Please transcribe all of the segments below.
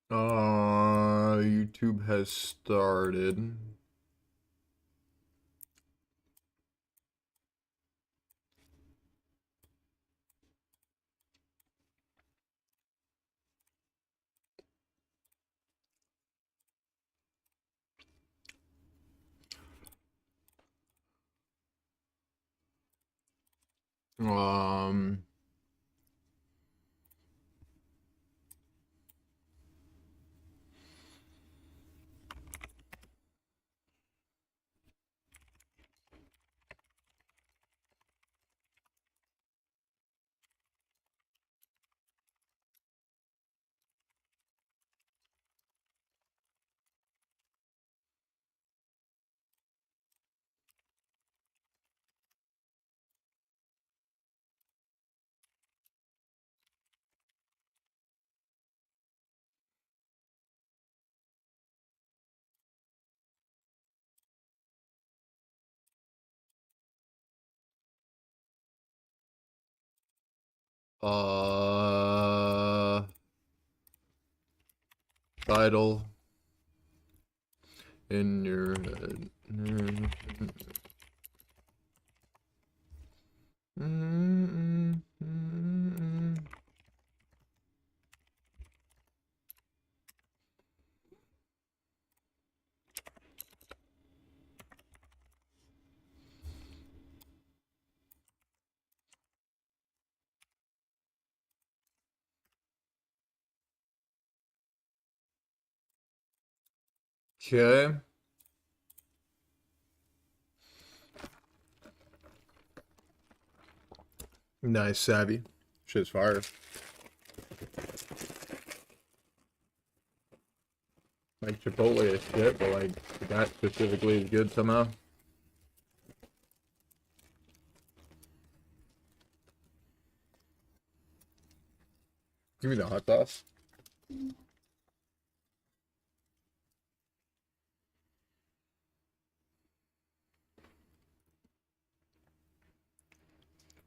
YouTube has started. Um, uh, title in your head. Okay. Nice, savvy. Shit's fire. Like Chipotle is shit, but like that specifically is good somehow. Give me the hot sauce.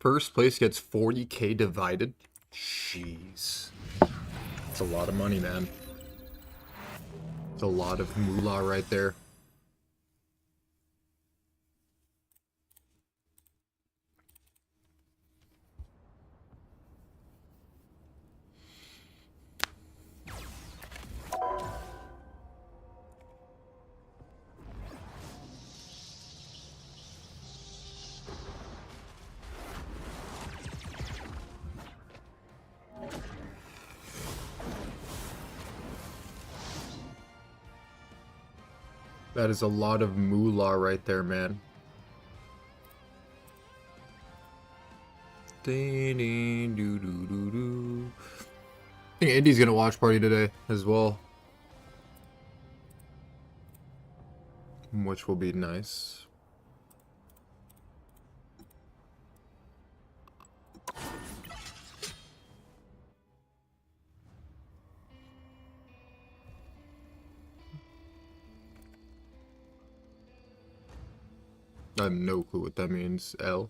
First place gets 40K divided. Jeez. That's a lot of money, man. It's a lot of moolah right there. That is a lot of moolah right there, man. I think Andy's gonna watch party today as well, which will be nice. I have no clue what that means. L.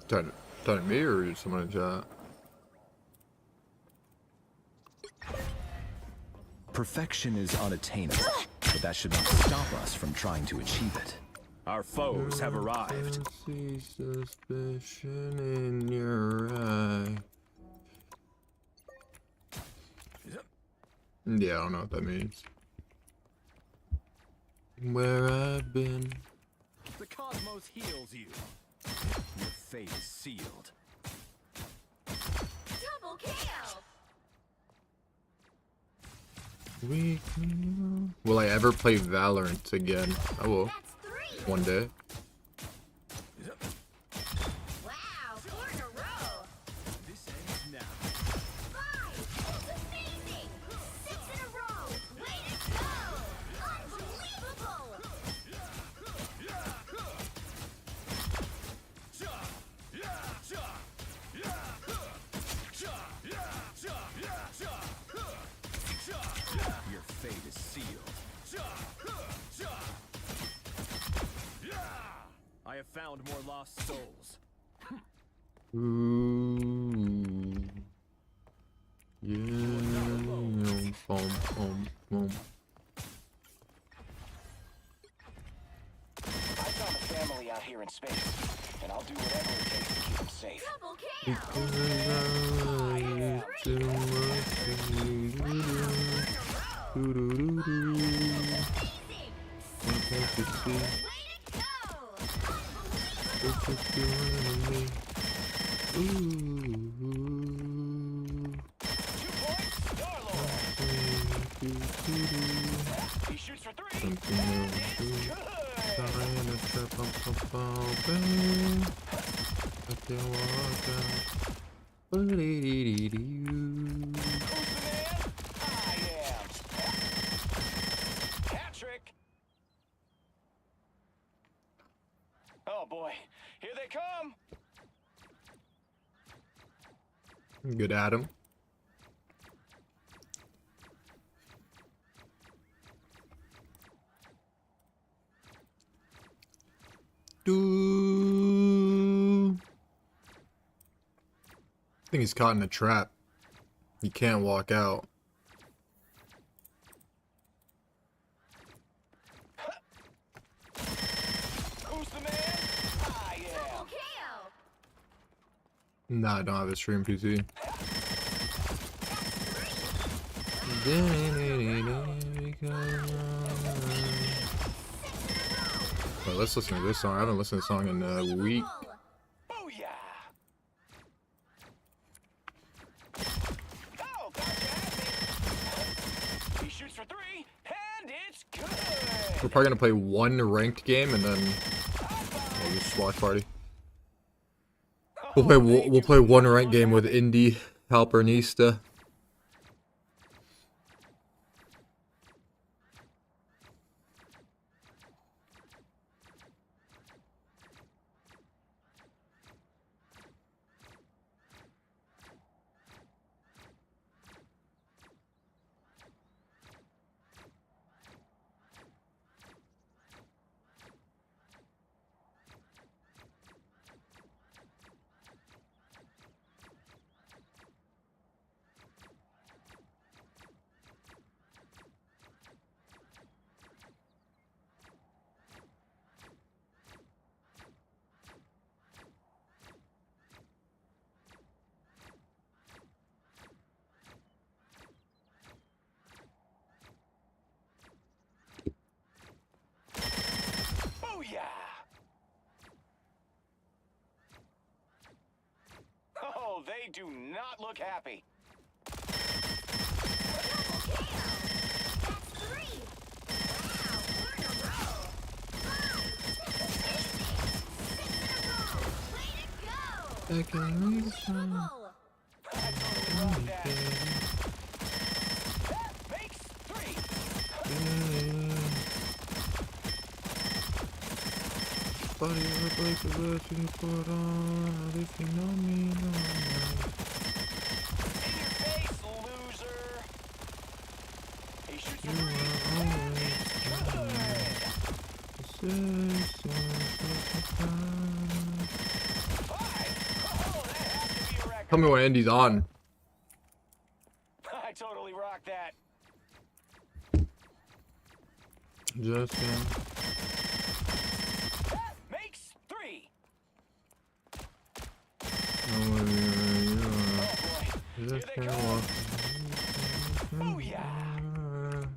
Talking to me or someone in chat? Perfection is unattainable, but that should not stop us from trying to achieve it. Our foes have arrived. I see suspicion in your eye. Yeah, I don't know what that means. Where I've been. The cosmos heals you. Your fate is sealed. Double kill! Will I ever play Valorant again? I will. That's 3! One day. Wow, 4 in a row! This ends now. 5! That's amazing! 6 in a row! Way to go! Unbelievable! Your fate is sealed. I have found more lost souls. Ooh. Yeah, boom, boom, boom. I found a family out here in space, and I'll do whatever it takes to keep them safe. Double kill. Because I used too much to do. He shoots for 3. Something else. Trying to trap up a ball, I can walk out. Who's the man? I am. Hat trick. Oh boy, here they come. Good Adam. I think he's caught in a trap. He can't walk out. Who's the man? I am. Double kill. Nah, I don't have a stream PC. Well, let's listen to this song. I haven't listened to this song in a week. Booyah! Oh, gotcha. He shoots for 3, and it's good. We're probably gonna play one ranked game and then we'll just watch party. We'll play one ranked game with Indy Halpernista. Oh, they do not look happy. I can read some. Makes 3. Body of a place of virtue put on. If you know me, In your face, loser. He shoots for 3. Tell me when Andy's on. I totally rock that. Just Makes 3. oh Boy, just here they come. Booyah!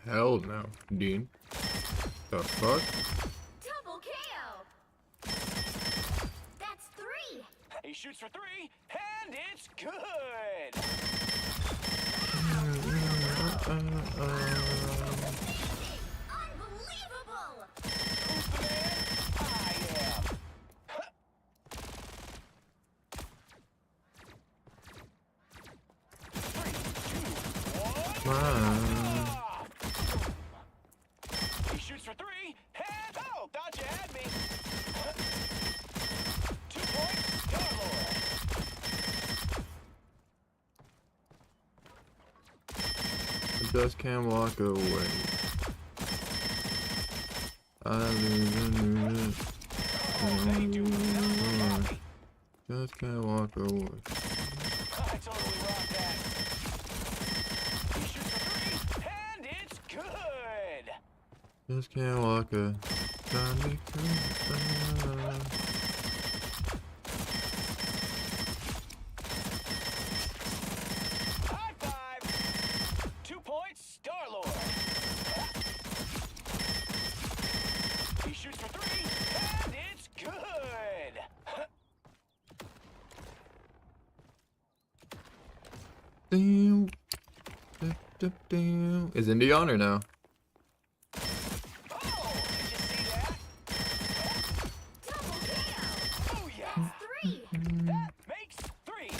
Hell no, Dean. The fuck? Double kill. That's 3. He shoots for 3, and it's good. Unbelievable. Who's the man? I am. 3, 2, 1. He shoots for 3, and oh, thought you had me. 2 points, Star-Lord. I just can't walk away. I lose they do not look happy. Just can't walk away. I totally rocked that. He shoots for three, and it's good. Just can't walk away. Drive me crazy. High five. 2 points, Star-Lord. He shoots for three, and it's good. Damn. Damn. Is Indy on or no? Oh, did you see that? Double kill. Oh yeah. 3. That makes 3.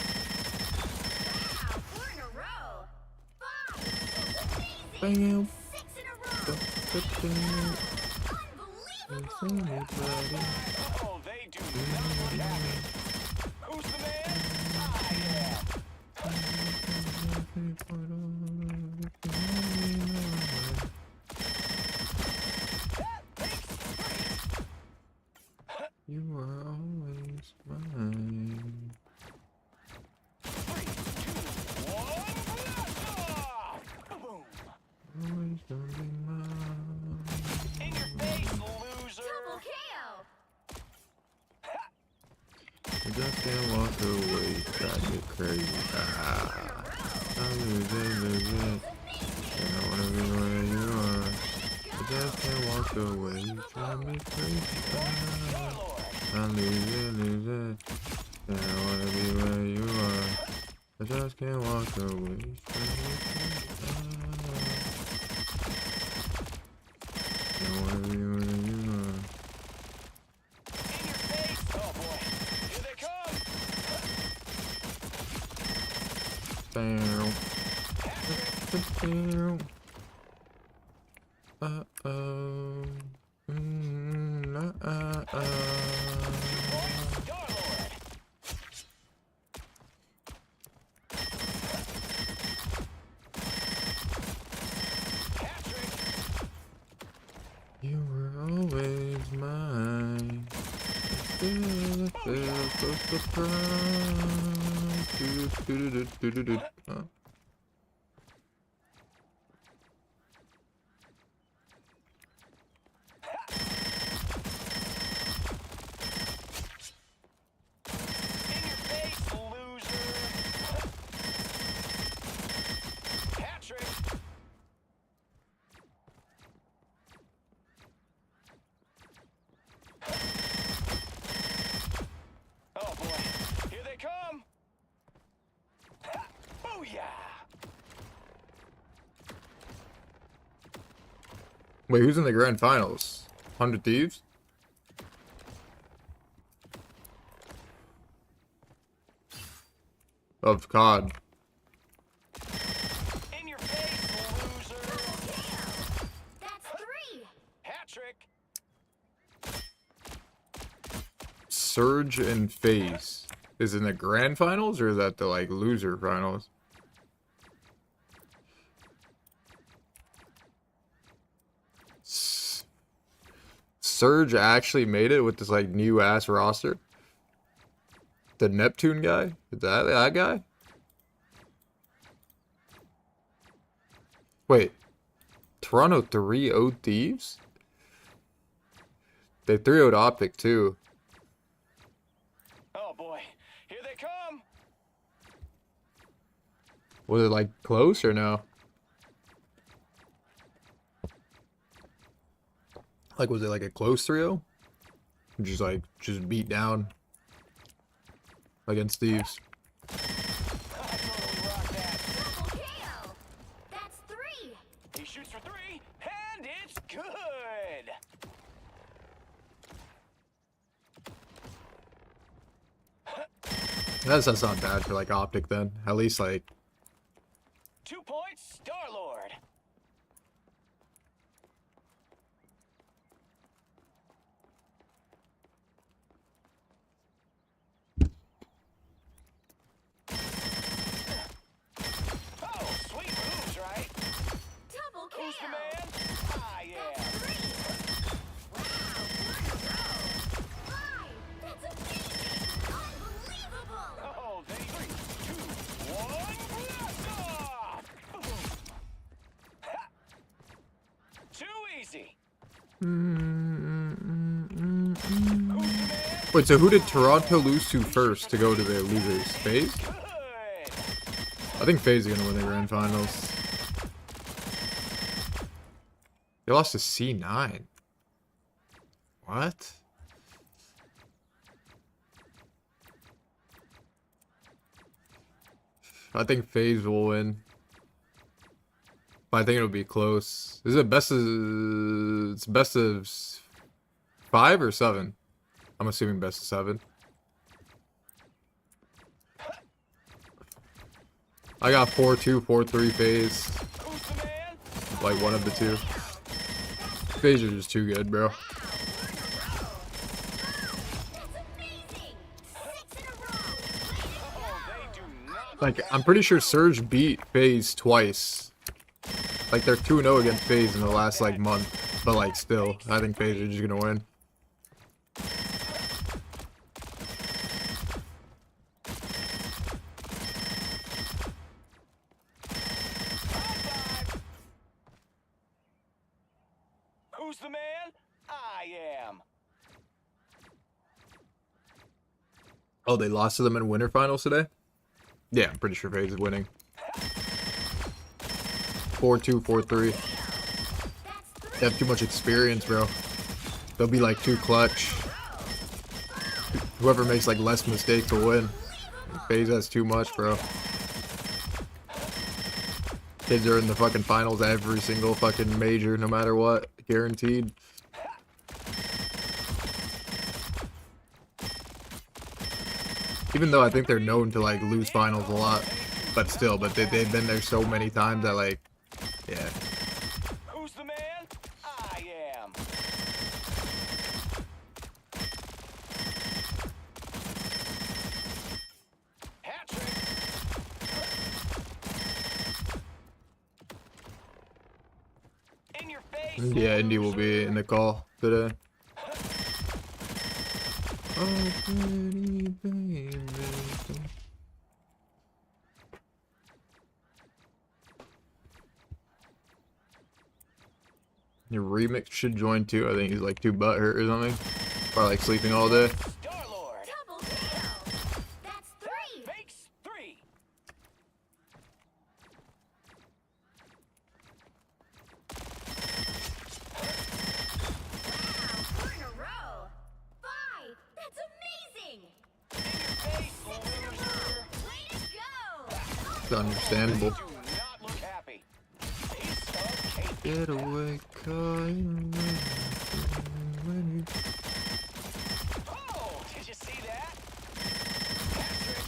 Wow, 4 in a row. 5. It's amazing. Bam. 6 in a row. Unbelievable. Oh, they do not look happy. Who's the man? I am. That makes 3. You are always mine. 3, 2, 1, blast off! Boom! Always gonna be mine. In your face, loser! Double kill. I just can't walk away. Drive me crazy. Ah. I lose it. I don't wanna be where you are. I just can't walk away. Drive me crazy. Ah. I lose it. I don't wanna be where you are. I just can't walk away. Drive me crazy. Ah. Don't wanna be where you are. In your face! Oh boy, here they come! Bam. Bam. Uh-oh. Star-Lord! Patrick! You were always mine. Still, I feel so surprised. Do-do-do-do-do-do. Oh. In your face, loser! Patrick! Oh boy, here they come! Booyah! Wait, who's in the grand finals? 100 Thieves? Of COD. In your face, loser! That's 3. Patrick! Surge and FaZe. Is it in the grand finals or is that the like loser finals? Surge actually made it with this like new ass roster. The Neptune guy? Is that guy? Wait. Toronto 3-0 Thieves? They 3-0'd Optic too. Oh boy, here they come! Was it like close or no? Like was it like a close 3-0? Just beat down against Thieves. I totally rocked that. Double kill. That's 3. He shoots for 3, and it's good! That's not bad for like Optic then. At least like 2 points, Star-Lord! Oh, sweet moves, right? Double Who's the kill. man? I am. 3. Wow, 4 in a row. 5. Wait, so who did Toronto lose to first to go to the losers? FaZe? Good. I think FaZe is gonna win the grand finals. They lost to C9. What? I think FaZe will win. But I think it'll be close. Is it it's best of 5 or 7? I'm assuming best of 7. I got 4-2, 4-3 FaZe. Who's the man? Like one of the two. FaZe are just too good, bro. That's amazing! 6 in a row! Oh, they do not. Like, I'm pretty sure Surge beat FaZe twice. Like, they're 2-0 against FaZe in the last, like, month. But, like, still, I think FaZe are just gonna win. Who's the man? I am. Oh, they lost to them in winter finals today? Yeah, I'm pretty sure FaZe is winning. 4-2, 4-3. They have too much experience, bro. They'll be like too clutch. Whoever makes like less mistakes will win. FaZe has too much, bro. Kids are in the fucking finals every single fucking major, no matter what. Guaranteed. Even though I think they're known to like lose finals a lot. But still, they've been there so many times that like, yeah. Who's the man? I am. Hat trick. In your face. Yeah, Indy will be in the call today. Oh, pretty baby. Your remix should join too. I think he's like too butthurt or something. Or like sleeping all day. Star-Lord. Double kill! That's 3! Makes 3. Wow, 4 in a row! 5! That's amazing! In your face, 6 in a row! Way to go! It's understandable. do not look happy. Piece of cake. Get away, Oh, did you see that? Hat trick.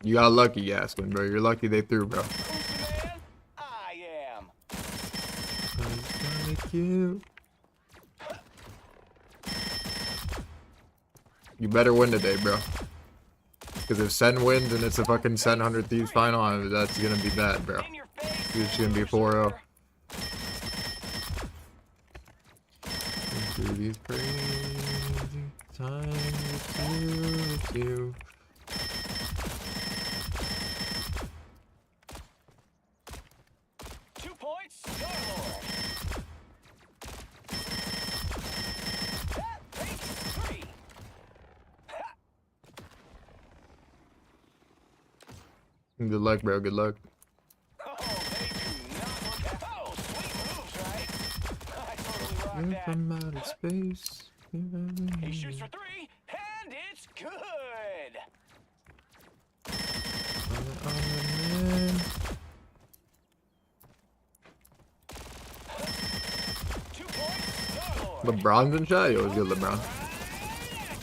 You got lucky, Gaskin, bro. You're lucky they threw, bro. Who's the man? I am. You better win today, bro. Because if Sen wins and it's a fucking Sen 100 Thieves final, that's gonna be bad, bro. In your face. It's gonna be 4-0. Through these crazy times with you. 2 points, Star-Lord. That makes 3. Good luck, bro. Good luck. Oh, they do not look happy. Oh, sweet moves, right? I totally rock that. From outer space. He shoots for 3, and it's good. Two points, Star-Lord. LeBron's in chat? Yo, it's good, LeBron.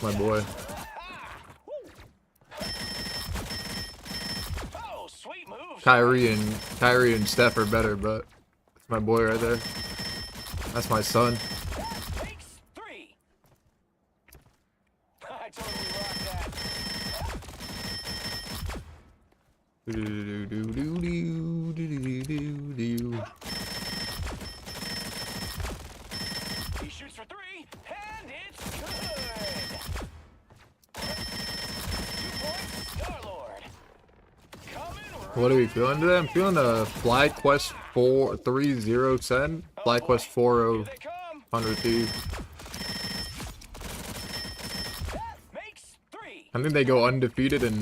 My boy. Oh, sweet moves. Kyrie and Steph are better, but it's my boy right there. That's my son. Takes 3. I totally rock that. He shoots for 3, and it's good. 2 points, Star-Lord. Coming What are we feeling today? I'm feeling a FlyQuest 43010. FlyQuest 40. Here they come. 100 Thieves. That makes 3. I think they go undefeated and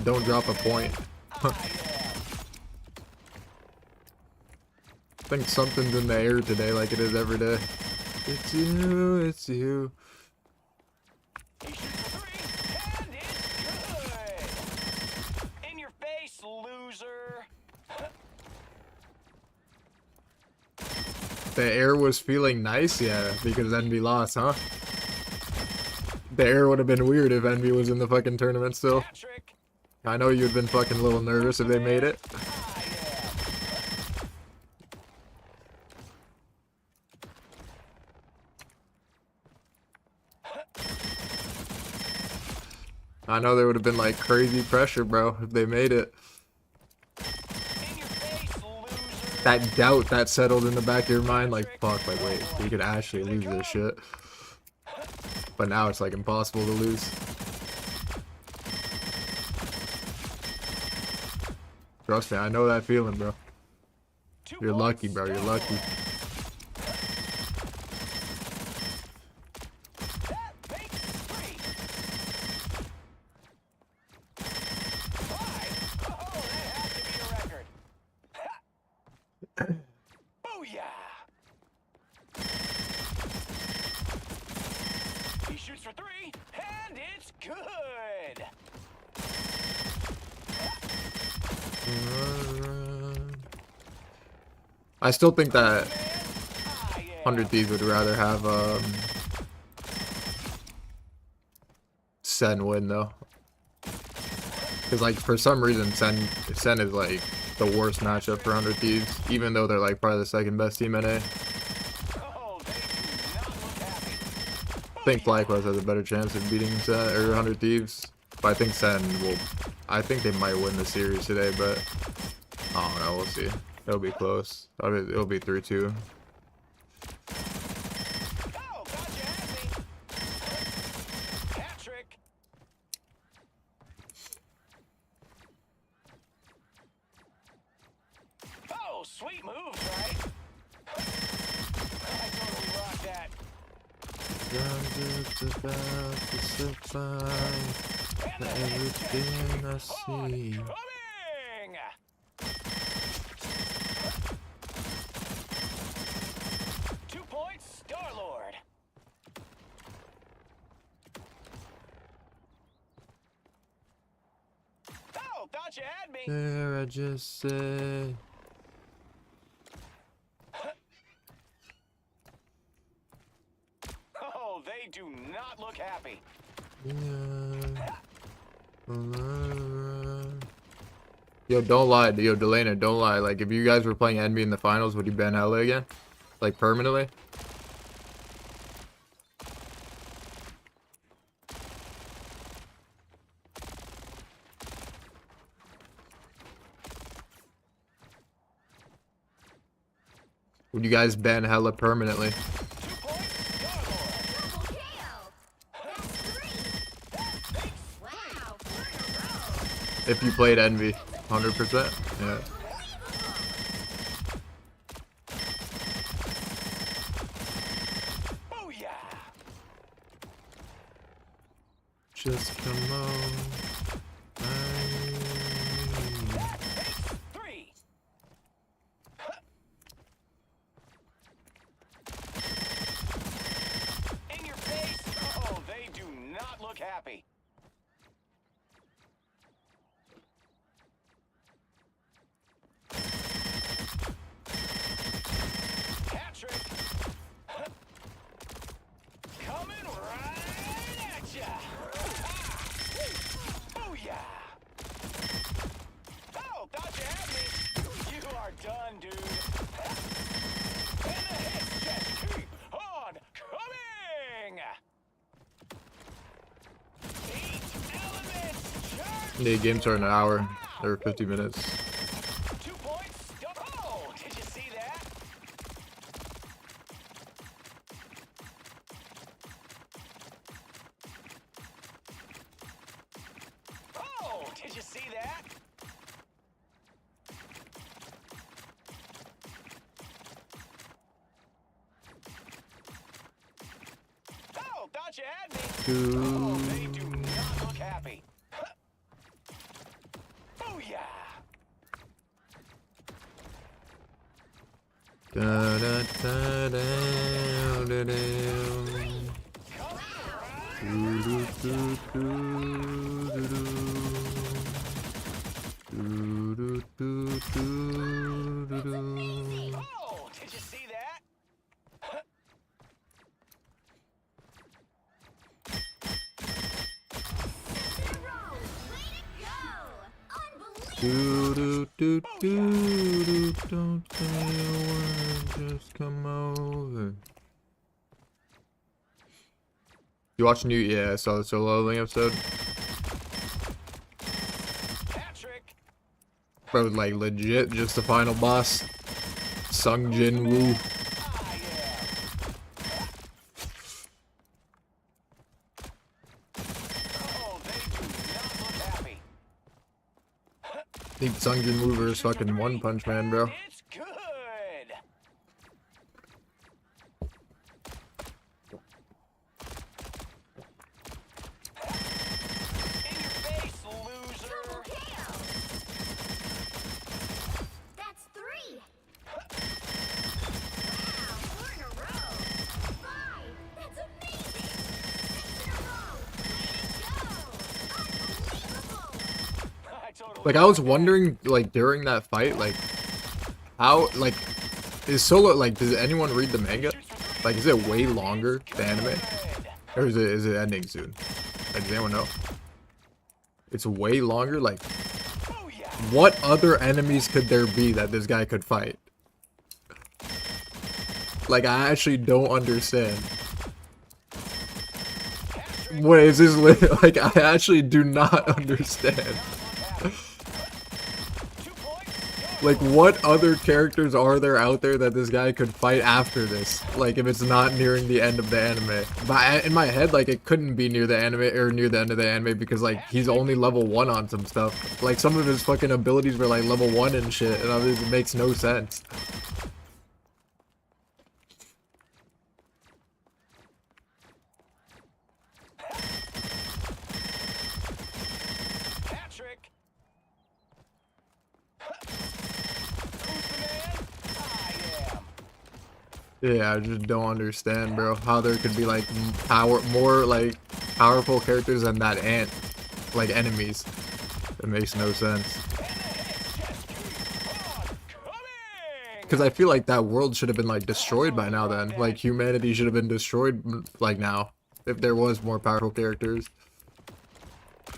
don't drop a point. I am. I think something's in the air today like it is every day. It's you, it's you. He shoots for 3, and it's good. In your face, loser. The air was feeling nice, yeah, because Envy lost, huh? The air would have been weird if Envy was in the fucking tournament still. Patrick. I know you'd been fucking a little nervous if they made it. I am. I know there would have been like crazy pressure, bro, if they made it. In your face, loser. That doubt that settled in the back of your mind, like, fuck, like, wait, we could actually lose this shit. But now it's like impossible to lose. Trust me, I know that feeling, bro. 2 You're points, lucky, bro, you're lucky. That makes 3. 5. Oh, that has to be a record. Booyah! He shoots for 3, and it's good. I still think that I am. 100 Thieves would rather have Sen win though. Cause like for some reason Sen is like the worst matchup for 100 Thieves, even though they're like probably the second best team in A. Oh, they do not look happy. I think FlyQuest has a better chance of beating Sen or 100 Thieves. But I think Sen will. I think they might win the series today, but I don't know. We'll see. It'll be close. It'll be 3-2. Oh, gotcha at me. Patrick. Oh, sweet move, right? I totally rocked that. I'm just about to survive And the everything I on see. coming! 2 points, Star-Lord. Oh, thought you had me. There, I just said. Oh, they do not look happy. Yeah. Yo, don't lie. Yo, Delana, don't lie. Like, if you guys were playing Envy in the finals, would you ban Ella again? Like, permanently? Would you guys ban Hella permanently? 2 points, Star-Lord. Double kill. That's 3. Wow, 4 in a row. If you played Envy, 100%. Yeah. Booyah! Just come on. Makes 3. In your face. Oh, they do not look happy. Patrick. Coming right at ya. Booyah! Oh, thought you had me. You are done, dude. And the hits just keep on coming. 8 elements charged. The games are in an hour or 50 minutes. 2 points. Oh, did you see that? Oh, did you see that? do. They do not look happy. Booyah! Da da da da da da. Do do do do do do. Do do do do do do. Oh, did you see that? Do do do do do. Don't say a word, just come over. You watching new? Yeah, I saw the solo leveling episode. Patrick. Bro, like legit, just the final boss. Sung Jin Woo. Ah, yeah. Oh, they do not look happy. I think Sung Jin Woo versus fucking One Punch Man, bro. It's good. In your face, loser. That's 3. Wow, 4 in a row. 5. That's amazing. 6 in a row. Way to go. Unbelievable. I totally Like I was wondering, like during that fight, like how, like is solo, like does anyone read the manga? Like is it way longer the anime, or is it ending soon? Like, does anyone know? It's way longer. Like, Booyah. what other enemies could there be that this guy could fight? Like, I actually don't understand. What is this? Like, I actually do not understand. 2 points. Like, what other characters are there out there that this guy could fight after this? Like, if it's not nearing the end of the anime. But in my head, like, it couldn't be near the anime, or near the end of the anime, because, like, he's only level 1 on some stuff. Like, some of his fucking abilities were, like, level 1 and shit, and others, it makes no sense. Patrick. Who's the man? I am. Yeah, I just don't understand, bro, how there could be, like, more, like, powerful characters than that ant, like, enemies. It makes no sense. And the hits just keep on coming. Because I feel like that world should have been, like, destroyed by now then. Like, humanity should have been destroyed, like, now. If there was more powerful characters.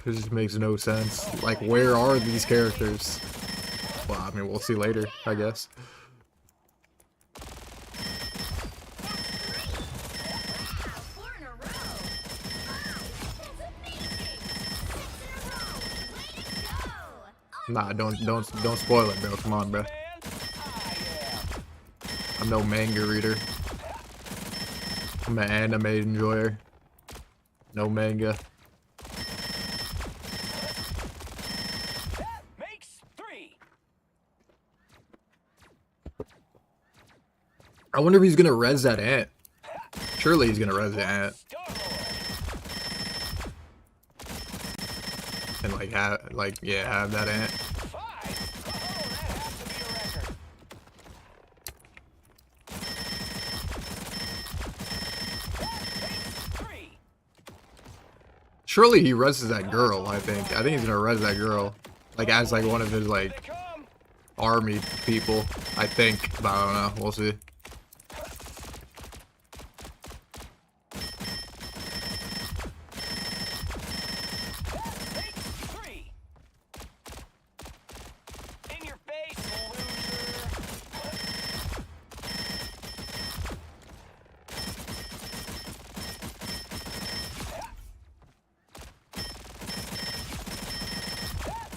It just makes no sense. Like, where are these characters? Well, I mean, we'll see later, I guess. Wow, 4 in a row. 5. That's amazing. 6 in a row. Way to go. Nah, don't spoil it, bro. Come on, bro. Man, I am. I'm no manga reader. I'm an anime enjoyer. No manga. That makes 3. I wonder if he's gonna res that ant. Surely he's gonna res the ant. Star-Lord. And like have that ant. 5. Oh, that has to be a record. That makes 3. Surely he reses that girl, I think. I think he's gonna res that girl. Like as like one of his They like come. army people. I think. But I don't know. We'll see. That makes 3. In your face, loser.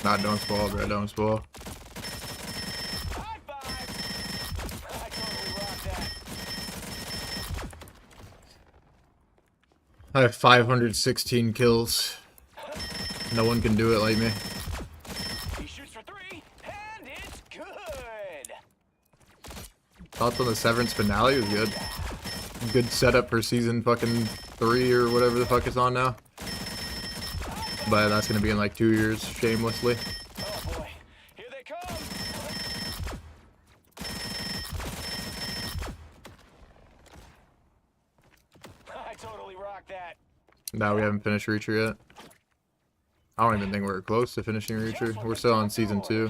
Nah, don't spoil, bro. Don't spoil. High five. I totally rocked that. I have 516 kills. No one can do it like me. He shoots for 3, and it's good. Thoughts on the Severance finale was good. good setup for season fucking 3 or whatever the fuck it's on now. But that's gonna be in like 2 years, shamelessly. Oh boy, here they come. I totally rocked that. Now we haven't finished Reacher yet. I don't even think we're close to finishing Reacher. We're still on season 2,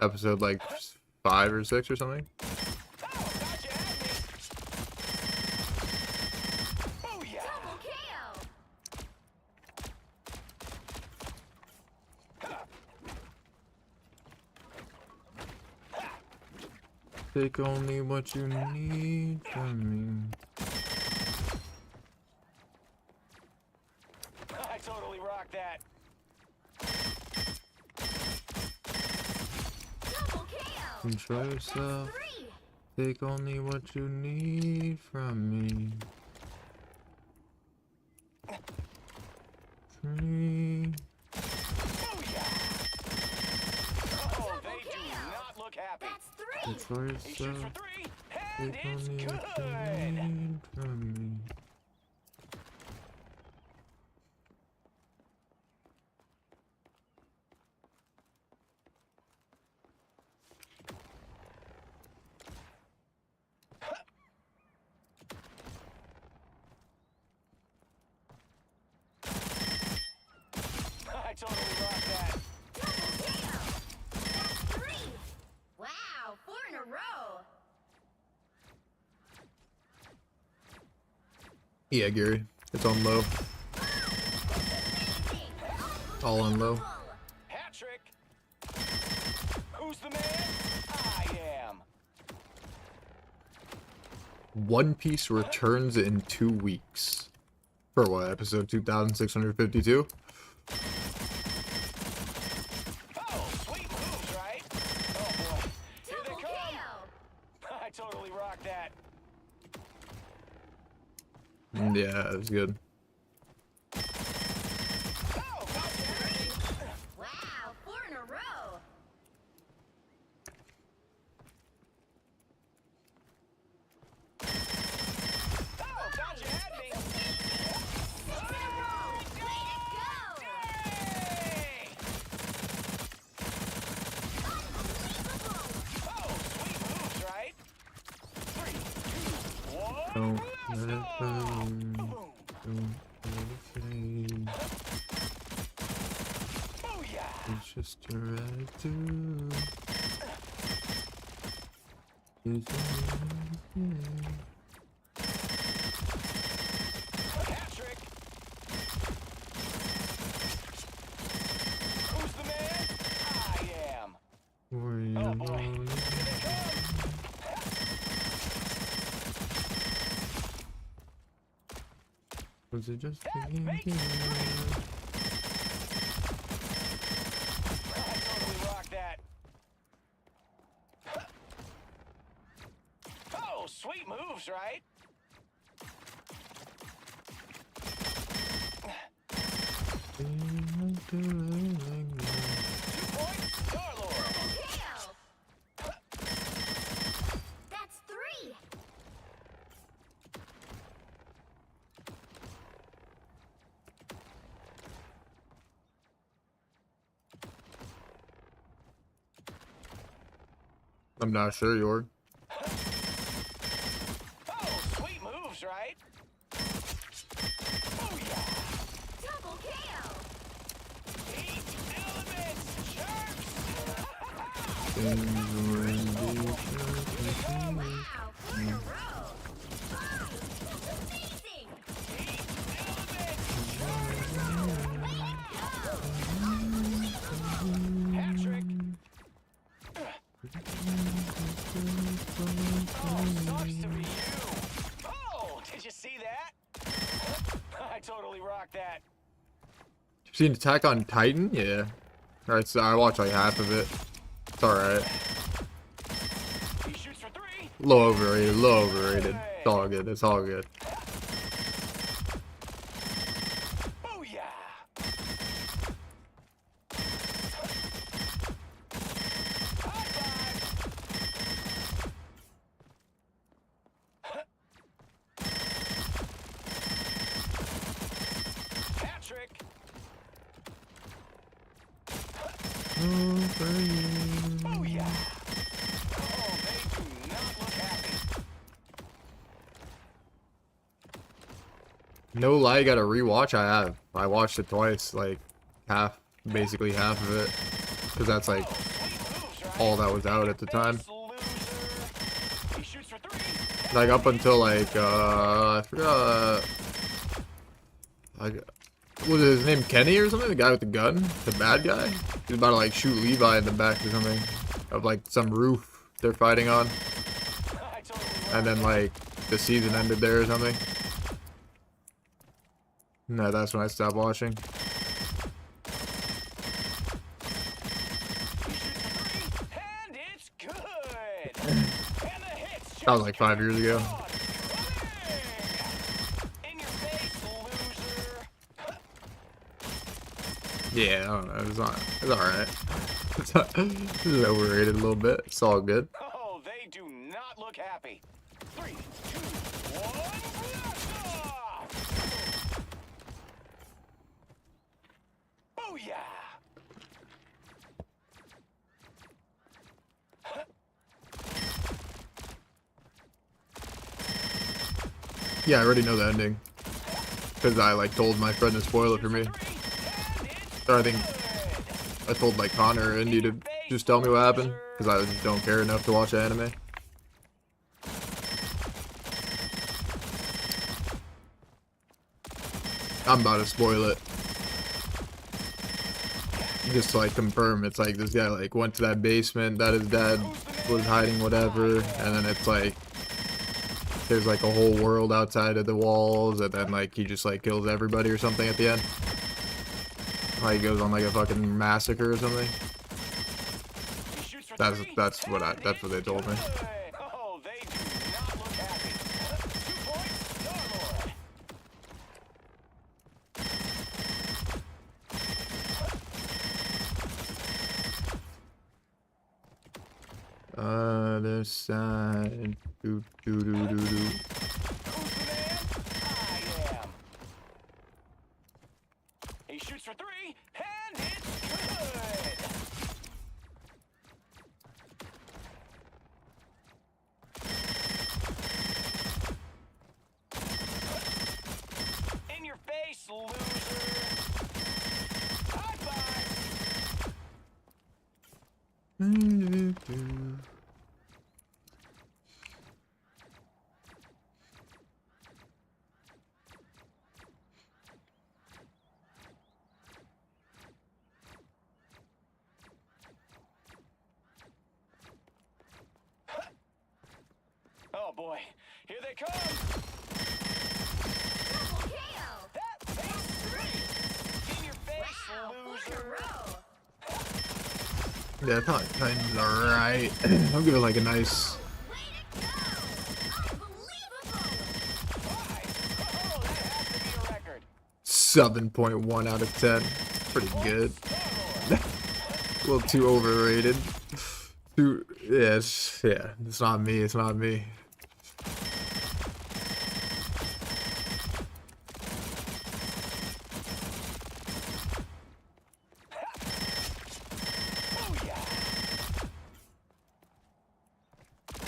episode like 5 or 6 or something. Oh, thought you had me. Booyah! Double kill. Take only what you need from me. I totally rocked that. Double kill. Control yourself. 3. Take only what you need from me. 3. Booyah! Oh, they do not look happy. That's 3. Control He shoots yourself. for 3, and Take it's only what you good. need from me. I totally rocked that. Double kill. That's 3. Wow, 4 in a row. Yeah, Gary. It's on low. Amazing. All on low. Hat trick. Who's the man? I am. One Piece returns in 2 weeks. For what, episode 2652? Oh, sweet moves, right? Oh boy, here they Double come. kill. I totally rocked that. Yeah, it was good. Oh, gotcha. Wow, 4 in a row. Oh, gotcha, had me. 6 in a row. Way to go. Yay! Unbelievable. Oh, sweet moves, right? 3, 2, 1. Don't Blast let it off. burn. Boom. Don't let it fade. Booyah! It's just your attitude. It's Hat trick. Who's the man? I am. where you Oh boy, going? here they come. Was it just That being makes here? I totally rocked that. Oh, sweet moves, right? Being like the lightning. 2 points, Star-Lord. Double kill. That's 3. I'm not sure, York. Oh, sweet moves, right? Booyah! Double kill. Eat elements, jerks! Things were indeed Wow, 4 in a row. Wow, that's amazing. Eat elements, hat trick. Oh, sucks to be you. Oh, did you see that? I totally rocked that. You seen Attack on Titan? Yeah. Alright, so I watched like half of it. It's alright. He shoots for 3. Low overrated, low overrated. It's all good, it's all good. Booyah! High five! No lie, gotta rewatch. I have. I watched it twice, like basically half of it, because that's like all that was out at the time. He shoots for three. Like up until like I forgot. Like, was his name Kenny or something? The guy with the gun, the bad guy. He's about to like shoot Levi in the back or something, of like some roof they're fighting on, and then like the season ended there or something. No, that's when I stopped watching. And it's good. And the hits That was like 5 years ago. in your face, loser. Yeah, I don't know. It's alright. It's overrated a little bit. It's all good. Oh, they do not look happy. 3, 2, 1, blast off! Booyah! Yeah, I already know the ending. Because I like told my friend to spoil it for me. Or I think I told like Connor or Indy to just tell me what happened. Because I just don't care enough to watch anime. I'm about to spoil it. Just to like confirm, it's like this guy like went to that basement that his dad was hiding whatever, and then it's like there's like a whole world outside of the walls, and then like he just like kills everybody or something at the end. Like he goes on like a fucking massacre or something. That's what they told me. Oh, they do not look happy. 2 points, Star-Lord. Other side. Do do do do do. Who's the man? I am. He shoots for 3, and it's good. In your face, loser. High five. Oh boy, here they come. Double KO. That face 3. In your face, Wow, 4 in a loser. row. Yeah, Titan's alright. I'll give it like a nice Way to go. Unbelievable. 5. Oh, that has to be a record. 7.1 out of 10. Pretty good. A little too overrated. Yeah, it's not me, it's not me.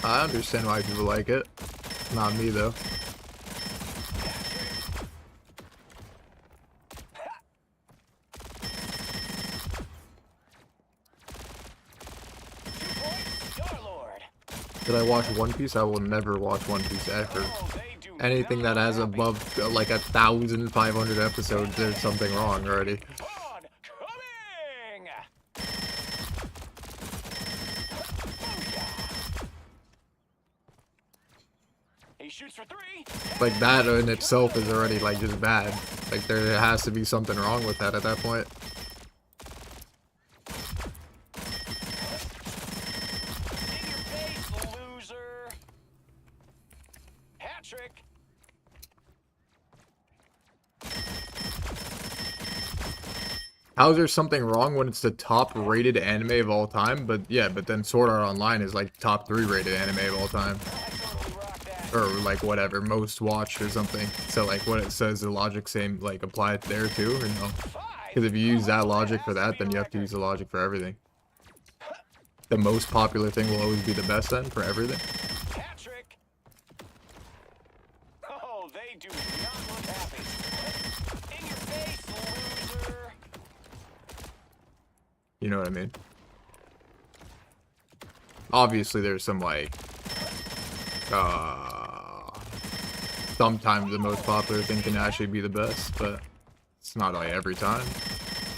I understand why people like it. Not me though. Star-Lord. Did I watch One Piece? I will never watch One Piece ever. Oh, they do Anything that not has happy. above like 1,500 episodes, there's something wrong already. On coming. He shoots for 3. Like that in itself is already like just bad. Like there has to be something wrong with that at that point. In your face, loser. Hat trick. How is there something wrong when it's the top rated anime of all time? But yeah, but then Sword Art Online is like top 3 rated anime of all time. I totally rock that. Or like whatever, most watched or something. So like what it says, the logic same like apply it there too, or no? 5. Because if you use that logic for that, then you have to use the logic for everything. The most popular thing will always be the best then for everything. Hat trick. Oh, they do not look happy. You know what I mean? Obviously, there's some like, sometimes the most popular thing can actually be the best, but it's not like every time.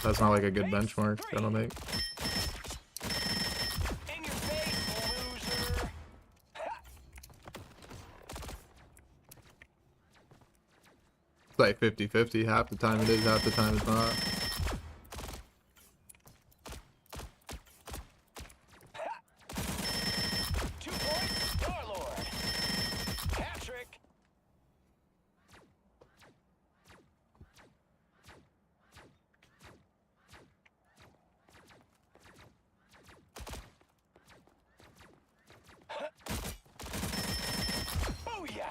That's not like a good benchmark, I don't think. In your face, loser. It's like 50-50. Half the time it is, half the time it's not. Star-Lord. Hat trick. Booyah!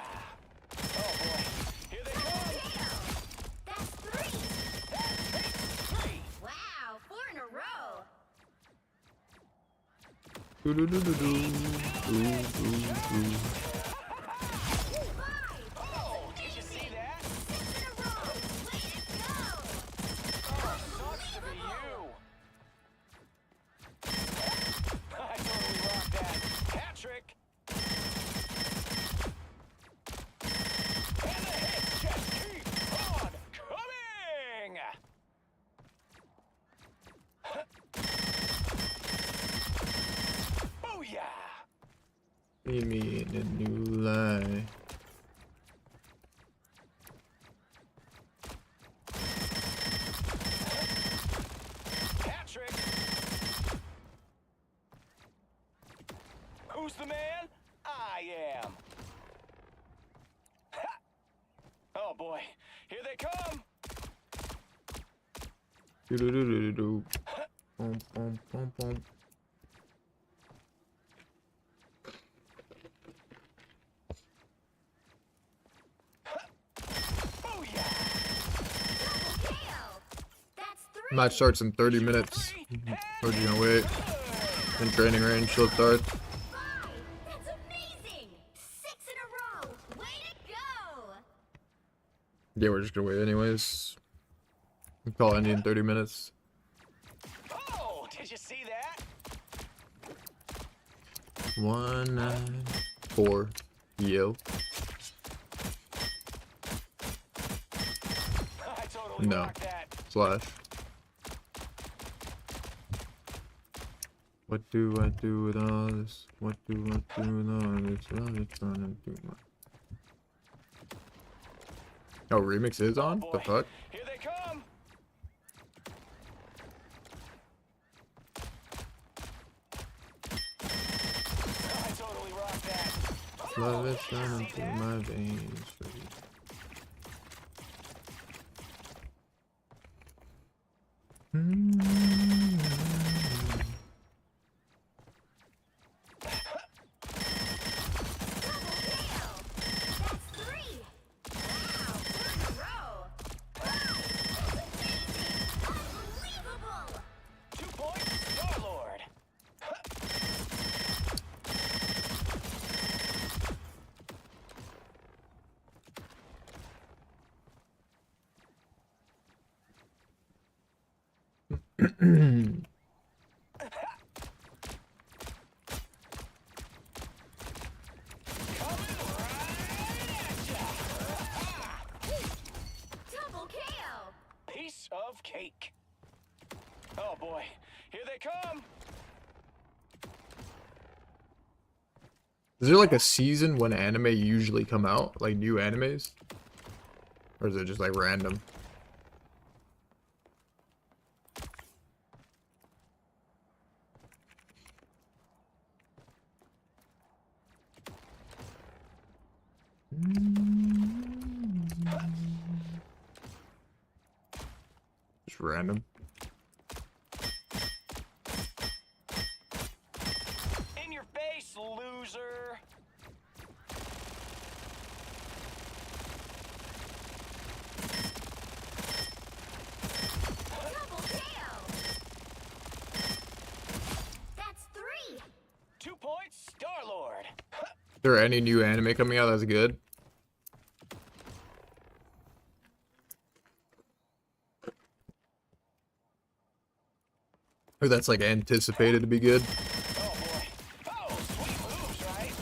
Oh boy, here they come. That's 3. That's 3. Wow, 4 in a row. Oh, did you see that? 6 in a row. Way to go. Oh, sucks to be you. I totally rocked that. Hat trick. And the hits just keep on coming. Booyah! See me in a new light. Hat trick. Who's the man? I am. Ha! Oh boy, here they come. Do-do-do-do-do. Pom, pom, pom, pom. Booyah! Double KO. That's 3. Match starts in 30 minutes. Or you gonna wait? In training range, she'll start. 5. That's amazing. 6 in a row. Way to go. Yeah, we're just gonna wait anyways. We'll call Andy in 30 minutes. Oh, did you see that? 194. Yo. I totally No. rocked that. Slash. What do I do with all this? What do I do with all this? I'm just trying to do my... Oh, remix is on? Boy, The fuck? here they come. I totally rocked that. Love is Did you running see through that? my veins. That's 3. Wow, 4 in a row. Unbelievable. 2 points, Star-Lord. Coming right at ya. Double KO. Piece of cake. Oh boy, here they come. Is there like a season when anime usually come out? Like new animes? Or is it just like random? Just random. In your face, loser. Double KO. That's 3. 2 points, Star-Lord. Is there any new anime coming out that's good? Or that's like anticipated to be good. Oh boy. Oh, sweet moves, right?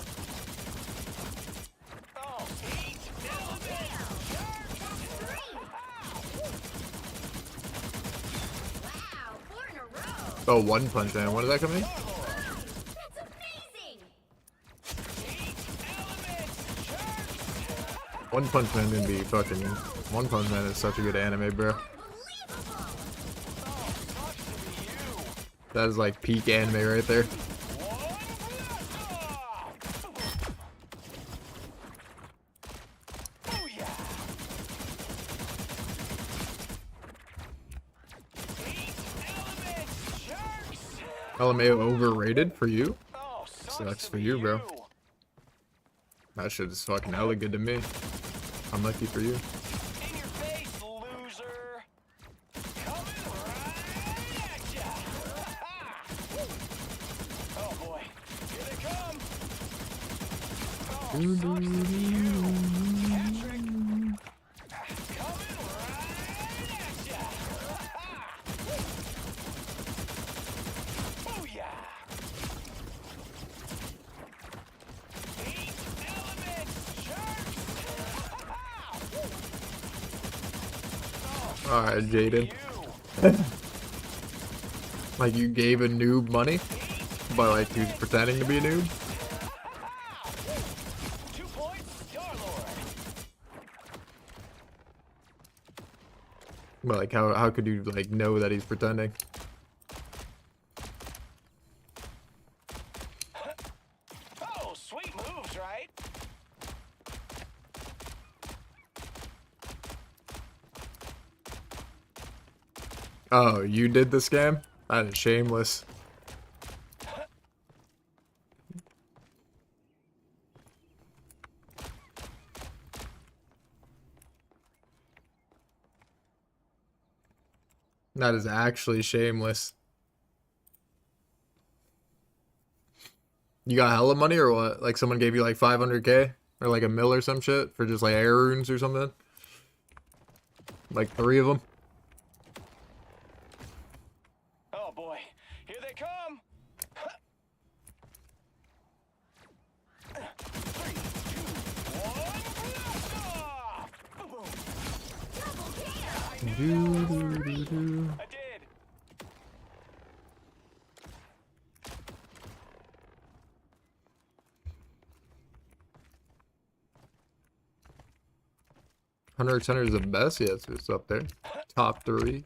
Oh, eat Wow, 4 in a row. Oh, One Punch Man. When did that come in? That's amazing. One Punch Man gonna be fucking. One Punch Man is such a good anime, bro. Unbelievable. That is like peak anime right there. Oh yeah. Eat elements, jerks. LMAO overrated for you? Oh, Sucks to for be you, bro. That shit is fucking hella good to me. Unlucky for you. In your face, loser. Coming right at ya. Oh boy, here they come. Oh, sucks to be you. Patrick. Coming right at ya. Booyah. Eat elements, jerks. Alright, Jaden. You. Like you gave a noob money, but like he's pretending to be a noob. 2 points, Star-Lord. But like how could you like know that he's pretending? Oh, sweet moves, right? Oh, you did the scam? That is shameless. That is actually shameless. You got hella money or what? Like someone gave you like 500K or like a mil or some shit for just like air runes or something? Like 3 of them? Oh boy, here they come. 3, 2, 1, blast off! I did. Hunter x Hunter is the best? Yes, it's up there. Top 3.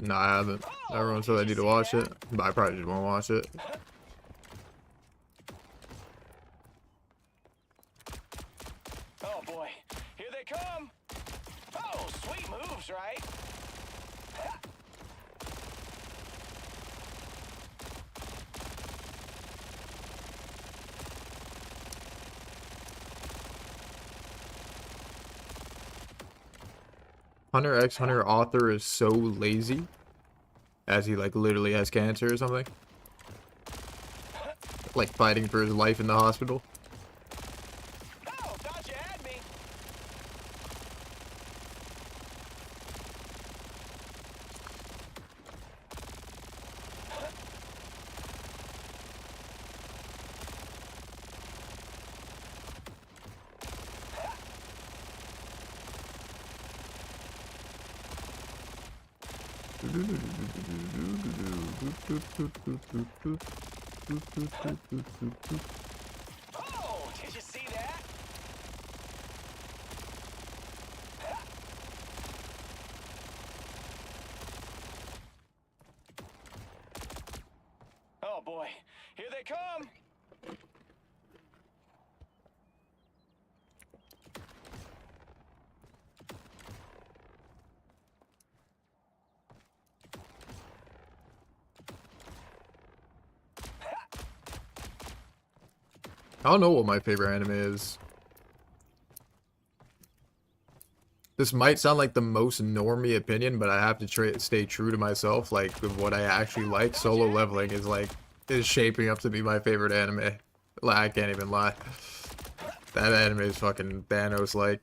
No, I haven't. Everyone said I need to watch it, but I probably just won't watch it. Oh boy, here they come. Oh, sweet moves, right? Hunter x Hunter author is so lazy, as he like literally has cancer or something. Like fighting for his life in the hospital. Oh, thought you had me. Oh, did you see that? Oh boy, here they come. I don't know what my favorite anime is. This might sound like the most normie opinion, but I have to stay true to myself. Like, with what I actually like, Solo Leveling is shaping up to be my favorite anime. Like, I can't even lie. That anime is fucking Thanos-like.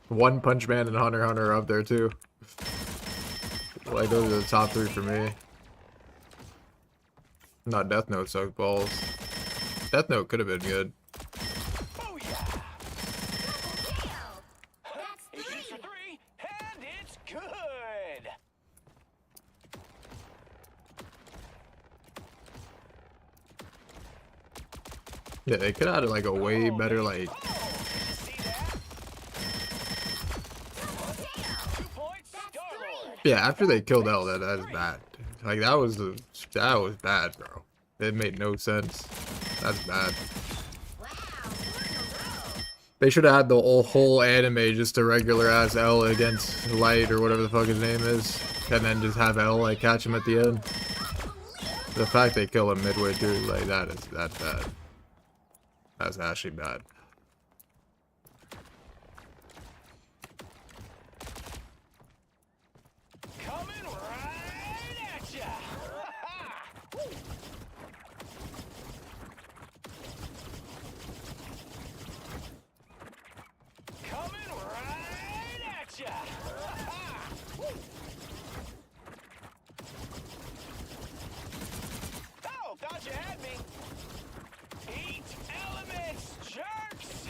One Punch Man and Hunter x Hunter are up there too. Like, those are the top 3 for me. Not Death Note sucks balls. Death Note could have been good. Oh yeah! That's He shoots for 3. 3, and it's good! Yeah, they could have had like a way better like. Oh, did you see that? 2 points, Star-Lord. Yeah, after they killed L, that's bad. Like that was bad, bro. It made no sense. That's bad. Wow, 4 in a row. They should have had the whole anime just a regular ass L against Light or whatever the fuck his name is, and then just have L like catch him at the end. The fact they kill him midway through, like that's bad. That's actually bad. Coming right at ya! Coming right at ya! Oh, thought you had me. Eat elements, jerks!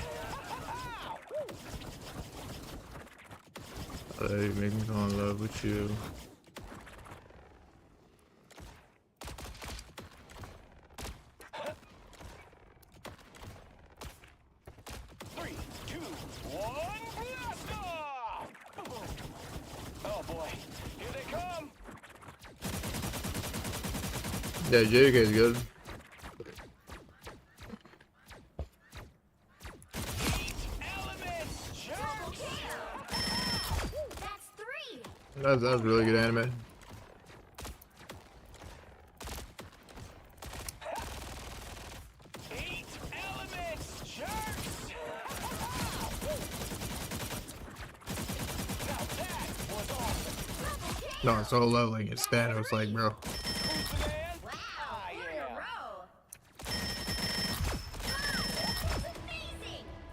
They make me fall in love with you. Three, two, one, blast off! Oh boy, here they come! Yeah, JK is good. Eat elements, jerks! That's 3. That's really good anime. Eat elements, jerks! Now that was awesome! No, Solo Leveling is Thanos like, bro. Who's the man? Wow, Ah, 4 in a yeah. row.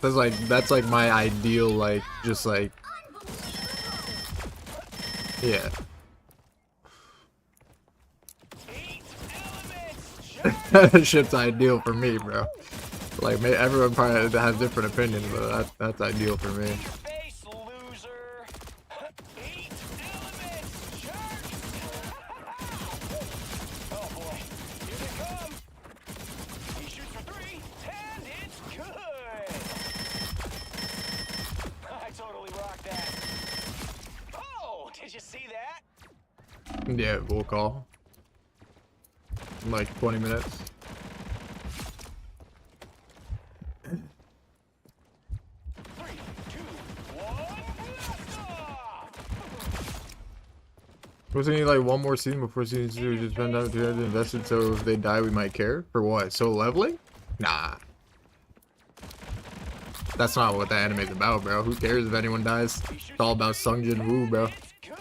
Amazing. That's like my ideal, like, just like, Unbelievable. yeah. Eat elements, jerks! That shit's ideal for me, bro. Like, everyone probably has different opinions, but that's ideal for me. Face loser! Eat elements, jerks! Oh boy, here they come! He shoots for 3, and it's good! I totally rocked that. Oh, did you see that? Yeah, we'll call. In like 20 minutes. Three, two, one, blast off! Wasn't he like one more season before season 2? Just found out we had invested, so if they die, we might care? For what? Solo Leveling? Nah. That's not what the anime's about, bro. Who cares if anyone dies? It's all about Sung Jin Woo, bro. It's good!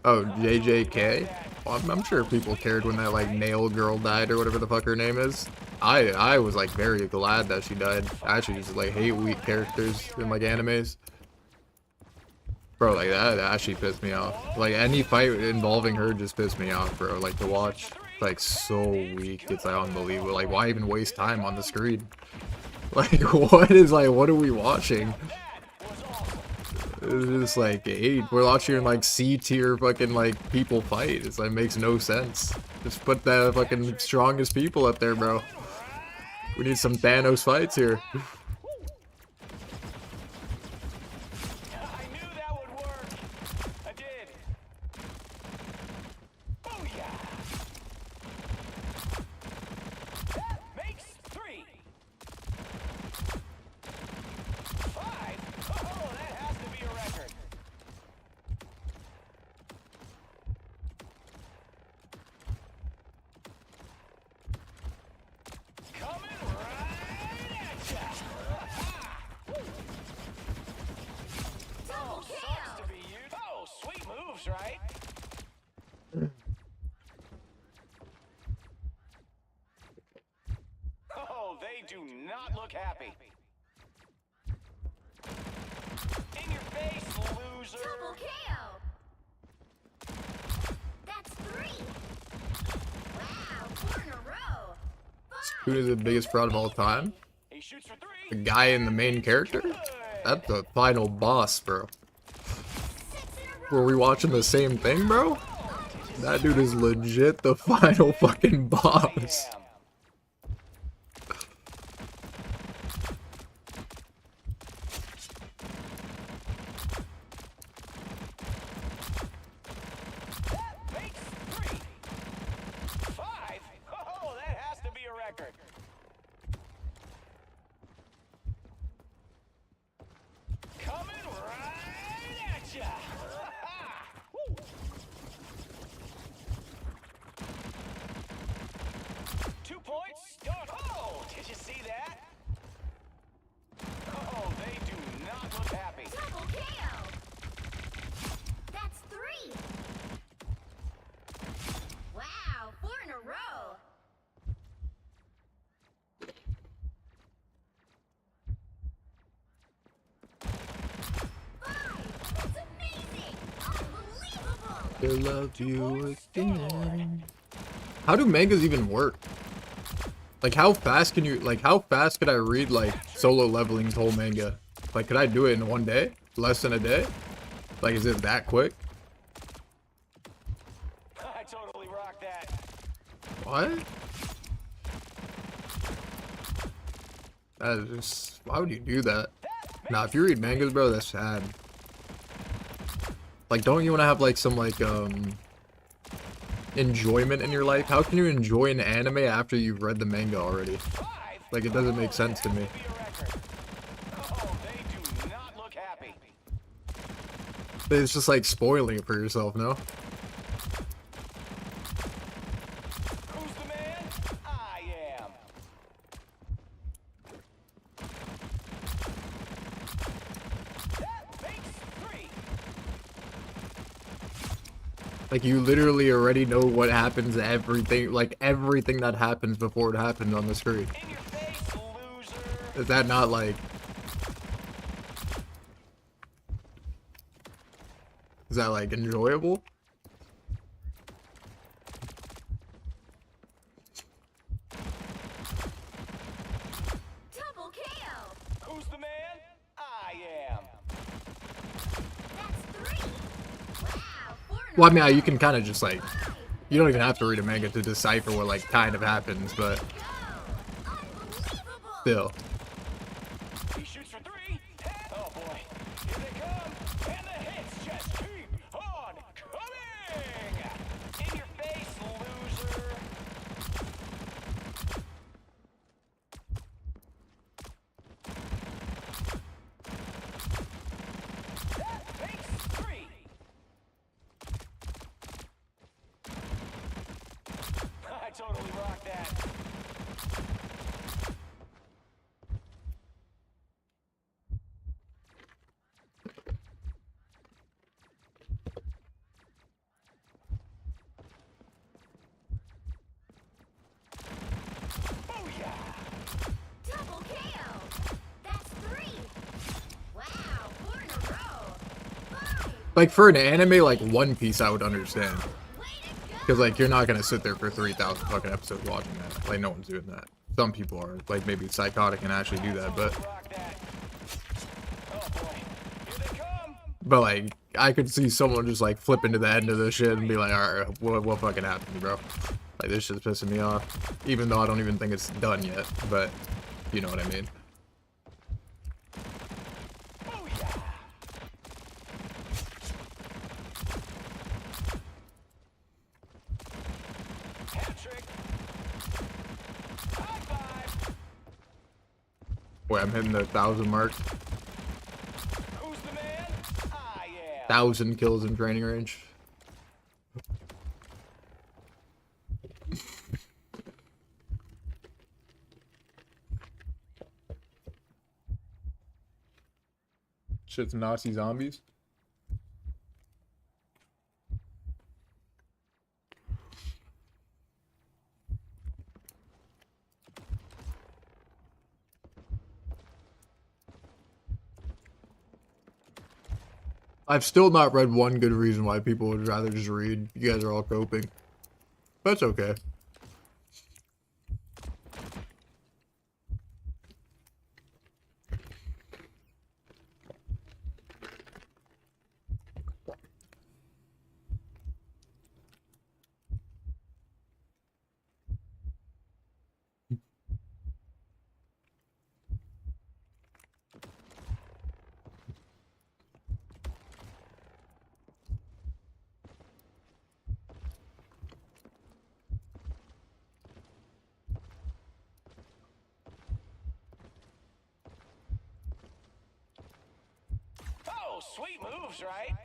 Oh, JJK? Well, I'm sure people cared when that like nail girl died or whatever the fuck her name is. I was like very glad that she died. I actually just like hate weak characters in like animes. Bro, like that actually pissed me off. Like any fight involving her just pissed me off, bro. Like to watch, like so weak. It's like unbelievable. Like why even waste time on the screen? Like what are we watching? It's just like, hey, we're watching like C tier fucking like people fight. It's like makes no sense. Just put the fucking strongest people up there, bro. We need some Thanos fights here. I knew that would work. I did. Oh yeah. That makes 3. 5. Oh, that has to be a record. Coming look happy. In your face, loser. Double KO. That's 3. Wow, 4 in a row. Who is the biggest fraud of all time? He shoots for 3. The guy in the main character? That's the final boss, bro. 6 in a row. Were we watching the same thing, bro? That dude is legit the final fucking boss. Damn. That makes 3. 5? Oh, that has to be a record. Coming right at ya. Woo. 2 points. Don't. Oh, did you see that? Oh, they do not look happy. Double KO. That's 3. Wow, 4 in a row. 5. That's amazing. Unbelievable. To love you again. How do mangas even work? Like how fast can you, like how fast could I read like Solo Leveling's whole manga? Like could I do it in one day? Less than a day? Like is it that quick? I totally rock that. What? That is just, why would you do that? Nah, if you read mangas, bro, that's sad. Like, don't you want to have like some like enjoyment in your life? How can you enjoy an anime after you've read the manga already? 5? Like, it doesn't make sense to me. Be a record. Oh, they do not look happy. It's just like spoiling it for yourself, no? Who's the man? I am. That makes 3. Like, you literally already know what happens, everything, like everything that happens before it happens on the screen. In your face, loser. Is that not like... Is that like enjoyable? Double KO. Who's the man? I am. That's 3. Wow, 4 in a Well, I mean, row. you can kind of just like... You don't even have to read a manga to decipher what like kind of happens, but Go. Unbelievable. still. He shoots for 3. Oh boy. Here they come. And the hits just keep on coming. In your face, loser. That makes 3. I totally rock that. Booyah! Double KO. That's 3. Wow, 4 in a row. 5. Like for an anime like One Piece, I would understand. Way to go. Because like you're not gonna sit there for 3,000 fucking episodes watching that. Like no one's doing that. Some people are like maybe psychotic and actually do that, but Rock that. Oh boy. Here they come. like I could see someone just like flip into the end of this shit and be like, all right, what fucking happened, bro? Like this shit's pissing me off, even though I don't even think it's done yet. But you know what I mean. Booyah! Hat trick. High five. Boy, I'm hitting the 1,000 mark. Who's the man? I am. 1,000 kills in training range. Shit's Nazi zombies. I've still not read one good reason why people would rather just read. You guys are all coping. That's okay. Oh, sweet moves, right?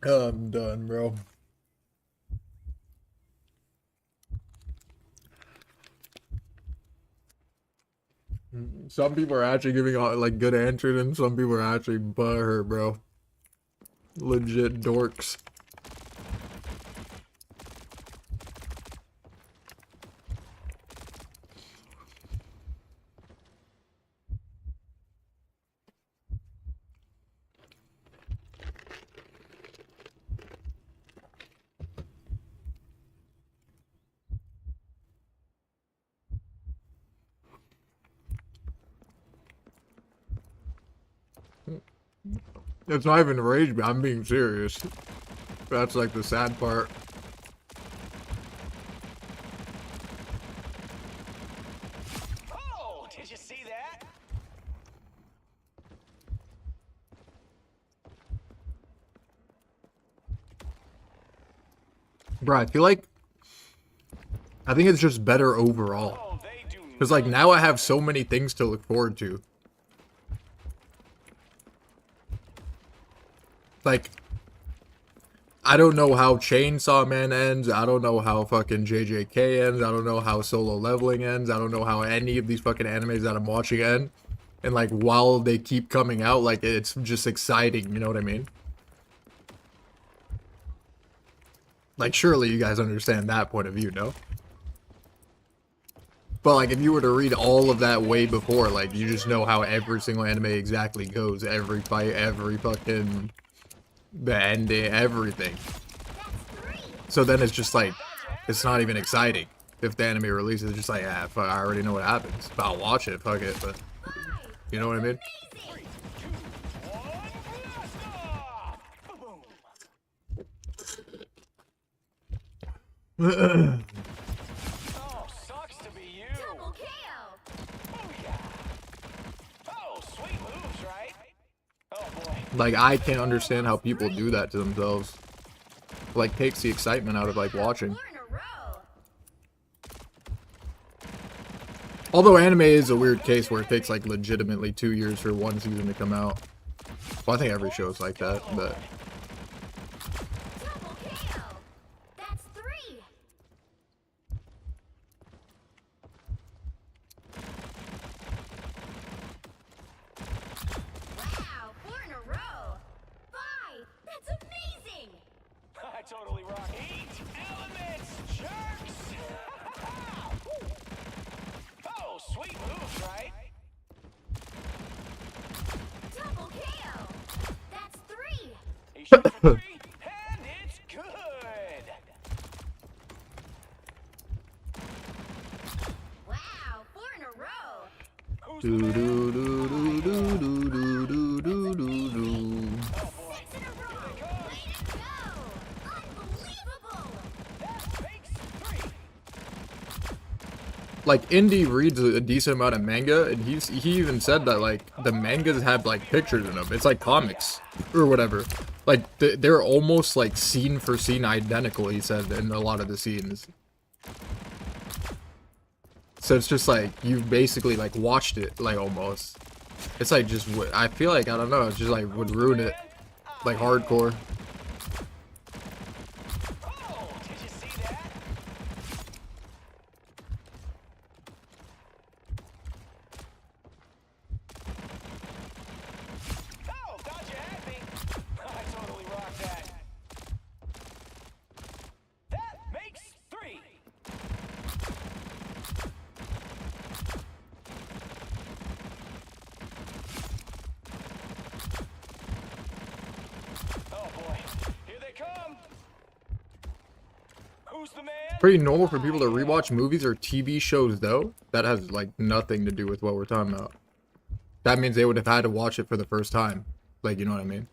I'm done, bro. Some people are actually giving like good answers, and some people are actually butthurt, bro. Legit dorks. It's not even rage, but I'm being serious. That's like the sad part. Oh, did you see that? Bro, I think it's just better overall. Oh, they do. Because like now I have so many things to look forward to. Like, I don't know how Chainsaw Man ends. I don't know how fucking JJK ends. I don't know how Solo Leveling ends. I don't know how any of these fucking animes that I'm watching end. And like, while they keep coming out, like, it's just exciting, you know what I mean? Like, surely you guys understand that point of view, no? But like, if you were to read all of that way before, like, you just know how every single anime exactly goes. Every fight, every fucking... the ending, everything. So then it's just like, it's not even exciting. If the anime releases, it's just like, ah, fuck, I already know what happens. But I'll watch it, fuck it, but... You know what I mean? Oh, sucks to be you. Double KO. Oh, yeah. Oh, sweet moves, right? Oh, boy. Like, I can't understand how people do that to themselves. Like, takes the excitement out of, like, watching. 4 in a row. Although anime is a weird case where it takes, like, legitimately 2 years for one season to come out. Well, I think every show's like that, but... Double KO. That's 3. Wow, 4 in a row. 5. That's amazing. I totally rock. Eat elements, jerks! Oh, sweet moves, right? Double KO. That's 3. He shoots for 3, and it's good! Wow, 4 in a row. Who's Do the do man? do do do do do do do do. Oh, boy. 6 in a row. Way to go. Unbelievable. That makes 3. Like, Indy reads a decent amount of manga, and he even said that, like, the mangas have, like, pictures in them. It's like comics, or whatever. Like, they're almost, like, scene for scene identical, he said, in a lot of the scenes. So it's just, like, you've basically, like, watched it, like, almost. It's, like, just, I feel like, I don't know, it's just, like, would ruin it. Like, hardcore. Oh, did you see that? Who's the man? Pretty normal for people to rewatch movies or TV shows, though. That has like nothing to do with what we're talking about. That means they would have had to watch it for the first time. Like, you know what I mean?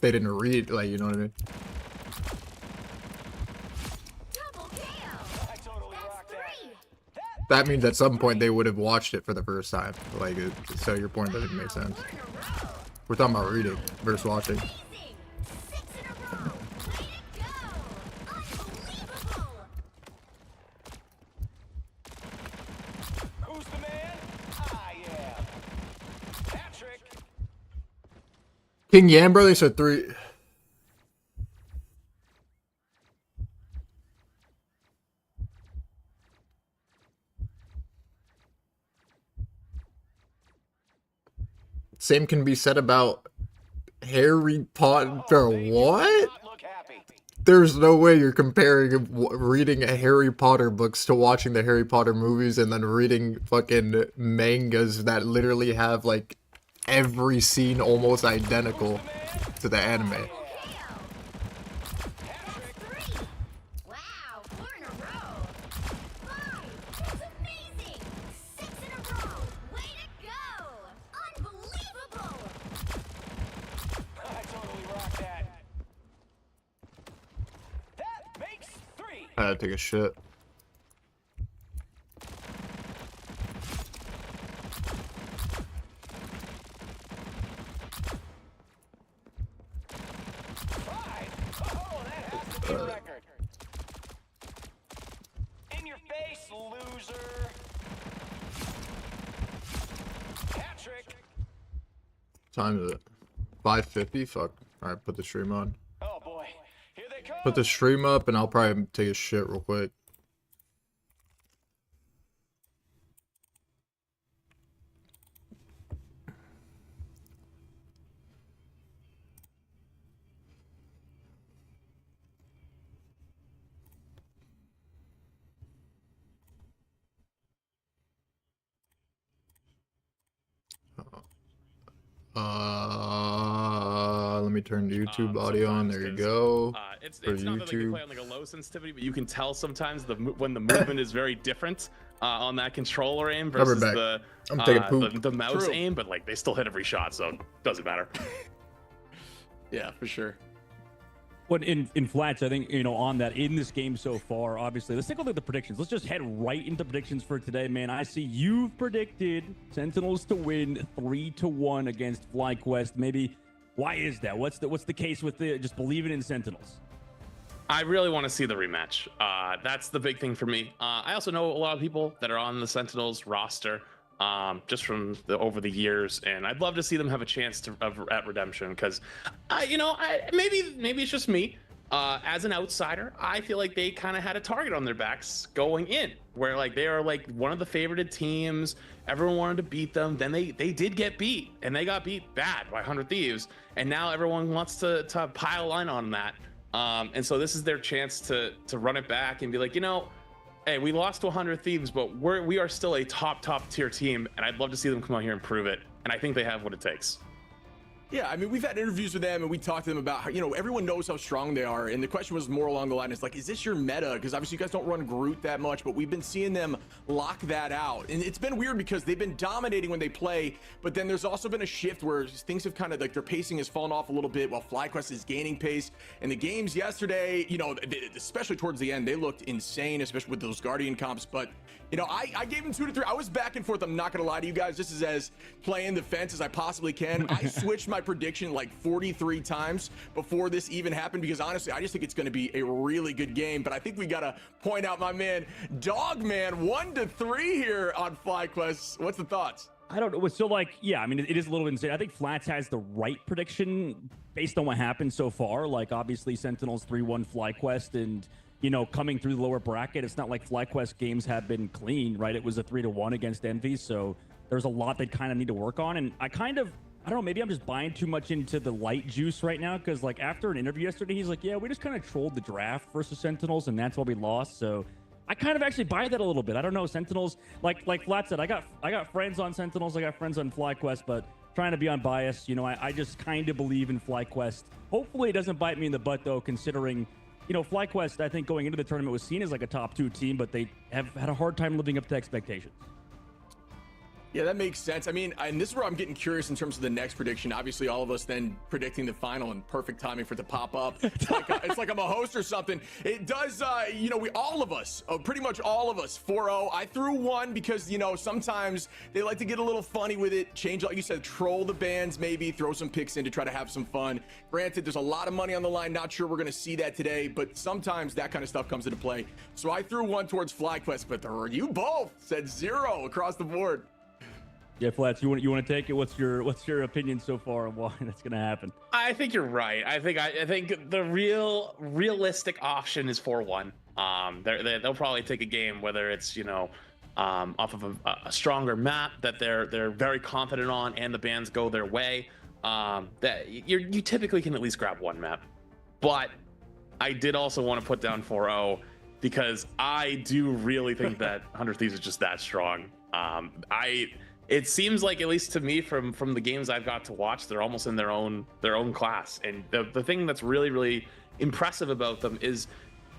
They didn't read, like, you know what I mean? Double kill. I totally That's rocked that. 3. That means at some point they would have watched it for the first time. Like, so your point doesn't make sense. 4 in a row. We're talking about reading versus watching. Amazing. 6 in a row. Way to go. Unbelievable. Who's the man? I am. Patrick. King Yan Brothers said 3. Same can be said about Harry Potter. They do What? not look happy. There's no way you're comparing reading a Harry Potter books to watching the Harry Potter movies and then reading fucking mangas that literally have like every scene almost identical to the anime. Kill. That's 3. Wow. 4 in a row. 5. That's amazing. 6 in a row. Way to go. Unbelievable. I totally rocked that. That makes 3. I had to take a shit. Oh, that has to be a record. In your face, loser. Patrick. Time is it? 5:50? Fuck. Alright, put the stream on. Oh boy, here they come. Put the stream up and I'll probably take a shit real quick. Let me turn YouTube audio on. There you go. It's For not that they can YouTube. play on like a low sensitivity, but you can tell sometimes when the movement is very different on that controller aim Rubber versus back. the I'm taking poop. the mouse True. aim. But like they still hit every shot, so it doesn't matter. Yeah, for sure. But in flats, I think, on that, in this game so far, obviously, let's take a look at the predictions. Let's just head right into predictions for today, man. I see you've predicted Sentinels to win 3-1 against FlyQuest. Maybe, why is that? What's the case with just believing in Sentinels? I really want to see the rematch. That's the big thing for me. I also know a lot of people that are on the Sentinels roster, just from over the years, and I'd love to see them have a chance at redemption. Because, maybe it's just me. As an outsider, I feel like they kind of had a target on their backs going in, where like they are like one of the favorited teams. Everyone wanted to beat them. Then they did get beat, and they got beat bad by 100 Thieves. And now everyone wants to pile on that. And so this is their chance to run it back and be like, hey, we lost to 100 Thieves, but we are still a top tier team, and I'd love to see them come out here and prove it. And I think they have what it takes. Yeah, I mean, we've had interviews with them and we talked to them about how, everyone knows how strong they are. And the question was more along the line is like, is this your meta? Because obviously you guys don't run Groot that much, but we've been seeing them lock that out. And it's been weird because they've been dominating when they play, but then there's also been a shift where things have kind of like their pacing has fallen off a little bit while FlyQuest is gaining pace. And the games yesterday, especially towards the end, they looked insane, especially with those Guardian comps. But I gave them 2 to 3. I was back and forth. I'm not going to lie to you guys. This is as playing the fence as I possibly can. I switched my prediction like 43 times before this even happened because honestly, I just think it's going to be a really good game. But I think we got to point out my man, Dogman, 1 to 3 here on FlyQuest. What's the thoughts? I don't know. So, I mean, it is a little insane. I think Flats has the right prediction based on what happened so far. Like, obviously, Sentinels 3-1 FlyQuest and, coming through the lower bracket. It's not like FlyQuest games have been clean, right? It was a 3-1 against Envy. So there's a lot they kind of need to work on. And I don't know, maybe I'm just buying too much into the light juice right now. Because, after an interview yesterday, he's like, yeah, we just kind of trolled the draft versus Sentinels, and that's why we lost. So I kind of actually buy that a little bit. I don't know, Sentinels, like Flat said, I got friends on Sentinels, I got friends on FlyQuest, but trying to be unbiased, I just kind of believe in FlyQuest. Hopefully it doesn't bite me in the butt, though, considering you know, FlyQuest, I think going into the tournament was seen as like a top 2 team, but they have had a hard time living up to expectations. Yeah, that makes sense. I mean, and this is where I'm getting curious in terms of the next prediction. Obviously, all of us then predicting the final and perfect timing for it to pop up. It's like I'm a host or something. It does, you know, we all of us, pretty much all of us, 4-0. I threw 1 because, you know, sometimes they like to get a little funny with it, change, like you said, troll the bands, maybe throw some picks in to try to have some fun. Granted, there's a lot of money on the line. Not sure we're going to see that today, but sometimes that kind of stuff comes into play. So I threw 1 towards FlyQuest, but you both said 0 across the board. Yeah, Flats, you want to take it? What's your opinion so far on why that's going to happen? I think you're right. I think the realistic option is 4-1. They'll probably take a game, whether it's, you know, off of a stronger map that they're very confident on, and the bands go their way. That you typically can at least grab 1 map, but I did also want to put down 4-0 because I do really think that 100 Thieves is just that strong. It seems like, at least to me, from the games I've got to watch, they're almost in their own class. And the thing that's really, really impressive about them is,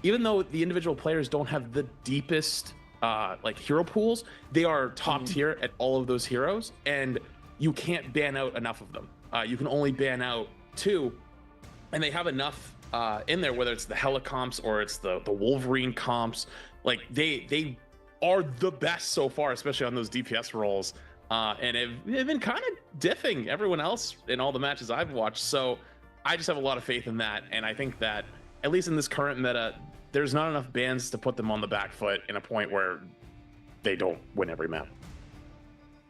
even though the individual players don't have the deepest like hero pools, they are top tier at all of those heroes, and you can't ban out enough of them. You can only ban out 2, and they have enough in there, whether it's the Hela comps or it's the Wolverine comps. Like they are the best so far, especially on those DPS roles. And they've been kind of diffing everyone else in all the matches I've watched. So I just have a lot of faith in that. And I think that, at least in this current meta, there's not enough bans to put them on the back foot in a point where they don't win every map.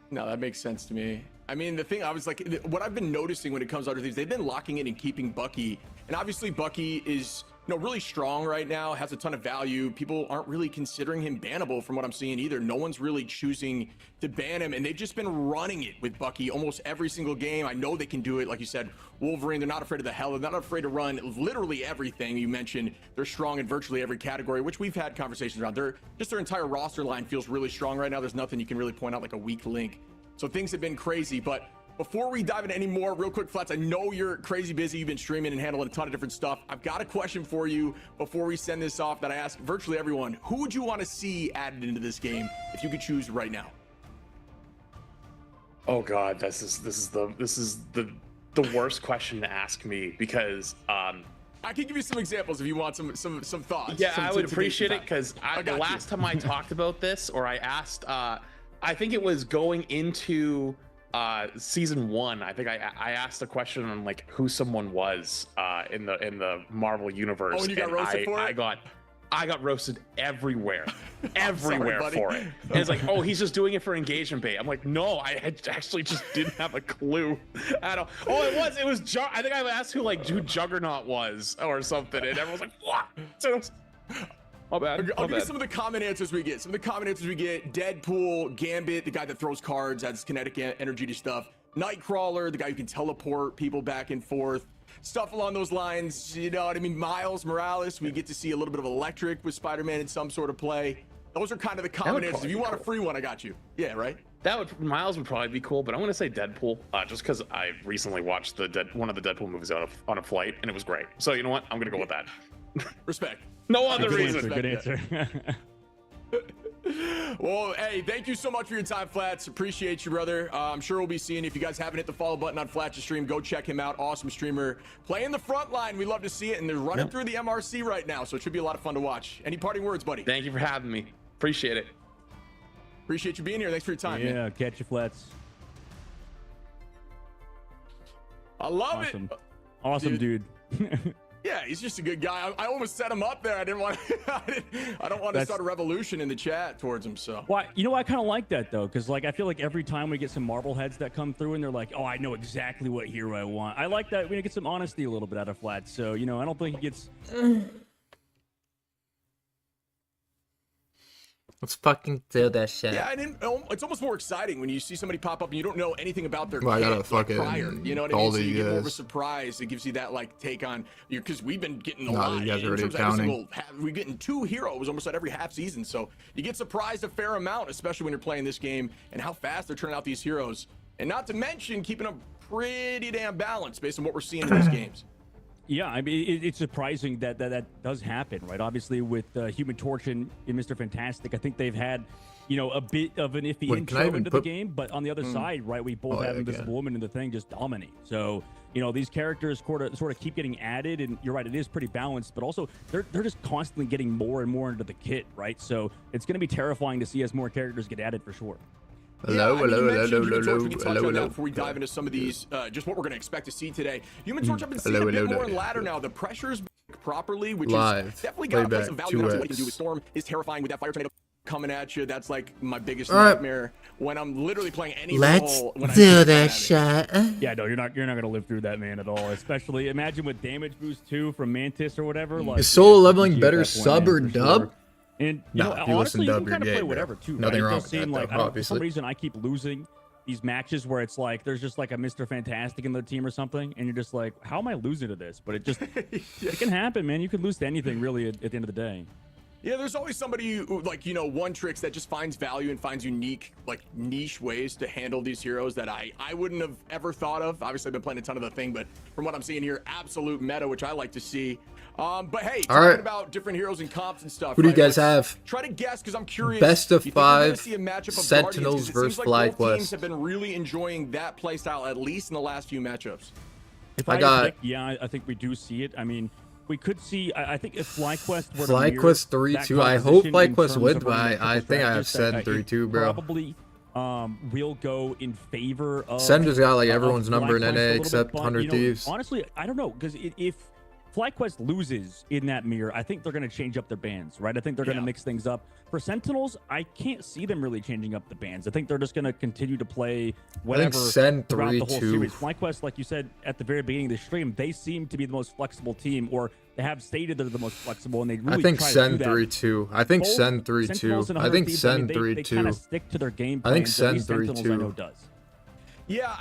No, that makes sense to me. I mean, the thing I was like, what I've been noticing when it comes to other things, they've been locking in and keeping Bucky. And obviously Bucky is, you know, really strong right now, has a ton of value. People aren't really considering him bannable from what I'm seeing either. No one's really choosing to ban him, and they've just been running it with Bucky almost every single game. I know they can do it. Like you said, Wolverine, they're not afraid of the hell. They're not afraid to run literally everything. You mentioned they're strong in virtually every category, which we've had conversations around. Their entire roster line feels really strong right now. There's nothing you can really point out like a weak link. So things have been crazy. But before we dive into any more, real quick, Flats, I know you're crazy busy. You've been streaming and handling a ton of different stuff. I've got a question for you before we send this off that I ask virtually everyone. Who would you want to see added into this game if you could choose right now? Oh God, this is the worst question to ask me, because I can give you some examples if you want some thoughts. Yeah, I would appreciate it, because the last time I talked about this, or I asked, I think it was going into season 1. I think I asked a question on like who someone was in the Marvel universe. Oh, and you got roasted for it? I got roasted everywhere, sorry, for it. And it's like, oh, he's just doing it for engagement bait. I'm like, no, I actually just didn't have a clue at all. Oh, it was I think I asked who Juggernaut was or something, and everyone's like, what? So, my bad. I'll give you some of the common answers we get. Deadpool, Gambit, the guy that throws cards, adds kinetic energy to stuff. Nightcrawler, the guy who can teleport people back and forth. Stuff along those lines, you know what I mean? Miles Morales, we get to see a little bit of electric with Spider-Man in some sort of play. Those are kind of the common answers. If you want a free one, I got you. Yeah, right? Miles would probably be cool, but I'm gonna say Deadpool, just because I recently watched one of the Deadpool movies on a flight, and it was great. So you know what? I'm gonna go with that. Respect. No other reason. Good answer. Well, hey, thank you so much for your time, Flats. Appreciate you, brother. I'm sure we'll be seeing you. If you guys haven't hit the follow button on Flats' stream, go check him out. Awesome streamer. Playing the front line. We love to see it, and they're running through the MRC right now, so it should be a lot of fun to watch. Any parting words, buddy? Thank you for having me. Appreciate it. Appreciate you being here. Thanks for your time, man. Yeah, catch you, Flats. I love it. Awesome, dude. Yeah, he's just a good guy. I almost set him up there. I didn't want to, I don't want to start a revolution in the chat towards him. So why? You know, I kind of like that though, because like I feel like every time we get some Marble heads that come through and they're like, oh, I know exactly what hero I want. I like that. We get some honesty a little bit out of Flats. So you know, I don't think he gets. Let's fucking do that shit. Yeah, and it's almost more exciting when you see somebody pop up and you don't know anything about their I gotta kit, fucking prior. You know what I mean? So you get more of a surprise. It gives you that like take on you, because we've been getting a lot. You guys are already counting. We're getting 2 heroes almost at every half season, so you get surprised a fair amount, especially when you're playing this game and how fast they're turning out these heroes, and not to mention keeping them pretty damn balanced based on what we're seeing in these games. Yeah, I mean, it's surprising that does happen, right? Obviously, with Human Torch and Mr. Fantastic, I think they've had, a bit of an iffy Wait, can I intro even into put- the game, but on the other side, right, we both Oh, have yeah, Invisible again. Woman and the Thing just dominate. So, these characters sort of keep getting added, and you're right, it is pretty balanced, but also they're just constantly getting more and more into the kit, right? So it's going to be terrifying to see as more characters get added for sure. Hello, I mean, you hello, mentioned hello, Human Torch. hello, We can touch hello, on that hello. before we dive into some of these, just what we're going to expect to see today. Human Torch, I've been seeing Hello, a bit hello, more on hello. ladder now. The pressure's properly, which Live. is definitely got to play Playback, some value. What he can do 2x. with Storm is terrifying with that fire tornado coming at you. That's like my biggest All right. nightmare when I'm literally playing any Let's role. When I do see it this coming at me. shit. Yeah, no, you're not gonna live through that, man, at all. Especially imagine with damage boost too from Mantis or whatever. Like, Is solo yeah, leveling GG at better that point, sub man, or for dub? sure. And Nah, if you listen honestly, you dub, can you're kind of gay, play bro. whatever too. Nothing right? It wrong does with seem that, like though, I don't, for some obviously. reason I keep losing these matches where it's like there's just like a Mr. Fantastic in the team or something, and you're just like, how am I losing to this? But it just it can happen, man. You can lose to anything really at the end of the day. Yeah, there's always somebody who, like, one tricks that just finds value and finds unique, like, niche ways to handle these heroes that I wouldn't have ever thought of. Obviously, I've been playing a ton of the thing, but from what I'm seeing here, absolute meta, which I like to see. But hey, All talking right. about different heroes and comps and stuff. Who do you right, guys let's have? Try to guess, because I'm curious. Best of You think we're gonna 5 see a matchup of Sentinels Guardians? 'Cause it versus seems like both teams FlyQuest. have been really enjoying that playstyle, at least in the last few matchups. If I had to got- predict, yeah, I think we do see it. I mean, we could see. I think if FlyQuest were to FlyQuest mirror that 3-2. I hope composition in FlyQuest terms wins, of but running that I triple think I have strategist, that Sen 3-2, bro. Probably will go in favor of. Sen just got like of everyone's number in FlyQuest a NA little bit, except but, 100 Thieves. Honestly, I don't know, because if FlyQuest loses in that mirror, I think they're going to change up their bans, right? I think they're going to mix things up. For Sentinels, I can't see them really changing up the bans. I think they're just going to continue to play whatever Sen throughout the whole 3-2. series. FlyQuest, like you said at the very beginning of the stream, they seem to be the most flexible team, or they have stated they're the most flexible, and they really I think try to Sen do that. 3-2. I think Both Sen Sentinels 3-2. and I 100 think Thieves, Sen they kind of 3-2. stick to their game I think plans. At Sen least Sentinels, I 3-2. know, does. Yeah,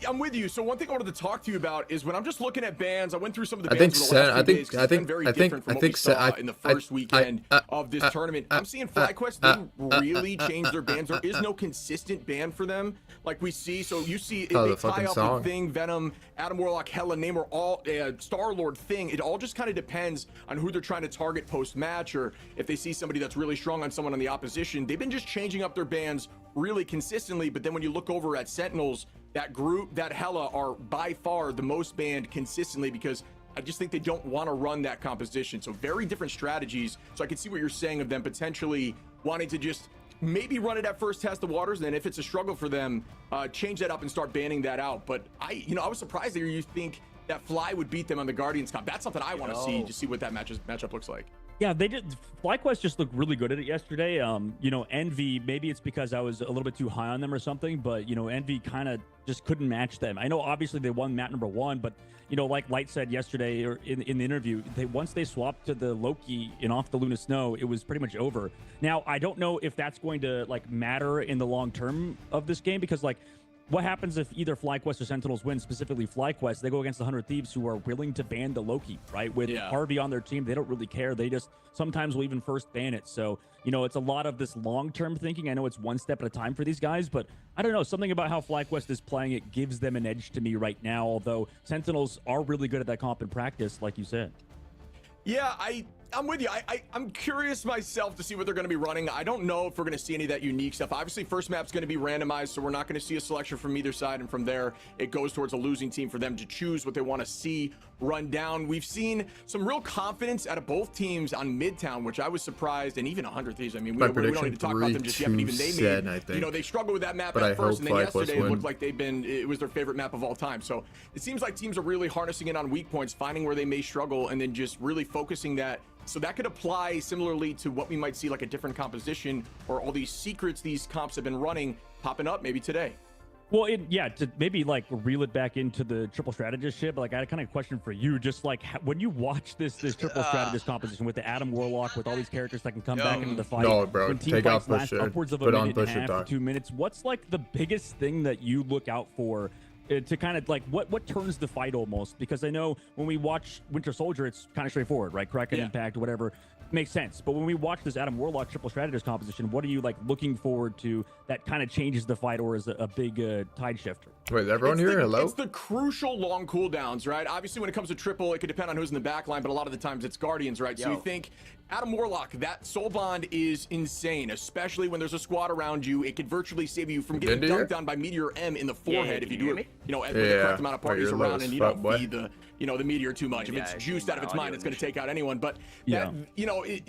I'm with you. So one thing I wanted to talk to you about is when I'm just looking at bans, I went through some of the I bans think over the last Sen- few I think- days 'cause I it's been think- very I think- different from I what think we Sen- saw in the first weekend of this tournament. I'm seeing FlyQuest, they really changed their bans. There is no consistent ban for them like we see. So you see, Oh, they the tie fucking up song. with Thing, Venom, Adam Warlock, Hela, Namor, all Star-Lord, Thing. It all just kind of depends on who they're trying to target post-match, or if they see somebody that's really strong on someone on the opposition. They've been just changing up their bans really consistently, but then when you look over at Sentinels, that group, that Hela, are by far the most banned consistently, because I just think they don't want to run that composition. So very different strategies. So I can see what you're saying of them potentially wanting to just maybe run it at first, test the waters, and then if it's a struggle for them, change that up and start banning that out. But I was surprised that you think that Fly would beat them on the Guardians comp. That's something I want to see, to see what that matchup looks like. Yeah, they did. FlyQuest just looked really good at it yesterday. Envy, maybe it's because I was a little bit too high on them or something, but Envy kind of just couldn't match them. I know obviously they won map number 1, but like Light said yesterday or in the interview, once they swapped to the Loki and off the Luna Snow, it was pretty much over. Now I don't know if that's going to matter in the long term of this game, because what happens if either FlyQuest or Sentinels win, specifically FlyQuest? They go against the 100 Thieves, who are willing to ban the Loki, right? With Harvey on their team, they don't really care. They just sometimes will even first ban it. So, it's a lot of this long-term thinking. I know it's one step at a time for these guys, but I don't know. Something about how FlyQuest is playing it gives them an edge to me right now, although Sentinels are really good at that comp in practice, like you said. Yeah, I'm with you. I'm curious myself to see what they're going to be running. I don't know if we're going to see any of that unique stuff. Obviously, first map's going to be randomized, so we're not going to see a selection from either side, and from there, it goes towards a losing team for them to choose what they want to see run down. We've seen some real confidence out of both teams on Midtown, which I was surprised, and even 100 Thieves. I mean, we don't need to talk about them just yet, but even they Sen, made, I think. they struggled with that map But I at first, and hope then FlyQuest yesterday it win. looked like it was their favorite map of all time. So it seems like teams are really harnessing in on weak points, finding where they may struggle, and then just really focusing that. So that could apply similarly to what we might see, like a different composition, or all these secrets these comps have been running popping up maybe today. Well, to maybe reel it back into the triple strategist shit, but I had a kind of question for you. Just when you watch this triple strategist composition with the Adam Warlock, with all these characters that can come back into the fight, No, bro, when team take fights out last Pusher. upwards of a Put on minute and a Pusher half talk. to 2 minutes, what's the biggest thing that you look out for to kind of what turns the fight almost? Because I know when we watch Winter Soldier, it's kind of straightforward, right? Kraken, Impact, whatever. Makes sense. But when we watch this Adam Warlock triple strategist composition, what are you looking forward to that kind of changes the fight, or is a big tide shifter? Wait, is everyone here? Hello? It's the crucial long cooldowns, right? Obviously, when it comes to triple, it could depend on who's in the back line, but a lot of the times it's Guardians, right? So you think Adam Warlock, that soul bond is insane, especially when there's a squad around you. It could virtually save you from getting dunked on by Meteor M in the forehead if you do it, with the correct amount of parties around and you don't feed the Meteor too much. If it's juiced out of its mind, it's going to take out anyone. But that,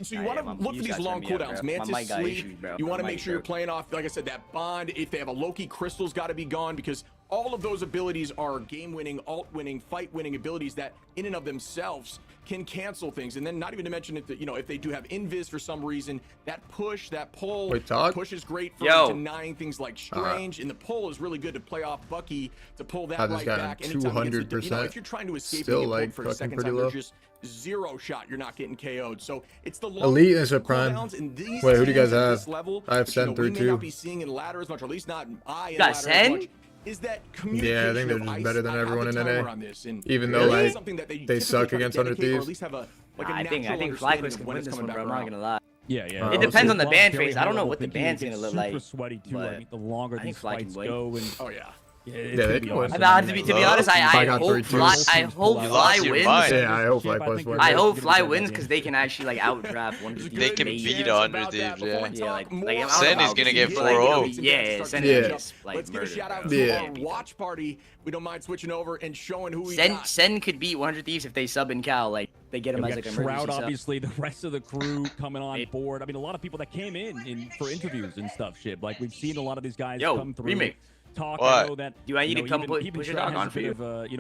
so you want to look for these long cooldowns. Mantis sleep. You want to make sure you're playing off, like I said, that bond. If they have a Loki, Crystal's got to be gone, because all of those abilities are game-winning, alt-winning, fight-winning abilities that, in and of themselves, can cancel things. And then, not even to mention if they do have invis for some reason, that push, that pull, push is great for denying things like Strange, and the pull is really good to play off Bucky to pull that right back. Anytime 200%. If you're trying to escape still like for a second time, you're just zero shot. You're not getting KO'd. So it's the Elite is a prime. Wait, who do you guys have? I have Sen through too. We may not be seeing in ladder as much, or at least not I in ladder as much. Is that communication? Yeah, I think they're just better than everyone in NA. Even though they suck against 100 Thieves. I think FlyQuest can win this one, bro. I'm not gonna lie. Yeah. It depends on the ban phase. I don't know what the ban's gonna look like. Super sweaty too. I mean, the longer these fights go, and yeah, they can win. To be honest, I hope Fly wins. Yeah, I hope FlyQuest wins. I hope Fly wins because they can actually outdraft one. They can beat 100 Thieves, yeah. Sen is gonna get 4-0. Yeah, Sen is just like Let's give a shout out murdered. to our watch party. We don't mind switching over and showing who we got. Sen could beat 100 Thieves if they sub in Cal. Like they get him as like an emergency Shroud, sub. obviously, the rest of the crew coming on board. I mean, a lot of people that came in for interviews and stuff. Like we've seen a lot of these guys come through. Remake. Talk. What? I know that. Do I need to come push your dog on for you?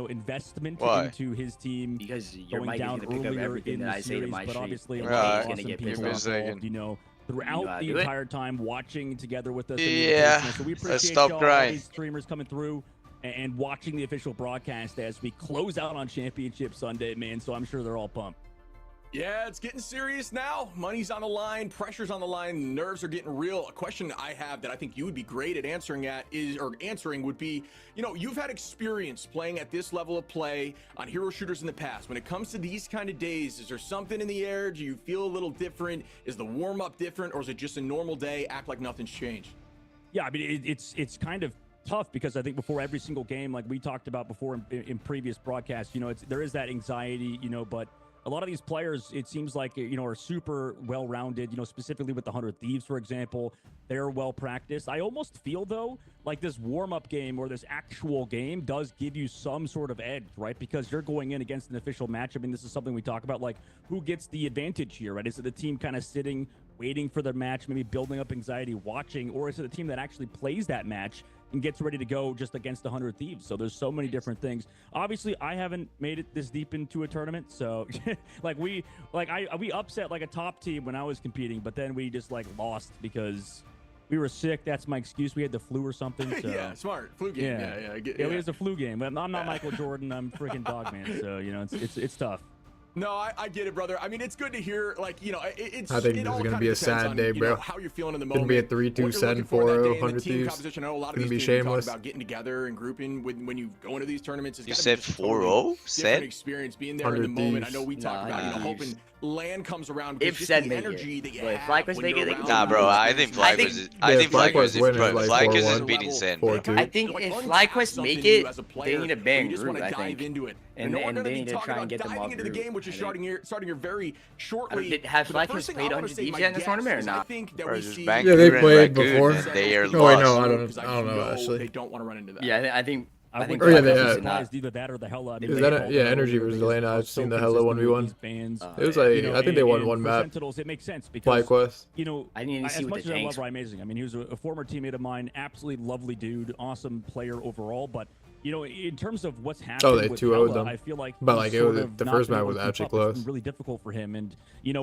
Investment What? into his team. Because your going mic down is gonna pick up earlier everything in that the I say to series, my but stream. obviously, a Right. lot of Gonna awesome get people pissed off. involved. Throughout the entire time, watching together with us. Yeah. So we Let's appreciate stop y'all, crying. these streamers coming through and watching the official broadcast as we close out on Championship Sunday, man. So I'm sure they're all pumped. Yeah, it's getting serious now. Money's on the line, pressure's on the line, nerves are getting real. A question I have that I think you would be great at answering would be, you've had experience playing at this level of play on hero shooters in the past. When it comes to these kind of days, is there something in the air? Do you feel a little different? Is the warm-up different, or is it just a normal day, act like nothing's changed? Yeah, I mean, it's kind of tough because I think before every single game, like we talked about before in previous broadcasts, there is that anxiety, but a lot of these players, it seems like, are super well-rounded, specifically with the 100 Thieves, for example. They're well-practiced. I almost feel, though, like this warm-up game or this actual game does give you some sort of edge, right? Because you're going in against an official match. I mean, this is something we talk about, like, who gets the advantage here, right? Is it the team kind of sitting, waiting for their match, maybe building up anxiety, watching, or is it the team that actually plays that match and gets ready to go just against the 100 Thieves? So there's so many different things. Obviously, I haven't made it this deep into a tournament, so we upset like a top team when I was competing, but then we just lost because we were sick. That's my excuse. We had the flu or something. So. Yeah, smart flu game. Yeah. It was a flu game. I'm not Michael Jordan. I'm freaking Dogman. So it's tough. No, I get it, brother. I mean, it's good to hear, it's... I think this is going to be a sad day, bro. How you're feeling in the moment. It's going to be a 3-2 Sen 4-0 100 Thieves. It's going to be shameless. About getting together and grouping when you go into these tournaments. You said 4-0? Different experience being there in the moment. I know we talked about, hoping land comes around. If Sen make it. If FlyQuest make it, nah, bro. I think FlyQuest is beating Sen. I think if FlyQuest make it, they need a bang group, I think. And they need to try and get them off into the game, which is starting here very shortly. Have FlyQuest played 100 Thieves yet in this tournament or not? Yeah, they played before. They are lost. I don't know, actually. They don't want to run into that. Yeah, I think Either that or the Hella. Energy versus Elena. I've seen the Hella 1v1. It was I think they won one map. Sentinels, it makes sense because FlyQuest. I need to see as what much the as I tanks. love Amazing. I mean, he was a former teammate of mine, absolutely lovely dude, awesome player overall, but in terms of what's happened with Hella, I feel like the first match was actually close. It's been really difficult for him, and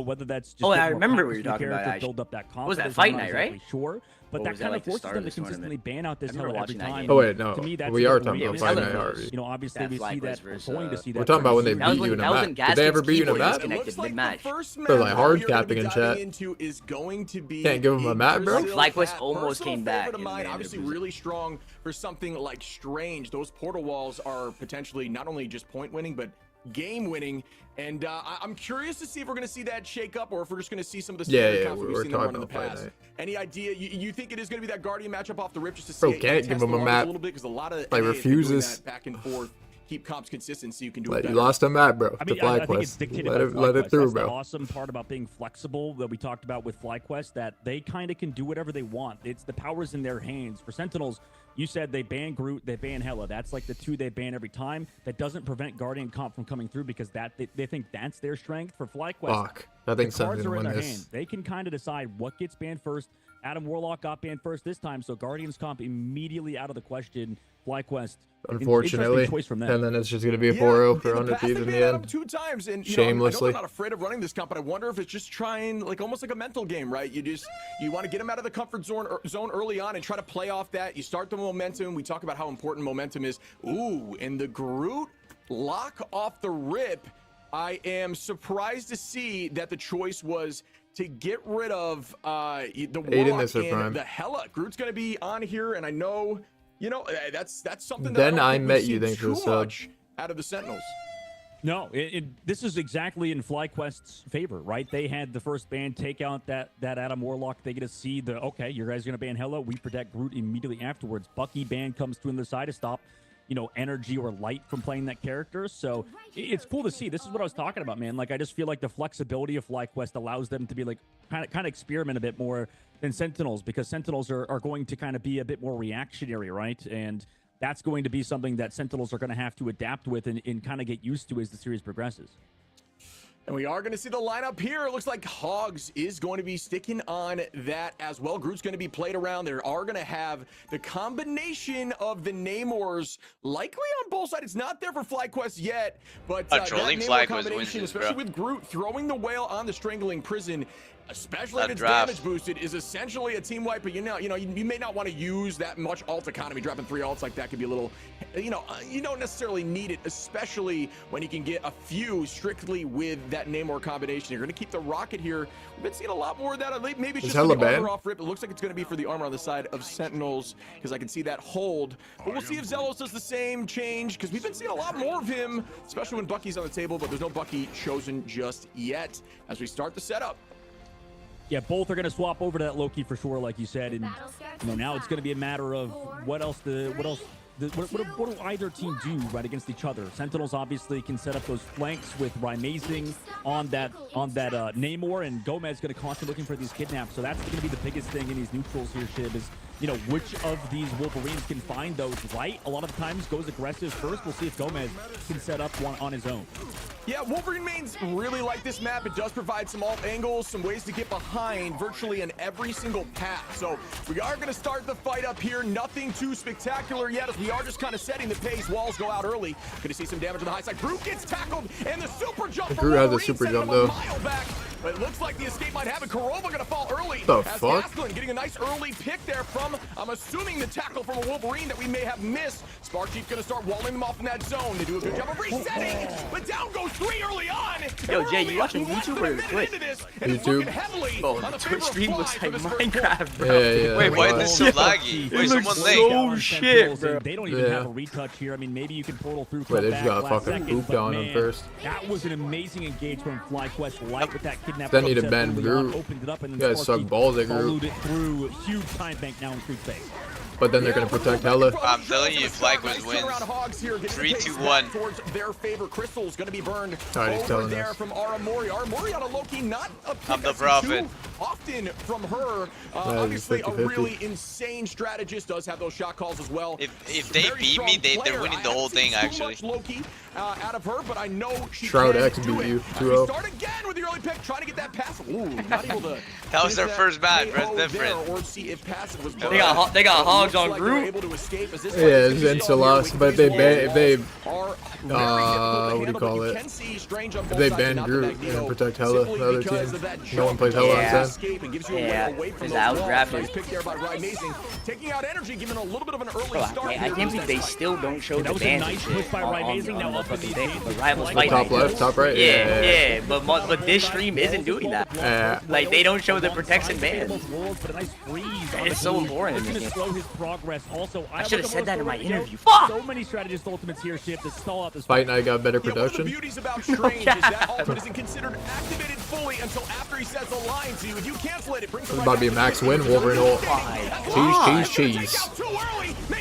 whether that's just I remember what you're talking about. Build up that confidence. Was that Fight Night, right? Sure, but that kind of forces them to consistently ban out this Hella every time. Oh wait, no, to me, that's we are talking about Fight Night, Harvey. Obviously we see that. We're going to see that. We're talking about when they beat you in a map. Did they ever beat you in a map? They're hard capping in chat. Can't give them a map, bro. FlyQuest almost came back. Obviously, really strong for something like Strange. Those portal walls are potentially not only just point winning, but game winning. And I'm curious to see if we're going to see that shake up or if we're just going to see some of the Yeah, standard yeah, comps we're we've seen them talking run in the about Fight past. Night. Any idea? You think it is going to be that Guardian matchup off the rip just to see Bro, it can't give test him the a arms map. a little bit because a lot of Like, NA has been doing refuses. that back and forth. Keep comps consistent so you can do Like, it you better. lost a map, bro. I mean, to FlyQuest. I think it's dictated by let it FlyQuest. through, That's bro. the awesome part about being flexible that we talked about with FlyQuest, that they kind of can do whatever they want. It's the power's in their hands. For Sentinels, you said they ban Groot, they ban Hela. That's like the two they ban every time. That doesn't prevent Guardian comp from coming through because they think that's their strength. For FlyQuest, Fuck. I think the cards Sentinel are in win their this. hand. They can kind of decide what gets banned first. Adam Warlock got banned first this time, so Guardians comp immediately out of the question. FlyQuest, Unfortunately, interesting choice from them. and then it's just gonna be a 4-0 for Under Thieves in the end. 2 times, and you Shamelessly. know, I'm not afraid of running this comp, but I wonder if it's just trying, like almost like a mental game, right? You want to get them out of the comfort zone early on and try to play off that. You start the momentum. We talk about how important momentum is. Ooh, and the Groot lock off the rip. I am surprised to see that the choice was to get rid of the Warlock and the Hela. Groot's going to be on here, and I know, you know, that's something that Then I I don't met think you, we've thanks for seen the too sub. much out of the Sentinels. No, this is exactly in FlyQuest's favor, right? They had the first ban take out that Adam Warlock. They get to see okay, you guys are going to ban Hela. We protect Groot immediately afterwards. Bucky ban comes through on the side to stop, you know, energy or light from playing that character. So it's cool to see. This is what I was talking about, man. Like, I just feel like the flexibility of FlyQuest allows them to be like kind of experiment a bit more than Sentinels, because Sentinels are going to kind of be a bit more reactionary, right? And that's going to be something that Sentinels are going to have to adapt with and kind of get used to as the series progresses. And we are going to see the lineup here. It looks like Hogs is going to be sticking on that as well. Groot's going to be played around. They are going to have the combination of the Namors likely on both sides. It's not there for FlyQuest yet, but that Namor combination, especially with Groot throwing the whale on the strangling prison, especially if it's damage boosted, is essentially a team wipe. But you may not want to use that much alt economy. Dropping 3 alts like that could be a little, you don't necessarily need it, especially when you can get a few strictly with that Namor combination. You're going to keep the rocket here. We've been seeing a lot more of that. Maybe it's just for the armor off rip. It looks like it's going to be for the armor on the side of Sentinels, because I can see that hold. But we'll see if Zelos does the same change, because we've been seeing a lot more of him, especially when Bucky's on the table, but there's no Bucky chosen just yet as we start the setup. Yeah, both are going to swap over to that Loki for sure, like you said, and now it's going to be a matter of what do either team do right against each other. Sentinels obviously can set up those flanks with Rymazing on that Namor, and Gomez going to constantly looking for these kidnaps. So that's going to be the biggest thing in these neutrals here, Shib, is which of these Wolverines can find those right. A lot of the times goes aggressive first. We'll see if Gomez can set up one on his own. Yeah, Wolverine mains really like this map. It does provide some alt angles, some ways to get behind virtually in every single path. So we are going to start the fight up here. Nothing too spectacular yet, as we are just kind of setting the pace. Walls go out early. Going to see some damage on the high side. Groot gets tackled, and the super jump. Groot has a super jump, though. Back, but it looks like the escape might happen. Kurova going to fall early. The as fuck? Gastelum getting a nice early pick there from, I'm assuming, the tackle from a Wolverine that we may have missed. Sparkchief's going to start walling them off in that zone. They do a good job of resetting, but down goes 3 early on. Yo, Jay, you watching YouTube or Twitch? YouTube. Oh, the Twitch stream looks like Minecraft, bro. Yeah. Wait, why is this so laggy? Wait, someone so shit, bro. They don't even have a retouch here. I mean, maybe you can portal through. Wait, they just got fucking pooped on him first. That was an amazing engagement from FlyQuest. Light with that kidnap. Then need to bend Groot. Opened it up, and You guys suck balls at Groot. Followed it through. Huge time bank now in Groot's face. But then they're going to protect Hela. I'm telling you, FlyQuest wins. 3, 2, 1. Towards their favor. Crystal's going to be burned He's over there us. from Aramori. Aramori on a Loki, not a pick I'm the I've seen prophet. too often from her. Obviously, a 50-50. really insane strategist. Does have those shot calls as well. If they Very beat me, strong they're player. winning the I whole haven't seen thing, too actually. much Loki out of her, but I know she Shroud can X do beat it. you, We 2-0. start again with the early pick, trying to get that pass. Ooh, not able to. That was their finish first bat, KO that's different. there, or see if passive was They got Hogs on Groot. Able to escape as this Yeah, it's insta-loss, but if they what do you call it? If they ban Groot and protect Hela, the other team, no one plays Hela on 10. Yeah, because outdrafted. Taking out energy, giving a little bit of an early Bro, start. I can't believe they still don't show That the was a bans nice and push shit by on Rymazing. Now the up in fucking the thing. game. The Rivals Like fight Top night. left, top right? Yeah, but this stream isn't doing that. Like, they don't show the protection bans. It's so boring in this game. Slow his progress. Also, I should have said that in my interview. So many strategist ultimates here, Ship, to stall up about this Fight Night got better Yeah, one of the production. beauties about Strange is that ultimate isn't considered activated fully until after he says the line to you. If you cancel it, it brings This is about to be a max win. Wolverine ult. Cheese.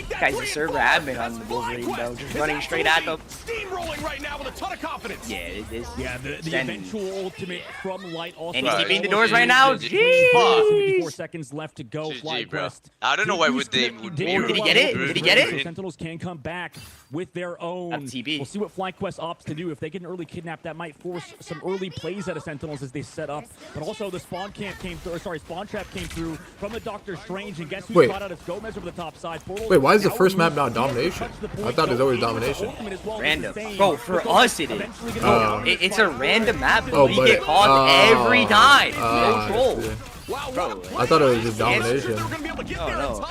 Guy's a server admin on the Wolverine though, just running straight at them. Steamrolling right now with a ton of confidence. Yeah, it is. Yeah, the eventual ultimate from Light also. And he's keeping the doors right now. Jeez. 54 seconds left to go. GG, bro. FlyQuest. I don't know why would they would be. Did he get it? Did he get it? So Sentinels can come back with their own. FTB. We'll see what FlyQuest opts to do. If they get an early kidnap, that might force some early plays out of Sentinels as they set up. But also the spawn camp came through. Spawn trap came through from the Doctor Strange, and guess who got out? It's Gomez over the top side. Wait, why is the first map not domination? I thought it was always domination. Random. Bro, for us it is. It's a random map. Oh, We but get caught every time. No troll. Bro, I thought it was just domination. No.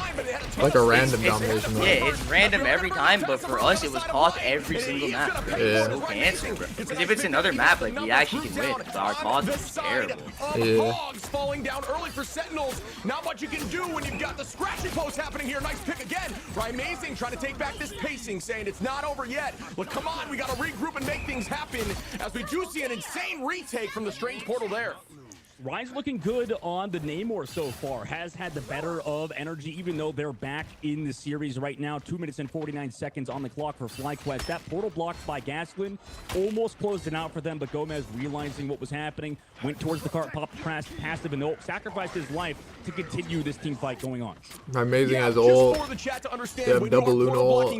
Like a random domination. Yeah, it's random every time, but for us it was cost every single map. Yeah. So cancer, bro. Because if it's another map, like we actually can win. But our cost is terrible. Yeah. Hogs falling down early for Sentinels. Not much you can do when you've got the scratching post happening here. Nice pick again. Amazing trying to take back this pacing, saying it's not over yet. But come on, we got to regroup and make things happen as we do see an insane retake from the Strange portal there. Ryan's looking good on the Namor so far. Has had the better of energy, even though they're back in the series right now. 2 minutes and 49 seconds on the clock for FlyQuest. That portal blocked by Gaslin almost closed it out for them, but Gomez, realizing what was happening, went towards the cart, popped passive, and sacrificed his life to continue this team fight going on. Amazing as ult. They have double Luna ult.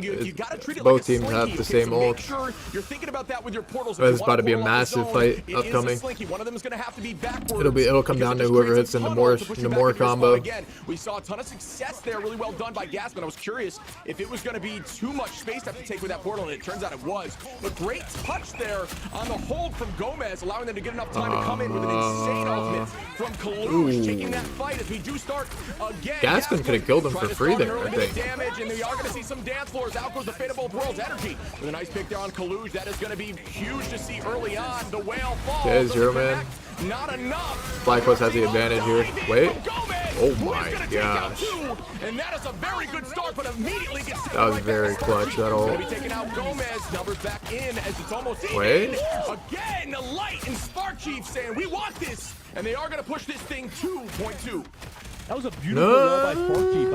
Both teams have the same ult. Sure you're thinking about that with your portals. It's about to be a massive fight upcoming. One of them is going to have to be backwards. It'll come down to whoever hits in the more combo. Again, we saw a ton of success there, really well done by Gaspin. I was curious if it was going to be too much space to have to take with that portal, and it turns out it was. But great touch there on the hold from Gomez, allowing them to get enough time to come in with an insane ultimate from Kalush, taking that fight as we do start again. Gaspin could have killed him for free there, I think. Damage, and we are going to see some dance floors. Out goes the Fate of Both Worlds energy with a nice pick there on Kalush. That is going to be huge to see early on. The whale falls. Yeah, Zero Man. Not enough. FlyQuest has the advantage here. Wait. Oh my gosh. And that is a very good start, but immediately gets that was very clutch. That ult. taking out Gomez. Numbers back in as it's almost Wait. Again, Light and Spark Chief saying we want this, and they are going to push this thing 2.2. That was a beautiful wall by Spark Chief.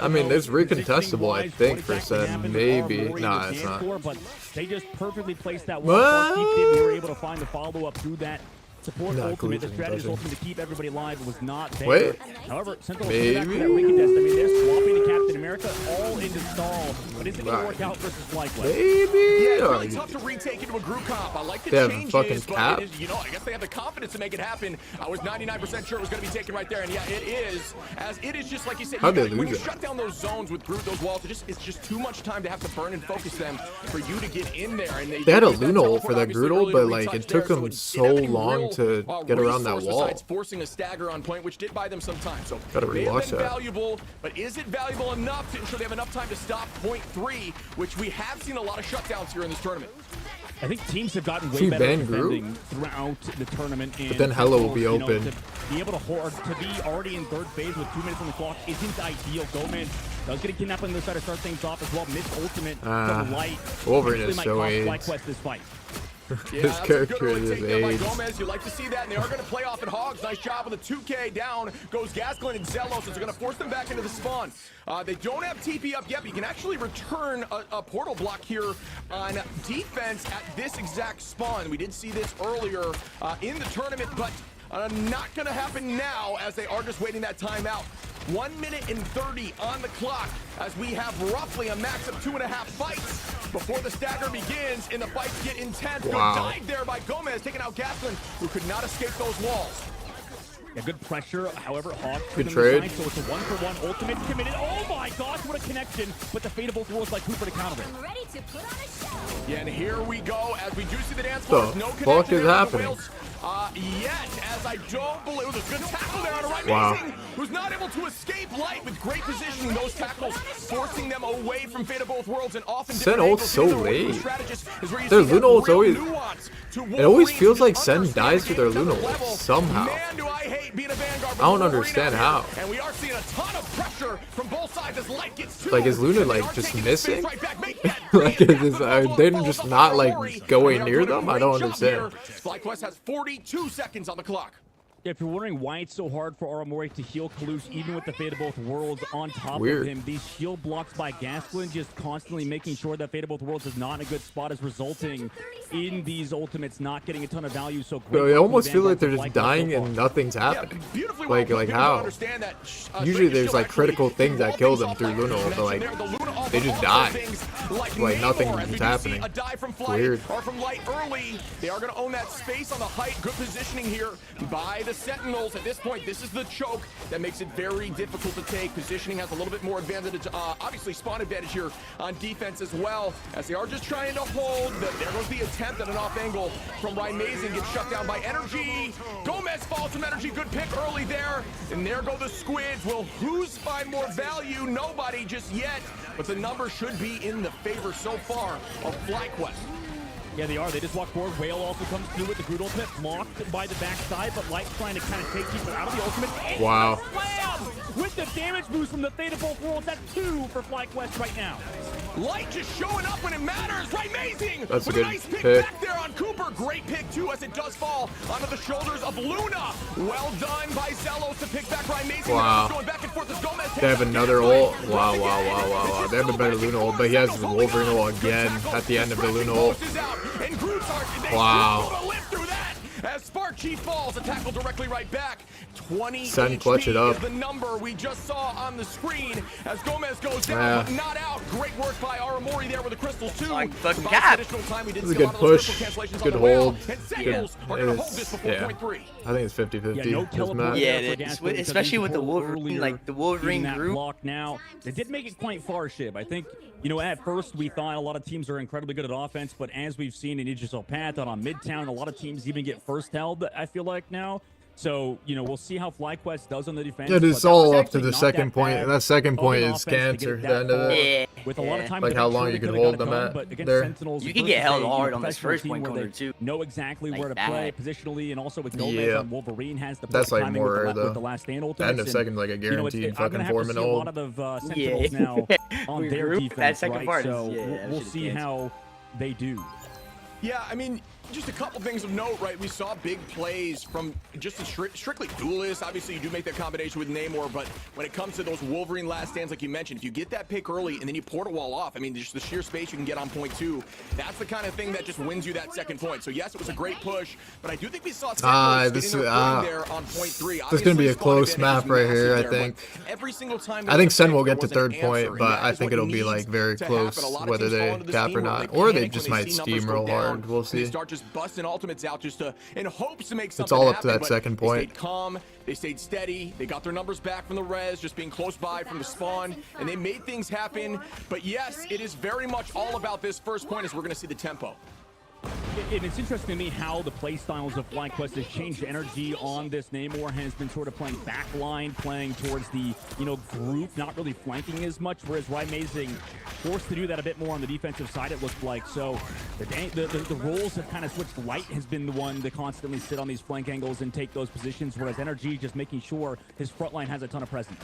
I mean, it's recontestable, I think, for Sen. Maybe. Nah, it's not. But they just perfectly placed that wall. Spark Chief did. We were able to find the follow-up through that. Support ultimate, the strategy ultimate to keep everybody alive was not there. Wait. However, Sentinels coming back for that recontest. I mean, they're swapping to Captain America all into stall, but is it going to work out versus FlyQuest? Maybe. Yeah, it's really tough to retake into a group comp. I like the changes, fucking cap. But I guess they have the confidence to make it happen. I was 99% sure it was going to be taken right there, and yeah, it is. As it is just like you said, when you shut down those zones with Groot, those walls, it's just too much time to have to burn and focus them for you to get in there. And they had a Luna ult for that Groot ult, but like it took them so long to get around that wall. Forcing a stagger on point, which did buy them some time. So gotta rewatch that. Valuable, but is it valuable enough to ensure they have enough time to stop point 3, which we have seen a lot of shutdowns here in this tournament? I think teams have gotten way better defending throughout the tournament. And but then Hella will be open. To be able to be already in third phase with 2 minutes on the clock isn't ideal. Gomez does get a kidnap on the side to start things off as well. Missed ultimate from Light. Wolverine is so AIDS. FlyQuest this fight. Yeah, his character is AIDS. Gomez, you like to see that, and they are going to play off at Hogs. Nice job with a 2K down. Goes Gaslin and Zelos, so they're going to force them back into the spawn. They don't have TP up yet, but you can actually return a portal block here on defense at this exact spawn. We did see this earlier in the tournament, but not going to happen now as they are just waiting that timeout. 1 minute and 30 on the clock as we have roughly a max of 2.5 fights before the stagger begins and the fights get intense. Wow. Good dive there by Gomez, taking out Gaslin, who could not escape those walls. Yeah, good pressure. However, Hawk good trade. So it's a 1-for-1 ultimate committed. Oh my gosh, what a connection! But the Fate of Both Worlds like Cooper to counter it. I'm ready to put on a show. Yeah, and here we go as we do see the dance floor. No fuck is happening? Yet, as I don't believe there's a good tackle there on the right. Wow. Amazing who's not able to escape Light with great positioning. Those tackles forcing them away from Fate of Both Worlds, and often Sen ult's so late. Their Luna Luna ult's always... It always feels like Sen dies to their Luna ult somehow. I don't understand how. And we are seeing a ton of pressure from both sides as Light gets like, is Luna like just missing? Like, are they just not like going near them? I don't understand. FlyQuest has 42 seconds on the clock. If you're wondering why it's so hard for Aramori to heal Kaloosh, even with the Fate of Both Worlds on top of him, these shield blocks by Gasklin just constantly making sure that Fate of Both Worlds is not in a good spot is resulting in these ultimates not getting a ton of value. So I almost feel like they're just dying and nothing's happening. Like how? Usually there's like critical things that kill them through Luna, but like they just die. Like nothing is happening. Weird. From Light early, they are going to own that space on the height. Good positioning here by the Sentinels. At this point, this is the choke that makes it very difficult to take. Positioning has a little bit more advantage, obviously spawn advantage here on defense as well, as they are just trying to hold. There goes the attempt at an off angle from Rymazing, gets shut down by Energy. Gomez falls from Energy, good pick early there. And there go the Squids. Will who's find more value? Nobody just yet, but the number should be in the favor so far of FlyQuest. Yeah, they are. They just walk forward. Whale also comes through with the Groot ultimate, blocked by the backside, but Light trying to kind of take people out of the ultimate. Wow. With the damage boost from the Fate of Both Worlds, that's 2 for FlyQuest right now. Light just showing up when it matters. Rymazing. That's a good nice pick back there on Cooper. Great pick too, as it does fall onto the shoulders of Luna. Well done by Zelos to pick back Rymazing. Wow. Going back and forth as Gomez. They have another ult. Wow. They have a better Luna ult, but he has the Wolverine ult again at the end of the Luna ult. Wow. As Spark Chief falls, a tackle directly right back. 20 Sen clutch it up. is the number we just saw on the screen as Gomez goes down, but not out. Great work by Aramori there with the crystals too. This is a good push. Good hold. Yeah. I think it's 50-50. Yeah, it is. Especially with the Wolverine, like the Wolverine group. Now, they did make it quite far, Shib. I think, you know, at first we thought a lot of teams are incredibly good at offense, but as we've seen in Aegis Path out on Midtown, a lot of teams even get first held, I feel like now. So, you know, we'll see how FlyQuest does on the defense. Yeah, it's all up to the second point, and that second point is cancer. The end of it. With a lot of time, like how long you can hold them at there. You can get held hard on this first point corner too. Know exactly where to play positionally, and also with Gomez on Wolverine has the that's like more rare though. The last stand ultimate. The end of second like a guaranteed fucking 4-minute hold. A lot of Sentinels now on their defense, right? So we'll see how they do. Yeah, I mean, just a couple things of note, right? We saw big plays from just a strictly duelist. Obviously, you do make that combination with Namor, but when it comes to those Wolverine last stands, like you mentioned, if you get that pick early and then you portal wall off, I mean, just the sheer space you can get on point 2, that's the kind of thing that just wins you that second point. So yes, it was a great push, but I do think we saw this is there on point 3. This is gonna be a close map right here. I think. Every single time I think Sen will get to third point, but I think it'll be like very close whether they cap or not, or they just might steamroll hard. We'll see. Start just busting ultimates out just to in hopes to make something it's all up happen, to that second point. They stayed calm, they stayed steady, they got their numbers back from the res, just being close by from the spawn, and they made things happen. But yes, it is very much all about this first point as we're going to see the tempo. And it's interesting to me how the play styles of FlyQuest has changed. Energy on this Namor has been sort of playing backline, playing towards the, you know, group, not really flanking as much, whereas Rymazing forced to do that a bit more on the defensive side, it looked like. So the roles have kind of switched. Light has been the one to constantly sit on these flank angles and take those positions, whereas Energy just making sure his front line has a ton of presence.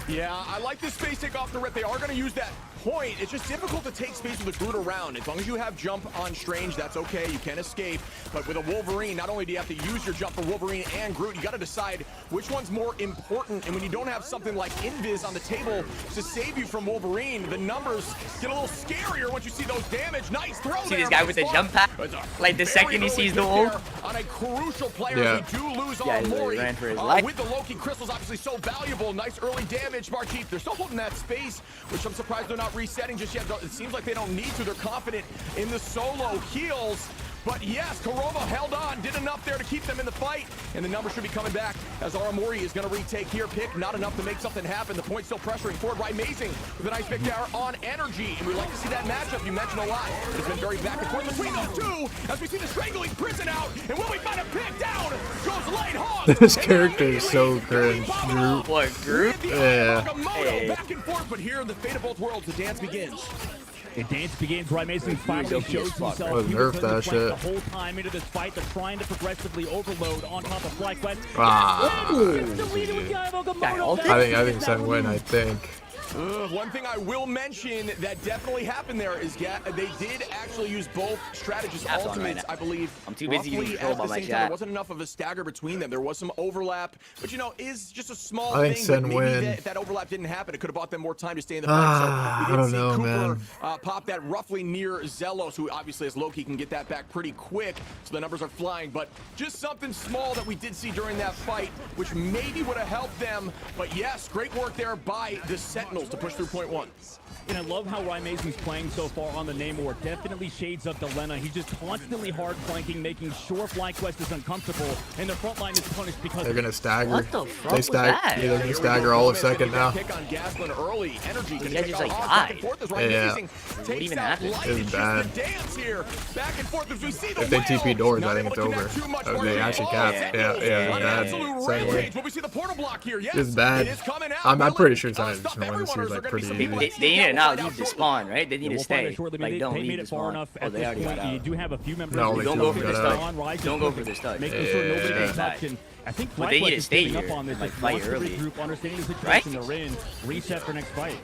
Yeah, I like this space take off the rip. They are going to use that point. It's just difficult to take space with a Groot around. As long as you have jump on Strange, that's okay. You can escape. But with a Wolverine, not only do you have to use your jump for Wolverine and Groot, you got to decide which one's more important. And when you don't have something like Invis on the table to save you from Wolverine, the numbers get a little scarier once you see those damage. Nice throw. See this guy with the jump pad? Like the second he sees the ult. On a crucial player, we do lose Aramori. Ran for his life. With the Loki crystals, obviously so valuable. Nice early damage. Spark Chief, they're still holding that space, which I'm surprised they're not resetting just yet. It seems like they don't need to. They're confident in the solo heals. but yes, Korova held on, did enough there to keep them in the fight, and the numbers should be coming back as Aramori is going to retake here. Pick not enough to make something happen. The point still pressuring forward. Amazing with a nice pick there on energy, and we like to see that matchup. You mentioned a lot. It's been very back and forth between those two as we see the strangling prison out, and will we find a pick down? Goes Light Hog. This character is so cringe. Droop. What, group? Yeah. Hey. Back and forth, but here in the fate of both worlds, the dance begins. The dance begins. Amazing finally shows himself. Let's nerf that shit. The whole time into this fight, they're trying to progressively overload on top of FlyQuest. Ah. I think Sen win. I think. One thing I will mention that definitely happened there is they did actually use both strategies ultimates, I believe. I'm too busy getting controlled by my chat. There wasn't enough of a stagger between them. There was some overlap, but you know, is just a small I think thing. Sen Maybe win. if that overlap didn't happen, it could have bought them more time to stay in the fight. So we did see Cooper pop that roughly near Zelos, who obviously as Loki can get that back pretty quick, so the numbers are flying. But just something small that we did see during that fight, which maybe would have helped them. But yes, great work there by the Sentinels to push through point one. And I love how Amazing's playing so far on the Namor. Definitely shades of Delena. He's just constantly hard flanking, making sure FlyQuest is uncomfortable, and the front line is punished because they're gonna stagger. What the fuck They was stagger. that? Yeah, they're gonna stagger all of second now. Pick on Gaslin early. Energy These guys just like died. Yeah. What even happened? It's bad. Dance here. Back and forth as we see the If they TP whale. doors, Not I think able it's to over. connect too much If they more. actually Oh, cap. Sentinels. Yeah, An bad. absolute Second rampage. win. But we see the portal block here. Yes, It's bad. it is coming out. I'm Will pretty it? sure Sentinels Stop just gonna win. This everyone, seems or like is there pretty gonna be easy. some people They need to not that leave the out spawn, right? They need to We'll find stay. out shortly. Like, don't They leave made the it far spawn. enough Oh, at they this already point. got You out. do have a few members. No, who they Don't two go for got the out. start. Don't go for the start. Making sure nobody Yeah. gets touched. And I think Well, they need FlyQuest to is stay giving up here on this. and, like, Just fight wants to early. regroup, understanding the Right? situation they're in, reset for next fight.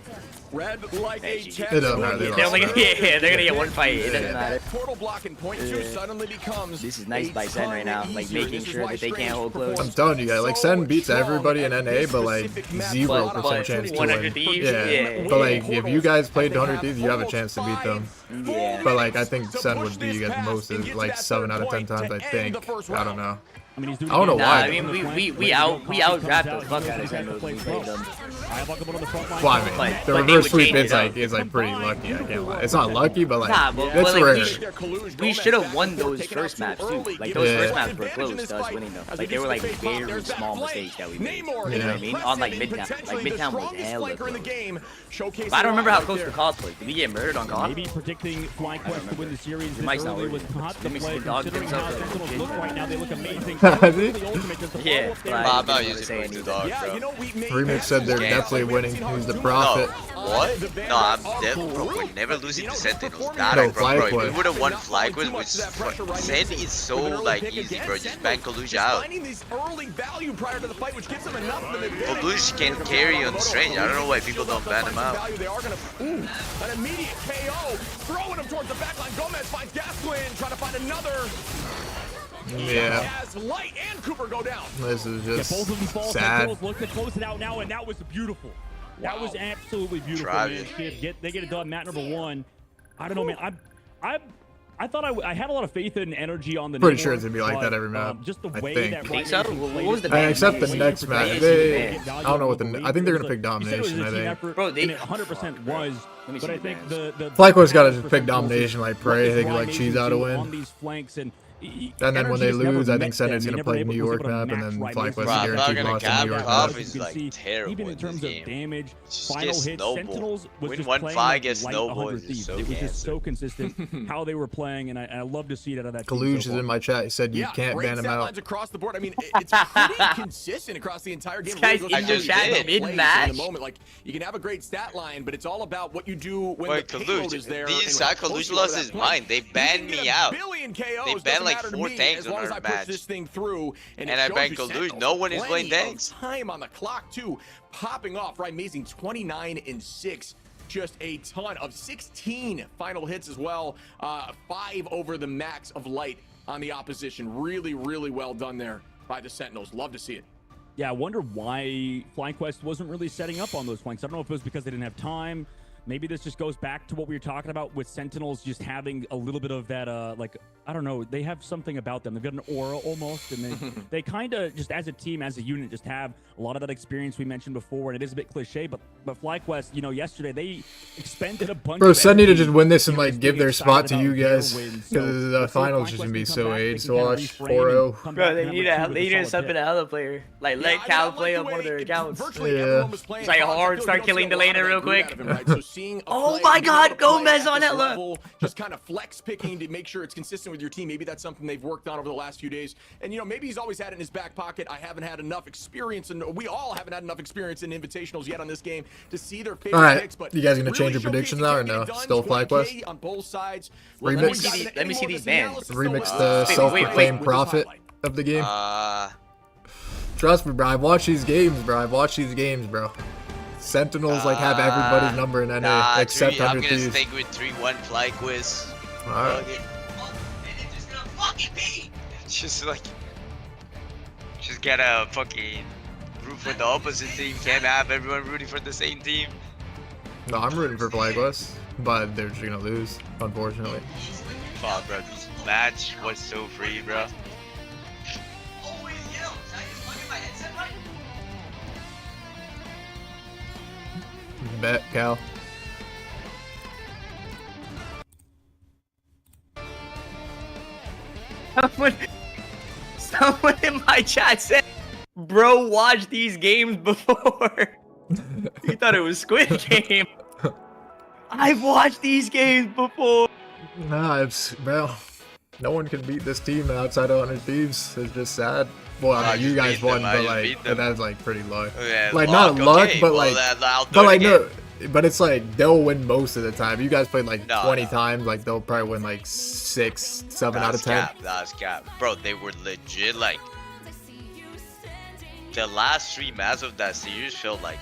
Red like a It doesn't matter. They They're only lost. gonna they're gonna get one fight. It doesn't matter. Portal block in point two suddenly becomes This is nice by Sen right now, like easier. making This is sure why that they can't hold Strange close. I'm telling you guys, like Sen beats strong everybody in at NA, this but like specific map. 0% But chance to 100 win. Thieves? Yeah, Yeah. but like if you guys played 100 Thieves, you have a chance to beat them. Yeah. But like I think Sen would beat you guys most of like 7 out of 10 times. I think. I don't know. I mean, he's doing I don't know it why. again. Nah, I mean, we Ready to out go. draft Comes the fuck out, out of he's Sentinels when we plays played them. Ayahuasca on the front line. Well, I mean, But the they reverse would sweep change is it like up. pretty lucky. I can't lie. It's not lucky, but like Nah, but it's like, rare. we should have won those first maps too. Like those first maps were close to us winning them. Like they were like very small mistakes that we made. You know what I mean? On like Midtown. Like Midtown was hella close. But I don't remember how close the calls was. Did we get murdered on call? Maybe predicting FlyQuest to win the series It this might not early work. was not the Let me play, see dog considering themselves how like Sentinels legit. look right now. They look amazing. Has he? The ultimate, just the Yeah, follow-up there. but Nah, I'm not gonna using say Voodoo anything. Dog, Yeah, bro. you know, we made Remix said they're Yeah. definitely winning. Who's the No. prophet? What? No, I'm dead, bro. We're never losing to Sentinels. Nah, No, bro, bro. If we FlyQuest. would have won FlyQuest, which Sen is so like easy, bro. Just ban Kaluja out. Finding these early value prior to the fight, which gives them enough of an advantage. Kaluja can carry on Strange. I don't know why people don't ban him out. They are gonna, an immediate KO, throwing him towards the backline. Gomez finds Gasquin, trying to find another. Yeah, As Light and Cooper go down. this is Yeah, both of them just fall. sad. Sentinels look to close it out now, and that was beautiful. That was absolutely beautiful, Try man. it. Shit, they get it done. Map number 1. I don't know, man. I thought I had a lot of faith and energy on the. Pretty Namor, sure it's gonna be like but, that every map, just the I way think. that Think so? Ryan What played was it. the ban? Except the Wait, next wait, match. wait, They, wait. I don't know what the. I think they're gonna pick He said it was a domination. team I think. effort, Bro, they- and it 100% was. Let me But see I the think bans. the FlyQuest gotta just pick 100% domination like what Prey. is They can like Ryan cheese out a doing on win. these flanks and And then when they Energy's never lose, I think met Senators them. gonna He play never New was York able to map, and match then Ryan FlyQuest Mason. Bro, I'm not guaranteed gonna loss in cap. New York Cough map. is You can like see, terrible even in in terms this of game. damage, Just final get hits, snowball. Sentinels was Win just one playing fight, like get light snowball 100 is Thieves. so It was just cancer. so consistent how they were playing, and I love to see it out of that team Kaluj so is far. in my chat. He said you can't great ban him stat out. lines across the board. I mean, it's pretty consistent across the entire game. This guy's Really in goes the down to chat the plays mid-match? in the moment. Like, you can have a great stat line, but it's all about what you do when Wait, the payload Kaluj, is there. these and how Kaluj close you are to lost that his point. mind. They You can banned get me a out. billion KOs, They doesn't banned like matter to 4 me, tanks as on long our as I push match. this thing through. And And it I shows banned you Kaluj. Sentinels No one is playing plenty of tanks. Time on the clock too, popping off. Right, amazing. 29-6. Just a ton of 16 final hits as well. 5 over the max of light on the opposition. Really, really well done there by the Sentinels. Love to see it. Yeah, I wonder why FlyQuest wasn't really setting up on those flanks. I don't know if it was because they didn't have time. maybe this just goes back to what we were talking about with Sentinels just having a little bit of that, like, I don't know, they have something about them. They've got an aura almost, and they kind of just as a team, as a unit, just have a lot of that experience we mentioned before, and it is a bit cliche, but FlyQuest, you know, yesterday, they expended a bunch Bro, of Sun need to energy, just win this and, you know, like, just give being their excited spot to about you their guys, win. because So the let's see if finals is FlyQuest going to be can come so back, they AIDS can to kinda watch. reframe and 4-0. come Bro, back they to need number two to with a solid step pick. in a hella player. Like, Yeah, let I mean, I Cal like play the up one of way their accounts. virtually Yeah. everyone was playing It's like cards. I hard, feel start you don't see killing a the lot of laner that real greed quick. out of him, right? So seeing a Oh play, my being able God, to play Gomez at on this Ella. level, just kind of flex picking to make sure it's consistent with your team. Maybe that's something they've worked on over the last few days. And, you know, maybe he's always had it in his back pocket. I haven't had enough experience, and we all haven't had enough experience in invitationals yet on this game to see their favorite All right, picks. But you guys gonna change really your predictions showcasing now or can get no? it done. Still 20K FlyQuest? on both sides. Remix? Let me see these bans. Remix the self-proclaimed prophet of the game. Trust me, bro. I've watched these games, bro. Sentinels like have everybody's number in NA Nah, except I'm 100 gonna Thieves. stick with 3-1 fly quiz. Alright. Just like, just gotta fucking root for the opposite team. Can't have everyone rooting for the same team. No, I'm rooting for FlyQuest, but they're just gonna lose, unfortunately. Fuck, bro. This match was so free, bro. Bet, Cal. Someone in my chat said, bro, watch these games before. He thought it was Squid Game. I've watched these games before. Nah, it's, well, no one can beat this team outside of 100 Thieves. It's just sad. Well, I mean, you guys won, but like, that's like pretty luck. Yeah, like, not luck, okay, but well, like, I'll do but it like, again. no, but it's like, they'll win most of the time. You guys played like No, 20 no. times, like, they'll probably win like 6, 7 out of 10. That's cap. Bro, they were legit, like, the last 3 matches of that series felt like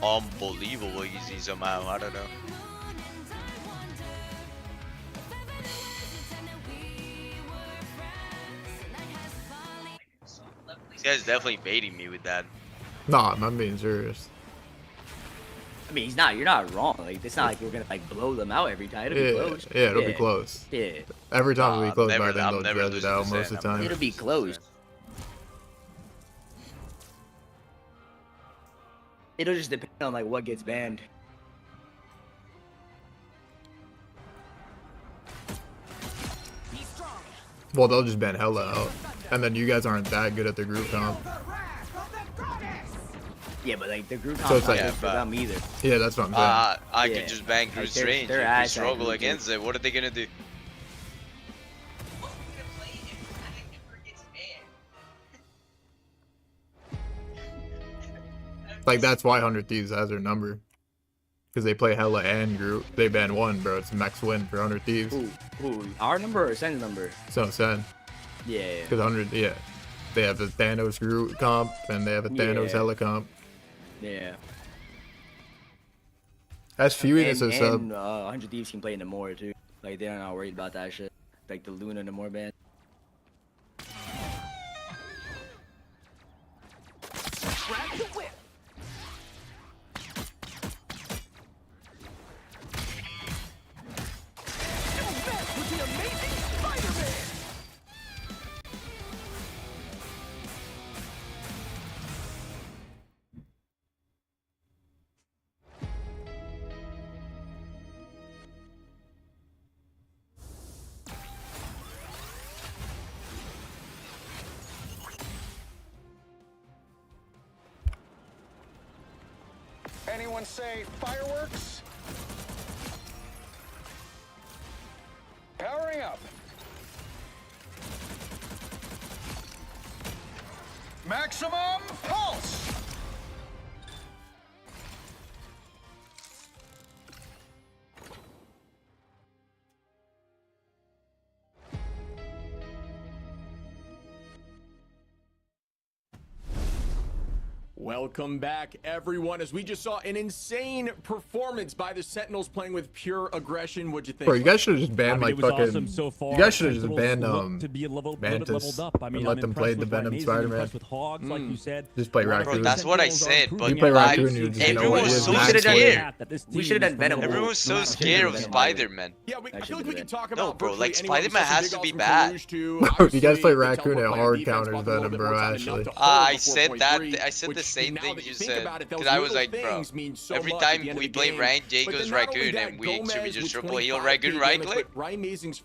unbelievable easy somehow. I don't know. This guy's definitely baiting me with that. Nah, I'm being serious. I mean, he's not. You're not wrong. Like, it's not like we're gonna like blow them out every time. It'll be close. Yeah, it'll be close. Yeah. Every time it'll be close, never- by then I'm they'll never dredge it losing out to most of the time. It'll be close. It'll just depend on like what gets banned. Well, they'll just ban hella out. And then you guys aren't that good at the group comp. Yeah, but like the group So it's comp like- for them either. Yeah, that's what I'm saying. I Yeah. could just ban Like, Cruise they're- Range. they're If we ass at struggle Cruise against it, what are they gonna do? Like, that's why 100 Thieves has their number. Because they play hella and group. They ban one, bro. It's max win for 100 Thieves. Who? Our number or Sen's number? So sad. Yeah. Because 100, yeah. They have the Thanos group comp, and they have a Thanos Yeah. hella comp. Yeah. That's Fuey as a And sub. 100 Thieves can play in the more too. Like they're not worried about that shit. Like the Luna and the more band. Anyone say fireworks? Powering up. Maximum pulse. Welcome back, everyone, as we just saw an insane performance by the Sentinels playing with pure aggression. What'd you think? Bro, you guys should have just banned like fucking. Awesome so far. You guys should have just banned to be a little Mantis leveled up. I mean, and let them play the Venom Spider-Man. With Hogs, like you said. Just play Raccoon. Bro, that's what I said. But you play Raccoon, you just everyone was so scared. We should have done Venom. Everyone was so scared of Spider-Man. Yeah, I feel like we can talk about. No, bro, like Spider-Man has to be bad. Bro, you guys play Raccoon at hard counters Venom, bro. Actually, I said that. I said the same thing you said. Because I was like, bro, every time we play ranked, Jay goes Raccoon, and should we just triple heal Raccoon right click?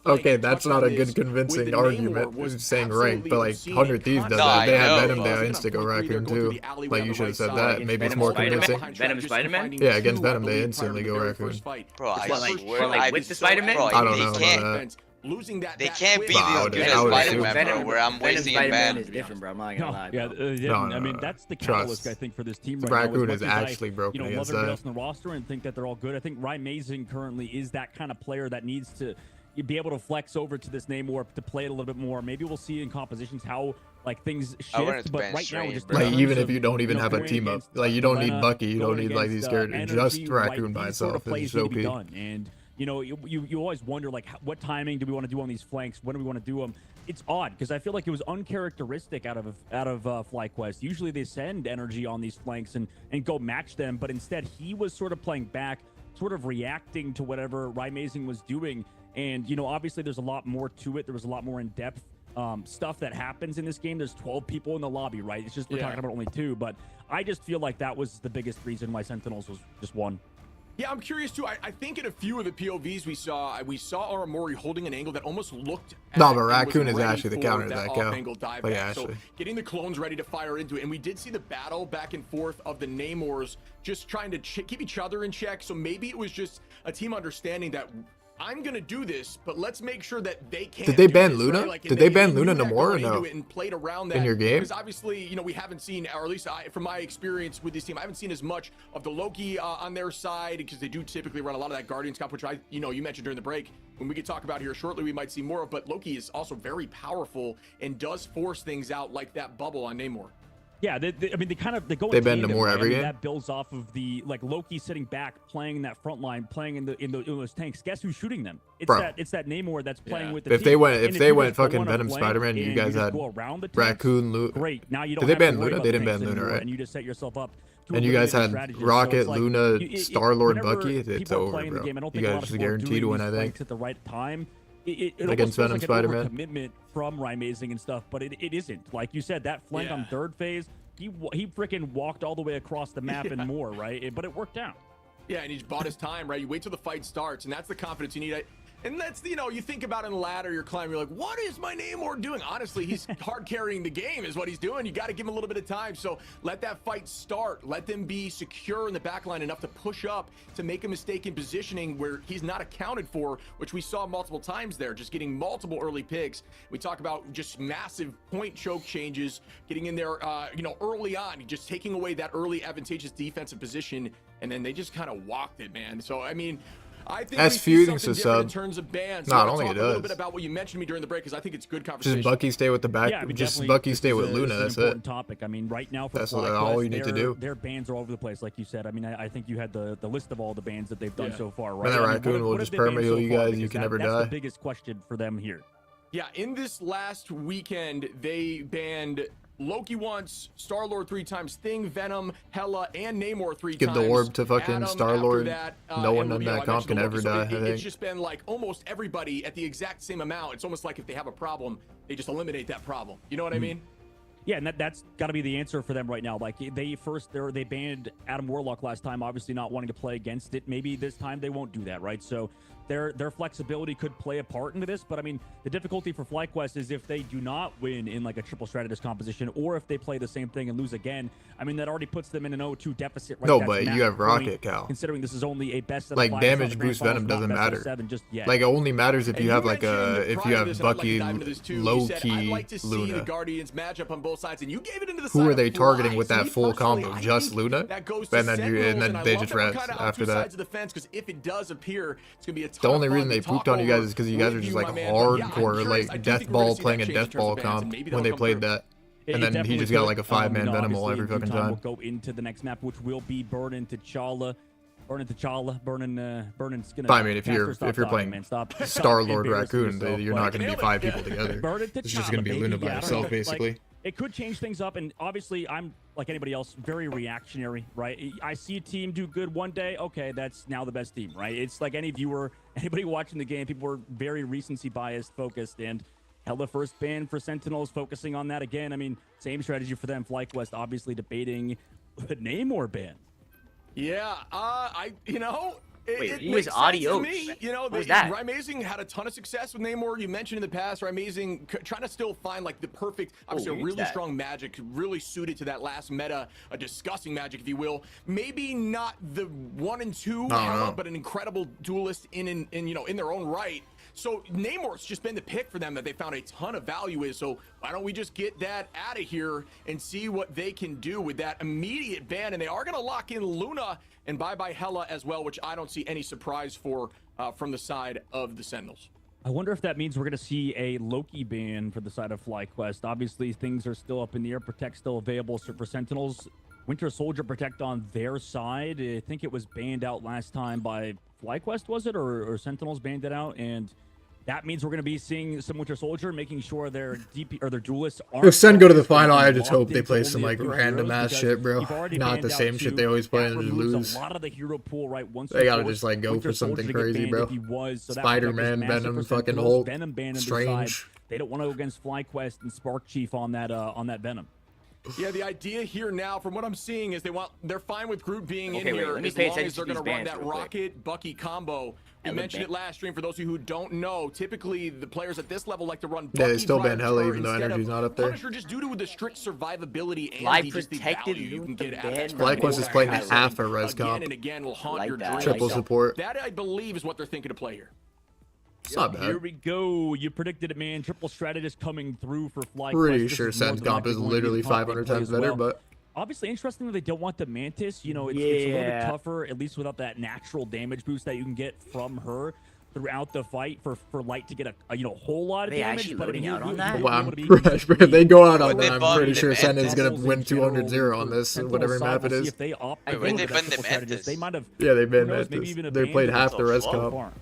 Okay, that's not a good convincing argument. Saying ranked, but like 100 Thieves does that. They have Venom, they insta go Raccoon too. Like you should have said that. Maybe it's more convincing. Venom Spider-Man? Yeah, against Venom they instantly go Raccoon. Bro, I swear, like with the Spider-Man? I don't know about that. They can't be as good as Spider-Man, bro, where I'm wasting a ban. Is different, bro. I'm not gonna lie. Yeah, I mean that's the catalyst I think for this team right now. Raccoon is actually broken against that. Love everybody else in the roster and think that they're all good. I think Ryan Mazing currently is that kind of player that needs to be able to flex over to this Namor to play it a little bit more. Maybe we'll see in compositions how like things shift, but right now just like even if you don't even have a team up, like you don't need Bucky, you don't need like these characters, just Raccoon by itself is OP. And you know, you always wonder like what timing do we want to do on these flanks? When do we want to do them? It's odd because I feel like it was uncharacteristic out of FlyQuest. Usually they send energy on these flanks and go match them, but instead he was sort of playing back, sort of reacting to whatever Rymazing was doing. And you know, obviously there's a lot more to it. There was a lot more in depth stuff that happens in this game. There's 12 people in the lobby, right? It's just we're talking about only 2, but I just feel like that was the biggest reason why Sentinels was just 1. Yeah, I'm curious too. I think in a few of the POVs we saw Aramori holding an angle that almost looked. No, but Raccoon is actually the counter to that kill. Like so getting the clones ready to fire into it, and we did see the battle back and forth of the Namors just trying to keep each other in check. So maybe it was just a team understanding that I'm gonna do this, but let's make sure that they can't. Did they ban this, Luna? Right? Like, Did they ban Luna no more or no? And played around that in your game? Because obviously, you know, we haven't seen, or at least from my experience with this team, I haven't seen as much of the Loki on their side because they do typically run a lot of that Guardians Cup, which you mentioned during the break. When we could talk about here shortly, we might see more of. But Loki is also very powerful and does force things out like that bubble on Namor. Yeah, I mean, they bend to more every game. That builds off of the like Loki sitting back, playing in that front line, playing in those tanks. Guess who's shooting them? It's that Namor that's playing with the if team. If they went fucking Venom Spider-Man, you guys had Raccoon, Luna. Great. Now you don't. Did they ban Luna? They didn't ban Luna, right? And you just set yourself up. And you guys had Rocket, Luna, Star-Lord, Bucky. It's over, bro. You guys just guaranteed to win, I think. At the right time. It against Venom like Spider-Man commitment from Rymazing and stuff, but it isn't. Like you said, that flank on third phase. He freaking walked all the way across the map and more, right? But it worked out. Yeah, and he's bought his time, right? You wait till the fight starts, and that's the confidence you need. And that's, you think about in the ladder, you're climbing, you're like, what is my Namor doing? Honestly, he's hard carrying the game is what he's doing. You got to give him a little bit of time. So let that fight start. Let them be secure in the back line enough to push up, to make a mistake in positioning where he's not accounted for, which we saw multiple times there, just getting multiple early picks. We talk about just massive point choke changes, getting in there, early on, just taking away that early advantageous defensive position. And then they just kind of walked it, man. So, I mean, I think that's feuding to sub. In terms of bans. Not only it does. A little bit about what you mentioned to me during the break, because I think it's good conversation. Just Bucky stay with the back. Yeah, I mean, just Bucky stay with Luna. That's it. Topic. I mean, right now for that's all you need to do. Their bans are all over the place, like you said. I mean, I think you had the list of all the bans that they've done so far, right? And that Raccoon will just perma heal you guys. You can never die. That's the biggest question for them here. Yeah, in this last weekend, they banned Loki once, Star-Lord 3 times, Thing, Venom, Hela, and Namor 3 times. Give the orb to fucking Star-Lord. No one on that comp can ever die, I think. It's just been like almost everybody at the exact same amount. It's almost like if they have a problem, they just eliminate that problem. You know what I mean? Yeah, and that's got to be the answer for them right now. Like they banned Adam Warlock last time, obviously not wanting to play against it. Maybe this time they won't do that, right? So their flexibility could play a part into this, but I mean, the difficulty for FlyQuest is if they do not win in like a triple strategist composition, or if they play the same thing and lose again. I mean, that already puts them in an 0-2 deficit. Right? No, but you have Rocket, Cal. Considering this is only a best of like damage boost Venom doesn't matter. Like it only matters if you have like if you have Bucky, low key Luna. Who are they targeting with that full combo? Just Luna, and then they just rest after that. Because if it does appear, it's gonna be a the only reason they pooped on you guys is because you guys are just like hardcore, like death ball playing a death ball comp when they played that. And then he just got like a 5-man Venomal every fucking time. We'll go into the next map, which will be Burning T'Challa. Burning's gonna. I mean, if you're playing Star-Lord Raccoon, you're not gonna be 5 people together. It's just gonna be Luna by herself, basically. It could change things up, and obviously, I'm like anybody else, very reactionary, right? I see a team do good one day, okay, that's now the best team, right? It's like any viewer, anybody watching the game, people were very recency biased, focused, and held the first ban for Sentinels, focusing on that again. I mean, same strategy for them. FlyQuest obviously debating the Namor ban. Yeah, Wait, who is Adios? You know, Amazing had a ton of success with Namor. You mentioned in the past, Amazing trying to still find like the perfect, obviously a really strong magic, really suited to that last meta, a disgusting magic, if you will. Maybe not the 1 and 2, but an incredible duelist in their own right. So Namor's just been the pick for them that they found a ton of value in. So why don't we just get that out of here and see what they can do with that immediate ban? And they are going to lock in Luna and bye-bye Hela as well, which I don't see any surprise for from the side of the Sentinels. I wonder if that means we're going to see a Loki ban for the side of FlyQuest. Obviously, things are still up in the air. Protect still available for Sentinels. Winter Soldier Protect on their side. I think it was banned out last time by FlyQuest, was it? Or Sentinels banned it out? And that means we're going to be seeing some Winter Soldier, making sure their DP or their duelists aren't. If Sen go to the final, I just hope they play some like random ass shit, bro. Not the same shit they always play and just lose. A lot of the hero pool, right? Once they gotta just like go for something crazy, bro. Spider-Man, Venom, fucking Hulk, Strange. They don't want to go against FlyQuest and Spark Chief on that Venom. Yeah, the idea here now, from what I'm seeing, is they're fine with Groot being in here as long as they're going to run that Rocket Bucky combo. We mentioned it last stream. For those of you who don't know, typically the players at this level like to run Bucky. Yeah, they still ban Hela even though energy's not up there. Punisher, just due to the strict survivability and just the value you can get out of it. FlyQuest is playing half a res comp. Again and again will haunt your dreams. Triple support. That, I believe, is what they're thinking to play here. It's not bad. Here we go. You predicted it, man. Triple strategist coming through for FlyQuest. Pretty sure Sen's comp is literally 500 times better, but obviously interesting that they don't want the Mantis. You know, it's a little bit tougher, at least without that natural damage boost that you can get from her throughout the fight for Light to get a whole lot of damage. Actually loading out on that? Wow, if they go out on that, I'm pretty sure Sen is gonna win 200-0 on this, whatever map it is. Wait, they banned the Mantis? Yeah, they banned Mantis. They played half the res comp.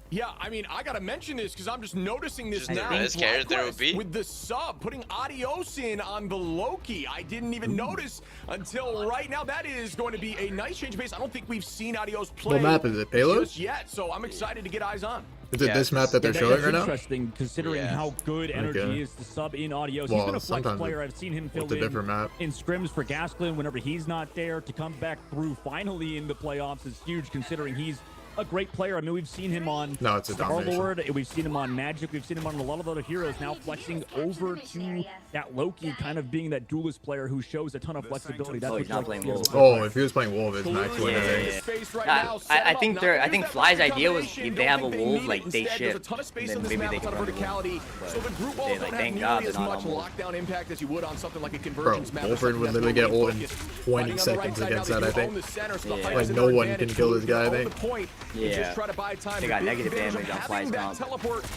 Yeah, I mean, I gotta mention this because I'm just noticing this now. With the sub, putting Adios in on the Loki. I didn't even notice until right now. That is going to be a nice change of pace. I don't think we've seen Adios play. What map is it? Payload? Just yet, so I'm excited to get eyes on. Is it this map that they're showing right now? Interesting, considering how good energy is to sub in Adios. He's been a flex player. I've seen him fill in scrims for Gasklin whenever he's not there. To come back through finally in the playoffs is huge, considering he's a great player. I mean, we've seen him on Star-Lord, we've seen him on Magic, we've seen him on a lot of other heroes, now flexing over to that Loki, kind of being that duelist player who shows a ton of flexibility. That's he's not playing Wolf. Oh, if he was playing Wolf, it's max win. I think Fly's idea was if they have a Wolf, like they ship, and then maybe they can run so the group won't have nearly as much lockdown impact as you would on something like a convergence map. Wolford would literally get ult in 20 seconds against that, I think. Like, no one can kill this guy, I think. Yeah, they got negative damage on Fly's comp.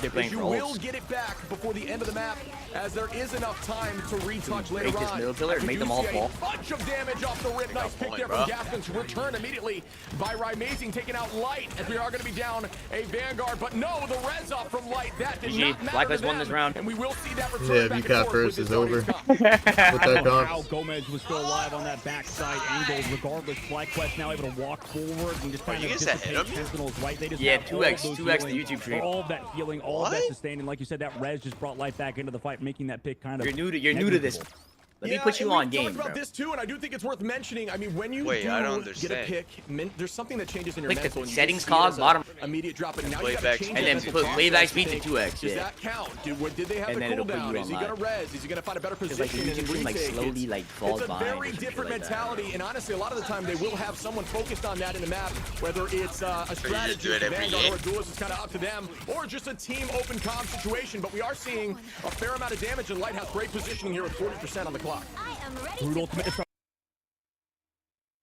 They're playing for ults. You will get it back before the end of the map, as there is enough time to retouch later on. This middle pillar, make them all fall. Bunch of damage off the rip. Nice pick there from Gaston to return immediately by Amazing, taking out Light, as we are going to be down a Vanguard. But no, the res up from Light. That did not matter to them. Won this round. And we will see that return back VCAP first is over. With that comp. Gomez was still alive on that backside angle. Regardless, FlyQuest now able to walk forward and just kind of dissipate Sentinels. Right? They just 2x the YouTube stream. All of that healing, all of that sustaining. Like you said, that res just brought Light back into the fight, making that pick kind of. You're new to this. Let me put you on game, bro. About this too, and I do think it's worth mentioning. I mean, when you get a pick, there's something that changes in your mental. The settings cog, bottom. Immediate drop, and now you gotta change and then put wave speed to 2x. Does that count? Did they have the cooldown? Is he gonna res? Is he gonna find a better position and retake? Slowly falls behind. It's a very different mentality, and honestly, a lot of the time they will have someone focused on that in the map, whether it's a strategy, Vanguard, or a duelist. It's kind of up to them, or just a team open comm situation. But we are seeing a fair amount of damage, and Light has great positioning here with 40% on the clock. Brute ultimate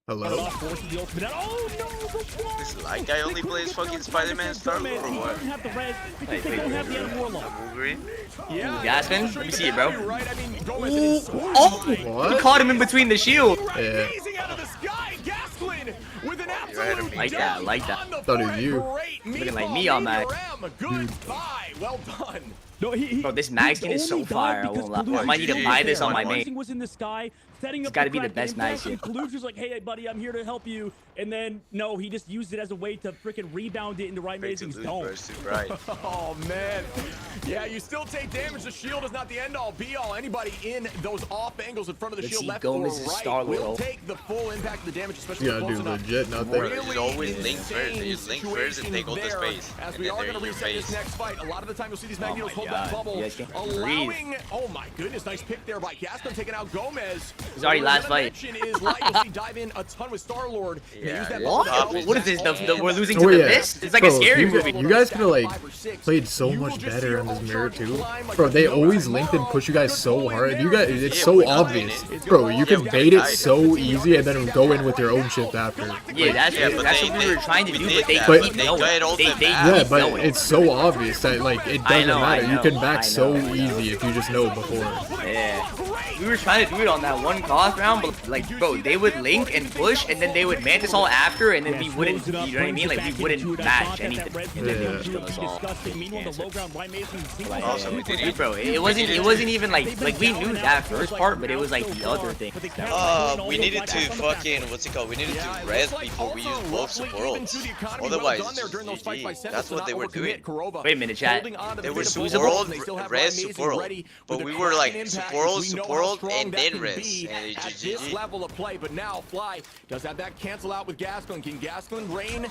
Hello? Forces the ultimate out. Oh no, the wall! This light guy only plays fucking Spider-Man Star-Lord or He what? doesn't have the res because they don't have the Adam Warlock. Wolverine? Yeah, Gaskin, let me see it, bro. right? I mean, Gomez Oh, What? he caught him in between the shield. Yeah. amazing out of the sky. Gaskin with an absolute Like that, like that. on the Thought it was fly. you. Great Looking like meatball, me on that. Goodbye. Well done. No, Bro, this mag skin is so fire. I won't lie. I might need to buy this on my main. Was in the sky, setting It's up gotta the be the crack best impact, mag skin. and Kalush was like, "Hey, buddy, I'm here to help you." And then no, he just used it as a way to freaking rebound it into Right Amazing's dome. Oh man, yeah, you still take damage. The shield is not the end all be all. Anybody in those off angles in front of the Let's shield see left Gomez's or right Star-Lord will ult. take the full impact of the damage, especially You if gotta close do enough. legit nothing. They just always link first. They just link first and take out the There, space. As And we then are they're going in to your reset this face. next fight. A lot of the time you'll see these Magnetos hold God. that bubble, You guys can't allowing. Oh my goodness, nice pick there by Gaston, taking out Gomez. It's already last fight. Is light. You'll see dive in a ton with Star-Lord. Yeah, What is this? We're losing Oh, to the yeah. mist? It's like a Bro, scary you, movie. You guys could have like played so much better in this mirror too. Bro, they always linked and push you guys so hard. You guys, it's so obvious. Bro, you can bait it so easy and then go in with your own shit after. Yeah, that's Yeah, but that's they- what we were trying to we do, did but they that, but didn't they know got it. all They the didn't back. Yeah, but know it. it's so obvious that like it doesn't know, matter. I You can know, back I so know. easy if you just know before. Yeah. We were trying to do it on that one cost round, but like, bro, they would link and push, and then they would mantis all after, and then we wouldn't, you know what I mean? Like, we wouldn't match anything. Also, we did it. Bro, it wasn't even like we knew that first part, but it was like the other thing. We needed to fucking, what's it called? We needed to res before we used both worlds. Otherwise, GG. That's what they were doing. Wait a minute, chat. They were support, res, support. But we were like support, and then res. And it's At just this GG. level of play, but now Fly does have that cancel out with Gaskin. Can Gaskin rain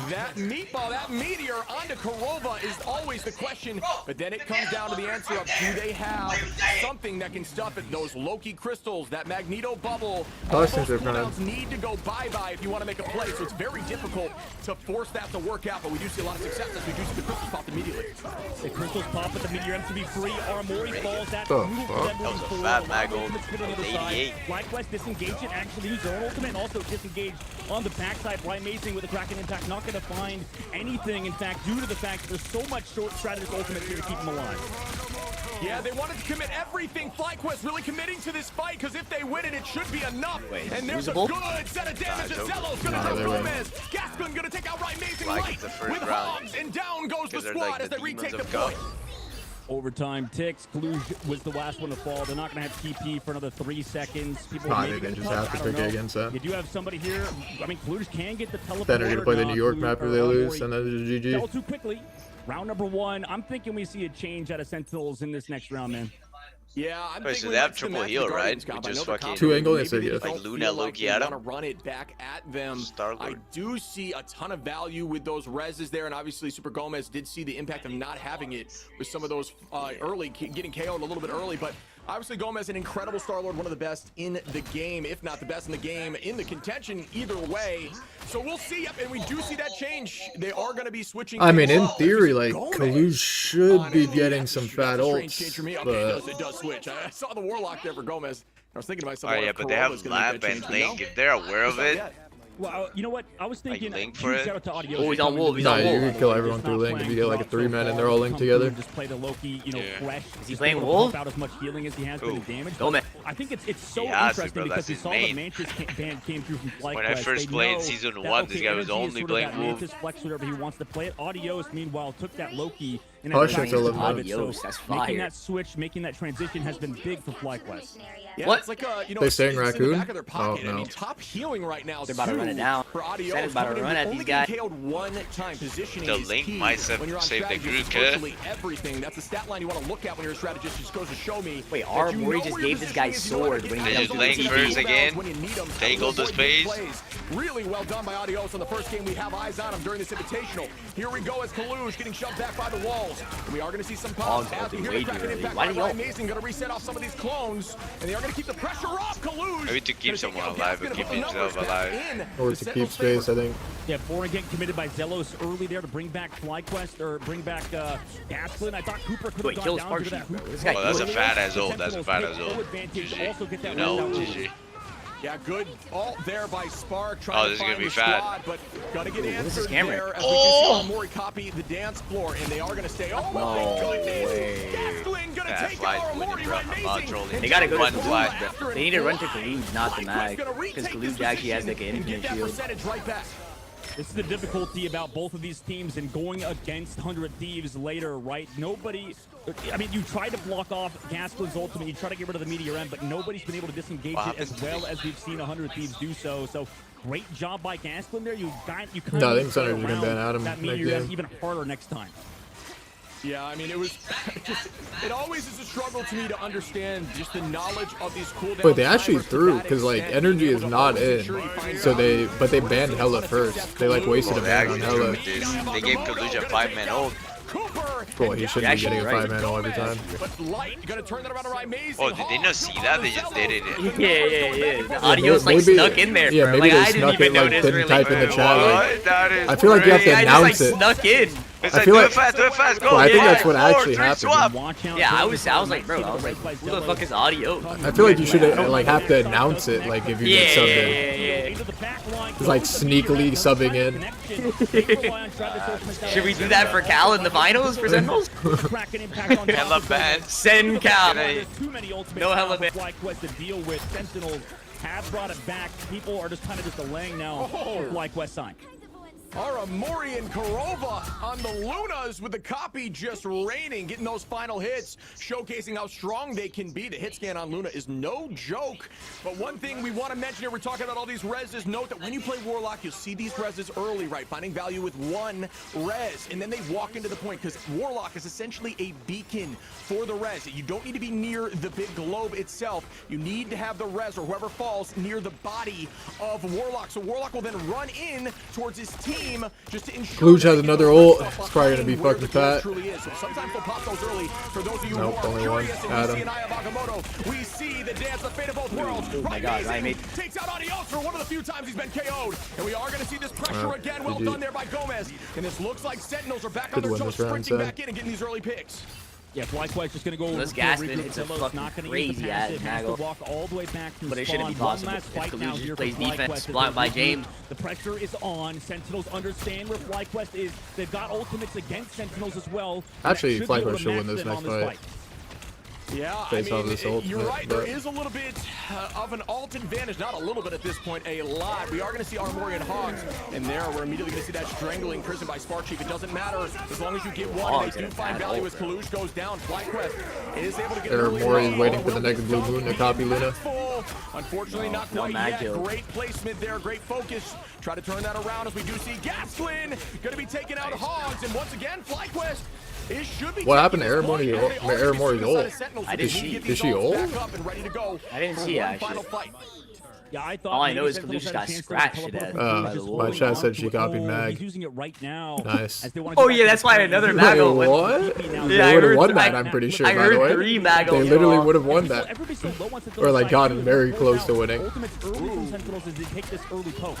that meatball, that meteor onto Kurova is always the question. But then it comes down to the answer of do they have something that can stuff it? Those Loki crystals, that Magneto bubble. All those cooldowns need to go bye-bye if you want to make a play. So it's very difficult to force that to work out. But we do see a lot of success as we do see the crystals pop immediately. The crystals pop, but the meteor MTV free. Armory falls. That's Oh, brutal for fuck. them That was moving a forward. fat A lot mag of ult. ultimates put on the other 88. side. FlyQuest disengage it, actually use their own ultimate, and also disengage on the backside. Right Amazing with a Kraken impact, not going to find anything. In fact, due to the fact that there's so much short strategic ultimate here to keep him alive. Yeah, they wanted to commit everything. FlyQuest really committing to this fight because if they win it, it should be enough. Wait, and there's usable? a good set of damage. Zello's gonna take Gomez. Gaskin gonna take out Right Amazing Light the first with round. Hobbs, and down goes the Because they're squad like as the they retake demons the of point. God. Overtime ticks. Kalush was the last one to fall. They're not going to have TP for another 3 seconds. People Nah, maybe they gonna just push, have to I don't pick it know. against that. You do have somebody here. I mean, Kalush can get the teleport. Better to play the New York map if they lose, and then it's Fell GG. too quickly. Round number 1. I'm thinking we see a change out of Sentinels in this next round, man. Yeah, I'm Wait, thinking so we they have might see the triple match heal, with the right? Guardians We comp. I just know they're fucking- Two angle, yes, maybe they yes. don't Like Luna feel Loki they at wanna him. run it back at them. Star-Lord. I do see a ton of value with those reses there, and obviously Super Gomez did see the impact of not having it with some of those early, getting KO'd a little bit early, but obviously Gomez, an incredible Star-Lord, one of the best in the game, if not the best in the game, in the contention either way. So we'll see, yep, and we do see that change. They are going to be switching. I mean, things in up. theory, like Gomez Kalush should be on it. getting some That's fat a strange change ults, for me. Okay, but it does switch. I saw the Warlock there for Gomez. I was thinking to myself, Oh what yeah, if but they Kurova's have gonna make Lamp that and change? Link. No? If they're aware of it, Well, you know what? I was thinking. Link huge for it? shout out to Audio. Oh, he's on Wolf, he's nah, on you Wolf. can kill everyone through Link if you get like a 3-man and they're all linked together. Just play the Loki, you know, fresh. Is he playing able to Wolf? pump out as much healing as he has been in damage. Gomez. I think it's so He has to, interesting bro. because That's we his saw main. the Mantis band came through from FlyQuest. When I first They played know Season that, 1, this guy was Energy is only sort of playing that Wolf. Mantis flex whatever he wants to play it. Adios, meanwhile, took that Loki and Oh, had shit, the so Mantis out of it. Adios, So that's making fire. that switch, making that transition has been big for FlyQuest. Yeah, What? It's like you know, They it's saying in the raccoon? back of their pocket. Oh, I mean, no. top healing right now. They're about to run it down. For Audio, Said it's about to run at these guys. KO'd one time. Positioning The is Link key might save when you're on the strategy. group, It's kid. virtually everything. That's the stat line you want to look at when you're a strategist. It just goes to show me. Wait, that our you Mori know just where your gave this positioning guy is. You know where to sword get when They he just those Link ultimate first rebounds again. when you need them. Take all the Avoid big space. plays. Really well done by Adios on the first game. We have eyes on him during this invitational. Here we go as Kalush getting shoved back by the walls. And we are going to see some pops as we hear the Kraken impact. Why do you? Amazing, going to reset off some of these clones, and they are going to keep the pressure off Kalush. Maybe to keep someone alive and keep himself alive. or to keep space, I think. Yeah, Bourne getting committed by Zelos early there to bring back FlyQuest or bring back Gaskin. I thought Cooper could have Wait, gone kills down Spark to that Sheep, bro. hoop. This guy Oh, that's a kills. fat ass ult. That's a Sentinels fat take ass full ult. advantage, GG. also get that You know, round out. GG. Yeah, good ult there by Spark. Oh, this is gonna be bad. Squad, but gotta get answered camera? there as we do see Mori copy the dance floor, and they are gonna stay. Oh my goodness! Gasling gonna take out Mori. Amazing. They gotta go One to flag. Kaluj. They need to run to Kaluj, not the mag, because Kaluj actually has like an infinite shield. Right back. This is the difficulty about both of these teams and going against 100 Thieves later, right? Nobody, I mean, you try to block off Gaslin's ultimate, you try to get rid of the meteor end, but nobody's been able to disengage it as well as we've seen 100 Thieves do so. So great job by Gaslin there. You kind I think of Sinatraa gonna ban Adam that next meteor end game. even harder next time. Yeah, I mean, it was just, it always is a struggle to me to understand just the knowledge of these cooldowns. But they actually threw, because like energy is not in, so but they banned Hella first. They like wasted a ban on Hella. They gave Kaluj a 5-man ult. Well, he shouldn't be getting a 5-man ult every time. Oh, did they not see that? They just did it. Yeah. The audio's like stuck in there, yeah, bro. maybe Like, they I didn't snuck even it, like notice didn't really. type in the chat. Like, That is I feel like you have to I announce just it. like snuck in. It's I like, feel do like- it fast, go. Well, I think Yeah, that's what 4, actually 3, happened. swap. Yeah, I was like, bro, who the fuck is audio? I feel like you should like have to announce it, like if you get subbed in. Yeah. It's like sneakily subbing in. Should we do that for Cal in the finals for Sentinels? Hella ban. Send Cal. No Hella ban. FlyQuest to deal with. Sentinels have brought it back. People are just kind of just delaying now for FlyQuest sign. Mori and Korova on the Lunas with the copy just raining, getting those final hits, showcasing how strong they can be. The hit scan on Luna is no joke. But one thing we want to mention here, we're talking about all these reses. Note that when you play Warlock, you'll see these reses early, right? Finding value with one res, and then they walk into the point, because Warlock is essentially a beacon for the res. You don't need to be near the big globe itself. You need to have the res, or whoever falls, near the body of Warlock. So Warlock will then run in towards his team just to ensure Kaluj has another ult. It's probably gonna be fucking fat. So sometimes they'll pop those early. For those of you Nope, who are only one. curious, and Adam. we see an Eye of Agamotto, we see the dance, the fate of both worlds. Oh my God, Ryan takes out Adios for one of the few times he's been KO'd. And we are going to see this pressure again. Well done there by Gomez. And this looks like Sentinels are back on their toes, sprinting back in and getting these early picks. Yeah, FlyQuest just gonna go over Let's to gas regroup. it. It's a Zillow's fucking not gonna crazy use the passive, has to Nagel. walk all the way back to But it spawn. shouldn't be One possible. last If fight Kaluj now just here plays for defense, FlyQuest. blocked by James. The pressure is on. Sentinels understand where FlyQuest is. They've got ultimates against Sentinels as well. Actually, That should be able FlyQuest to should win match this them next on fight. Yeah, Based off this ult, you're right. but- There is a little bit of an ult advantage. Not a little bit at this point, a lot. We are going to see Armorian Hogs, and there we're immediately going to see that strangling prison by Spark Chief. It doesn't matter as long as you get one. Hogs They do at a find bad value ult, as Kaluj goes down. FlyQuest is able to get Mori is waiting for the next blue moon to copy Luna. Unfortunately, not no quite mag yet. kill. Great placement there, great focus. Try to turn that around as we do see Gasklin going to be taking out Hogs, and once again, FlyQuest. What happened to Aramori's ult? I didn't see. Did she ult? I didn't see it, actually. Yeah, I thought All I maybe know is Sentinels Kaluj had a got chance to scratched to teleport death from by the Kaluj. wall. My chat said she copied Oh, Mag. He's using it right now. Nice. as they wanna go Oh back yeah, to that's the why point. another Wait, Maggle went. what? Yeah, They I would have heard won th- that, I'm pretty sure, I by the heard way. 3 Maggles. They literally would have won that. Everybody's so low on Sentinels Or like side. gotten very close to winning. Ultimates early from Sentinels as they take this early poke.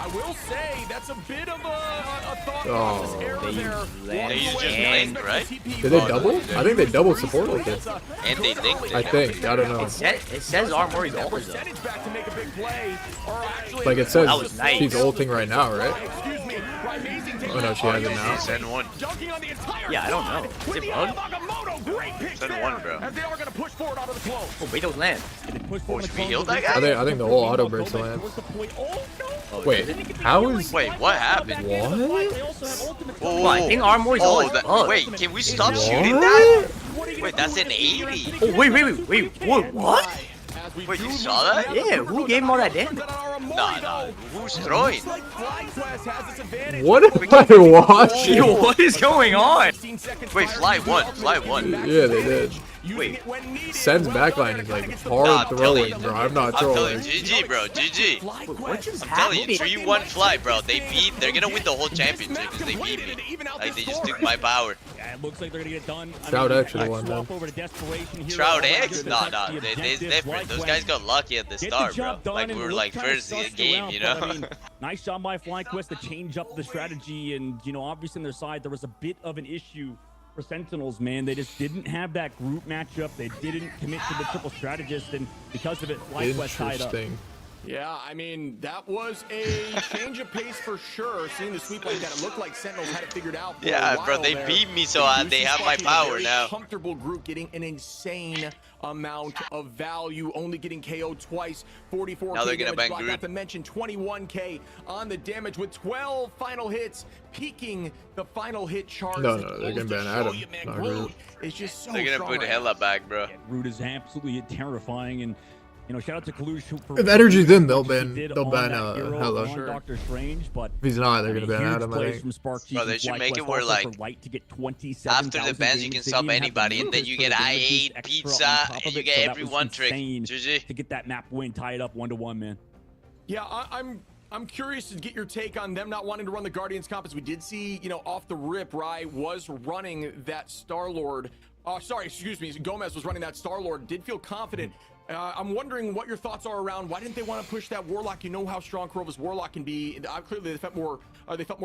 I will say that's a bit of a thought Oh, process error they there. land They just and- linked, right? Did they double? I think they doubled support with it. And they linked I it. think. I don't know. It says Armori's ult though. Percentage back to make a big play, or actually, Like it says That was nice. she's ulting right now, right? excuse me, amazing take Oh no, she has it now. Send one. dunking on the entire Yeah, I don't know. squad Is it with the bug? Eye of Agamotto. Great pick Send there, one, bro. as they are going to push forward out of the close. Oh, wait, those land. Oh, should we heal that guy? I think the whole auto breaks the land. Oh, Wait, is it? how is? Wait, what happened? What? Whoa, Well, I think Armori's ult is bugged. wait, can we stop What? shooting that? Wait, that's an 80. Oh, wait, what? Wait, you saw that? Yeah, who gave him all that damage? Nah, who's throwing? What did I watch? Yo, what is going on? Wait, fly one. Yeah, they did. Wait, Sen's backline is like Nah, hard I'm telling throwing, you. bro. I'm not I'm telling trolling. you, GG, bro, GG. What just I'm telling you, happened? 3-1 fly, bro. They're gonna win the whole championship because they beat me. Like, they just took my power. Yeah, it looks like they're gonna get done. Shroud X should've won, swap man. over to desperation here. Shroud They're X? gonna Nah, protect the it's objective. different. Those guys got lucky at the Get start, bro. job done, Like, and we were look like kinda first in the sussed game, around, you but, know? I mean, nice job by FlyQuest to change up the strategy, and you know, obviously on their side there was a bit of an issue for Sentinels, man. They just didn't have that group matchup. They didn't commit to the triple strategist, and because of it, FlyQuest tied up. Interesting. Yeah, I mean, that was a change of pace for sure. Seeing the sweep like that, it looked like Sentinels had it figured out for a Yeah, while bro, they there. beat me so hard. They have my power now. Comfortable group getting an insane amount of value, only getting KO'd twice. 44K now they're gonna damage, bang not to mention 21K on the damage with 12 final hits, peaking the final hit chart. No, they're gonna ban Adam. It's just so They're gonna put Hella back, bro. Root is absolutely terrifying, and you know, shout out to Kalush for if Energy's in, they'll ban Hella. Sure. Doctor Strange, but if he's not, they're gonna ban Adam. I think. Bro, they should make it where like after the bans you can sub anybody, and then you get I ate pizza, and you get everyone trick. GG. To get that map win, tie it up 1-1, man. Yeah, I'm curious to get your take on them not wanting to run the Guardians comp, as we did see, you know, off the rip, Rye was running that Star-Lord. Sorry, excuse me, Gomez was running that Star-Lord, did feel confident. I'm wondering what your thoughts are around why didn't they want to push that Warlock? You know how strong Kurova's Warlock can be. Clearly they felt more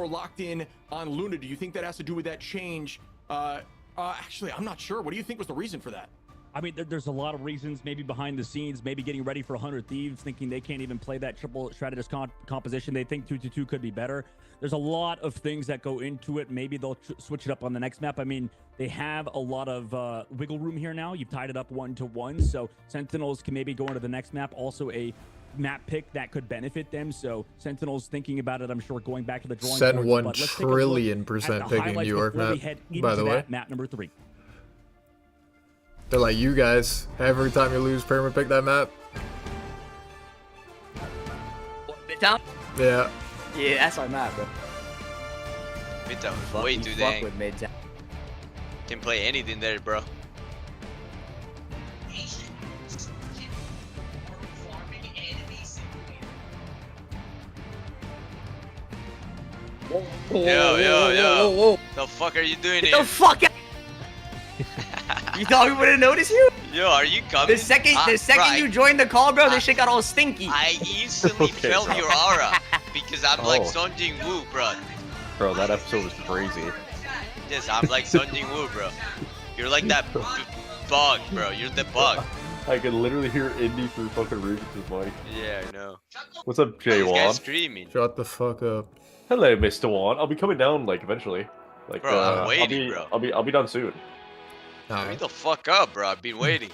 locked in on Luna. Do you think that has to do with that change? Actually, I'm not sure. What do you think was the reason for that? I mean, there's a lot of reasons, maybe behind the scenes, maybe getting ready for 100 Thieves, thinking they can't even play that triple strategist composition. They think 2-2-2 could be better. There's a lot of things that go into it. Maybe they'll switch it up on the next map. I mean, they have a lot of wiggle room here now. You've tied it up 1-1, so Sentinels can maybe go into the next map. Also a map pick that could benefit them. So Sentinels thinking about it, I'm sure, going back to the drawing board. 1 trillion% picking New York map, by the way. Map number 3. They're like, you guys, every time you lose, perma pick that map. Midtown? Yeah. Yeah, that's our map, bro. Midtown, way too dang. With Midtown. Can play anything there, bro. Yo. The fuck are you doing Get here? the fuck out! You thought we wouldn't notice you? Yo, are you coming? The second you joined the call, bro, this shit got all stinky. I instantly felt your aura because I'm like Sun Jin Woo, bro. Bro, that episode was crazy. Yes, I'm like Sun Jin Woo, bro. You're like that bug, bro. You're the bug. I can literally hear Indy through fucking Rubik's mic. Yeah, I know. What's up, Jay This Wan? guy's screaming. Shut the fuck up. Hello, Mr. Wan. I'll be coming down like eventually. Like, bro, I'm waiting, bro. I'll be done soon. Hurry the fuck up, bro. I've been waiting.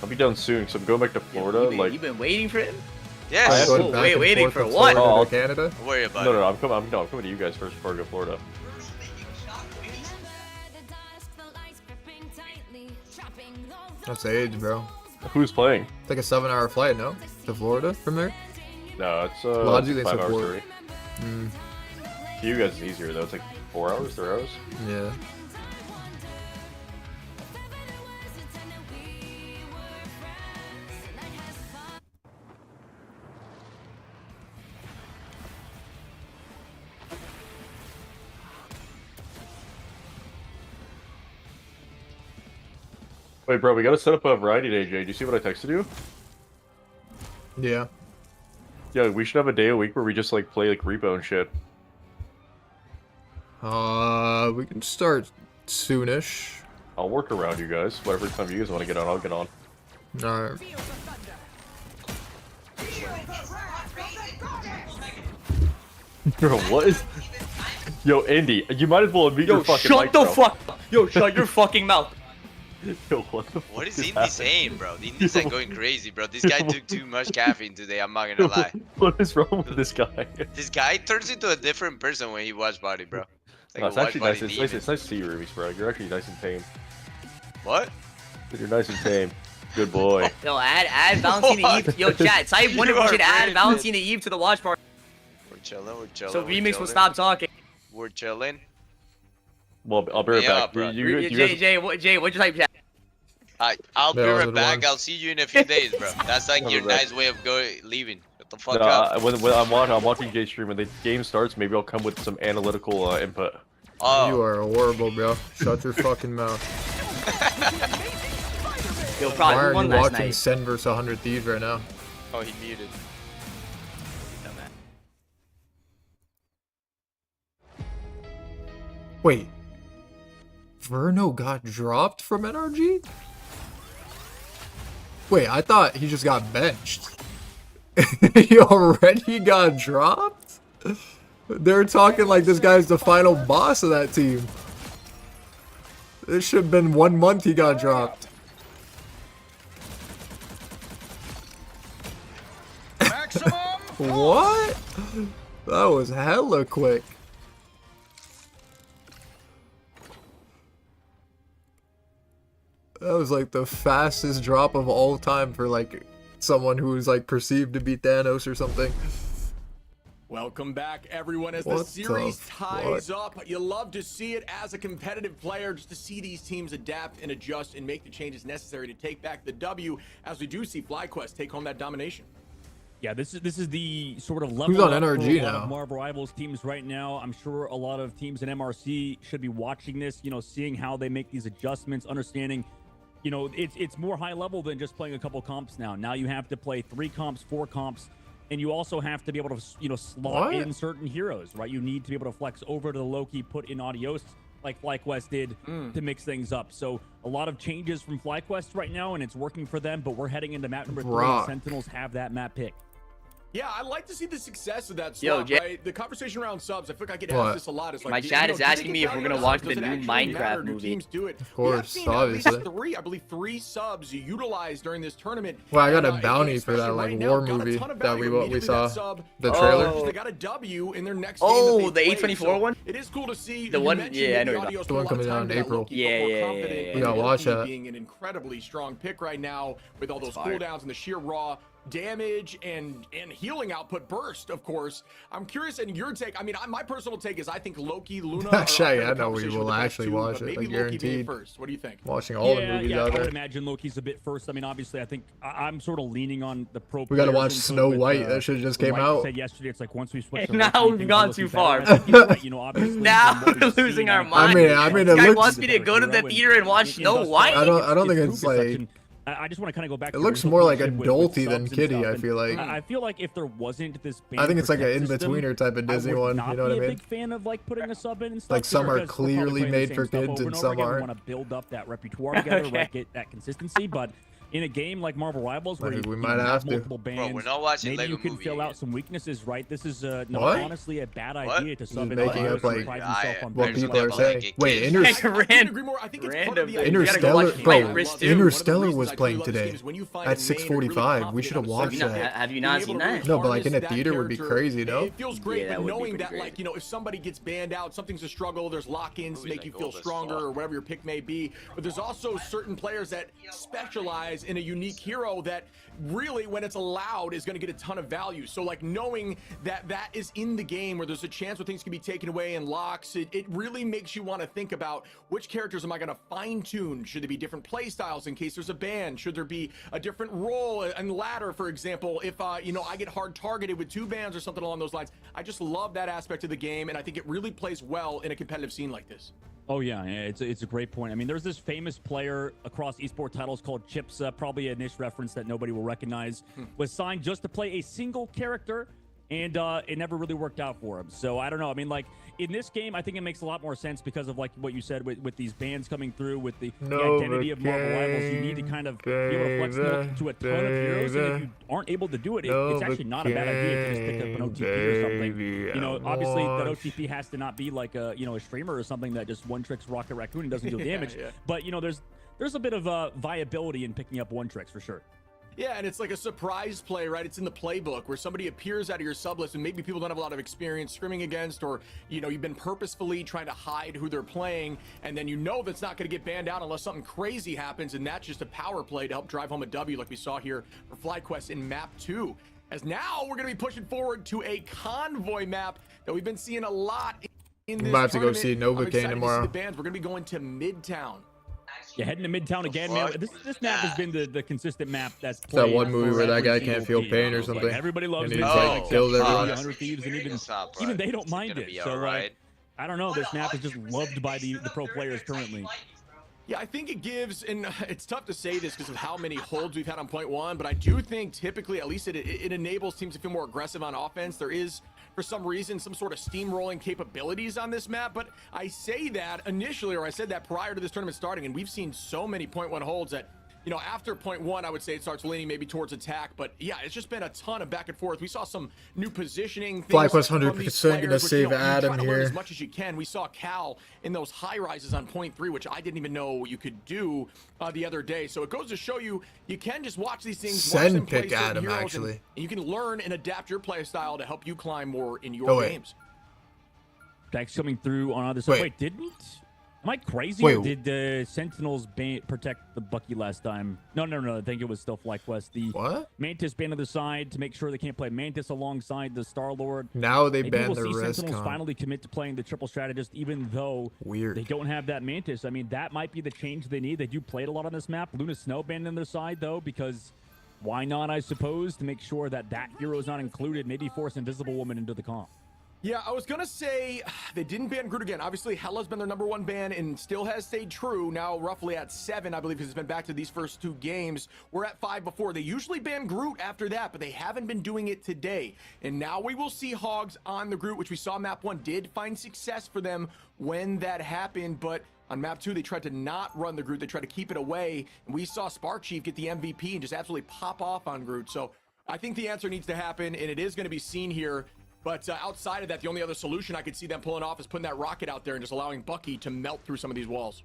I'll be done soon, so I'm going back to Florida. You've been waiting for him? Yes. Waiting for what? Oh, Canada? Don't worry about it. No, I'm coming to you guys first before I go to Florida. That's age, bro. Who's playing? It's like a 7-hour flight, no? To Florida from there? No, it's Logically, 5 hours. 3. You guys is easier though. It's like 4 hours, 3 hours. Yeah. Wait, bro, we gotta set up a variety day, Jay. Do you see what I texted you? Yeah. Yeah, we should have a day a week where we just like play like repo and shit. We can start soonish. I'll work around you guys. Whatever time you guys want to get on, I'll get on. Alright. Bro, what is... Yo, Andy, you might as well unmute your fucking mic, shut the fuck up! Yo, shut your fucking mouth! Yo, what the What is fuck Indy saying, bro? The Indy's like going crazy, bro. This guy took too much caffeine today, I'm not gonna lie. What is wrong with this guy? This guy turns into a different person when he watch body, bro. No, it's actually nice. It's nice to see you, Rubies, bro. You're actually nice and tame. What? You're nice and tame. Good boy. Yo, add Valentina Eve. Yo, chat, type one if we should add Valentina Eve to the watch party. We're chilling. So Remix will stop talking. We're chilling. Well, I'll be right back. Bro. Jay, what'd you type, chat? I'll be right back. I'll see you in a few days, bro. That's like your nice way of leaving. Shut the fuck up. When I'm watching Jay's stream, when the game starts, maybe I'll come with some analytical input. Oh. You are horrible, bro. Shut your fucking mouth. Yo, why are you watching Sen vs 100 Thieves right now? Oh, he muted. Wait. Verno got dropped from NRG? Wait, I thought he just got benched. He already got dropped? They're talking like this guy's the final boss of that team. This should have been 1 month he got dropped. What? That was hella quick. That was like the fastest drop of all time for like someone who was like perceived to be Thanos or something. Welcome back, everyone, as the series ties up. You love to see it as a competitive player, just to see these teams adapt and adjust and make the changes necessary to take back the W, as we do see FlyQuest take home that domination. Yeah, this is the sort of level Who's on up NRG for a lot now? of Marvel Rivals teams right now. I'm sure a lot of teams in MRC should be watching this, you know, seeing how they make these adjustments, understanding, you know, it's more high level than just playing a couple comps now. Now you have to play 3 comps, 4 comps, and you also have to be able to, you know, slot in certain heroes, right? You need to be able to flex over to the Loki, put in Adios, like FlyQuest did, to mix things up. So a lot of changes from FlyQuest right now, and it's working for them, but we're heading into map number 3. Sentinels have that map pick. Yeah, I like to see the success of that swap, right? The conversation around subs, I feel like I get asked this a lot. It's like, my chat is asking me if we're gonna watch the new Minecraft movie. Of course, obviously. I believe 3 subs you utilized during this tournament. Well, I got a bounty for that like war movie that we saw. The trailer. They got a W in their next game. The A24 one? It is cool to see. The one, yeah, I know. The one coming out in April. Yeah. We gotta watch that. Being an incredibly strong pick right now with all those cooldowns and the sheer raw damage and healing output burst, of course. I'm curious in your take. I mean, my personal take is I think Loki, Luna. Actually, I know we will actually watch it. Like, guaranteed. First. What do you think? Watching all the movies out I there. would imagine Loki's a bit first. I mean, obviously, I think I'm sort of leaning on the pro. We gotta watch Snow White. That shit just came out. Said yesterday, it's like once we switch. Now we've gone too far. You know, obviously, now we're losing our mind. I mean, it looks. Wants me to go to the theater and watch Snow White. I don't think it's like. I just want to kind of go back. It looks more like adulty than kiddie. I feel like. I feel like if there wasn't this, I think it's like an in-betweener type of Disney one. You know what I mean? Big fan of like putting a sub in and stuff. Like some are clearly made for kids and some aren't. Want to build up that repertoire together, right? Get that consistency, but in a game like Marvel Rivals, where we might have multiple bands, bro, we're not watching maybe Lego you can movie fill yet. out some weaknesses, right? This is not honestly a bad idea to sub in. Making up like what people are saying. Wait, Interstellar, bro. Interstellar was playing today at 6:45. We should have watched that. Have you not seen that? No, but like in a theater would be crazy, no? It feels great, but knowing that, like, you know, if somebody gets banned out, something's a struggle. There's lock-ins to make you feel stronger, or whatever your pick may be. But there's also certain players that specialize in a unique hero that really, when it's allowed, is going to get a ton of value. So like knowing that that is in the game where there's a chance where things can be taken away and locks, it really makes you want to think about which characters am I going to fine-tune. Should there be different play styles in case there's a ban? Should there be a different role and ladder, for example, if you know, I get hard targeted with 2 bans or something along those lines? I just love that aspect of the game, and I think it really plays well in a competitive scene like this. Oh yeah, it's a great point. I mean, there's this famous player across esport titles called Chipsa, probably a niche reference that nobody will recognize, was signed just to play a single character, and it never really worked out for him. So I don't know. I mean, like in this game, I think it makes a lot more sense because of like what you said with these bans coming through, with the identity of Marvel Rivals. You need to kind of be able to flex to a ton of heroes, and if you aren't able to do it, it's actually not a bad idea to just pick up an OTP or something. You know, obviously that OTP has to not be like a a streamer or something that just one tricks Rocket Raccoon and doesn't deal damage. But you know, there's a bit of viability in picking up one tricks for sure. Yeah, and it's like a surprise play, right? It's in the playbook where somebody appears out of your sub list and maybe people don't have a lot of experience scrimming against, or, you know, you've been purposefully trying to hide who they're playing, and then you know that's not going to get banned out unless something crazy happens, and that's just a power play to help drive home a W like we saw here for FlyQuest in map 2. As now we're going to be pushing forward to a convoy map that we've been seeing a lot in this tournament. Might have to go see Novocaine tomorrow. We're going to be going to Midtown. Yeah, heading to Midtown again, man. This map has been the consistent map that's It's that one movie where that guy can't feel pain or something. Like, everybody loves and Midtown. like kills everyone. 100 Thieves, and even they don't mind it. So like, I don't know. This map is just loved by the pro players currently. Yeah, I think it gives, and it's tough to say this because of how many holds we've had on point 1, but I do think typically, at least it enables teams to feel more aggressive on offense. There is, for some reason, some sort of steamrolling capabilities on this map, but I say that initially, or I said that prior to this tournament starting, and we've seen so many point 1 holds that you know, after point 1, I would say it starts leaning maybe towards attack. But yeah, it's just been a ton of back and forth. We saw some new positioning. FlyQuest 100% gonna save Adam here. As much as you can. We saw Cal in those high rises on point 3, which I didn't even know you could do the other day. So it goes to show you, you can just watch these things. Send pick Adam actually. And you can learn and adapt your play style to help you climb more in your games. Dex coming through on other side. Wait, didn't? Am I crazy? Or did the Sentinels protect the Bucky last time? No. I think it was still FlyQuest. The Mantis banned on the side to make sure they can't play Mantis alongside the Star-Lord. Now they ban we'll the see risk. Sentinels finally commit to playing the triple strategist, even though they don't have that Mantis. I mean, that might be the change they need. They do play it a lot on this map. Luna Snow banned on their side, though, because why not, I suppose, to make sure that hero is not included. Maybe force Invisible Woman into the comp. Yeah, I was gonna say they didn't ban Groot again. Obviously, Hela's been their #1 ban and still has stayed true. Now roughly at 7, I believe, because it's been back to these first 2 games. We're at 5 before. They usually ban Groot after that, but they haven't been doing it today. And now we will see Hogs on the Groot, which we saw map 1 did find success for them when that happened, but on map 2, they tried to not run the Groot. They tried to keep it away. And we saw Spark Chief get the MVP and just absolutely pop off on Groot. So I think the answer needs to happen, and it is going to be seen here. But outside of that, the only other solution I could see them pulling off is putting that rocket out there and just allowing Bucky to melt through some of these walls.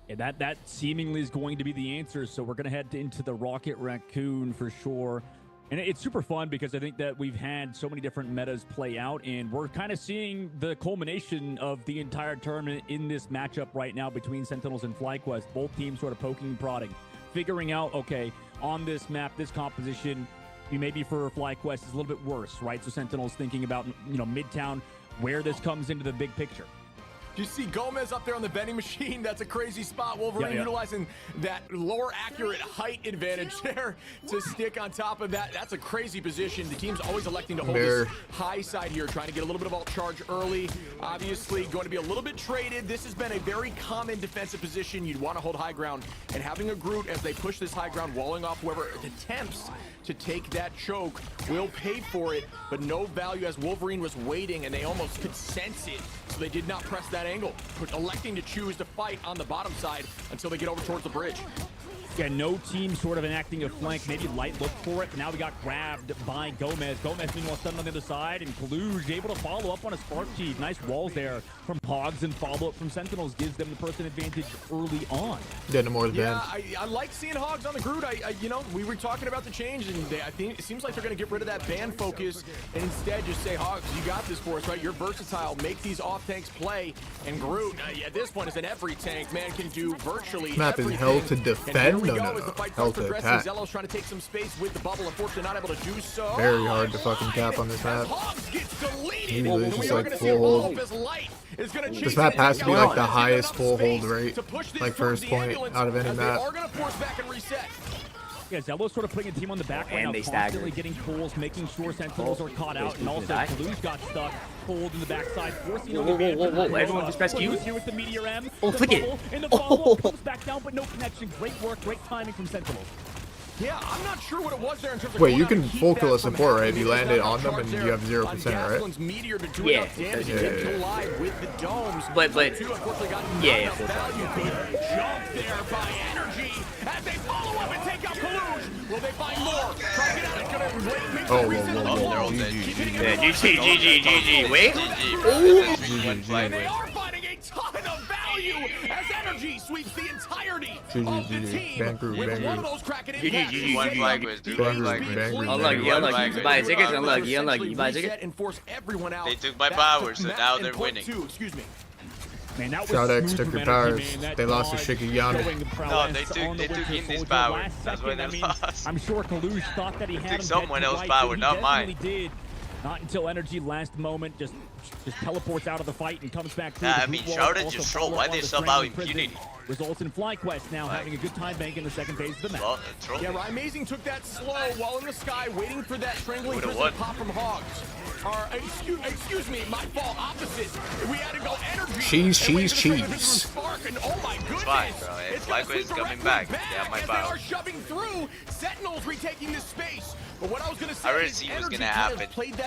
Yeah, that seemingly is going to be the answer. So we're going to head into the Rocket Raccoon for sure. And it's super fun because I think that we've had so many different metas play out, and we're kind of seeing the culmination of the entire tournament in this matchup right now between Sentinels and FlyQuest. Both teams sort of poking and prodding, figuring out, okay, on this map, this composition, maybe for FlyQuest is a little bit worse, right? So Sentinels thinking about, Midtown, where this comes into the big picture. You see Gomez up there on the vending machine. That's a crazy spot. Wolverine utilizing that lower accurate height advantage there to stick on top of that. That's a crazy position. The team's always electing to hold this high side here, trying to get a little bit of alt charge early. Obviously going to be a little bit traded. This has been a very common defensive position. You'd want to hold high ground, and having a Groot as they push this high ground, walling off whoever attempts to take that choke will pay for it, but no value as Wolverine was waiting, and they almost could sense it, so they did not press that angle, electing to choose to fight on the bottom side until they get over towards the bridge. Yeah, no team sort of enacting a flank. Maybe Light looked for it, but now we got grabbed by Gomez. Gomez meanwhile stunned on the other side, and Kaluj able to follow up on a Spark Chief. Nice walls there from Hogs, and follow-up from Sentinels gives them the person advantage early on. Yeah, I like seeing Hogs on the Groot. We were talking about the change, and I think it seems like they're going to get rid of that ban focus and instead just say, Hogs, you got this for us, right? You're versatile. Make these off tanks play. And Groot, at this point, is an every tank. Man can do virtually map everything. Is hell to defend. No. As the fight starts progressing, Zelo's trying to take some space with the bubble. Unfortunately, not able to do so. Very hard to fucking cap on this map. Usually it's just like full hold. This map has to be like the highest full hold rate, like first point out of any map. Yeah, Zelo's sort of putting a team on the back right now, constantly getting pulls, making sure Sentinels are caught out, and also Kaluj got stuck, pulled in the backside, forcing on the advantage. Everyone just rescue. Here with the Meteor M. Flick it. In the follow-up, pulls back down, but no connection. Great work, great timing from Sentinels. Yeah, I'm not sure what it was there in terms of. Wait, you can full kill a support, right? If you land it on them and you have 0%, right? Yeah. But yeah. Jump there by Energy as they follow up and take out Kaluj. Will they find more? Try to get out. It's gonna make they're all dead. Yeah, GG. Wait. They are finding a ton of value as Energy sweeps the entirety of the team with one of those cracking in. One flag was unlucky. Buy tickets, unlucky. Buy tickets. They took my powers, so now they're winning. Excuse me. Man, that was Shout X took your powers. They lost to Shikigami. No, they took Indy's power. That's why they lost. I'm sure Kaluj thought that he had took someone else's power, not mine. Did. Not until Energy last moment just teleports out of the fight and comes back through. I mean, Shout X just troll. Why they sub out Impunity? Results in FlyQuest now having a good time bank in the second phase of the match. Well, yeah, Amazing took that slow while in the sky, waiting for that strangling prison pop from Hogs. Excuse me, my fault. Opposite. We had to go Energy. Cheese. Spark, and oh my goodness. It's fine, bro. FlyQuest is coming back. They have my power. They are shoving through. Sentinels retaking this space. But what I was gonna say I already see what's gonna happen.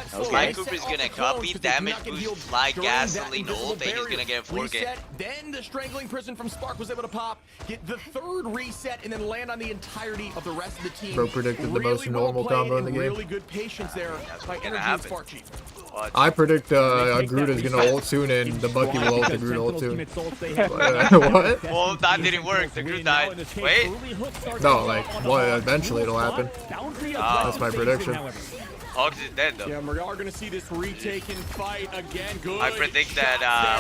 Fly Cooper's gonna copy, damage boost, fly gasoline ult, and he's gonna get a 4K. Then the strangling prison from Spark was able to pop, get the third reset, and then land on the entirety of the rest of the team. Bro predicted the most normal combo in the game. Really good patience there by Energy and Spark Chief. I predict Groot is gonna ult soon, and the Bucky will ult the Groot ult soon. What? Well, that didn't work. The Groot died. Wait. No, like, well, eventually it'll happen. That's my prediction. Hogs is dead though. Yeah, we are going to see this retaken fight again. Good. I predict that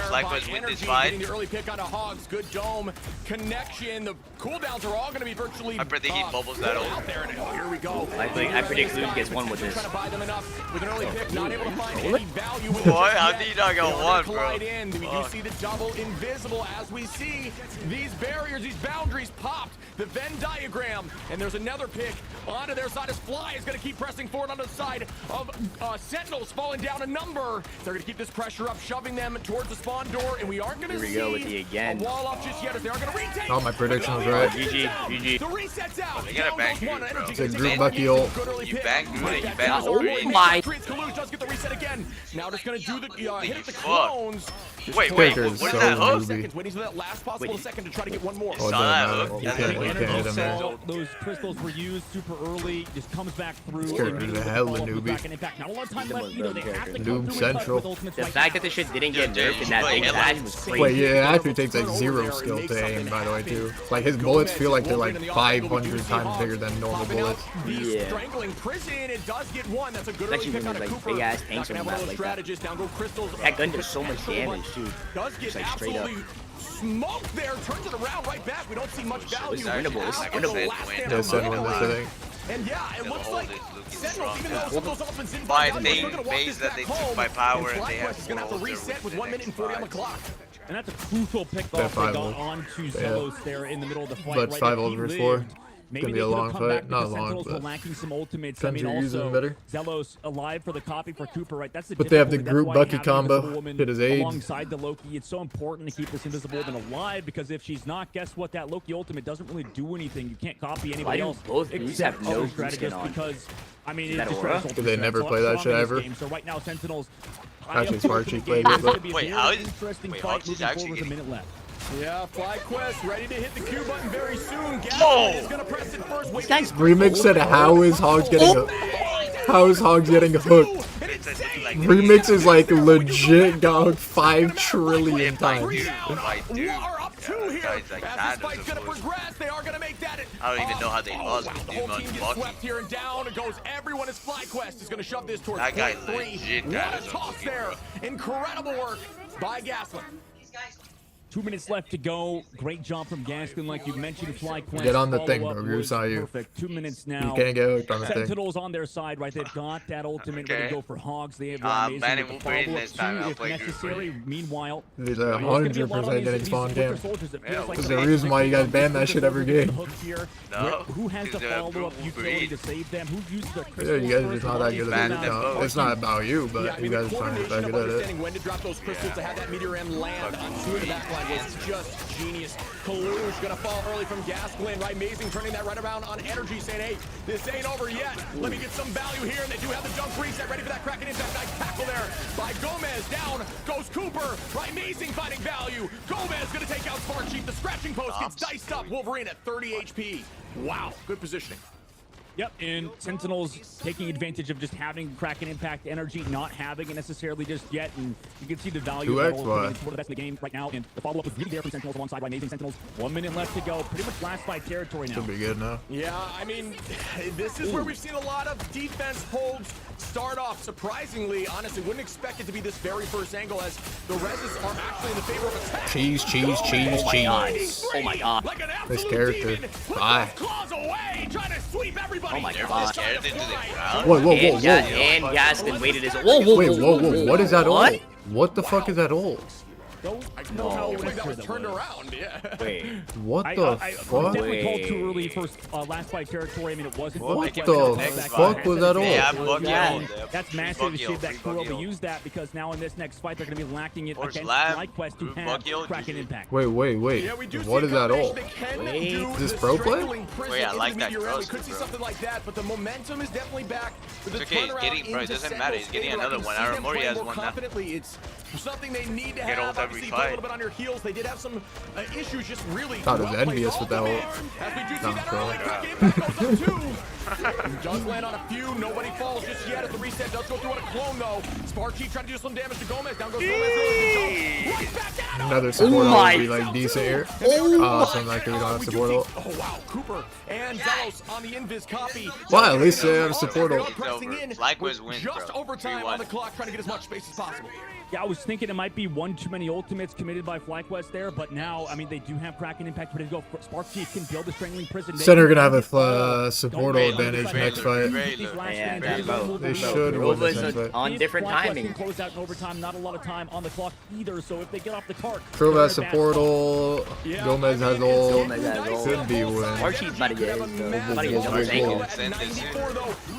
FlyQuest wins this fight. The early pick on a Hogs. Good dome connection. The cooldowns are all going to be virtually. I predict he bubbles that ult. Here we go. I predict Luke gets one with this. Trying to buy them enough with an early pick, not able to find any value. What? How did you not get one, bro? We do see the double invisible as we see these barriers, these boundaries popped. The Venn diagram, and there's another pick onto their side as Fly is going to keep pressing forward on the side of Sentinels falling down a number. They're going to keep this pressure up, shoving them towards the spawn door, and we aren't going to see a wall up just yet as they are going to retake. Oh, my prediction was right. GG. The reset's out. They got a bang Groot, bro. It's a Groot Bucky ult. You bang Groot, you bang Oh my. Kalush does get the reset again. Now just going to do the hit at the clones. Wait, What is so that hook? Seconds, waiting for that last possible second to try to get one more. Oh, it doesn't matter. You can't hit him there. Those crystals were used super early. Just comes back through. Scared me the hell of newbie. Not a lot of time left either. They have to Noob Central. The fact that this shit didn't get nerfed in that big match was crazy. Wait, yeah, it actually takes like 0 skill to aim, by the way, too. Like, his bullets feel like they're like 500 times bigger than normal bullets. Yeah. Strangling prison, it does get one. That's a good early pick on a Cooper. Big ass tanks on the map like that. Down go crystals. That gun does so much damage too. Does get like straight up. Smoke there, turns it around right back. We don't see much value. It's winnable. It's winnable. Yeah, Sentinel wins, I think. And yeah, it looks like Sentinels, even though some of those ultimates didn't By find they they're gonna walk phase this that back they home. took my power and and they have FlyQuest is gonna have to reset with 1 minute and 40 on the clock. And that's a crucial pick off they got onto Zelos there in the middle of the fight. But 5 over 4. It's gonna be a long fight. Not long, Sentinels were but lacking some ultimates. Sens are using them better. Zelos alive for the copy for Cooper, right? That's the But they have the difficulty. Groot That's Bucky why having combo. Invisible Woman Hit his aids. alongside the Loki. It's so important to keep this Invisible Woman alive because if she's not, guess what? That Loki ultimate doesn't really do anything. You can't copy anybody else. Both of these have no strategists because I mean, it's Aura? just They never play that shit ever. So right now, Sentinels. Actually, Spark Chief played it, but wait, how is Hogs is actually getting a minute left. Yeah, FlyQuest ready to hit the Q button very soon. Gaston is gonna press it first. Wait, Remix said, "How is Hogs getting hooked?" Remix is like legit got hooked 5 trillion times. I don't even know how they lost. The whole team gets swept here and down. It goes. Everyone is FlyQuest is gonna shove this towards that guy. Legit. What a toss there! Incredible work by Gaston. 2 minutes left to go. Great job from Gaston, like you mentioned. FlyQuest. Get on the thing, bro. Bruce, how you? Perfect. 2 minutes now. You can't get hooked on the thing. Sentinels on their side, right? They've got that ultimate ready to go for Hogs. They have Manny amazing will bring this time. I'll if play necessary. Meanwhile, he's 100% getting spawn cam. There's a reason why you guys ban that shit every game. No. Who has the follow-up utility to save them? Who uses their Yeah, you guys are just not that good at it. No, it's not about you, but you guys are trying to get good at it. When to drop those crystals to have that meteor M land on two of the backline was just genius. Kalush gonna fall early from Gasklin, right? Amazing, turning that right around on Energy, saying, hey, this ain't over yet. Let me get some value here, and they do have the jump reset ready for that Kraken impact. Nice tackle there by Gomez. Down goes Cooper, right? Amazing finding value. Gomez gonna take out Spark Chief. The scratching post gets diced up. Wolverine at 30 HP. Wow, good positioning. Yep, and Sentinels taking advantage of just having Kraken Impact energy, not having it necessarily just yet, and you can see the value of that ultimate. It's one of the best in the game right now, and the follow-up was really there for Sentinels alongside by Amazing Sentinels. 1 minute left to go. Pretty much last fight territory now. Should be good now. Yeah, I mean, this is where we've seen a lot of defense holds start off. Surprisingly, honestly, wouldn't expect it to be this very first angle as the reses are actually in the favor of attack. Cheese. Oh my god. Like this character. Bye. Claws away, trying to sweep everybody. Oh my god. Whoa. And Gaston waited his. Whoa. What is that ult? What the fuck is that ult? don't No, know that how was turned around. Yeah. Wait. What the I fuck? definitely called too early first last fight territory. I mean, it wasn't. What Fly the Quest. fuck was that all? Yeah, bug Yeah. heal. That's massive shit that Kuroba used that because now in this next fight they're going to be lacking it against Fly Quest to have Kraken Impact. Wait. Yeah, we do What see is that all? They can Wait. do Is this the pro play? strangling prison Wait, I like into that the meteor. We cross, could see bro. something like that, but the momentum is definitely back. With the It's okay, he's turnaround getting, bro, it into doesn't matter, he's getting Sentinel's another favor. one. I can see them Aramori playing has more one now. confidently. It's something they need to Get have. ult every Obviously, you put a fight. little bit on your heels. They did have some issues just really Thought it was well played. envious with that All ult. the as we do see Nah, that bro. early, Kraken Impact goes up two. Does land on a few. Nobody falls just yet. As the reset does go through on a clone, though. Sparky trying to do some damage to Gomez. Down goes Gomez. Right back at him. Another support ult my would be like decent here. Something like we don't have support ult. Oh wow, Cooper and Zelos on the invis copy. Well, at least they have support ult. Pressing in Likewise with wins, just bro. overtime on the clock, trying to get as much space as possible. Yeah, I was thinking it might be one too many ultimates committed by FlyQuest there, but now, I mean, they do have Kraken Impact ready to go. Spark Chief can build the Strangling Prison. Center gonna have a support ult advantage next fight. Yeah, that bro. They should win this next fight. On different timing. Can close out in overtime, not a lot of time on the clock either, so if they get off the cart... Crow has support ult. Gomez has ult. Gomez has ult. Could be a win. Archie's about to get his ankle.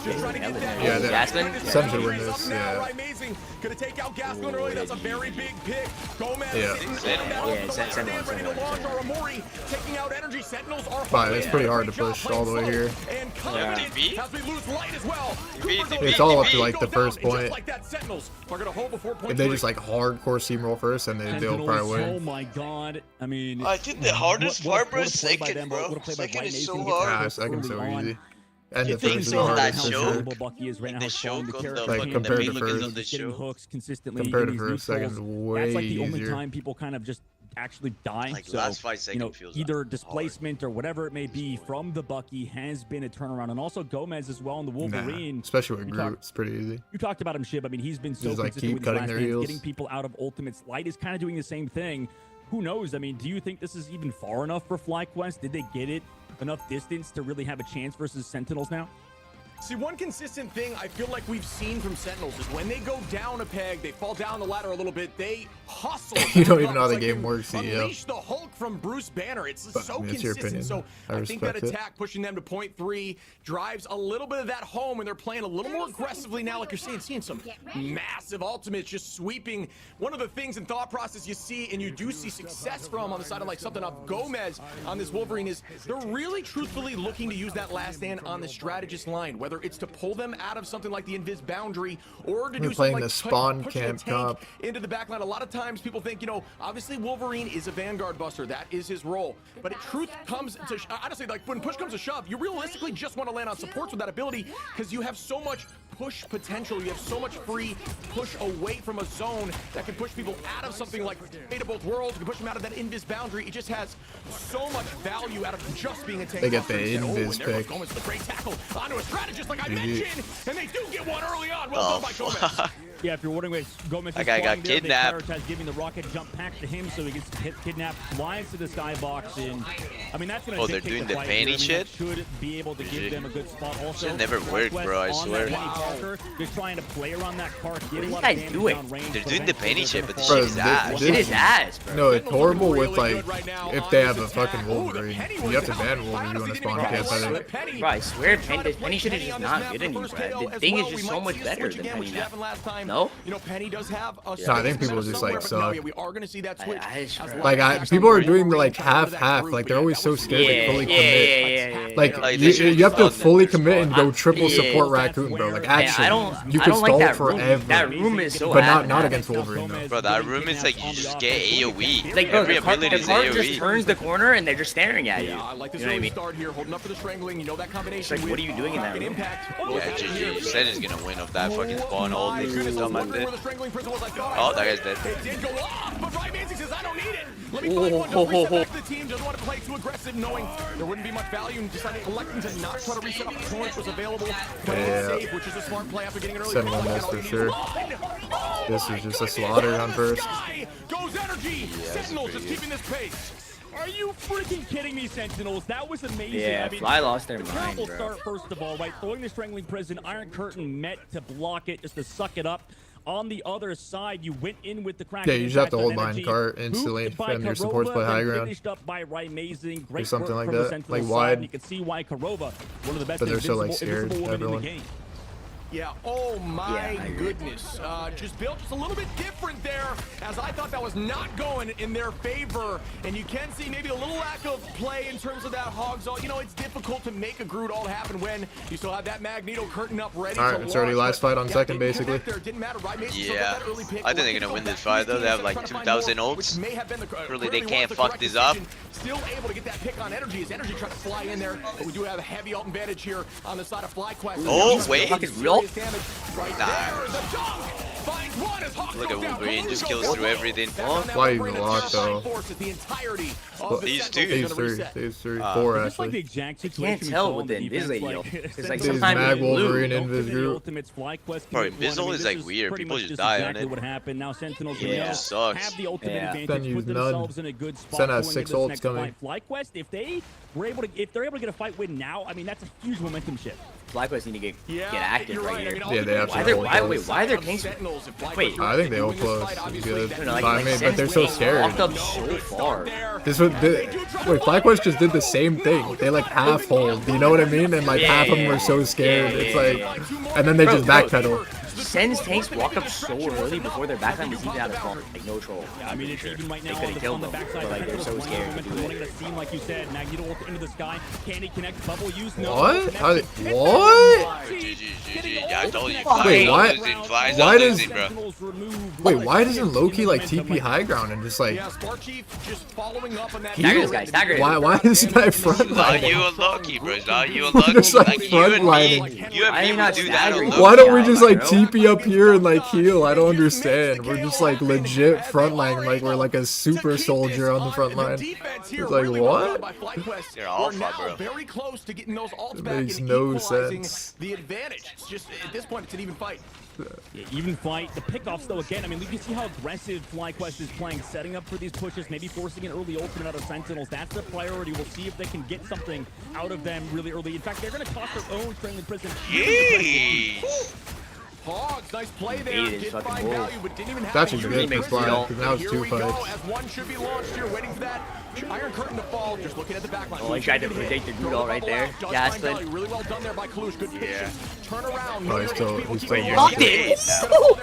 Yeah, Gasman? Sen should win this, yeah. Amazing. Gonna take out Gasman early. That's a very big pick. Gomez Yeah. Sen ready to launch Aramori. Taking out energy. Sentinels are Fine, it's pretty hard to push all the way here. And FTP? as we lose light as well. It's all up to like the first point. Like that, Sentinels are gonna hold before point If they three. just like hardcore steamroll first, and they'll probably Oh win. my god. I mean... I think the hardest part, bro, is what a play by second, them, bro. what a play by Second White is Nation so gets hard. Yeah, pushed second's so early on. easy. And the You think first is so? hard That for show? sure. Unbelievable Bucky is right now. The How strong show the on character the Like, is. compared to He's first. just getting hooks consistently. Compared to in these first, second's neutrals. way That's like the only easier. time people kind of just actually die. Like, so, last fight, second feels either displacement or whatever it may be from the Bucky has been a turnaround. And also Gomez as well in the Wolverine. Nah, especially with You Groot, it's pretty easy. You talked about him, Shib. I mean, he's been so Just, like, consistent keep with his cutting last their names, heels. getting people out of ultimates. Light is kind of doing the same thing. Who knows? I mean, do you think this is even far enough for FlyQuest? Did they get it enough distance to really have a chance versus Sentinels now? See, one consistent thing I feel like we've seen from Sentinels is when they go down a peg, they fall down the ladder a little bit, they hustle. You don't even know how the It's game they works, CEO. Unleash the Hulk from Bruce Banner. It's But, so I mean, it's your consistent. opinion. So I I think that respect it. attack pushing them to point three drives a little bit of that home, and they're playing a little more aggressively now, like you're seeing some massive ultimates just sweeping. One of the things in thought process you see, and you do see success from on the side of like something of Gomez on this Wolverine, is they're really truthfully looking to use that last stand on the strategist line, whether it's to pull them out of something like the invis boundary or to We're do playing something the like spawn pushing a camp tank comp. into the back line. A lot of times people think, you know, obviously Wolverine is a vanguard buster. That is his role. But truth comes to, honestly, like when push comes to shove, you realistically just want to land on supports with that ability because you have so much push potential. You have so much free push away from a zone that can push people out of something like Fate of Both Worlds. You can push them out of that invis boundary. It just has so much value out of just being a tank. They get the buster. invis and there goes pick. Gomez with a great tackle onto a strategist like I GG. mentioned, and they do get one early on. Well done by Gomez. Yeah, if you're wondering where Gomez is That guy got flying there, kidnapped. They prioritize giving the rocket jump pack to him so he gets kidnapped, flies to the skybox, and I mean that's gonna. Oh, they're dictate doing the fight painting here. I mean, shit? that should be able to give them a good spot. Also, Shit never worked, bro, I on swear. that Penny Parker, just trying to play around that cart, get a lot guys of damage doing? down range. They're but doing the eventually painting shit, they're but the gonna shit is fall. ass. It is ass, bro. No, it's horrible with Really like good right now if on they this have a attack. fucking Ooh, the Wolverine. Penny You was have to out. ban I Wolverine honestly on a didn't spawn even camp. get I one. think. Penny. Bro, I swear Trying to Penny should have Penny just on not this good map anymore, for bro. first KO The as thing is well. just We so might much see a better switch than again, Penny which now. happened last time. No? You know, Penny does have a No, I think people just like suck. Yeah, we are going to see that switch. Like people are doing the like half. Like they're always so scared to fully commit. Like you have to fully commit and go triple support Raccoon, bro. Like actually, you I can don't like stall that forever. room. That room is so But ass. not against Wolverine though. Bro, that room is like you just get AoE. Like, bro, Every the car ability is just AoE. turns the corner and they're just staring at you. Yeah, I like this You know what I early mean? start here, holding up for the strangling. You know that combination. It's like, what are you doing in that Kraken room? Impact. Yeah, GG. Sen is gonna win off that fucking spawn ult. My goodness, I was Something like wondering where that. the strangling prison was. I thought Oh, that guy's dead. It did go off, but Ryan Manzi says, I don't need it. Let me find one. Don't reset back to the team. Doesn't want to play too aggressive, knowing there wouldn't be much value in deciding electing to not try to reset up the corner which was available. Playing it safe, which is a smart play after getting an early 7-1 miss for sure. This is just a slaughter on first. Goes energy. Sentinels just keeping this pace. Are you freaking kidding me, Sentinels? That was amazing. Yeah, I mean, Fly lost their mind, terrible bro. start, first of all, right? Throwing the Strangling Prison, Iron Curtain met to block it, just to suck it up. On the other side, you went in with the crack. Yeah, you just have to hold line cart instantly, and your supports play high ground. Finished up by Amazing. Or something like that, like wide. You can see why Karova, one of the best but they're so like scared, women everyone. in the game. Yeah, oh my goodness. Just built just a little bit different there, as I thought that was not going in their favor. And you can see maybe a little lack of play in terms of that hog zone. You know, it's difficult to make a Groot all happen when you still have that Magneto curtain up ready to All right, it's already last fight on second, basically. Yeah, I think they're gonna win this fight though. They have like 2,000 ults. Really, they can't fuck this up. Still able to get that pick on Energy as Energy tries to fly in there, but we do have a heavy ult advantage here on the side of FlyQuest. Oh, wait. Nah. Look at Wolverine, just kills through everything. Why even lock though? These two. These three, four Like actually. the exact Can't situation tell with with the Invis lady. It's like These sometimes Mag you lose. Wolverine Invis group. Bro, Invisil is like weird. People just die on it. What happened now? Sentinels It sucks. have the ultimate advantage, Then use put themselves in a good spot. Sen has going 6 into this ults next coming. fight. FlyQuest, if they're able to get a fight win now, I mean that's a huge momentum shift. FlyQuest need to get active right here. Yeah, they have to. Why are their kings? Wait, I think they hold close. It's good. no, like, I mean, but they're so scared. walked up so far. This was wait, FlyQuest just did the same thing. They like half hold. You know what I mean? And like half of them were so scared. It's like, and then they just backpedal. Sen's tanks walked up so early before their backline was even out of spawn. Like no troll. I mean, it's even right now They could have killed them, backside. but like they're so scared to do Running it. a seam like you said, Magneto ult into the sky. Can he connect? Bubble use? No. What? Connection. What? GG. Yeah, I told you. Wait, why? Flies Why are does? losing, bro. Wait, why doesn't Loki like TP high ground and just like? Stagger this guy. Stagger. Why is this guy Not frontlining? you and Loki, bro. Not you and Loki. Just, like, Like you and me. frontlining. You and me would do that on Why Loki. Why don't we just like TP up here and like heal? I don't understand. We're just like legit frontline, like we're like a super soldier on the front line. It's like what? You're alpha, bro. Very close to getting those ults It back makes and no equalizing sense. the advantage. It's just at this point, it's an even fight. Yeah, even fight. The pickoffs, though, again, I mean, you can see how aggressive FlyQuest is playing, setting up for these pushes, maybe forcing an early ultimate out of Sentinels. That's the priority. We'll see if they can get something out of them really early. In fact, they're going to toss their own friendly prison. Jeez. Hogs, nice play there. He is Did fucking find bull. value, but didn't even have That's to just use good it. for Fly, because now it's Here 2 we go, fights. as one should be launched here, waiting for that Iron Curtain to fall. Just looking at the back line. Oh, he tried to predict the Groot ult right there. Gasping. Really well done there by Kalush. Good patience. Turn around. Oh, he's still You're delayed now.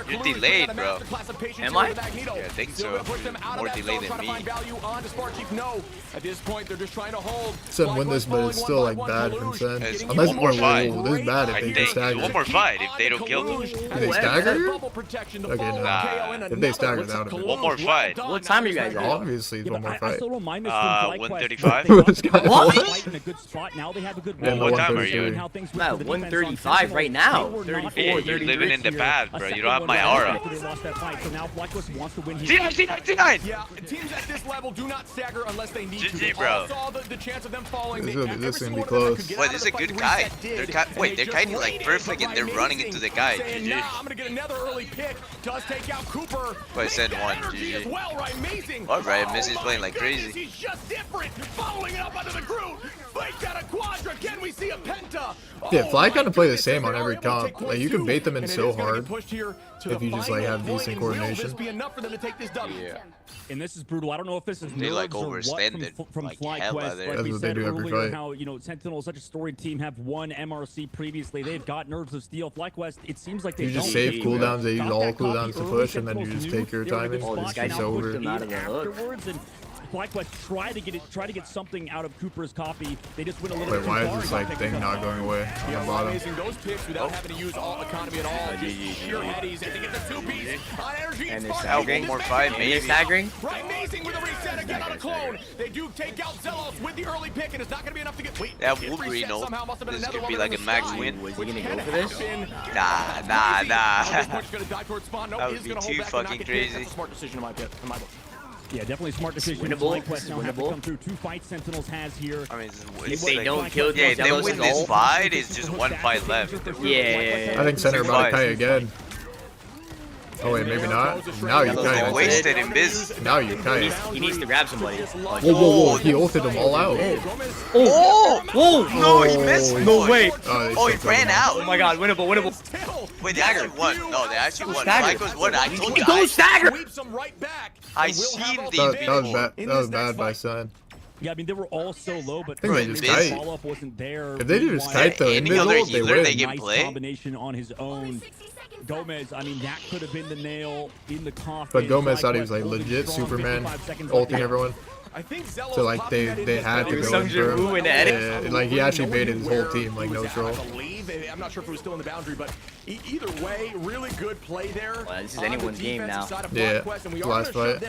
You're delayed, bro. Am I? Yeah, I think so. More delayed than me. No. At this point, they're just trying to hold. Sen win this, but it's still like bad from Sen. It's Unless one more fight. this is bad if I they think just stagger. one more fight if they don't kill me. Do they stagger? Okay, no. Nah. If they stagger, that would have One more fight. What time are you guys at? Obviously, it's one more I fight. still don't mind this 135? This guy- What? What? In a good spot. Now they have a good Yeah, What no, time are you? 133. How things I'm at went for the defense on 135 right now. They were not 34, Yeah, able to you're get living it in the here. past, A bro. You second don't have one my right aura. after they lost that fight. So now FlyQuest wants to win here. C9. Yeah, teams at this level do not stagger unless they need to. GG, They bro. all saw the chance of them falling. This They- is gonna- every this is gonna single be one of them close. could get Wait, out this of is a the good fight. guy. Reset They're did, wait, and they're they kind of just like waited, perfect but and they're running into the guy. saying, GG. nah, I'm gonna get another early pick. Does take out Cooper. Wait, send Big one, energy GG. as well, right? Amazing. All right, Missy's Oh playing my like goodness, crazy. He's just different. Following it up under the Groot. Faked out a Quadra. Can we see a Penta? Yeah, Oh Fly my kind of play the goodness, same on they are every able to take comp. Like you can point bait them in two, and it so is gonna get hard pushed here to if the you just like final have point, decent and will coordination. this be enough for them to take this W? Yeah. And this is brutal. I don't know if this is They, like, nerves or what overstand it from like FlyQuest. hella there. Like That's we what they said do every earlier, fight. how Sentinel, such a storied team, have won MRC previously. They've got nerves of steel. FlyQuest, it seems like they You just don't. save cooldowns, they use Got all that copy cooldowns to early. push, and then you Sentinels just knew take your they were in a timing. good Oh, this spot, guy's now so pushed over. them Out of the hook. afterwards, and FlyQuest try to get something out of Cooper's copy. They just went a little Wait, bit too why far is this and like got thing picked not up. going away on the bottom? Amazing those picks without having to use all economy at all. Just GG. sheer headies and to get the two-piece on energy. And It's they're far- staggering. One more fight, And they're maybe. staggering. Right, amazing with a reset again on a clone. They do take out Zelos with the early pick, and it's not going to be enough to get. Wait, That it Wolverine reset ult. somehow, must have been This another could be one like in a the max sky. win. Was he Which gonna can go for this? happen. Nah. This one's gonna die towards spawn. No, That he would is be gonna too hold back and fucking not get crazy. picked. That's a smart decision in my book. Yeah, definitely smart decision. Winnable. FlyQuest now have to Winnable. come through. 2 fights Sentinels has here. I mean, If it's they like, don't kill yeah, if they Zelos win at this all. fight, it's just one fight left. Yeah. I think Center about to Kai again. Oh wait, maybe not. Now you're They kite. Wasted in biz. Now you're kite. He needs to grab somebody. Whoa, whoa, whoa! He ulted them all out. Oh! Whoa! No, he missed. No way! Oh, he ran out. Oh my god, winnable, winnable. Wait, they actually won. No, they actually won. Stagger. Mike was won. I told you. Go stagger! I seen these That was people. bad. That was bad by Sun. Yeah, I mean, they were all so low, but I think they just kite. follow-up wasn't there. If they do just kite though, Any other invisible, they healer win. they can Nice play. combination on his own. Gomez, I mean, that could have been the nail in the coffin. But Gomez thought he was like legit Superman, ulting everyone. So like they had to go in for him. Yeah, like he actually baited his whole team, like no troll. I'm not sure if it was still in the boundary, but either way, really good play there. Well, this is anyone's game now. Yeah, last fight.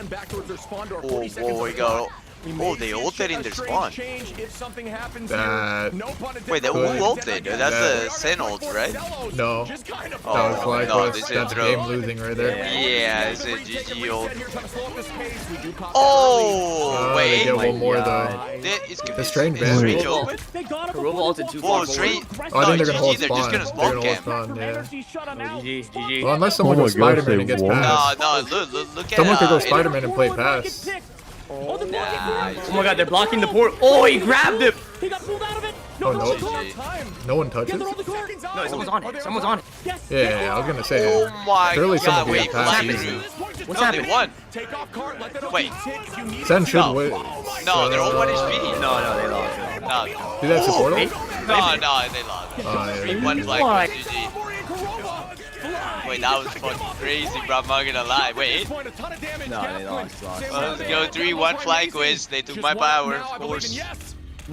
Oh boy, go. Oh, they ulted in their spawn. That. Wait, who ulted? That's a Sin ult, right? No. That was flag quest. That's game losing right there. Yeah, it's a GG ult. Oh, They wait. get one more though. The strange ban. Strange open? Karova ulted too Whoa, far. straight. Oh, I think they're gonna hold They're just spawn. gonna They're spawn gonna hold camp. spawn. Yeah. GG, GG. Well, unless someone Oh goes my gosh, Spider-Man and they gets won. pass. No, look at Someone could go it. Spider-Man and play pass. Oh my god, they're blocking the port. Oh, he grabbed him! He got pulled out of it. Oh no. No one touches. No, someone's on it. Someone's on it. Yeah, I was gonna say. Oh my Surely god, someone wait, can get pass Black easy. What's No, happening? they won. Wait, Sen should No. win. no, they're all 1 HP. No, they lost. No, Did that support him? no, they lost. Yeah. 1 flag was GG. Wait, that was fucking crazy, bro. I'm not gonna lie. Wait. No, they lost. Let's go 3-1 flag quiz. They took my power, of course.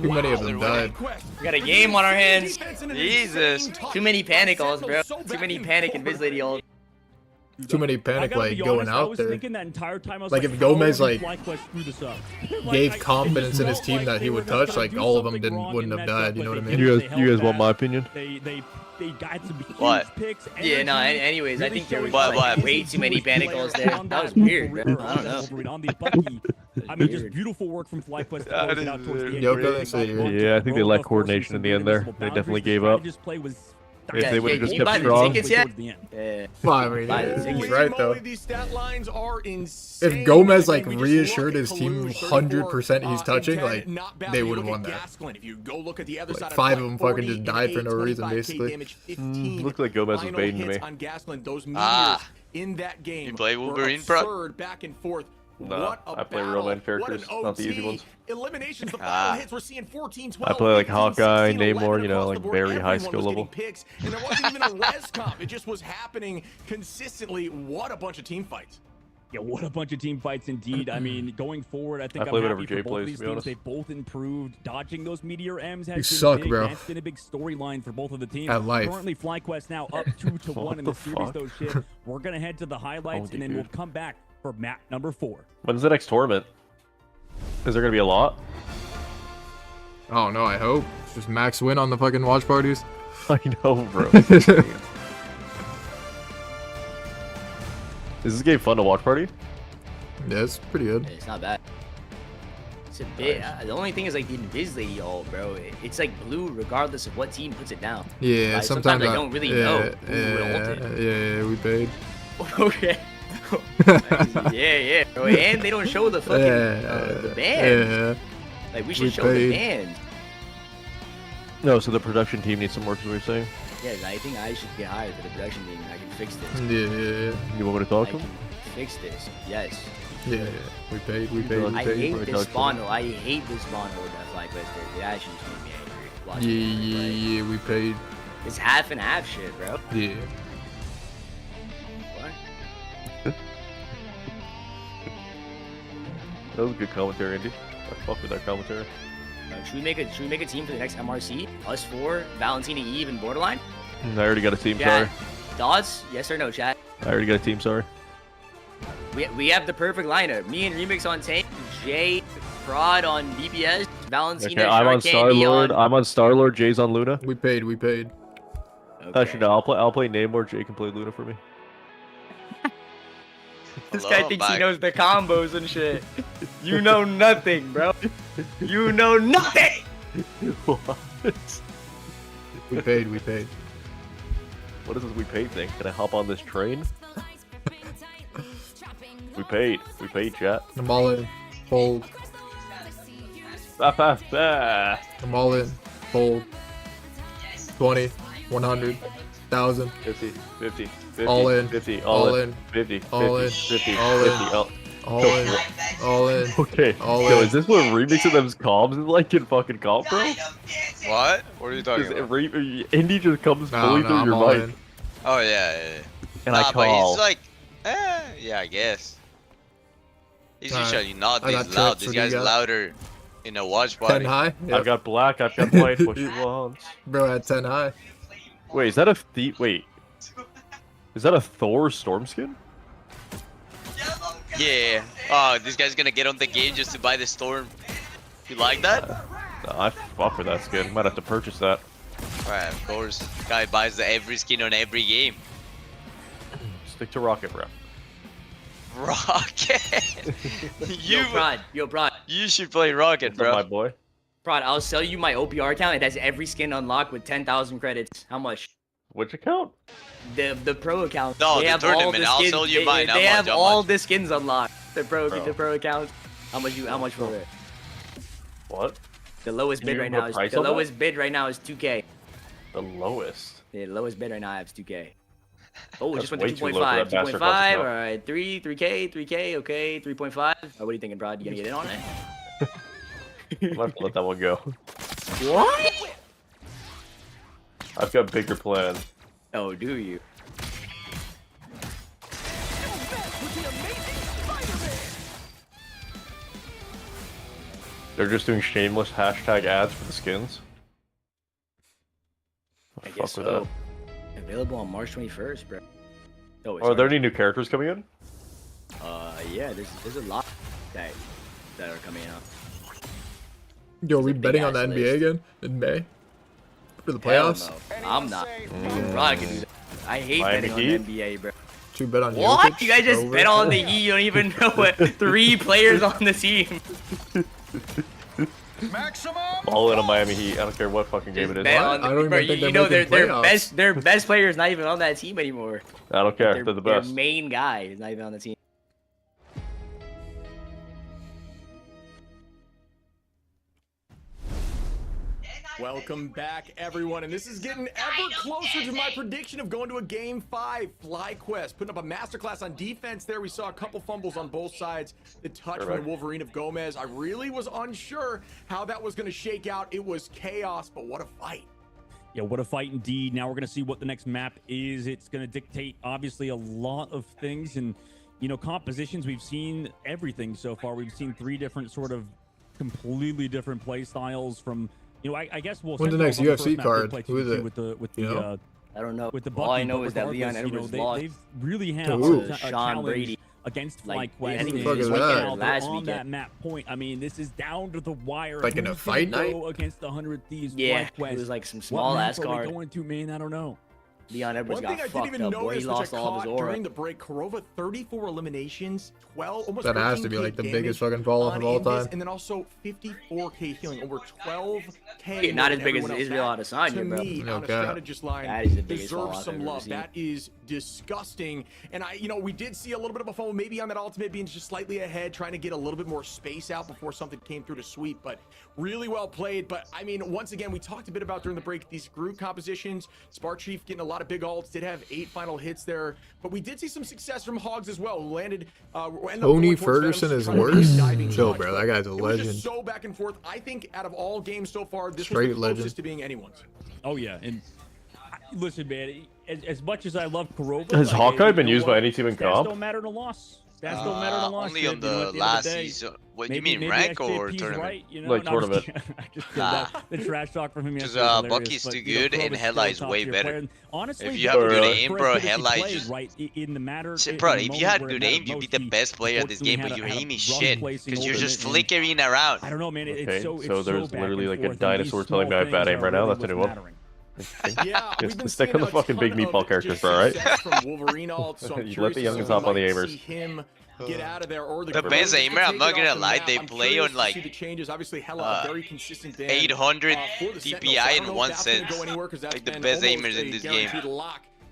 Too many of them died. We got a game on our hands. Jesus. Too many panic ults, bro. Too many panic and Biz Lady ults. Too many I panic gotta like be going honest, I out was there. thinking that entire time, I was Like, if how Gomez, will like, FlyQuest screw this up? Gave I confidence just in his felt team like that he they would were gonna touch, do like all of them something didn't wrong wouldn't and have mess up, died. You but know what I they mean? did. You guys want my opinion? They got some huge What? picks. Yeah, no, energy, anyways, I really think there was What, like what? way too many panic ults there. That was weird, bro. I don't know. On the Bucky. I mean, just beautiful work from FlyQuest to close it out towards the end. Yoko, they say here. Yeah, I think they lacked coordination in the end there. They definitely gave up. Just play was If they would have just Can you buy kept the strong. tickets yet? towards the end. Yeah. Well, I mean, Buy the he's tickets. right though. These stat lines are insane. If Gomez I like mean, we just reassured look his at team Kalu, 100% he's 34, touching, 10, like not bad. they You would have look won at that. Gasklin. If you go look at the other Like, side of 5 of Black, them fucking 40 just died for no 8, reason, 25k basically. damage, 15 Looked like Gomez was final baiting hits me. on Gasklin. Those meteors Ah. in that game You play were Wolverine, bro? absurd back and forth. No, What a I play real battle. man characters, What an not the easy OT. ones. Eliminations, the Ah. final hits, we're seeing 14, 12, I play like 15, Hawkeye, 16, 11 Namor, you know, across like the board. very high Everyone skill was level. getting picks, and there wasn't even a res comp. It just was happening consistently. What a bunch of team fights. Yeah, what a bunch of team fights indeed. I mean, going forward, I think I play I'm whatever happy Jay for both plays, of these to be teams. honest. They've both improved. Dodging those Meteor M's has You been suck, big. bro. That's been a big storyline for both of the teams. At life. Currently, FlyQuest now up 2-1 in the the series, fuck? though, shit. We're going to head to the highlights, Oh, and then dude. we'll come back for map number 4. When's the next tournament? Is there gonna be a lot? Oh no, I hope. It's just max win on the fucking watch parties. I know, bro. Is this game fun to watch party? Yeah, it's pretty good. It's not bad. It's a bit. The only thing is like the Invis Lady ult, bro. It's like blue regardless of what team puts it down. Yeah, Like, sometimes I don't really know who would ult it. Yeah, we paid. Okay. yeah, bro. And they don't show the fucking the band. Yeah. Like we should We show the paid. band. No, so the production team needs some work, is what you're saying? Yeah, I think I should get hired for the production team. I can fix this. Yeah. You want me to talk I to can him? fix this. Yes. Yeah. We paid. We paid. We I paid. hate for a this coach, spawn. I hate this spawn that FlyQuest does. It actually just made me angry. watching Yeah, it yeah, replay. yeah. We paid. It's half and half shit, bro. Yeah. What? That was a good commentary, Andy. I fuck with that commentary. Should we make a team for the next MRC? Us 4, Valentina, Eve, and Borderline? I already got a team, Chat. sorry. Thoughts? Yes or no, chat? I already got a team, sorry. We have the perfect lineup. Me and Remix on tank, Jay, Prod on DPS, Valentina, Okay, I'm on Shark Star Candy Lord. on... I'm on Star Lord. Jay's on Luna. We paid. We paid. Okay. Actually, no. I'll play Namor. Jay can play Luna for me. This Hello, guy thinks he Mike. knows the combos and shit. You know nothing, bro. You know nothing. What? We paid. We paid. What is this we paid thing? Can I hop on this train? We paid. We paid, chat. I'm all in. Fold. I'm all in. Fold. 20, 100, 1,000. 50, 50, 50. All in. 50. All in. 50. All in. 50. All in. 50. All in. All in. Okay. All Yo, in. is this what remixing them's comms is like in fucking comp, bro? What? What are you talking about? Indy just comes fully through I'm your all mic. in. Oh yeah. And I But call. he's like, yeah, I guess. He's Alright. usually not I got this loud. tricks. This What do you guy's got? louder in a watch 10 party. high? I've Yep. got black. I've got white. What you want? Bro, at 10 high. Wait, is that a wait? Is that a Thor storm skin? Yeah. Oh, this guy's gonna get on the game just to buy the storm. You like that? Nah, I fuck with that skin. Might have to purchase that. Alright, of course. Guy buys every skin on every game. Stick to Rocket, bro. Rocket. Yo, Prod. You should play Rocket, What's up, my bro. boy. Prod, I'll sell you my OPR account. It has every skin unlocked with 10,000 credits. How much? Which account? The pro account. No, they the have all tournament. the I'll skins. sell you mine. They How have much? all the skins unlocked. The pro Bro. account. How much for it? What? The lowest Can bid you right give a now is price the on that? lowest bid right now is 2K. The lowest. The lowest bid right now is 2K. Oh, it That's just went way to too low for that 2.5. bastard 2.5. customer. All right, 3K. Okay, 3.5. What are you thinking, Prod? You gonna get in on it? I'm gonna have to let that one go. What? I've got bigger plans. Oh, do you? They're just doing shameless hashtag ads for the skins. I Fuck guess with so. Available on March 21st, bro. Oh, that. Are there any new characters coming in? Yeah, there's a lot that are coming out. Yo, are we big betting on the ass NBA list. again in May? For the Hell playoffs? no. I'm not. Prod can do that. I hate Miami betting on Heat? the NBA, bro. Two bet on What? Jokic You guys just over? bet on the Heat? You don't even know what 3 players on the team. All in a Miami Heat. I don't care what fucking game it is. Bet I on I don't even bro, think you they're know making their playoffs. best player is not even on that team anymore. don't care. They're the best. Their main guy is not even on the team. Welcome back, everyone, and this is getting ever closer to my prediction of going to a Game 5. FlyQuest putting up a masterclass on defense there. We saw a couple fumbles on both sides. The touch from the Wolverine of Gomez. I really was unsure how that was going to shake out. It was chaos, but what a fight. Yeah, what a fight indeed. Now we're going to see what the next map is. It's going to dictate, obviously, a lot of things. And, you know, compositions, we've seen everything so far. We've seen 3 different sort of completely different play styles from... You know, I guess we'll. When's the next UFC card? Who is it? With the You know? I don't know. with the All I Bucky, know but is that Leon regardless, Edwards you know, lost. they've really had Ooh. a Sean challenge Brady. against Like, FlyQuest. I think and fuck is right that? now, they're Last on weekend. that map point. I mean, this is down to the wire. Like in a Who's gonna fight night? go against the 100 Thieves. Yeah, FlyQuest? it was like some What small map ass are we card. going to, man? I don't know. Leon Edwards One thing got I didn't fucked even up, boy. notice, He which I lost all of his caught aura. during the break, Korova 34 eliminations, 12, almost That has to be 13K like the damage biggest fucking fall off on of all Invis, time. and then also 54K healing, over 12K. Yeah, not more as big than as everyone Israel else. Adesanya, To bro. me, No on a cap. strategist line, That is the biggest fall deserves off I've some ever love. seen. That is disgusting. And we did see a little bit of a fumble, maybe on that ultimate being just slightly ahead, trying to get a little bit more space out before something came through to sweep, but really well played. But I mean, once again, we talked a bit about during the break, these group compositions, Spark Chief getting a lot of big ults, did have 8 final hits there, but we did see some success from Hogs as well, who landed, Tony Ferguson is worse? Chill, bro, that guy's a It was legend. just so back and forth. I think out of all games so far, this Straight was the legend. closest to being anyone's. Oh yeah, and listen, man. As much as I love Korova, Has like, Hawkeye you been know used by what? any team in Stats comp? don't matter in a loss. Stats don't matter in a loss. Only Jed, on you know, the at end of last day, season. What maybe, you mean, maybe rank or SJP's tournament? right, you know? Like No, I'm just tournament. kidding. I just kidding. The trash talk from him Because yesterday was hilarious, Bucky's but, too you know, good and Kova's Headlight still is a top way tier better. player. And honestly, If you have good for aim, bro, everything he Headlight played, just... right in the matter. Bro, in the if you moment had where it good mattered aim, you'd be most, the he best player at this game, but unfortunately your had a aim is rough shit. placing Because you're ultimate, just and flickering around. I don't know, man. Okay, It's so so there's back literally and like a forth, and dinosaur these telling me I have small bad aim things right are now. really That's a new what's one. mattering. Yeah, Just we've been stick seeing on the a fucking big ton of meatball characters, just bro, right? success from Wolverine ult, so I'm You let curious the to youngins see hop on the if we aimers. might see him get out of there, or The Grizz best to aimer, I'm take not it gonna off the lie, map. they I'm play curious on, to like, see the changes. Obviously, Hella, very consistent band, 800 for the Sentinels, so DPI I don't in know if one that's gonna sense. go anywhere, 'cause that's Like the been best almost aimers in a this game. guaranteed lock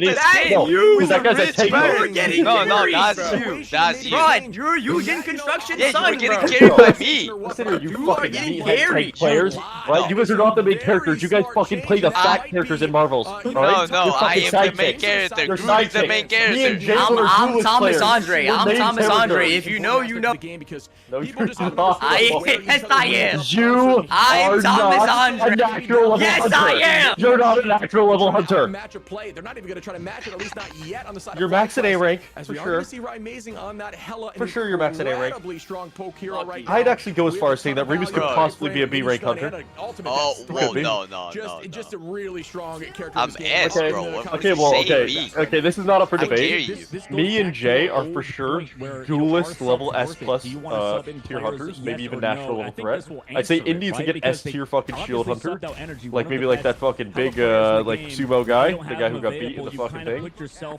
company. No, because that guy's a takeover. No, that's you. That's you. Bro, you're using construction Yeah, sign, you're getting bro. carried by me. Listen here, you You are fucking getting meathead carried. tank players. Right? You guys are not the main characters. You guys fucking play the fat characters in Marvels. Right? No, I am the main character. Groot is the main character. I'm Thomas Andre. I'm Thomas Andre. If you know, you know. No, you're not. Yes, I am. You I'm are Thomas not Andre. a natural level Yes, hunter. I am. You're not a natural level hunter. Match of play. They're not even going to try to match it, at least not yet on the side. You're max at A rank, as for we are sure. going to see Amazing on that hella. For sure, you're max at A rank. Incredibly strong poke hero right now. I'd actually go as far as saying that Remus could possibly be a B rank hunter. Oh, whoa, no. Just a really strong character. I'm S, okay. bro. Okay, well, okay. Okay, this is not up for I dare debate. you. Me and Jay are for sure duelist level S plus tier hunters, maybe even natural level threat. I'd say Indy's like an S tier fucking shield hunter, like maybe like that fucking big like sumo guy, the guy who got beat in the fucking thing.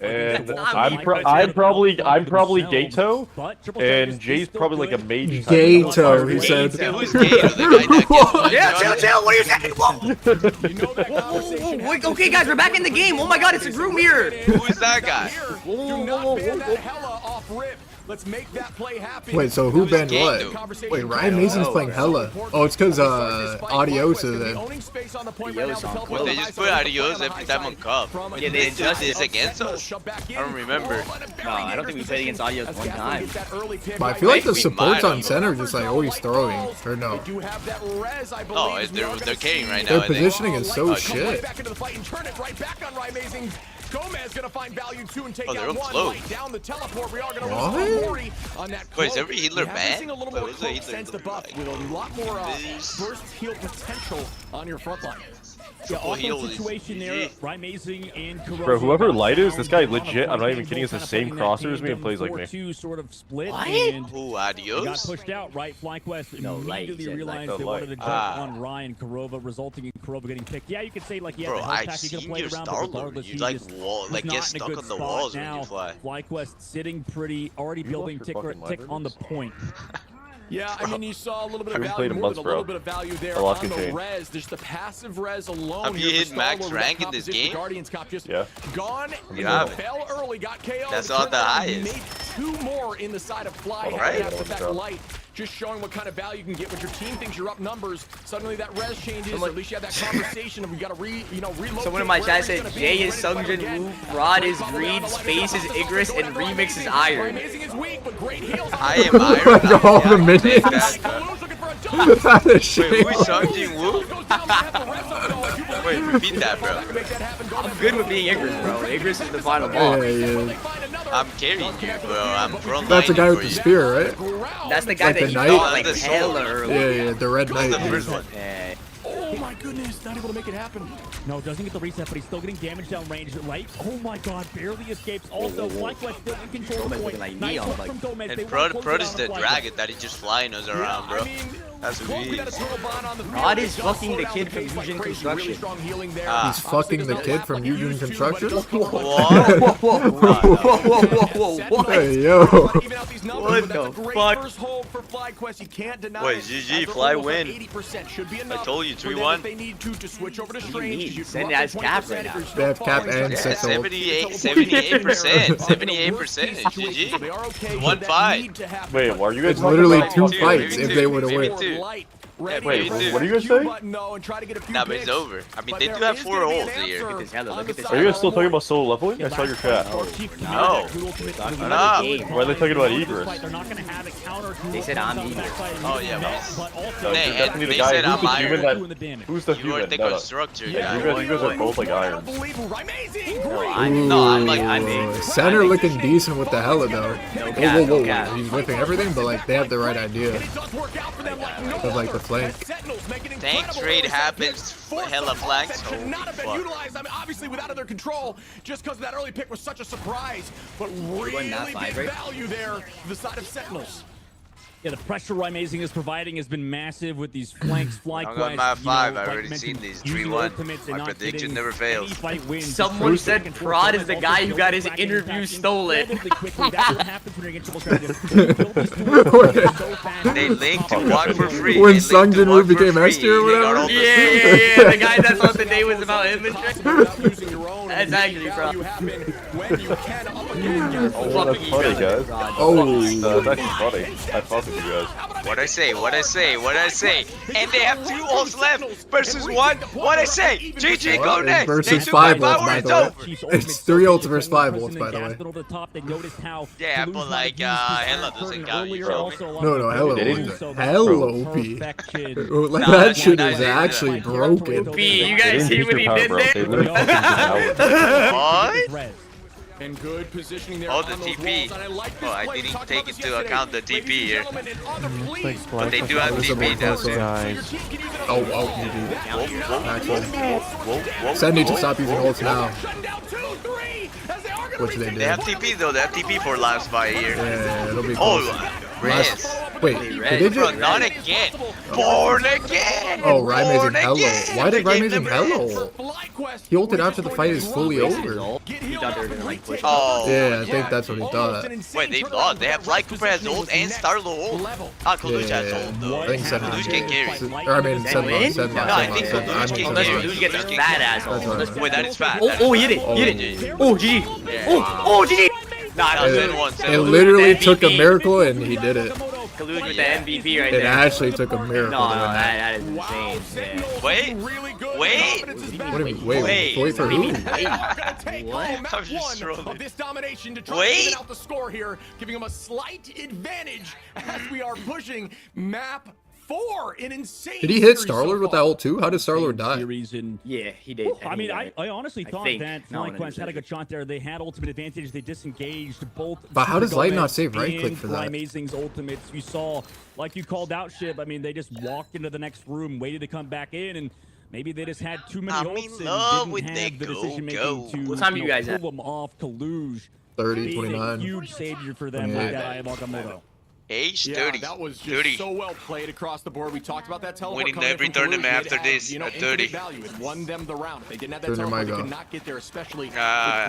And I'm probably Gato, and Jay's probably like a mage. Gato, he said. Who's Gato? The guy that Yeah, chill. What are you saying? Whoa. Okay, guys, we're back in the game. Oh my God, it's a groom here. Who's that guy? Let's make that play happen. Wait, so who banned what? Wait, Ryan Mason's playing hella. Oh, it's because Adiosa then. Well, they just put Adios every time on Cup. Yeah, they just this against us? I don't remember. No, I don't think we played against Adios one time. But I feel like the supports on center are just like always throwing, or no? Oh, they're carrying right now. Their positioning is so shit. Gomez gonna find value too and take they're out up one close. down the teleport. We are gonna run Mori on that. Wait, is every healer bad? A little more sense the buff with a lot more burst heal potential on your front line. Yeah, awesome situation there. Amazing and Bro, whoever Light is, this guy legit, I'm not even kidding, is the same crosser as me and plays like me. Sort of split. What? Oh, Adios? Got pushed out, right? FlyQuest immediately realized they wanted to jump on Ryan Kurova, resulting in Kurova getting picked. Yeah, you could say like, yeah, bro, the I've pack, seen your Star-Lord. You like get stuck on the walls when you fly. FlyQuest sitting pretty, already building tick on the point. Yeah, I mean, you saw a little bit of value, more than a little bit of value there on the res. There's the passive res alone. Have you hit max rank in this game? Guardians Cop just gone. You have it. Fell early, got KO. That's not the highest. Made 2 more in the side of Fly. Right. After that light. Just showing what kind of value you can get when your team thinks you're up numbers. Suddenly that res changes. At least you have that conversation, and we got to reload. Someone in my chat said Jay is Sungjin Woo, Rod is Reed, Space is Igris, and Remix is Iron. I am Iron. All the minions. That is shit. Wait, who's Sungjin Woo? Wait, repeat that, bro. I'm good with being Igris, bro. Igris is the final boss. Yeah. I'm carrying you, bro. I'm front. That's the guy with the spear, right? That's the guy like that the he knight? got like hella early. Yeah, the red knight. The first one. Yeah. Oh my goodness, not able to make it happen. No, doesn't get the reset, but he's still getting damage down range. Right? Oh my God, barely escapes. Also, FlyQuest still in control of the point. Like nice neon, work like. from Gomez. And Prod is the dragon that he just flying us around, bro. That's what he is. Rod is fucking the kid from Eugene Construction. He's fucking the kid from Eugene Construction? What? What? Hey, yo. What the fuck? Wait, GG, Fly win. I told you, 3-1. Send that cap right now. They have cap and 6 ult. 78%. 78%. GG. 1 fight. Wait, why are you guys Literally talking 2 about fights if they would have won. Yeah, Wait, maybe what are you guys saying? Nah, but it's over. I mean, they do have 4 ults here. Look at this. Are you guys still talking about solo leveling? I saw your chat. No. Why are they talking about Igris? They said I'm Igris. Oh, yeah, No, Hey, you're definitely the they guy. said Who's the I'm human Iron. that? Who's the You are human? the No, constructor you guy. guys are both like irons. No, I'm Igris. Center looking decent with the hella though. cap, no Whoa. cap. He's whipping everything, but like they have the right idea. Of like the flank. Tank trade happens. Hella flanks. Should Holy not have been fuck. utilized. I mean, obviously without their control, just because that early pick was such a surprise. But really big value there, the side of Sentinels. Yeah, the pressure Amazing is providing has been massive with these flanks, FlyQuest. I'm on my 5. I already seen these. 3-1. My prediction never fails. Someone said Prod is the guy who got his interview stolen. They linked to walk for free. When Sungjin Woo became S tier or whatever? Yeah. The guy that thought the day was about him. That's actually Prod. Oh, that's funny, guys. Oh, That's actually funny. I fuck with you guys. What I say? And they have 2 ults left versus 1. What I say? GG, go next. Versus 5 ults, by the way. It's 3 ults versus 5 ults, by the way. Yeah, but like, Ella doesn't count, you feel me? No, Hello OP. Like, that shit is actually broken. You guys see what he did there? What? And good positioning there. Oh, the TP. Oh, I didn't take into account the TP here. But they do have TP now. Oh, GG. Send need to stop using ults now. Which they did. They have TP though. They have TP for last fight here. Yeah, it'll be close. Oh, Riz. Wait, did Bro, you? not again. Born again. Oh, Ryan using Hello. Why did Ryan using Hello? He ulted after the fight is fully over. Oh. Yeah, I think that's what he thought. Wait, they lost. They have Fly Cooper has ult and Starlo ult. Ah, Kalush has ult though. I think Kalush can carry. Or I mean, Senbon. No, I think Kalush can carry. Kalush gets a fat ass ult. Wait, that is fat. Oh, he hit it. Oh, GG. Oh, GG. Nah, it literally took a miracle and he did it. Kalush with the MVP right there. It there. actually took a miracle. No, that is insane. Man. Wait. What do you mean? Wait for who? What? I'm just trolling. This domination to try to even out the score here, giving him a slight advantage as we are pushing map 4. An insane. Did he hit Starlord with that ult too? How did Starlord die? Yeah, he did. I mean, I honestly thought that FlyQuest had a good shot there. They had ultimate advantage. They disengaged both. But how does Light not save right click for that? Amazing's ultimates. You saw, like you called out, Shib. I mean, they just walked into the next room, waited to come back in, and maybe they just had too many ults and didn't have the decision making to what time you guys pull them off. Kalush. 30, 29. Huge savior for them with that Ayamakamoto. Age 30. Yeah, that was just so well played across the board. We talked about that teleport. Winning every tournament after this at 30. Value. It won them the round. If they didn't have that teleport, they could not get there, especially with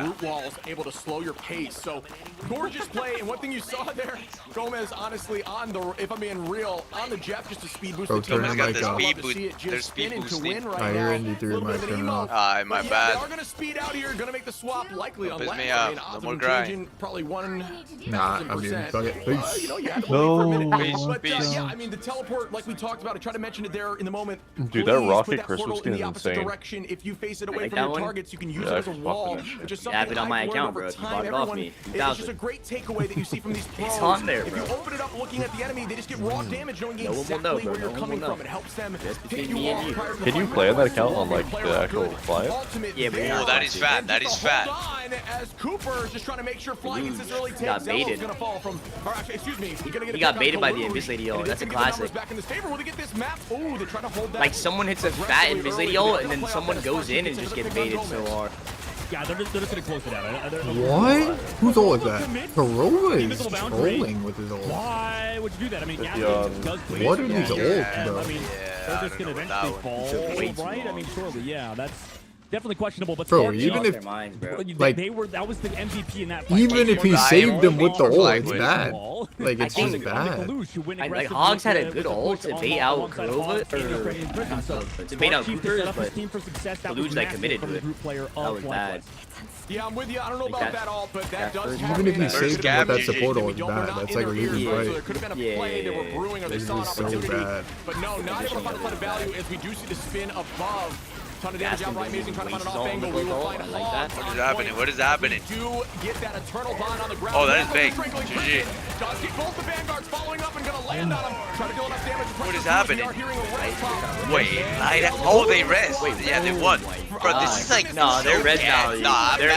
root walls able to slow your pace. So gorgeous play. And one thing you saw there, Gomez, honestly, on the, if I'm being real, on the Jeff, just a speed boost. Bro, the team turn got the speed boost. Their speed boosting. I hear Indy threw my turn off. My bad. They are going to speed out here, going to make the swap likely on left. No more grind. Probably 1,000%. Nah, I'm muting. Fuck it. Peace. You know, you had to wait for a minute. But yeah, I mean, the teleport, like we talked about, I tried to mention it there in the moment. Dude, that rocket crystal skin is insane. Direction. If you face it away from your targets, you can use it as a wall. Which is something have it on my account, bro. You bought it off me. It's just a great takeaway that you see from these pros. It's on there, bro. If you open it up looking at the enemy, they just get raw damage knowing exactly where you're coming from. It helps them hit you off prior to the Can you play on that account on like the actual client? Yeah, but oh, that is fat. That is fat. As Cooper is just trying to make sure Fly gets this early take. Got baited. Gonna fall from, or actually, excuse me, he got baited by the Invisible. That's a classic. Like someone hits a fat Invisible and then someone goes in and just gets baited so hard. Yeah, they're just gonna close it out. What? Whose ult is that? Corolla is trolling with his ult. Why would you do that? I mean, what are these ults, bro? I mean, they're just gonna eventually fall, right? I mean, surely, yeah, that's definitely questionable. But bro, even if like they were, that was the MVP in that fight. Even if he saved him with the ult, it's bad. Like it's just bad. Like Hogs had a good ult to bait out Kurova, to bait out Cooper, but Kalush like committed to it. That was bad. Yeah, I'm with you. I don't know about that ult, but that does happen. Even if he saved him with that support ult, it's bad. That's like a losing fight. There could have been a play they were brewing or they saw an opportunity. But no, not able to find a ton of value as we do see the spin above. Ton of damage out, right? Amazing, trying to find an off angle. We will find Hogs. What is happening? What is happening? Do get that eternal bond on the ground. Oh, that is big. GG. Does get both the vanguards following up and gonna land on him. Trying to deal enough damage. What is happening? Wait, oh, they rest. Yeah, they won. Bro, this is like no, their res value.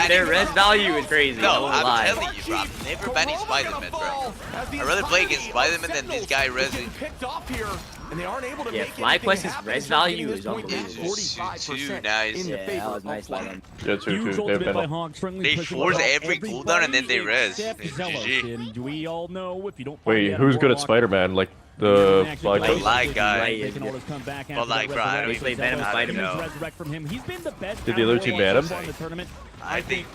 Their res value is crazy. No, I'm telling you, bro. I'm never banning Spider-Man, bro. I'd rather play against Spider-Man than this guy resing. And they aren't able to make FlyQuest's res value is unbelievable. Too nice. Yeah, that was nice by them. Yeah, too. They force every cooldown and then they res. We all know if you don't. Wait, who's good at Spider-Man? Like the Light guy. But like, bro, I don't even know. He's been the best. Did the other team ban him? I think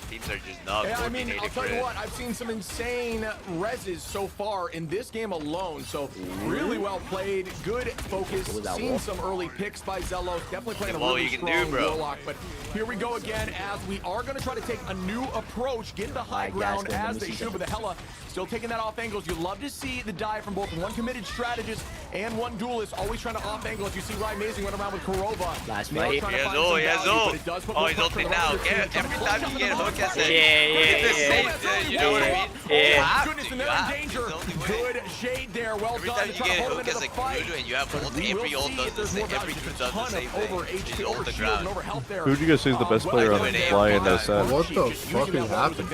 he teams are just not I mean, coordinated. I'll tell you what, I've seen some insane reses so far in this game alone. So really well played, good focus. Seen some early picks by Zelos. Definitely playing a really strong Warlock. But here we go again as we are going to try to take a new approach, get the high ground as they should with the Hella. Still taking that off angles. You love to see the dive from both one committed strategist and one duelist, always trying to off angle. As you see Ryan Mazing run around with Kurova. Last fight. Oh, he's ulting now. Every time you get a hook, I say, you know what I mean? Yeah. Goodness, and they're in danger. Good shade there. Well every done. Time you get a hook as a Kudu and you have ult, every ult does the same. Every Kudu does the same thing. Just ult the ground. Who do you guys think is the best player on the fly in that set? What the fuck is happening?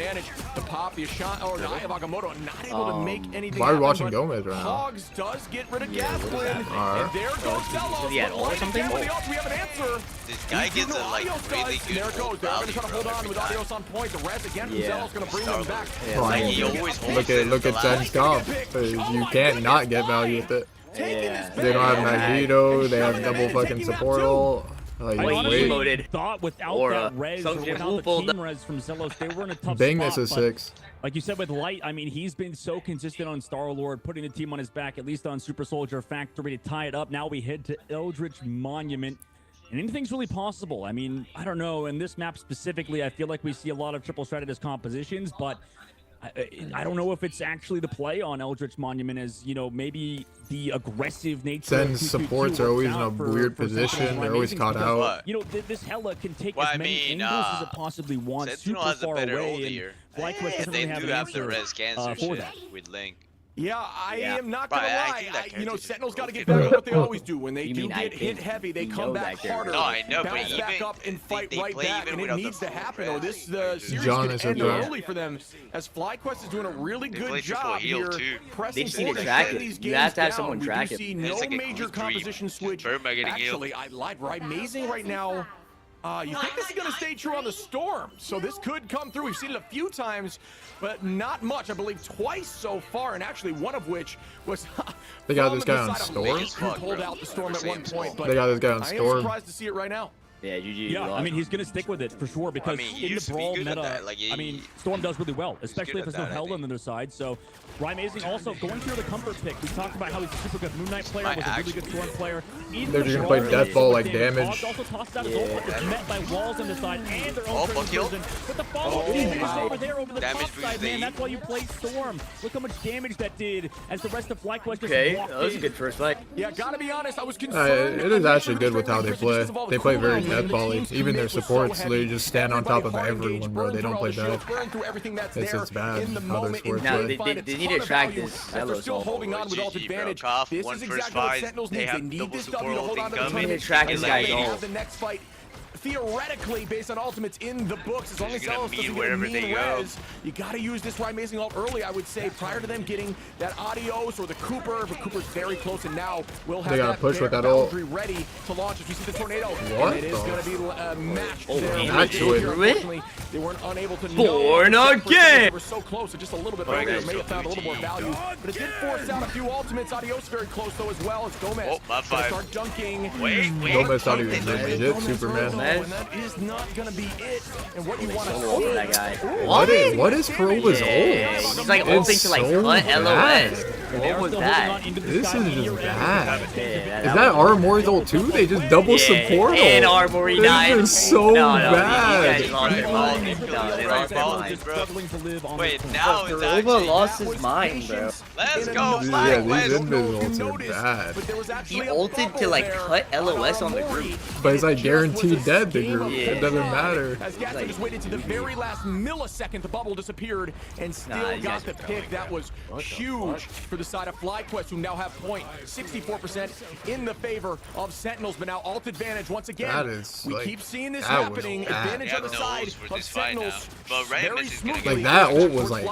The pop, the shot, or Nagamoto not able to make anything. Why are we watching Gomez right now? Hogs does get rid of Gasplin. Alright. And there goes Zelos. He had ult or something? We have an answer. This guy gets a like really good there it goes. They're going to try to hold on with Adios on point. The res again from Zelos going to bring them back. Like he always look at Zen's comp. You can't not get value with it. They don't have Magneto. They have double fucking support ult. Like, I honestly emoted. thought without that res, or without the team res from Zelos, they were in a tough Bang, spot. this is 6. Like you said with Light, I mean, he's been so consistent on Star-Lord, putting the team on his back, at least on Super Soldier Factory to tie it up. Now we head to Eldritch Monument. And anything's really possible. I mean, I don't know. In this map specifically, I feel like we see a lot of triple strategist compositions, but I don't know if it's actually the play on Eldritch Monument, as, you know, maybe the aggressive nature. Zen's supports are always in a weird position. They're always caught out. You know, this Hella can take as many angles as it possibly wants, super far away, and FlyQuest doesn't really have an answer for that. With Link. Yeah, I am not gonna lie. You know, Sentinel's got to get back to what they always do. When they do get hit heavy, they come back harder. No, I know, bounce but back up and fight right back, and it needs to happen, or this series John could end early for them. As FlyQuest is doing a really good job here, pressing forward and shutting these games down. You have to have someone track it. We do see no major composition switch. Actually, I lied. Right, amazing right now. You think this is going to stay true on the Storm, so this could come through. We've seen it a few times, but not much. I believe twice so far, and actually one of which was they got this guy on Storm. Who pulled out the Storm at one point, but they got this guy on Storm. I am surprised to see it right now. Yeah, GG. Yeah, I mean, he's going to stick with it for sure, because in the Brawl meta, I mean, Storm does really well, especially if there's no Hell on the other side. So, Ryan Mazing also going through the comfort pick. We talked about how he's a super good Moon Knight player, was a really good Storm player. They're just going to play Death Ball like damage. Also tossed out his ult, but it's met by walls on the side and their own prison. But the follow-up is over there over the top side, man. That's why you played Storm. Look how much damage that did as the rest of FlyQuest just walked in. That was a good first fight. Yeah, gotta be honest, I was concerned. It is actually good with how they play. They play very Death Ball-y. Even their supports, they just stand on top of everyone, bro. They don't play bad. It's just bad how their supports play. No, they need to track this. They're still holding on with ult advantage. This is exactly what Sentinels need. They need this W to hold on to the tournament. They need to track this guy's ult. The next fight, theoretically, based on ultimates in the books, as long as Zelos doesn't get a mean res, you gotta use this Ryan Mazing ult early, I would say, prior to them getting that Adios or the Cooper. But Cooper's very close, and now we'll have that push with that ult ready to launch as we see the tornado. What? And it is gonna be matched there. Unfortunately, they weren't unable to Born again! They were so close, so just a little bit earlier may have found a little more value, but it did force out a few ultimates. Adios very close though, as well as Gomez. Start dunking. Gomez thought he was legit Superman. And that is not gonna be it. And what you want to see that guy. What is Kurova's ult? He's like ulting to like cut LOS. What was that? This is just bad. Is that Armory's ult too? They just double support ult. And Armory died. This is so bad. They lost their mind. Wait, now it's Kurova lost his mind, bro. Let's go, yeah, these invis ults are bad. He ulted to like cut LOS on the group. But it's like guaranteed dead, the group. It doesn't matter. As Gaston just waited to the very last millisecond, the bubble disappeared and still got the pick. That was huge for the side of FlyQuest, who now have point 64% in the favor of Sentinels, but now ult advantage once again. We keep seeing this happening. Advantage on the side of Sentinels. Very smooth. Like that ult was like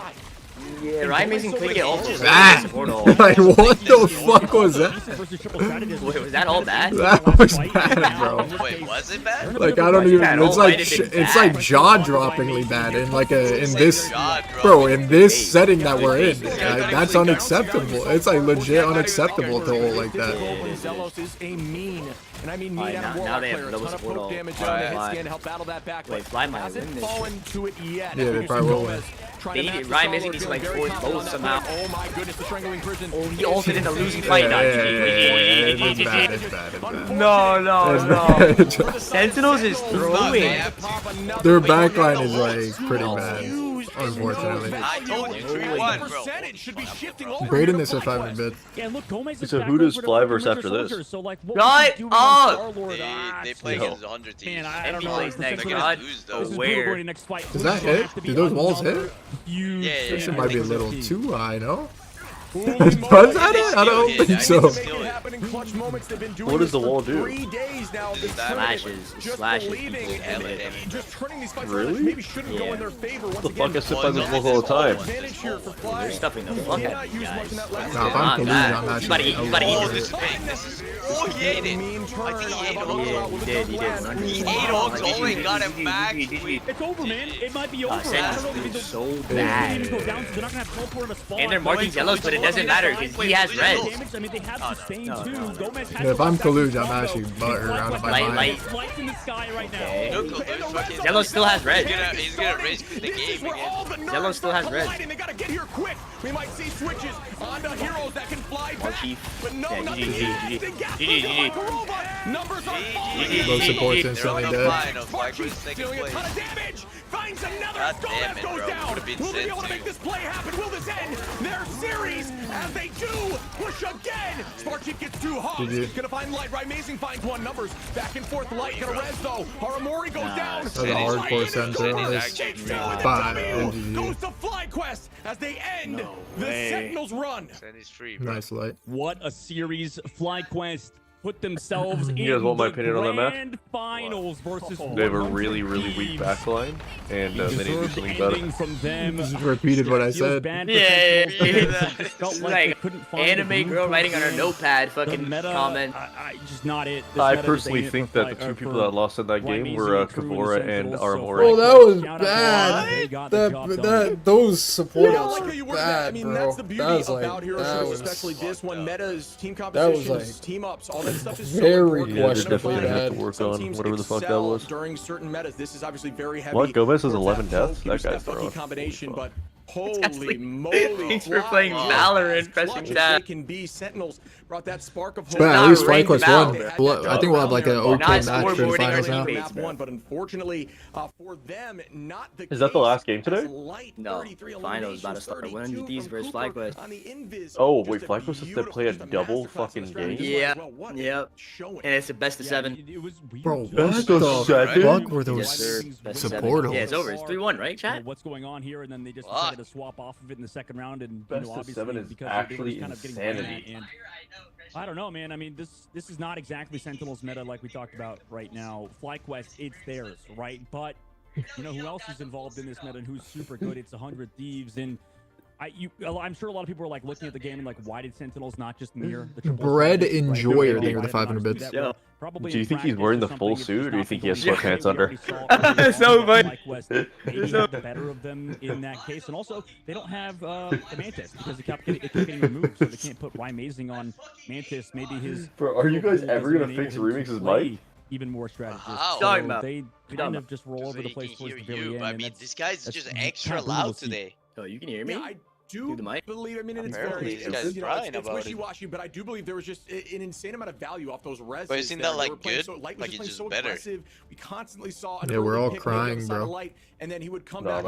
Yeah, Ryan Amazing could get ults. Like, what the fuck was that? Wait, was that all bad? That was bad, bro. Wait, was it bad? Like, I don't even. It's like jaw-droppingly bad in like in this, bro, in this setting that we're in. That's unacceptable. It's like legit unacceptable to hold like that. And I mean, now they have double support all. Damage on the hit scan to help battle that back. Wait, Fly might hasn't win this. fallen to it yet. Yeah, they probably will win. Ryan Amazing needs to like force both somehow. Oh my goodness, the strangling prison. Oh, he ulted in the losing fight. It's bad. It's bad. No. Sentinels is throwing. Their backline is like pretty bad, unfortunately. I told you 3-1, bro. Braden is a 5 bit. So who does Fly versus after this? Shut up! They play against 100 teams. I don't know. They're gonna lose though. Where? Does that hit? Do those walls hit? Yeah. This shit might be a little too high, no? Does that it? I don't think so. What does the wall do? Slashes. Really? Yeah. What the fuck? I sit by this wall all the time. They're stuffing the fuck out of you guys. Nah, if I'm collusion on that He's about to eat This is fake. This is. Oh, he ate it. I think he ate it. He did. He ate Oaks only and got him back. It's over, man. It might be over. I don't know if so bad. And they're marking yellows, but it doesn't matter because he has red. I mean, they have sustain too. Gomez has If I'm collusion, I'm actually butthurt out of my mind. Lights in the sky right now. Yellow still has red. He's gonna risk the game again. Yellow still has red. They gotta get here quick. We might see switches onto heroes that can fly back. But no, GG. Numbers are Those supports instantly dead. dealing a ton of damage. Finds another. Gomez goes down. Will they be able to make this play happen? Will this end their series? As they do, push again. Spark Chief gets 2 hogs. Gonna find Light. Right, Amazing finds 1. Numbers back and forth. Light gonna res though. Haramori goes down. That's a hardcore center on this. Goes to FlyQuest as they end the Sentinels run. Nice Light. What a series. FlyQuest put themselves in You guys want my opinion on that match? grand finals versus They have a really weak backline, and they need to do something better. From them. Just repeated what I said. Yeah. Like anime girl writing on her notepad, fucking comment. Just not it. I personally think that the 2 people that lost in that game were Kavora and Aramori. Oh, that was bad. Those supports were bad, I mean, bro. that's the beauty about Hero Shooters, especially this one. Metas, team compositions, team ups, all that stuff is very questionably bad. Work on whatever the fuck that was. During certain metas, this is obviously very heavy. What? Gomez has 11 deaths? That guy's lucky throwing. combination, but holy moly! Thanks for playing Valorant, pressing tab. Can be Sentinels brought that spark of hope. But at least FlyQuest won. I think we'll have like an okay match for the finals now. But unfortunately, for them, not the. Is that the last game today? No. Finals about to start. 100Ds versus FlyQuest. Oh wait, FlyQuest has to play a double fucking game. Yeah. Yep. And it's a best of 7. Bro, what the fuck were those support? Yeah, it's over. It's 3-1, right, chat? What's going on here? And then they just decided to swap off of it in the second round, and best of 7 is actually insanity. And I don't know, man. I mean, this is not exactly Sentinels meta like we talked about right now. FlyQuest, it's theirs, right? But you know who else is involved in this meta and who's super good? It's 100 Thieves, and I'm sure a lot of people are like looking at the game and like, why did Sentinels not just mirror the triple? Bread enjoyer near the 500 bits. Yeah. Do you think he's wearing the full suit, or do you think he has sweatpants under? So funny. Better of them in that case, and also they don't have the Mantis because it kept getting removed, so they can't put Ryan Amazing on Mantis. Maybe his. Bro, are you guys ever gonna fix Remix's mic? Even more strategist. Wow. So they kind of just roll over the place towards the very end. I mean, this guy's just extra loud today. Oh, you can hear me? I do believe, I mean, it's very, it's wishy-washy, but I do believe there was just an insane amount of value off those reses. But isn't that like good? Like it's just better. We constantly saw. Yeah, we're all crying, bro. And then he would come back.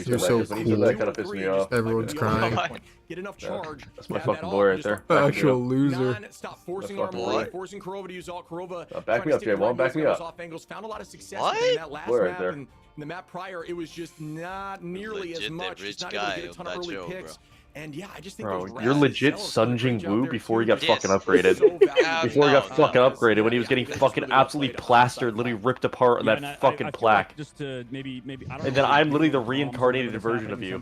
You're so cool. That kind of pissed me off. Everyone's crying. Get enough charge. That's my fucking boy right there. Actual loser. Stop forcing Armor, forcing Kurova to use all Kurova. Back me up, J1. Back me up. Found a lot of success what? in that last map. In the map prior, it was just not nearly as much. Rich Not guy able to get a ton of early picks. Bro. And yeah, I just think Bro, you're legit Sun Jin Woo before he got fucking upgraded. Before he got fucking upgraded, when he was getting fucking absolutely plastered, literally ripped apart on that fucking plaque. Just to maybe And then I'm literally the reincarnated version of you.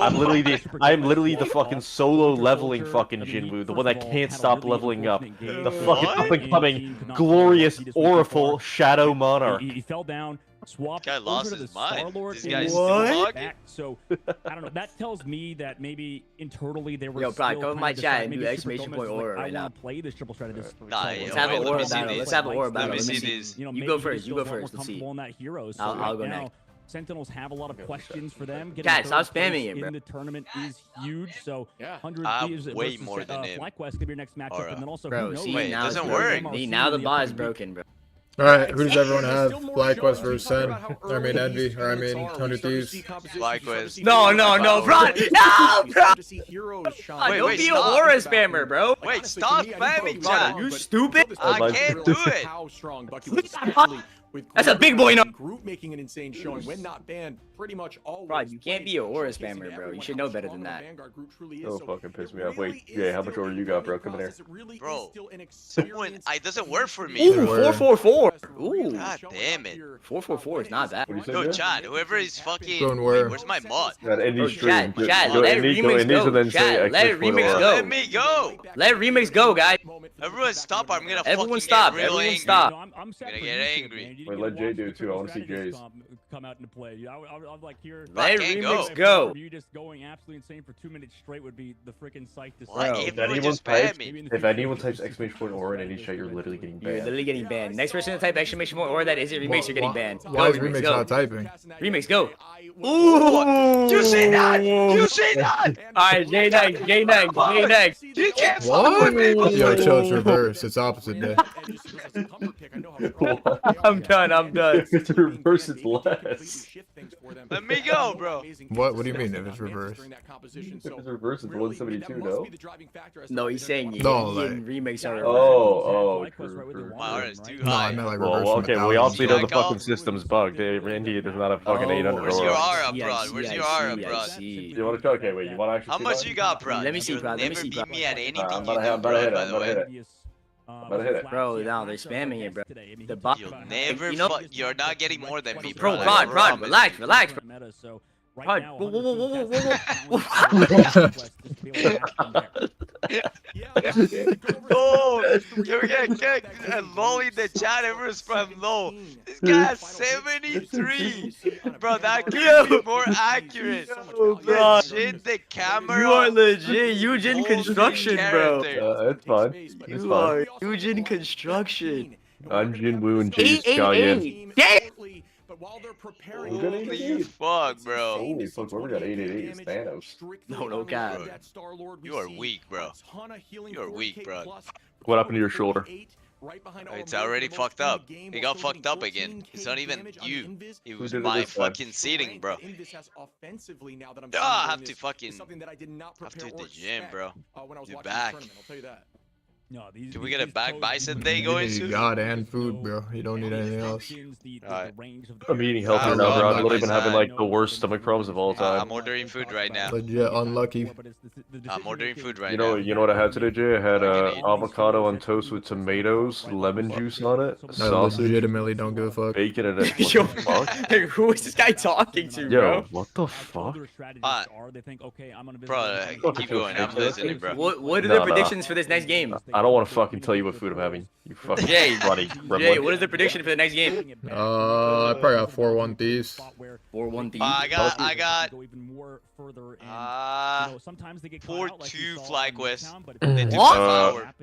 I'm literally the fucking solo leveling fucking Jinwoo, the one that can't stop leveling up. The fucking up and coming, glorious, auriful Shadow Monarch. He fell down. Swapped guy lost over his to the mind. Star-Lord This guy's and back. So I don't know. That tells me that maybe internally they were. Yo, bro, go in my chat and do maybe exclamation point aura right now. I want to play this triple threat of this. Let's have an aura battle. Let's have an aura battle. Let me see these. You go first. You go first. Let's see. I'll go next. Sentinels have a lot of questions for them. Cat, stop spamming it, bro. In the tournament is huge. So 100 way more than him. FlyQuest could be your next matchup, and then also bro, who knows? See, now doesn't work. Now the bot is broken, bro. Alright, who does everyone have? FlyQuest versus Sen? I mean Envy, or I mean 100 Thieves. FlyQuest. No, bro. No, bro. Don't be an aura spammer, bro. Wait, stop spamming, chat. You stupid. I can't do it. That's a big boy. No. Group making an insane showing when not banned. Pretty much always. Bro, you can't be an aura spammer, bro. You should know better than that. Oh, fucking piss me off. Wait, yeah, how much aura you got, bro? Come in here. Bro, someone, it doesn't work for me. Ooh, 444. Ooh. God damn it. 444 is not bad. Yo, Chad, where's my mod? Got any stream. Chad, let Remix go. Chad, let Remix go. Let me go. Let Remix go, guys. Everyone stop, I'm gonna Everyone fucking stop. get real Everyone angry. stop. I'm gonna get angry. Wait, let Jay do it too. I want to see Jay's. Come out into play. I'm like here. Let Remix go. You just going absolutely insane for 2 minutes straight would be the freaking sight to see. What? If anyone types exclamation point aura in any chat, you're literally getting banned. You're literally getting banned. Next person to type exclamation point aura that isn't Remix, you're getting banned. Why is Remix not typing? Remix, go. Ooh! You see that? You see that? Alright, Jay next, Jay next, Jay next. You can't What? Yo, chill, it's reverse. It's opposite day. I'm done. If it's reverse, it's less. Let me go, bro. What do you mean if it's reverse? If it's reverse, it's 172, no? No, he's saying you like... Remix are true. Wow, it's too No, high. I meant like Well, reverse. okay, well, we obviously know the fucking system's bugged. Randy, there's not a fucking 800 Where's your aura. aura, bro? Where's your aura, bro? You want to okay, wait, you want to actually How much you got, bro? Let me see, bro. Let me see, Never bro. beat me at anything I'm you about do, to hit it. bro, by I'm the about to way. hit it. About to hit it. Bro, no, they're spamming it, bro. The bot. You'll never you're not getting more than me, Bro, bro. Prod, relax, bro. Prod, whoa. Oh, you're getting kicked. Low in the chat, everyone's from low. This guy has 73. Bro, that could be more accurate. Legit, the camera. You are legit Eugene Construction, bro. It's fine. It's You fine. are Eugene Construction. I'm Jinwoo and Jay's Stallion. Holy fuck, bro. Holy fuck, whoever got 888 is Thanos. No, God. You are weak, bro. You are weak, bro. What happened to your shoulder? It's already fucked up. It got fucked up again. It's not even you. It was my fucking seating, bro. I have to fucking have to hit the gym, bro. You're back. Can we get a back bicep day going soon? God and food, bro. You don't need anything else. Alright. I'm eating healthier now, bro. I've literally been having like the worst stomach problems of all time. I'm ordering food right now. Legit unlucky. I'm ordering food right You now. know what I had today, Jay? I had avocado on toast with tomatoes, lemon juice on it, I sausage, legitimately don't give a fuck. bacon, and a Yo, fuck. hey, who is this guy talking to, Yo, bro? what the fuck? Bro, keep going. I'm listening, bro. What are the predictions for this next game? I don't want to fucking tell you what food I'm having. You fucking Jay, buddy. Jay, what is the prediction for the next game? I probably got 4-1 Thieves. 4-1 Thieves. I got 4-2 FlyQuest. What?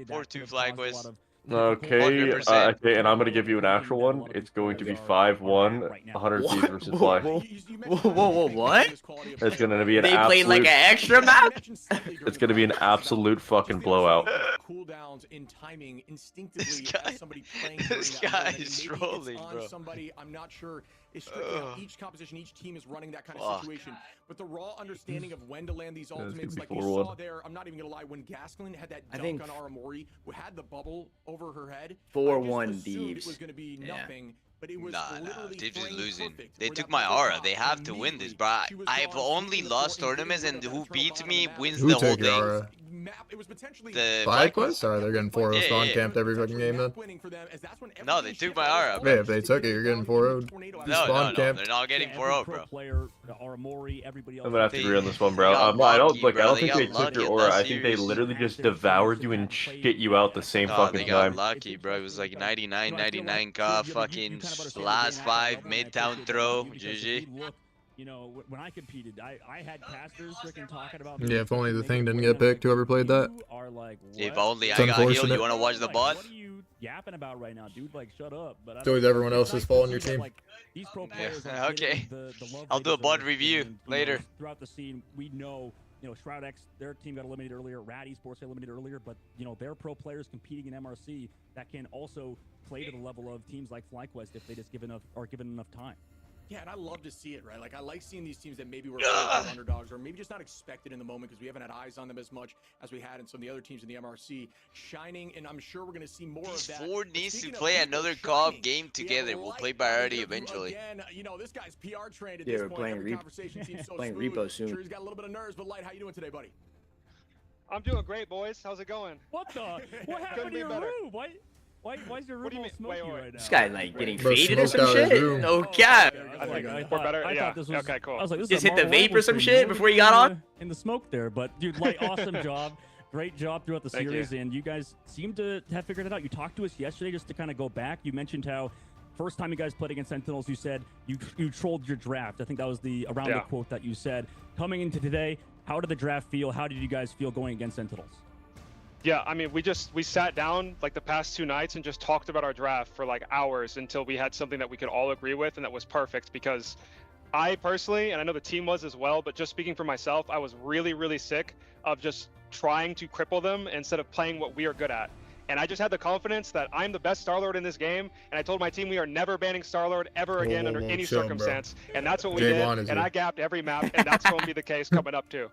4-2 FlyQuest. Okay, 100%. okay, and I'm gonna give you an actual one. It's going to be 5-1, 100 Thieves versus Fly. Whoa, what? It's gonna be an They played absolute. like an extra map? It's gonna be an absolute fucking blowout. This guy is trolling, bro. I'm not sure. It's strictly how each composition, each team is running that kind of situation. But the raw understanding of when to land these ultimates, like you saw there, I'm not even gonna lie, when Gaskelin had that dunk on Aramori, who had the bubble over her head, 4-1 Thieves. It was gonna be nothing. but it was Nah, literally they're just framed losing. perfect They for took that my double aura. top, They and have to win this, immediately bro. she was I've gone, only stealing the lost floor, and tournaments, getting and rid of who that internal beats bottom me of the wins Who the whole took your thing. aura? It was potentially The FlyQuest? Or they're getting 4-0 Yeah, spawn yeah. camped every fucking game then? No, they took my aura, Yeah, bro. if they took it, you're getting 4-0. No, they're not getting Yeah, 4-0, every bro. player, Aramori, everybody else. I'm gonna have to They- agree on this one, they bro. got I don't lucky, like. I bro. don't They think got they took lucky your in aura. that I think they series. literally just devoured you and shit you out the same Nah, fucking they got time. lucky, bro. It was like 99 cup, fucking last 5 midtown throw, GG. You know, when I competed, I had casters freaking talking about. Yeah, if only the thing didn't get picked. Whoever played that. If only It's I got healed, unfortunate. you wanna watch the bot? What are you yapping about right now, dude? Like, shut up. But It's always everyone else's fault on your team. These pro players Yeah, are okay. the love I'll do a they bot deserve, review and, you later. know, throughout the scene, we know, you know, Shroud X, their team got eliminated earlier. Rad Esports got eliminated earlier, but you know, they're pro players competing in MRC that can also play to the level of teams like FlyQuest if they just given enough time. Yeah, and I love to see it, right? Like, I like seeing these teams that maybe were underdogs or maybe just not expected in the moment because we haven't had eyes on them as much as we had in some of the other teams in the MRC shining, and I'm sure we're going to see more These of that. four But needs to speaking of play people another shining, co-op game we together. have We'll Light play on priority here, who, eventually. Again, you know, this guy's PR trained at Yeah, this we're point. playing Every Reap- conversation seems so playing smooth. Repo soon. Sure, he's got a little bit of nerves, but Light, how you doing today, buddy? I'm doing great, boys. How's it going? What the? What happened to your room? Why is your room all smoky right now? This guy like getting Bro, faded or smoked some out his shit? room. No cap. We're better? Yeah. Okay, cool. I was like, this Just is a hit the Marvel vape or some Rivals shit thing. before you got on? In the smoke there, but dude, like, awesome job. Great job throughout the Thank series, you. and you guys seem to have figured it out. You talked to us yesterday just to kind of go back. You mentioned how first time you guys played against Sentinels, you said you trolled your draft. I think that was the quote that you said. Coming into today, how did the draft feel? How did you guys feel going against Sentinels? Yeah, I mean, we sat down like the past 2 nights and just talked about our draft for like hours until we had something that we could all agree with, and that was perfect because I personally, and I know the team was as well, but just speaking for myself, I was really, really sick of just trying to cripple them instead of playing what we are good at. And I just had the confidence that I'm the best Star-Lord in this game, and I told my team we are never banning Star-Lord ever again under any chill, bro. circumstance, and that's what we Jay did, Vaughn is and here. I gapped every map, and that's going to be the case coming up too.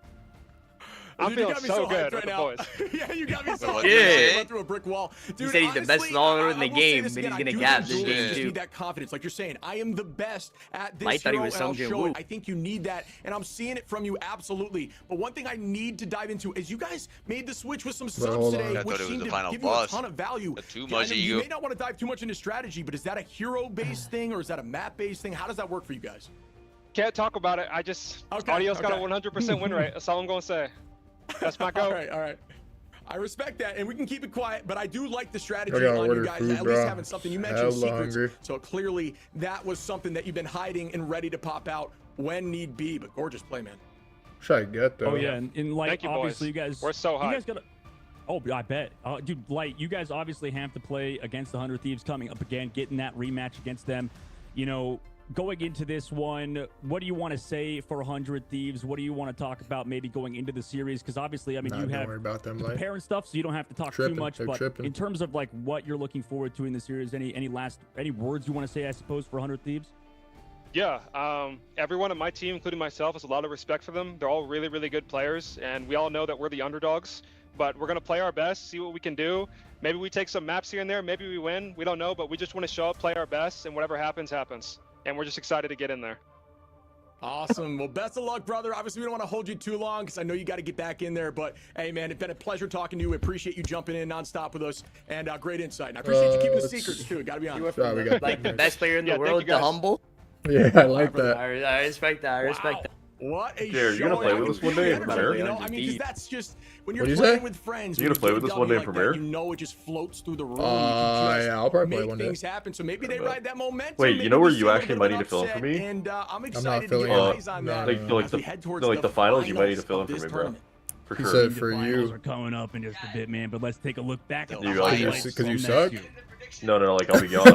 I'm Dude, you feeling got me so hyped good right with the now. boys. Yeah, you got me so What hyped. did I went through a brick wall. Dude, He said he's the best honestly, Star-Lord in the I will say game, this but he's again, gonna I do gap think this Julius game just too. need that confidence. Like you're saying, I am the best at this Light thought he hero, was and I'll Sung Jin show it. Woo. I think you need that, and I'm seeing it from you absolutely. But one thing I need to dive into is you guys made the switch with some subs hold on. today, I which thought it was seemed the to final give boss. you a ton of value. Too Yeah, I much know of you you. may not want to dive too much into strategy, but is that a hero-based thing or is that a map-based thing? How does that work for you guys? Can't talk about it. I just Audio's got a 100% win rate. That's all I'm going to say. That's my go. All right. I respect that, and we can keep it quiet, but I do like the strategy I gotta on you order guys, food, at least bro. having something. You mentioned Hella secrets, hungry. so clearly that was something that you've been hiding and ready to pop out when need be, but gorgeous play, man. Should I get though? Oh yeah, and like Thank you, obviously boys. you guys, We're so you high. guys gotta. Oh, I bet, dude. Like you guys obviously have to play against the 100 Thieves coming up again, getting that rematch against them. You know, going into this one, what do you want to say for 100 Thieves? What do you want to talk about maybe going into the series? Because obviously, I mean, Nah, you don't have worry about them, the like. parent stuff, so you don't have to talk Tripping, too much. they're But tripping. in terms of like what you're looking forward to in the series, any words you want to say, I suppose, for 100 Thieves? Yeah, everyone on my team, including myself, has a lot of respect for them. They're all really, really good players, and we all know that we're the underdogs. But we're going to play our best, see what we can do. Maybe we take some maps here and there. Maybe we win. We don't know, but we just want to show up, play our best, and whatever happens, happens. And we're just excited to get in there. Awesome. Well, best of luck, brother. Obviously, we don't want to hold you too long because I know you got to get back in there. But hey, man, it's been a pleasure talking to you. We appreciate you jumping in nonstop with us, and great insight. And I appreciate you keeping the secrets too. Got to be honest. Right, we got Like the best player in the Yeah, thank world, you the guys. humble. Yeah, I like that. I respect that. I respect Wow. that. What a Jared, show. you gonna play I with can us one feel day the in energy, Premiere? you know? I mean, because that's just when you're What'd you playing say? with friends. You gonna when play get with a us one W day in like that, Premiere? You know, it just floats through the room. You can just Yeah, I'll probably play make one day. things happen. So maybe they ride that momentum. Wait, you maybe know we where see you a little actually bit might of need to an fill in for upset, me? And I'm excited to filling get in. eyes on No, that no, like as we head towards the finals, you might need to fill in of for this me, bro. tournament. For He sure. said The for finals you. are coming up in just a bit, man. But let's take a look back at You the like it? highlights Because you from suck? next year. No, like I'll be gone.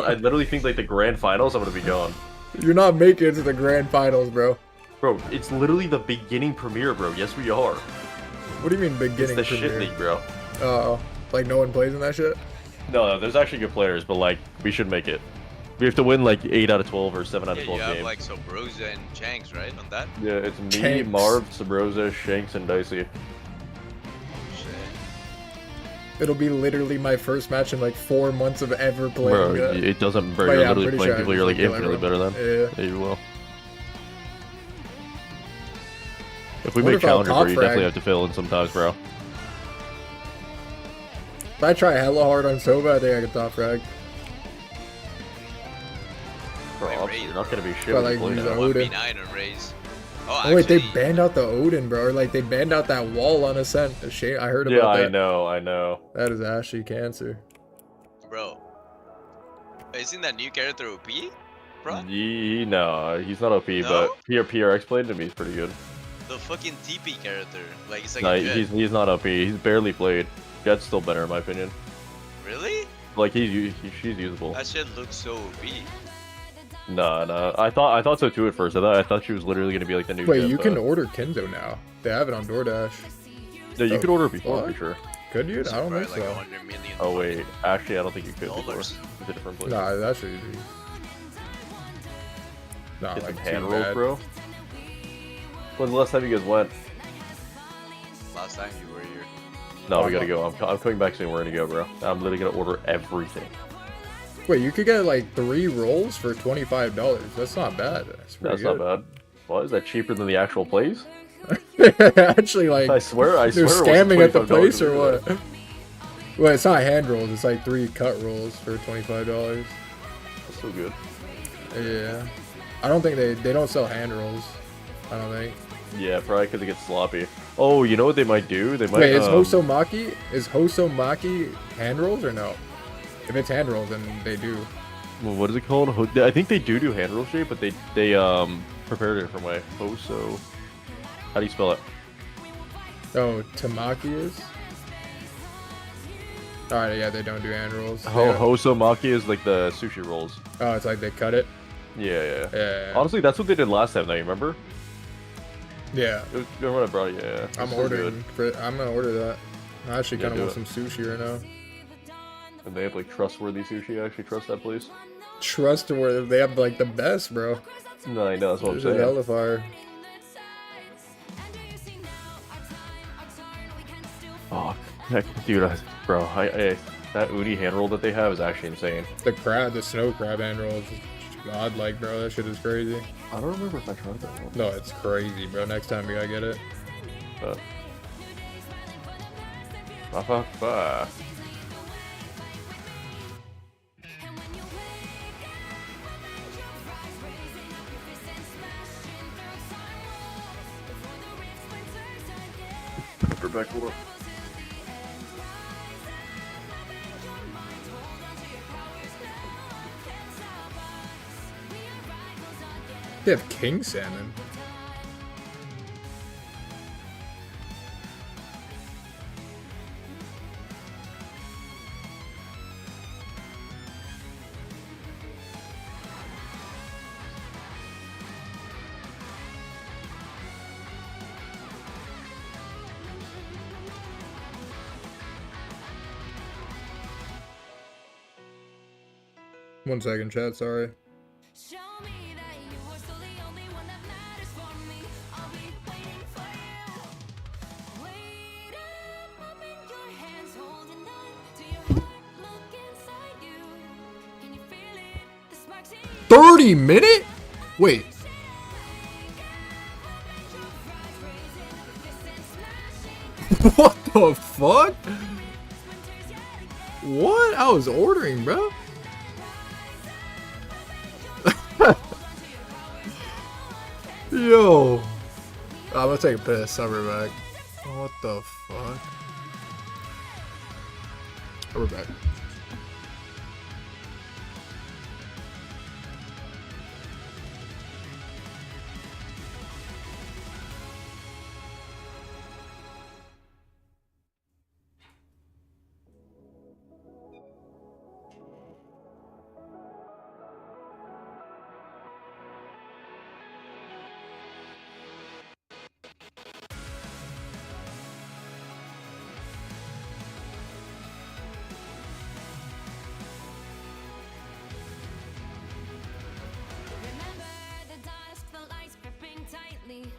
I literally think like the grand finals, I'm gonna be gone. You're not making it to the grand finals, bro. Bro, it's literally the beginning premiere, bro. Yes, we are. What do you mean It's beginning the shit premiere? league, bro. Oh, like no one plays in that shit? No, there's actually good players, but like we should make it. We have to win like 8 out of 12 or 7 out of Yeah, 12 you have games. like Sobroza and Chanks, right? On that? Yeah, it's me, Shanks. Marv, Sabrosa, Shanks, and Dicey. Shit. It'll be literally my first match in like 4 months of ever playing. Bro, it doesn't. Bro, you're literally playing people you're like infinitely better than. Yeah, you will. If we make challenger, bro, you definitely have to fill in sometimes, bro. If I try hella hard on Sova, I think I can top frag. Bro, you're not gonna be shit with like, Odin. 1v9 on Raze. Oh wait, they banned out the Odin, bro. Or like they banned out that wall on Ascent. I heard about that. Yeah, I know. That is actually cancer. Bro, isn't that new character OP, bro? No, he's not OP, but PRX played him. He's pretty good. The fucking TP character, like it's like No, a Jet. he's not OP. He's barely played. Jet's still better in my opinion. Really? Like she's usable. That shit looks so OP. No, I thought so too at first. I thought she was literally gonna be like the new. Wait, Jet, you can order Kenzo now. They have it on DoorDash. Yeah, you could order before for sure. Could you? I don't think like so. Oh wait, actually, I don't think you could before. It's a different place. Nah, that's easy. Nah, Get like some hand too rolls, bad. bro. When's the last time you guys went? Last time you were here. No, we gotta go. I'm coming back soon. We're gonna go, bro. I'm literally gonna order everything. Wait, you could get like 3 rolls for $25. That's not bad. That's not bad. What, is that cheaper than the actual place? Actually, like I swear, they're scamming at the place or what? Well, it's not hand rolls. It's like 3 cut rolls for $25. That's so good. Yeah, I don't think they don't sell hand rolls. I don't think. Yeah, probably because it gets sloppy. Oh, you know what they might do? They might. Wait, is Hosomaki hand rolls or no? If it's hand rolls, then they do. Well, what is it called? I think they do hand roll shape, but they prepared it a different way. Hoso. How do you spell it? Oh, Tamaki is. Alright, yeah, they don't do hand rolls. Hosomaki is like the sushi rolls. Oh, it's like they cut it. Yeah. Honestly, that's what they did last time. Though, you remember? Yeah. Remember what I brought? Yeah. I'm ordering. I'm gonna order that. I actually kind of want some sushi right now. And they have like trustworthy sushi. I actually trust that place. Trustworthy. They have like the best, bro. No, I know. That's what I'm saying. saying. Hella fire. Oh, dude, bro, that uni hand roll that they have is actually insane. The snow crab hand roll is godlike, bro. That shit is crazy. I don't remember if I tried that one. No, it's crazy, bro. Next time you gotta get it. Back, hold up. They have king salmon. One second, chat, sorry. $30-minute? Wait. What the fuck? What? I was ordering, bro. Yo. I'm gonna take a piss. I'll be back. What the fuck? I'll be back.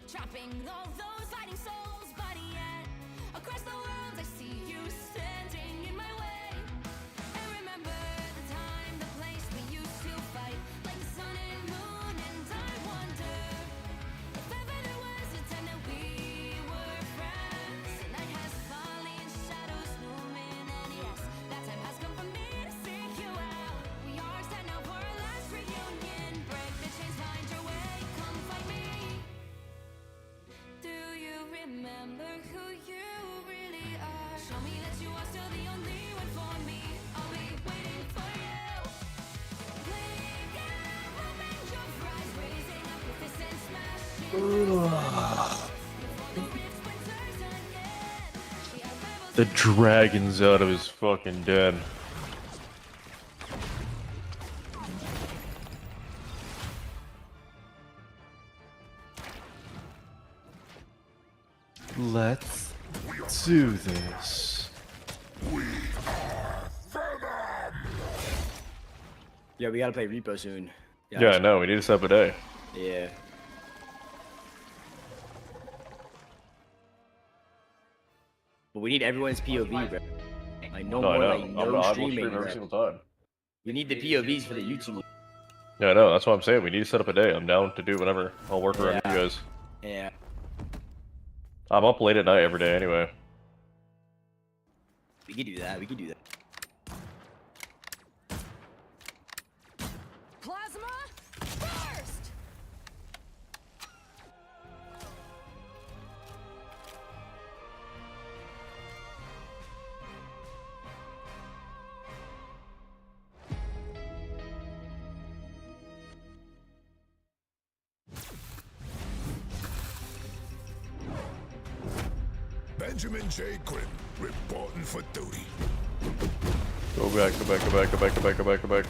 Trapping all those fighting souls, but yet across the world I see you standing in The dragon's out of his fucking den. Let's do this. Yeah, we gotta play Repo soon. Yeah, I know. We need to set up a day. Yeah. But we need everyone's POV, bro. Like no more like no streaming. Every single time. We need the POVs for the YouTube. Yeah, I know. That's what I'm saying. We need to set up a day. I'm down to do whatever. I'll work around you guys. Yeah. I'm up late at night every day anyway. We could do that. We could do that. Plasma first. Benjamin J. Quinn, reporting for duty. Go back, go back, go back, go back, go back, go back, go back.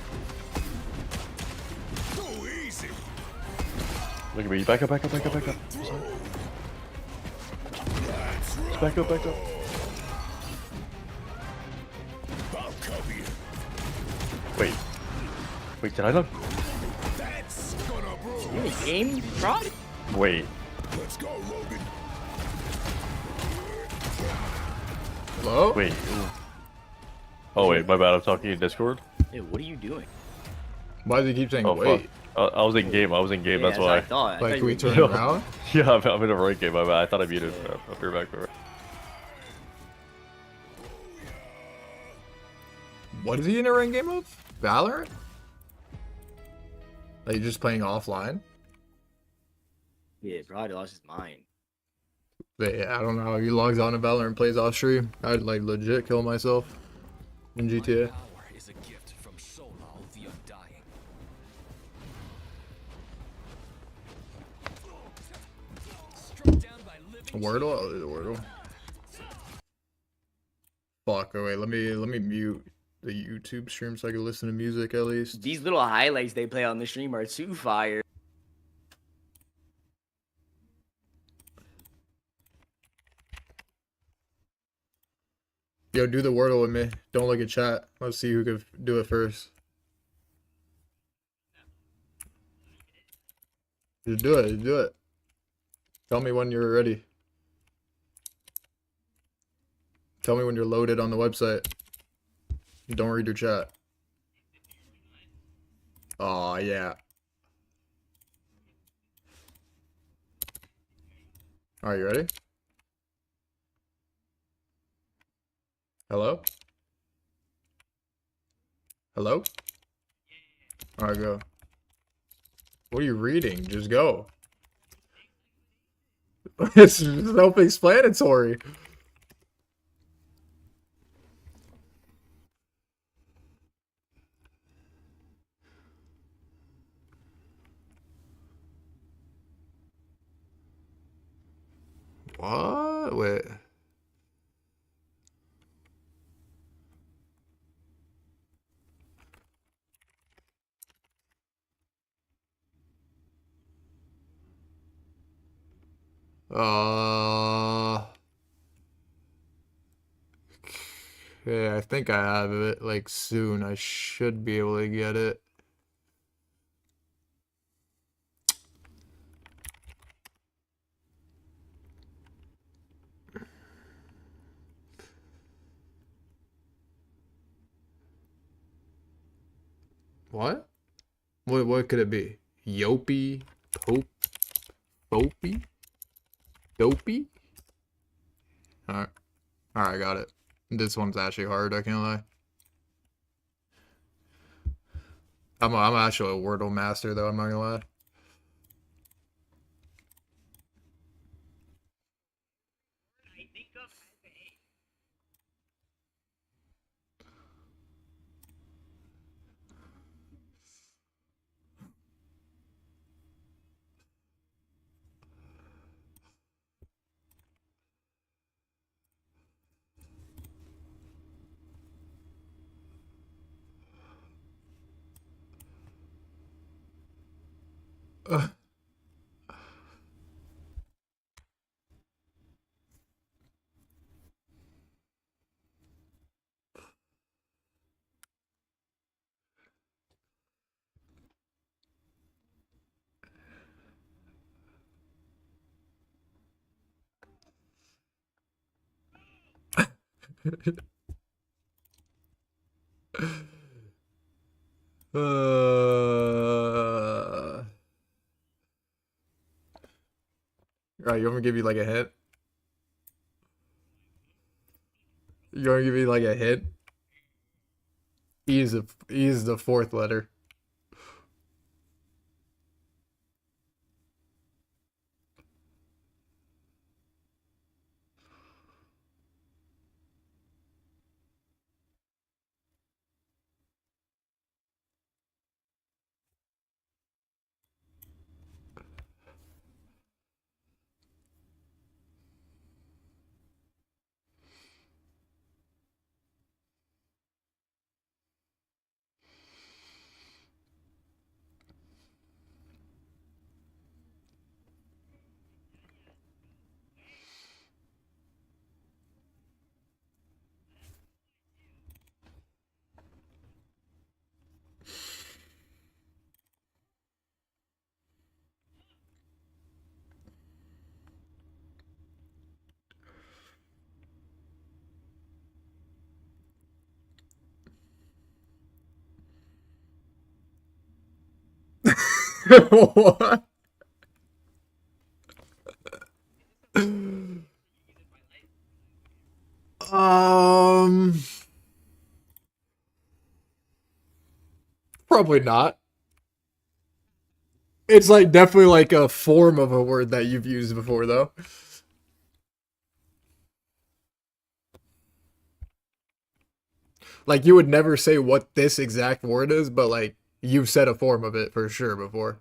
Go easy. Look at me. Back up, back up, back up, back up. Back up, back up. I'll cover you. Wait. Wait, did I look? That's gonna brew. You in the game, bro? Wait. Let's go, Logan. Hello? Wait. Oh wait, my bad. I'm talking in Discord. Hey, what are you doing? Why do you keep saying Oh wait? fuck. I was in game. I was in game. Yeah, that's why. I thought. Like, I can we thought turn you around? Yeah, I'm in a right game. My bad. I thought I muted. I'll be back. What is he in a rank game of? Valorant? Are you just playing offline? Yeah, bro, I lost his mind. Yeah, I don't know how he logs on to Valorant and plays off stream. I'd like legit kill myself in GTA. Is a gift from Solal the Undying. Wordle? I'll do the Wordle. Fuck, oh wait, let me mute the YouTube stream so I can listen to music at least. These little highlights they play on the stream are too fire. Yo, do the Wordle with me. Don't look at chat. Let's see who can do it first. Just do it, just do it. Tell me when you're ready. Tell me when you're loaded on the website. Don't read your chat. Oh yeah. Are you ready? Hello? Hello? Alright, go. What are you reading? Just go. It's self-explanatory. What? Wait. Okay, I think I have it, like, soon. I should be able to get it. What? What could it be? Yopey? Pope? Popey? Dopey? Alright. Alright, got it. This one's actually hard, I can't lie. I'm actually a Wordle master, though, I'm not gonna lie. Alright, you want me to give you like a hint? You want to give me like a hint? E is the fourth letter. What? Probably not. It's like definitely like a form of a word that you've used before, though. Like you would never say what this exact word is, but like you've said a form of it for sure before.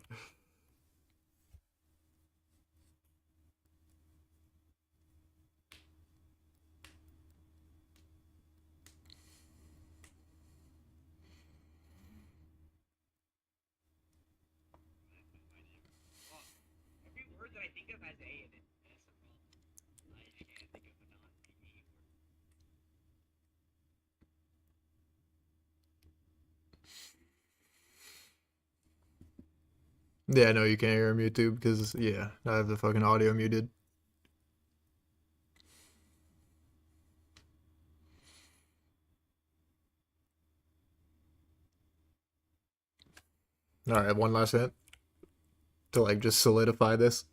Yeah, no, you can't hear on YouTube because yeah, I have the fucking audio muted. All right, one last hint to like just solidify this.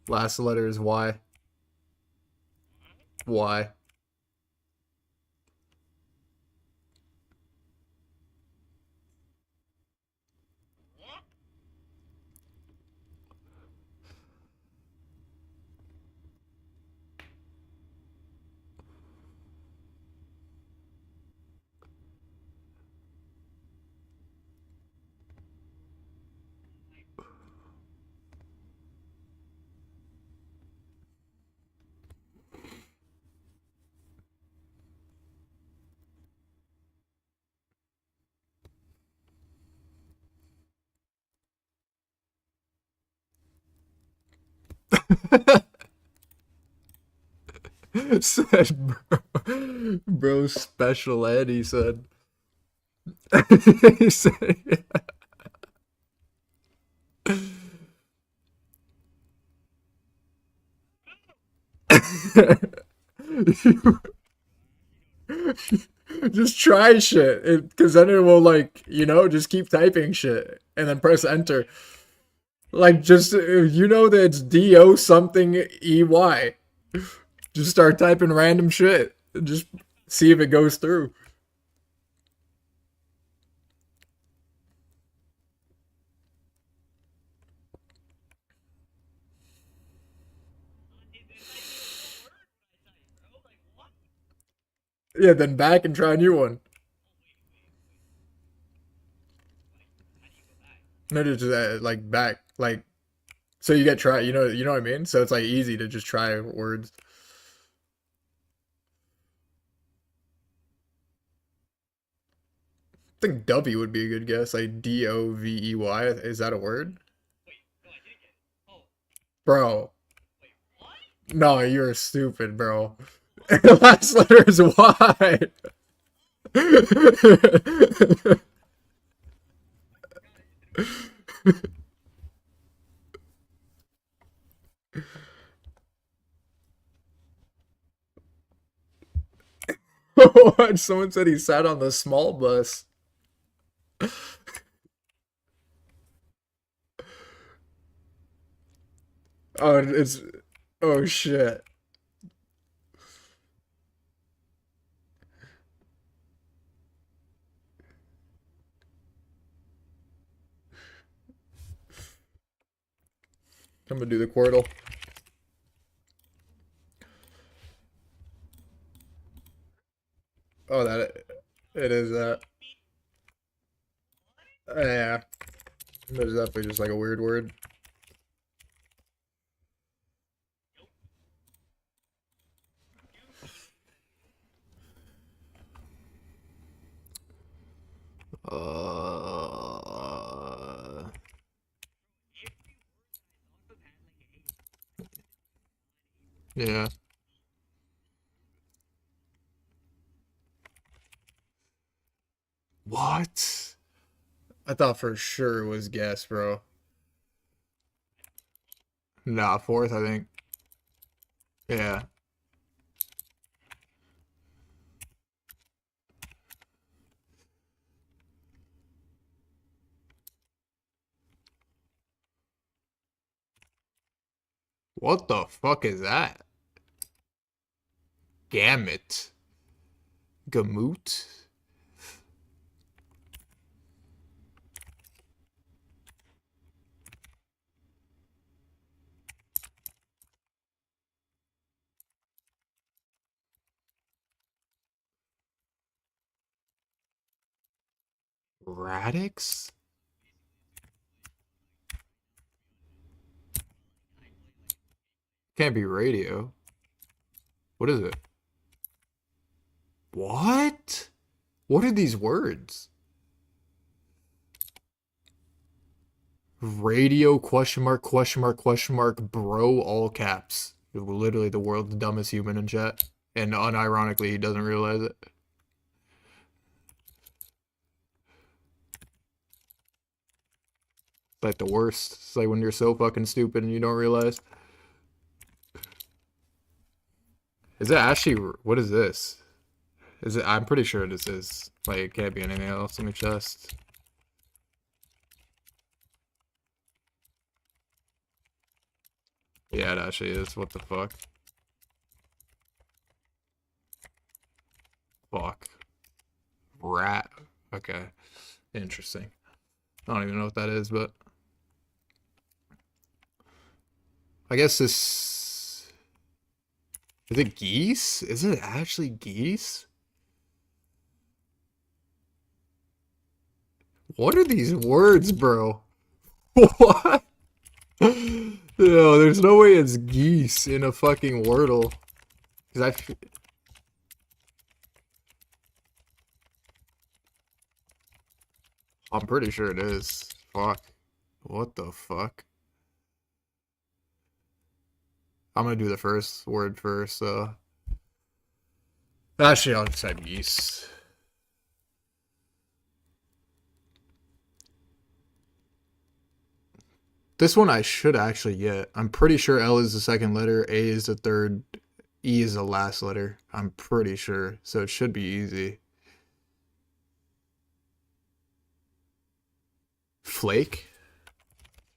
Last letter is Y. Y. Said bro special ed, he said. He said just try shit because then it will like just keep typing shit and then press enter. Like just you know that it's do something ey. Just start typing random shit. Just see if it goes through. Yeah, then back and try a new one. No, just like back, like so you get try. You know what I mean. So it's like easy to just try words. think W would be a good guess. Like Dovey. Is that a word? Bro. No, you're stupid, bro. The last letter is Y. What? Someone said he sat on the small bus. Oh, it's... Oh, shit. I'm gonna do the Quirtle. Oh, it is that. Yeah. There's definitely just like a weird word. Yeah. What? I thought for sure it was guess, bro. Nah, fourth, I think. Yeah. What the fuck is that? Gamut. Gamut? Radix? Can't be radio. What is it? What? What are these words? Radio question mark question mark question mark bro all caps. Literally the world's dumbest human in chat. And unironically he doesn't realize it. It's like the worst. It's like when you're so fucking stupid and you don't realize. Is it actually... What is this? Is it... I'm pretty sure this is... Like, it can't be anything else. Let me just... Yeah, it actually is. What the fuck? Fuck. Rat. Okay. Interesting. I don't even know what that is, but... I guess this... Is it geese? Is it actually geese? What are these words, bro? What? No, there's no way it's geese in a fucking Wordle. Cause I'm pretty sure it is. Fuck. What the fuck? I'm gonna do the first word first, Actually, I'll just type geese. This one I should actually get. I'm pretty sure L is the second letter, A is the third, E is the last letter. I'm pretty sure, so it should be easy. Flake?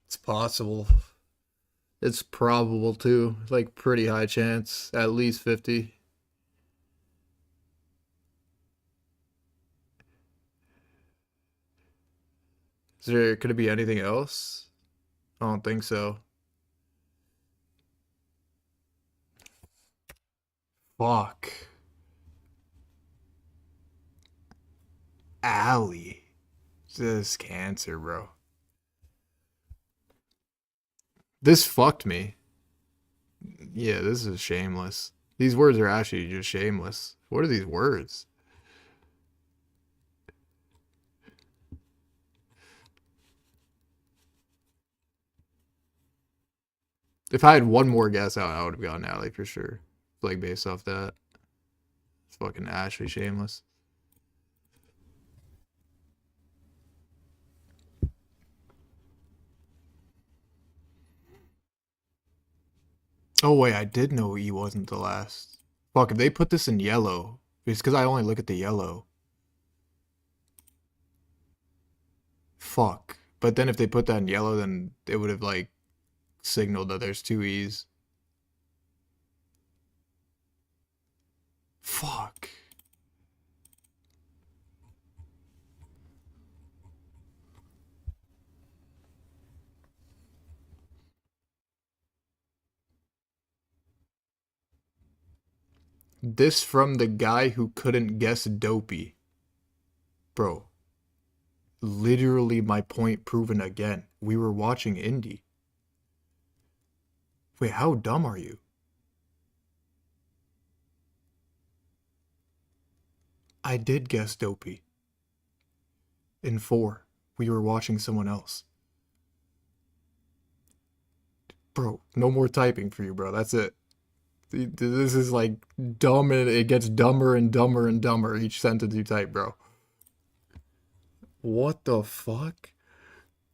It's possible. It's probable too. Like pretty high chance. At least 50. Could it be anything else? I don't think so. Fuck. Alley. This cancer, bro. This fucked me. Yeah, this is shameless. These words are actually just shameless. What are these words? If I had one more guess out, I would have gone Alley for sure. Like based off that. It's fucking Ashley shameless. Oh wait, I did know E wasn't the last. Fuck, if they put this in yellow, it's because I only look at the yellow. Fuck. But then if they put that in yellow, then it would have like signaled that there's 2 E's. Fuck. This from the guy who couldn't guess Dopey. Bro. Literally my point proven again. We were watching Indie. Wait, how dumb are you? I did guess Dopey. In 4. We were watching someone else. Bro, no more typing for you, bro. That's it. This is like dumb, and it gets dumber and dumber and dumber each sentence you type, bro. What the fuck?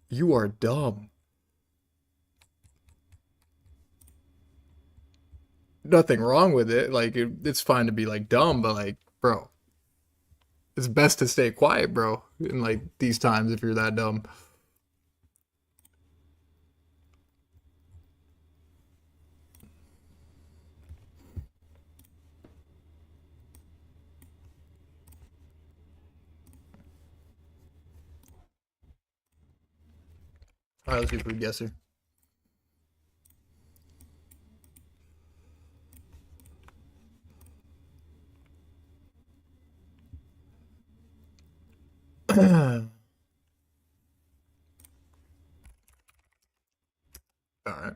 You are dumb. Nothing wrong with it. Like, it's fine to be like dumb, but like, bro, it's best to stay quiet, bro, in like these times if you're that dumb. Alright, let's do food guesser. Alright.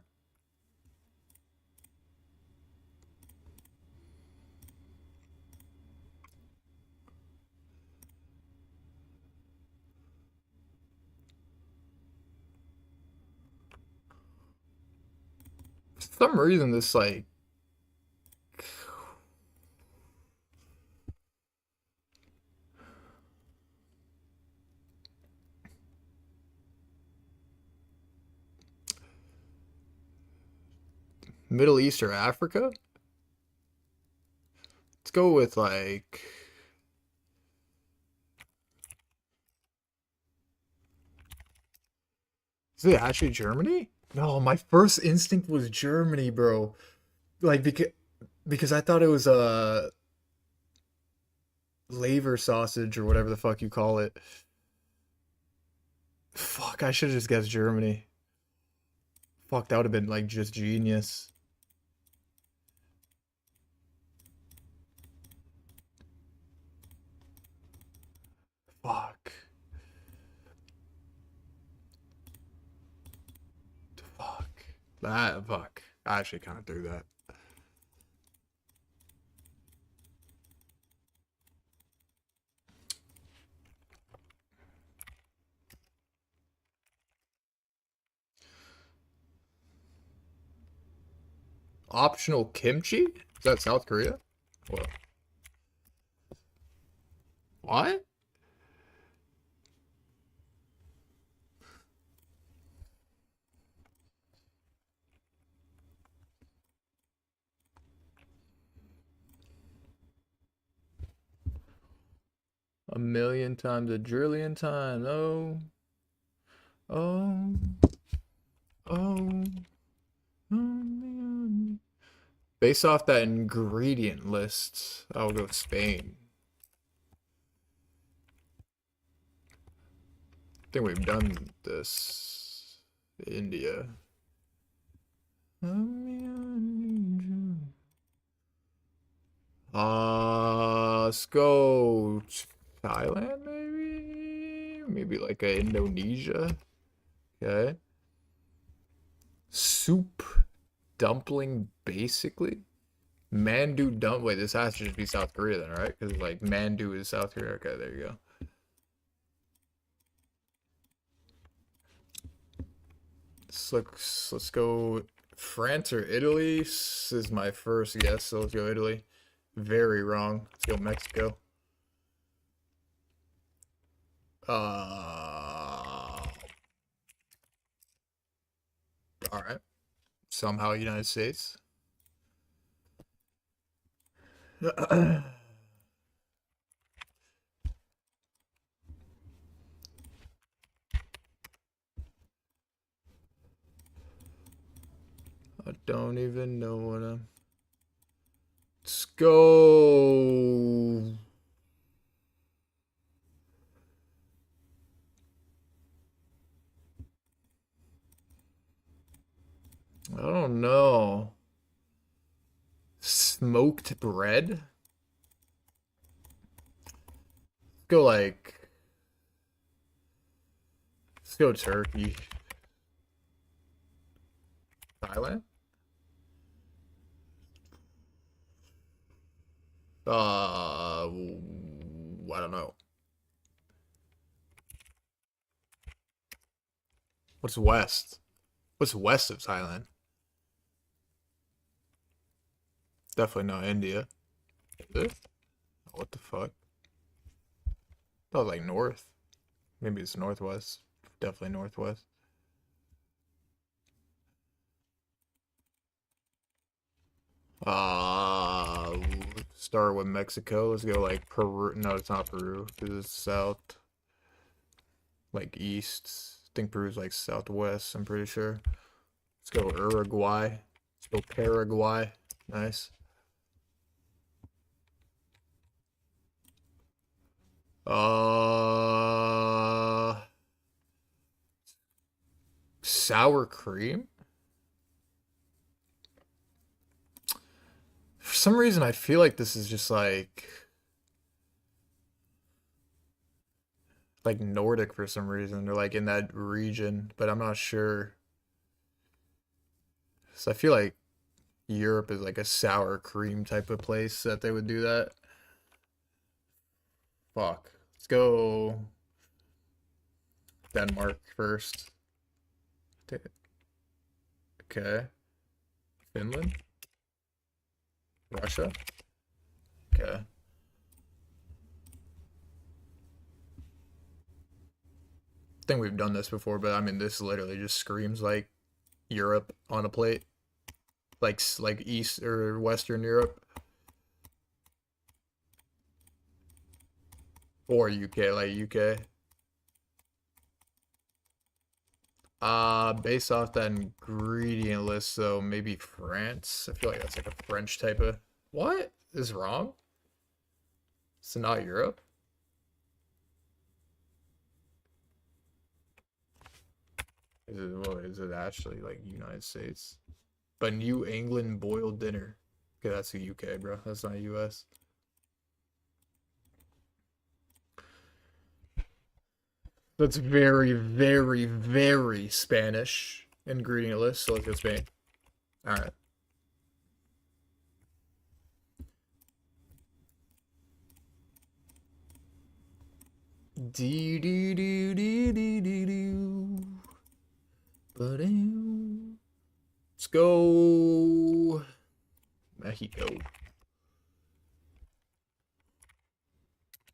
For some reason, this like Middle East or Africa? Let's go with like is it actually Germany? No, my first instinct was Germany, bro. Like because I thought it was a laver sausage or whatever the fuck you call it. Fuck, I should have just guessed Germany. Fuck, that would have been like just genius. Fuck. Fuck. I actually kind of threw that. Optional kimchi? Is that South Korea? What? What? A million times, a trillion times. Oh. Oh. Oh. Oh. Based off that ingredient list, I'll go Spain. I think we've done this. India. Let's go Thailand, maybe? Maybe like a Indonesia. Okay. Soup dumpling, basically. Mandu dump. Wait, this has to just be South Korea then, right? Because like Mandu is South Korea. Okay, there you go. Let's go France or Italy. This is my first guess, so let's go Italy. Very wrong. Let's go Mexico. All right. Somehow United States. I don't even know what I'm... Let's go... I don't know. Smoked bread? Go like... Let's go Turkey. Thailand? I don't know. What's west? What's west of Thailand? Definitely not India. Is it? What the fuck? That was like north. Maybe it's northwest. Definitely northwest. Start with Mexico. Let's go like Peru. No, it's not Peru. It's south. Like east. I think Peru's like southwest, I'm pretty sure. Let's go Uruguay. Let's go Paraguay. Nice. Sour cream? For some reason, I feel like this is just like Nordic for some reason, or like in that region, but I'm not sure. So I feel like Europe is like a sour cream type of place that they would do that. Fuck. Let's go Denmark first. Okay. Finland? Russia? Okay. I think we've done this before, but I mean, this literally just screams like Europe on a plate. Like East or Western Europe. Or UK, like UK. Based off that ingredient list, so maybe France. I feel like that's like a French type of... What? This is wrong? It's not Europe? Is it actually like United States? But New England boiled dinner. Okay, that's the UK, bro. That's not US. That's very, very, very Spanish ingredient list. So let's go Spain. All right. Let's go Mexico.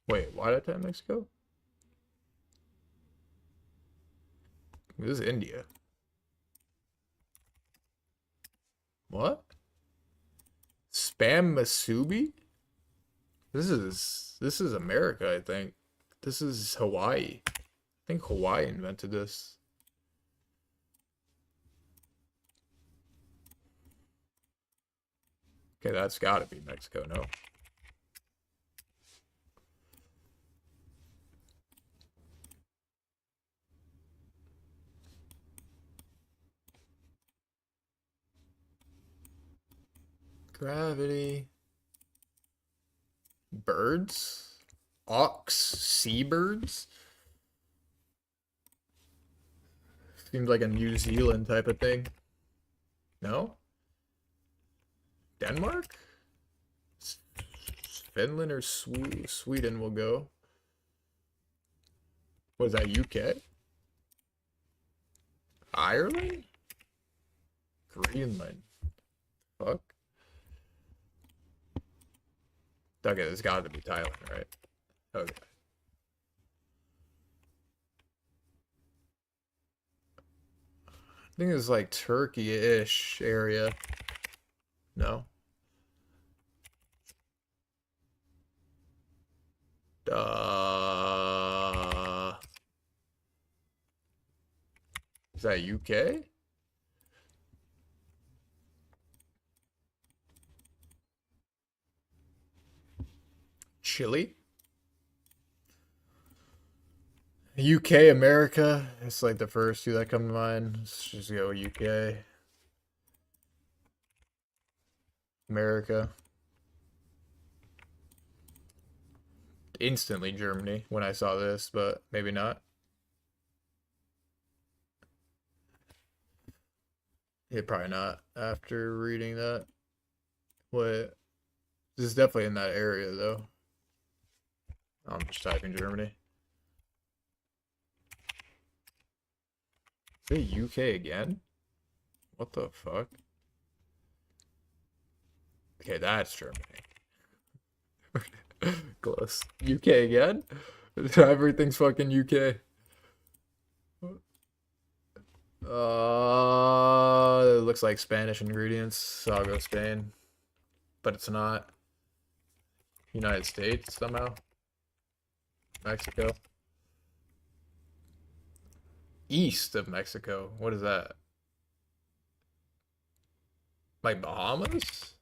Wait, why did I type Mexico? This is India. What? Spam Masubi? This is America, I think. This is Hawaii. I think Hawaii invented this. Okay, that's gotta be Mexico, no? Gravity. Birds? Ox? Seabirds? Seems like a New Zealand type of thing. No? Denmark? Finland or Sweden will go. Was that UK? Ireland? Greenland. Fuck. Okay, there's got to be Thailand, right? Okay. I think it's like Turkey-ish area. No. Is that UK? Chile? UK, America. It's like the first two that come to mind. Let's just go UK. America. Instantly Germany when I saw this, but maybe not. Yeah, probably not after reading that. What? This is definitely in that area, though. I'm just typing Germany. Is it UK again? What the fuck? Okay, that's Germany. Close. UK again? Everything's fucking UK. It looks like Spanish ingredients, so I'll go Spain. But it's not. United States somehow. Mexico. East of Mexico. What is that? Like Bahamas?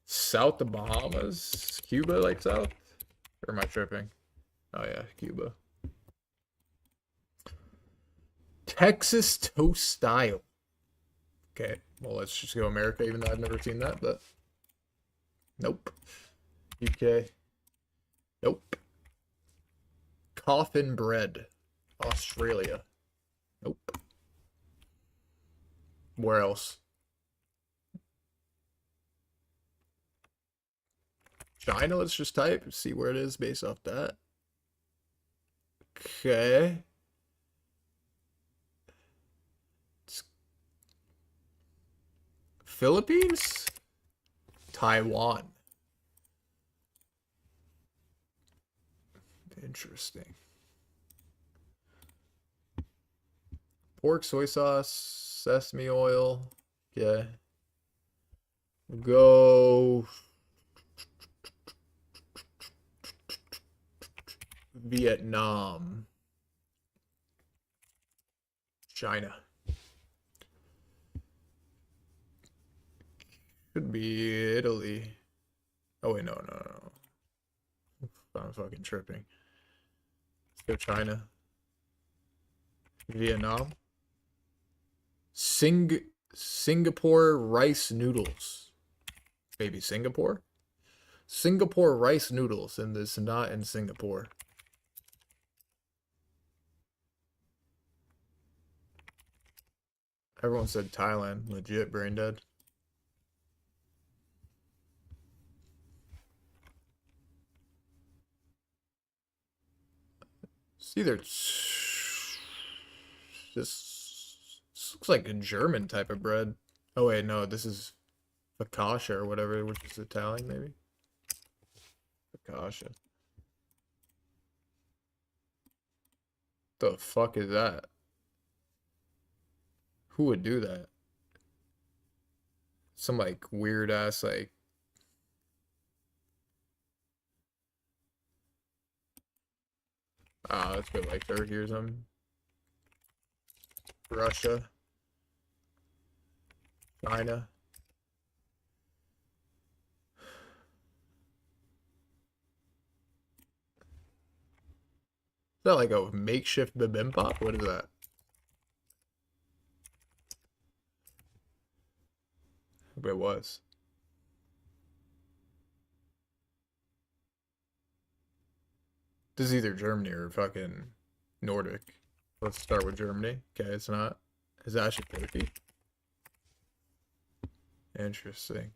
South of Bahamas? Cuba, like south? Or am I tripping? Oh yeah, Cuba. Texas toast style. Okay, well let's just go America, even though I've never seen that, but nope. UK. Nope. Coffin bread. Australia. Nope. Where else? China, let's just type, see where it is based off that. Okay. Philippines? Taiwan. Interesting. Pork, soy sauce, sesame oil. Okay. Go Vietnam. China. Could be Italy. Oh wait, no. I'm fucking tripping. Let's go China. Vietnam. Singapore rice noodles. Maybe Singapore? Singapore rice noodles, and this not in Singapore. Everyone said Thailand. Legit brain dead. It's either this looks like a German type of bread. Oh wait, no, this is focaccia or whatever, which is Italian maybe. Focaccia. The fuck is that? Who would do that? Some like weird ass like let's go like Turkey or something. Russia. China. Is that like a makeshift bibimbap? What is that? It was. This is either Germany or fucking Nordic. Let's start with Germany. Okay, it's not. Is that actually Turkey? Interesting.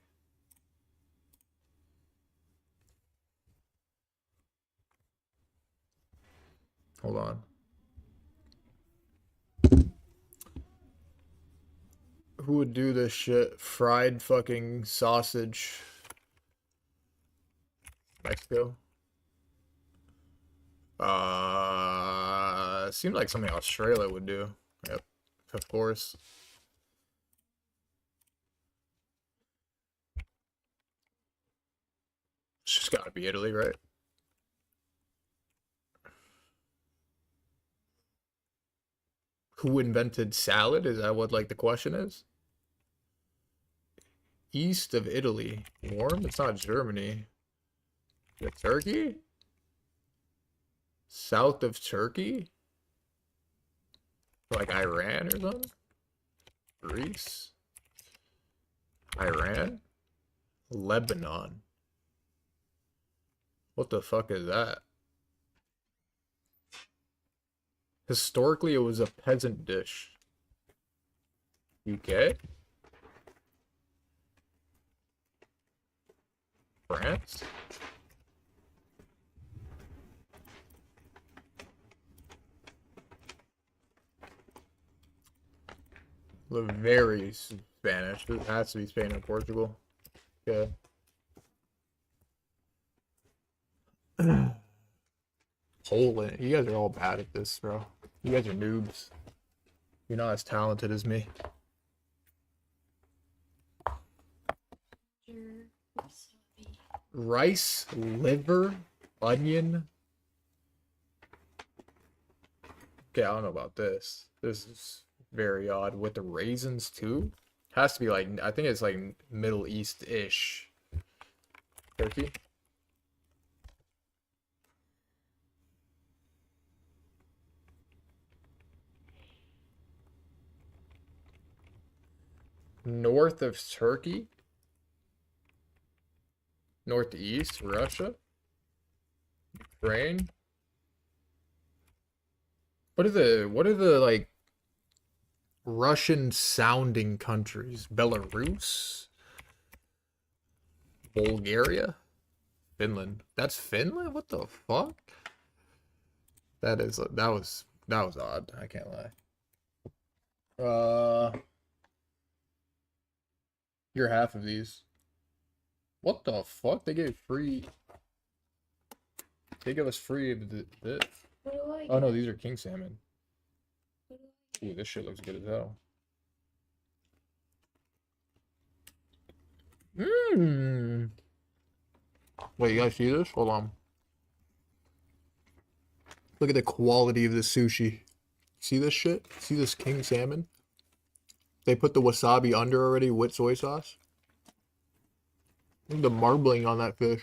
Hold on. Who would do this shit? Fried fucking sausage. Mexico. Seems like something Australia would do. Yep, of course. It's just gotta be Italy, right? Who invented salad? Is that what, like, the question is? East of Italy. Warm? It's not Germany. Is it Turkey? South of Turkey? Like Iran or something? Greece? Iran? Lebanon? What the fuck is that? Historically, it was a peasant dish. UK? France? Very Spanish. It has to be Spain or Portugal. Okay. Poland. You guys are all bad at this, bro. You guys are noobs. You're not as talented as me. Rice, liver, onion. Okay, I don't know about this. This is very odd. With the raisins too? Has to be like, I think it's like Middle East-ish. Turkey? North of Turkey? Northeast, Russia? Ukraine? What are the like Russian sounding countries? Belarus? Bulgaria? Finland. That's Finland? What the fuck? That was odd, I can't lie. You're half of these. What the fuck? They gave free. They give us free of this. Oh no, these are king salmon. Ooh, this shit looks good as hell. Mmm. Wait, you guys see this? Hold on. Look at the quality of the sushi. See this shit? See this king salmon? They put the wasabi under already with soy sauce. Look at the marbling on that fish.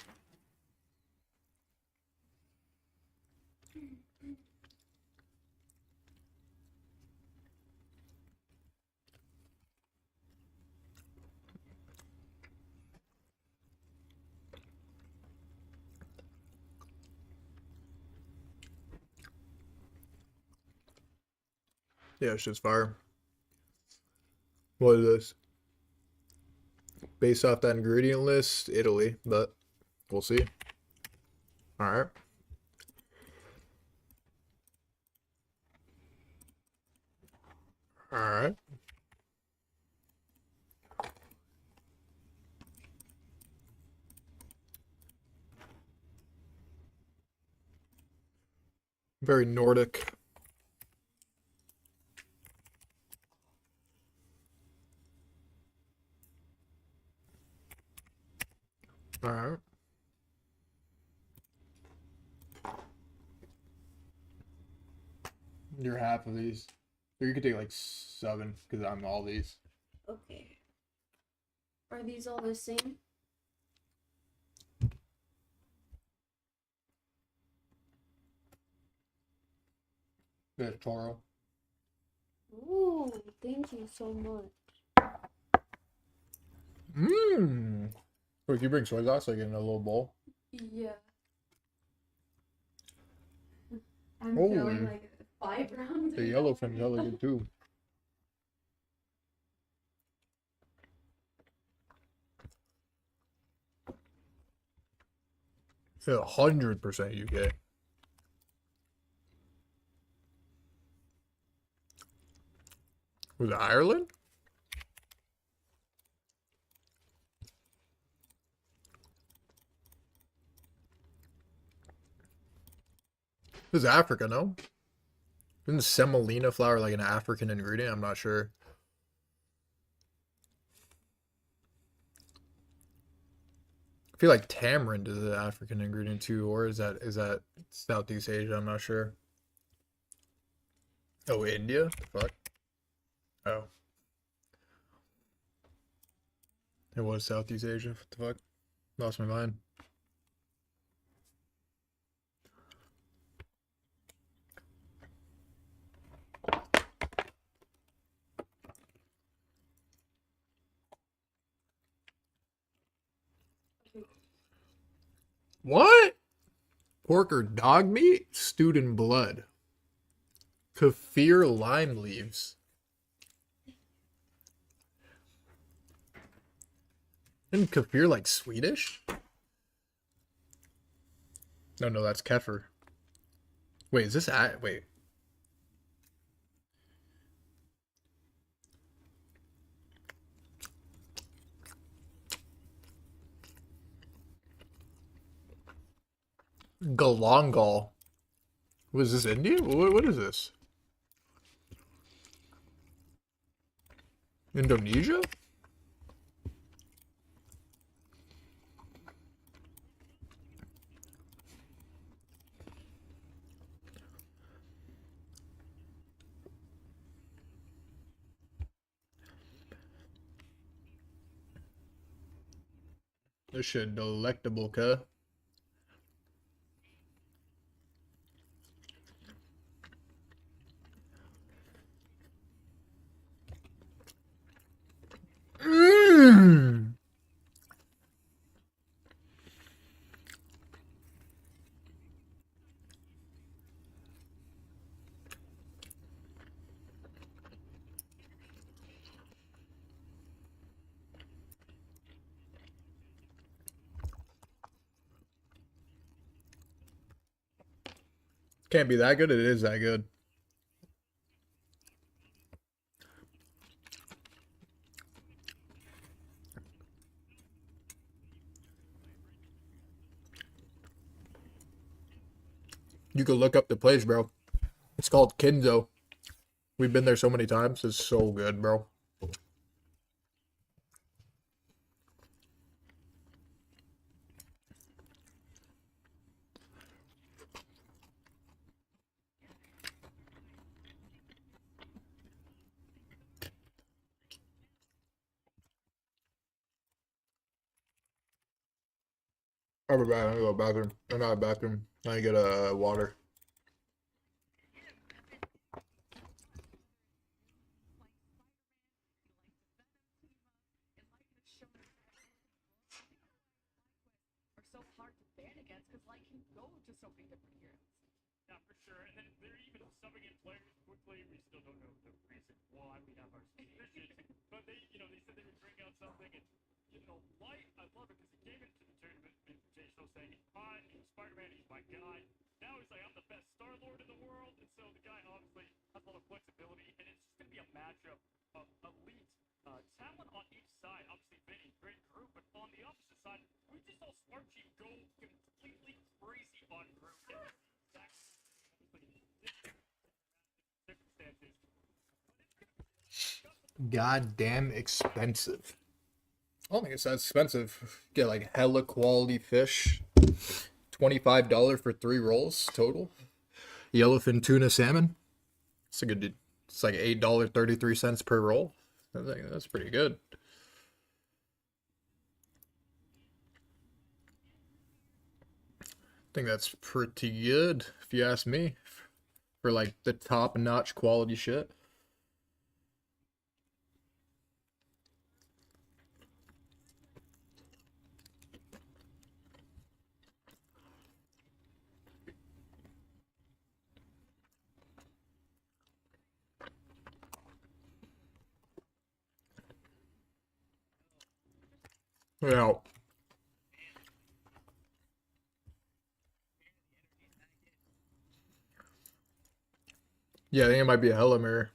Yeah, it's just fire. What is this? Based off that ingredient list, Italy, but we'll see. Alright. Alright. Very Nordic. Alright. You're half of these. So you could take like 7, because I'm all these. Okay. Are these all the same? Yeah, Toro. Ooh, thank you so much. Mmm. Wait, can you bring soy sauce like in a little bowl? Yeah. I'm Holy. feeling like 5 rounds. The yellowfin's hella good too. Yeah, 100% UK. Was it Ireland? This is Africa, no? Isn't semolina flour like an African ingredient? I'm not sure. I feel like tamarind is an African ingredient too, or is that Southeast Asia? I'm not sure. Oh, India? Fuck. Oh. It was Southeast Asia. What the fuck? Lost my mind. What? Pork or dog meat? Stewed in blood. Kaffir lime leaves. Isn't kaffir like Swedish? No, that's kefir. Wait, is this wait. Galangal. Was this India? What is this? Indonesia? This shit delectable, cuh. Mmm. Can't be that good. It is that good. You could look up the place, bro. It's called Kinzo. We've been there so many times. It's so good, bro. I'll be back. I'm gonna go to the bathroom. I'm not a bathroom. I get a water. Yeah, for sure. And then they're even subbing in players quickly. We still don't know the reason why. We have our suspicions. But they, they said they would bring out something. And, Light, I love it because he came into the tournament invitational saying, he's Spider-Man, he's my guy. Now he's like, I'm the best Star-Lord in the world. And so the guy obviously has a lot of flexibility. And it's just going to be a matchup of elite talent on each side. Obviously, Vinny, great group. But on the opposite side, we just saw Smart Chief go completely crazy on group. Goddamn expensive. I don't think it's that expensive. Get like hella quality fish. $25 for 3 rolls total. Yellowfin tuna salmon. It's a good. It's like $8.33 per roll. I think that's pretty good. I think that's pretty good, if you ask me, for like the top-notch quality shit. Yeah. Yeah, I think it might be a hella mirror.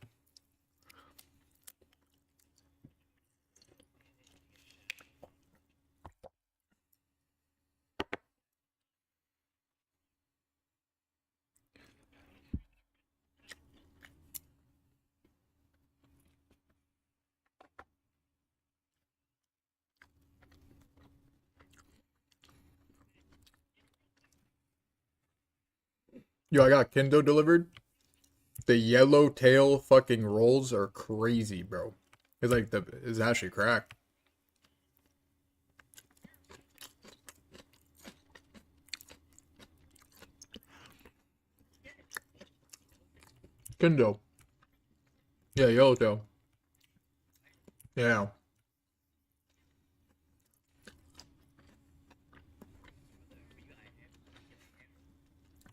Yo, I got Kendo delivered. The yellow tail fucking rolls are crazy, bro. It's like it's actually cracked. Kendo. Yeah, yellow tail. Yeah.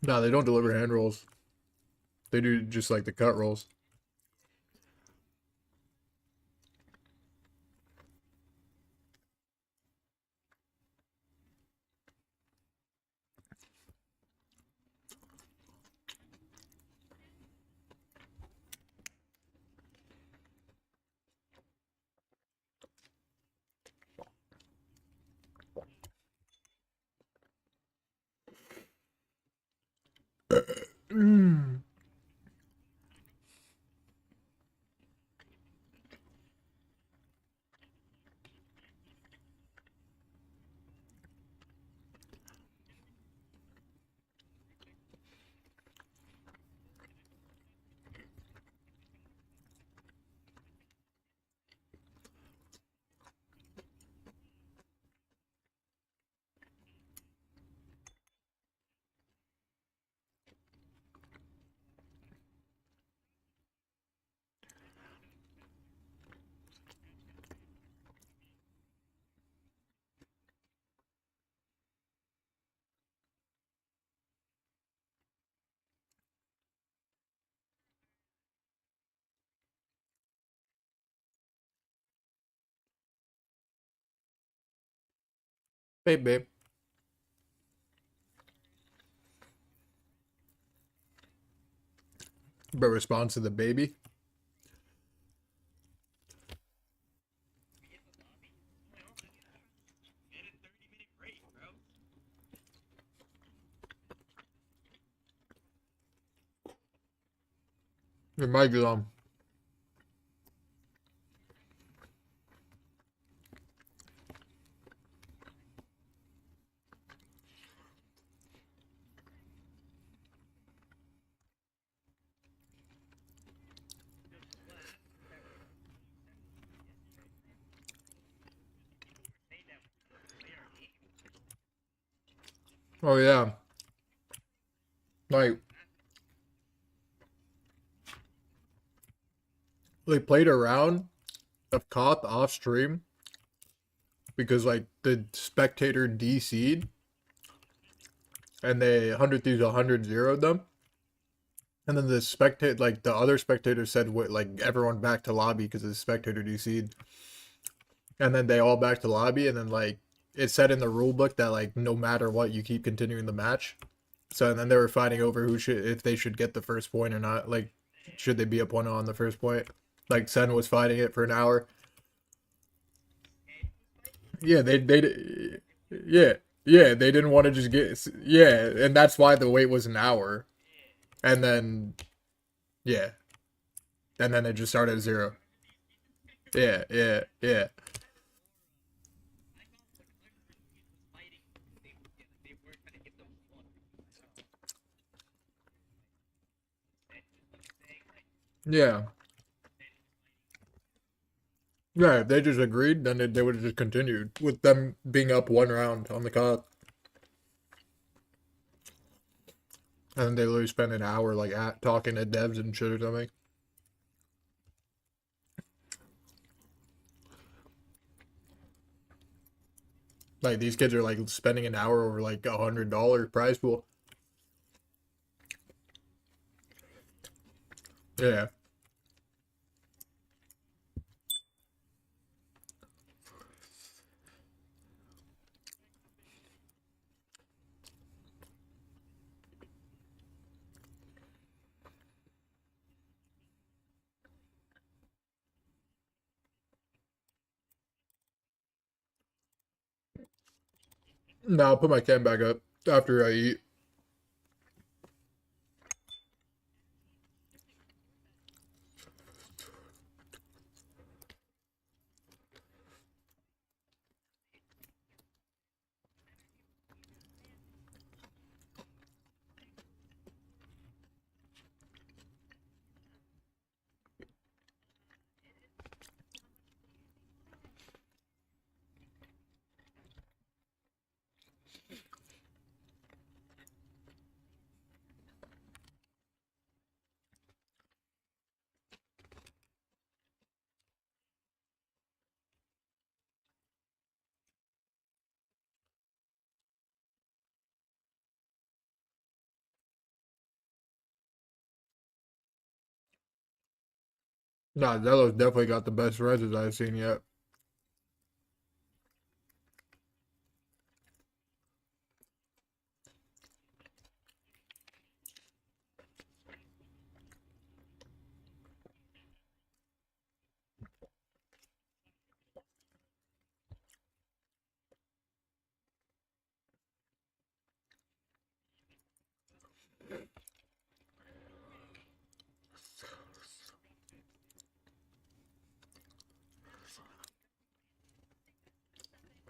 No, they don't deliver hand rolls. They do just like the cut rolls. Mm. Hey, babe. But response to the baby. Your mic is on. Oh yeah. Like they played around of COP off stream because like the spectator DC'd and they 100 thieves 100 zeroed them. And then the spectator, like the other spectator said, what, like everyone back to lobby because the spectator DC'd. And then they all back to lobby, and then like it said in the rule book that like no matter what, you keep continuing the match. So and then they were fighting over who should, if they should get the first point or not. Like, should they be up 1-0 on the first point? Like Sen was fighting it for an hour. Yeah, yeah, yeah, they didn't want to just get, yeah, and that's why the wait was an hour, and then yeah, and then it just started at 0. Yeah, yeah, yeah. Yeah. Yeah, if they just agreed, then they would have just continued with them being up 1 round on the clock. And then they literally spent an hour like talking to devs and shit or something. Like these kids are like spending an hour over like $100 prize pool. Yeah. Now I'll put my cam back up after I eat. Nah, Zelo's definitely got the best reses I've seen yet.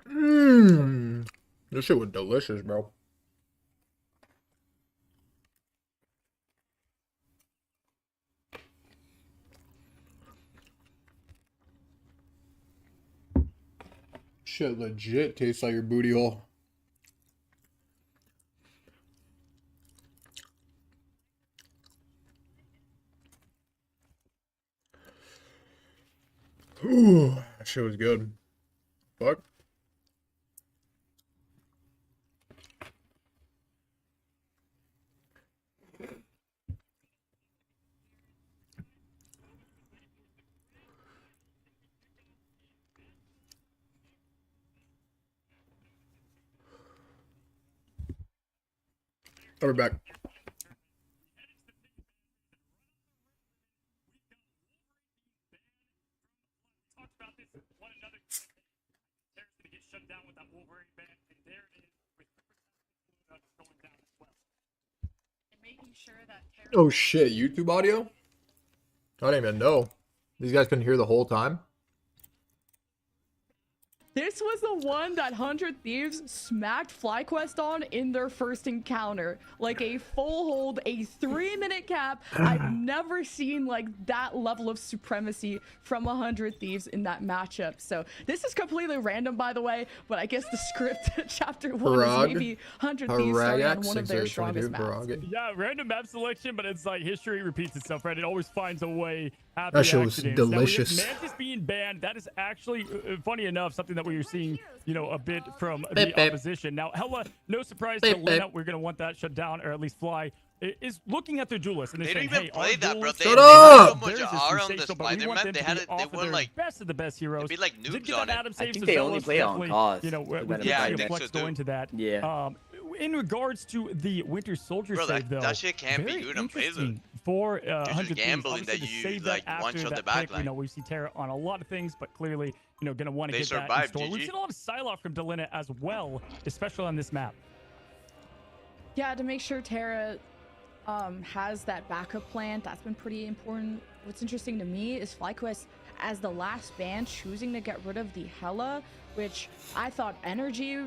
Mmm. This shit was delicious, bro. Shit legit tastes like your booty hole. Ooh, that shit was good. Fuck. I'll be back. Oh shit, YouTube audio? I didn't even know. These guys couldn't hear the whole time? This was the one that 100 Thieves smacked FlyQuest on in their first encounter. Like a full hold, a 3-minute cap. I've never seen like that level of supremacy from 100 Thieves in that matchup. So this is completely random, by the way, but I guess the script chapter 1 is maybe 100 Thieves starting on one of their strongest maps. Yeah, random map selection, but it's like history repeats itself, right? It always finds a way. That shit was delicious. Now, Mantis being banned, that is actually, funny enough, something that we were seeing, you know, a bit from the opposition. Now, Hella, no surprise to Lina, we're going to want that shut down, or at least Fly, is looking at their duelists. And they saying, didn't even play that, bro. Shut up! They had so much R on the Spider-Man. They won like best of the best heroes. They'd be like noobs on it. I think they only play on cause. You know, yeah, I think Flex so going to that. Yeah. In regards to the Winter Soldier save, though, that shit can't be good on Phaser. For 100 gambling Thieves, that you save like that one shot the pick, back line. You know, we see Terra on a lot of things, but clearly, you know, gonna want to get that in survived, store. We've GG. seen a lot of Psylocke from Delina as well, especially on this map. Yeah, to make sure Terra has that backup plan, that's been pretty important. What's interesting to me is FlyQuest, as the last band, choosing to get rid of the Hella, which I thought Energy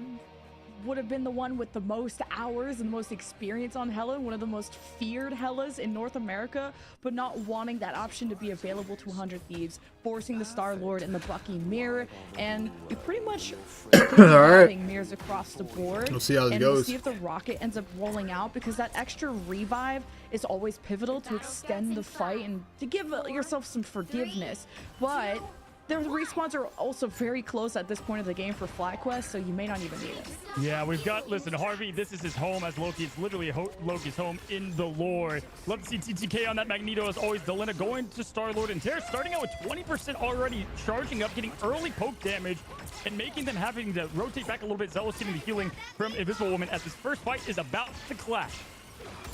would have been the one with the most hours and the most experience on Hella, one of the most feared Hellas in North America, but not wanting that option to be available to 100 Thieves, forcing the Star-Lord and the Bucky mirror, and we pretty much having mirrors across the board. We'll see how this We'll goes. see if the rocket ends up rolling out, because that extra revive is always pivotal to extend the fight and to give yourself some forgiveness. But the respawns are also very close at this point of the game for FlyQuest, so you may not even need it. Yeah, we've got, listen, Harvey, this is his home as Loki. It's literally Loki's home in the lore. Love to see TTK on that Magneto as always. Delina going to Star-Lord and Terra starting out with 20% already, charging up, getting early poke damage, and making them having to rotate back a little bit. Zealous getting the healing from Invisible Woman as this first fight is about to clash.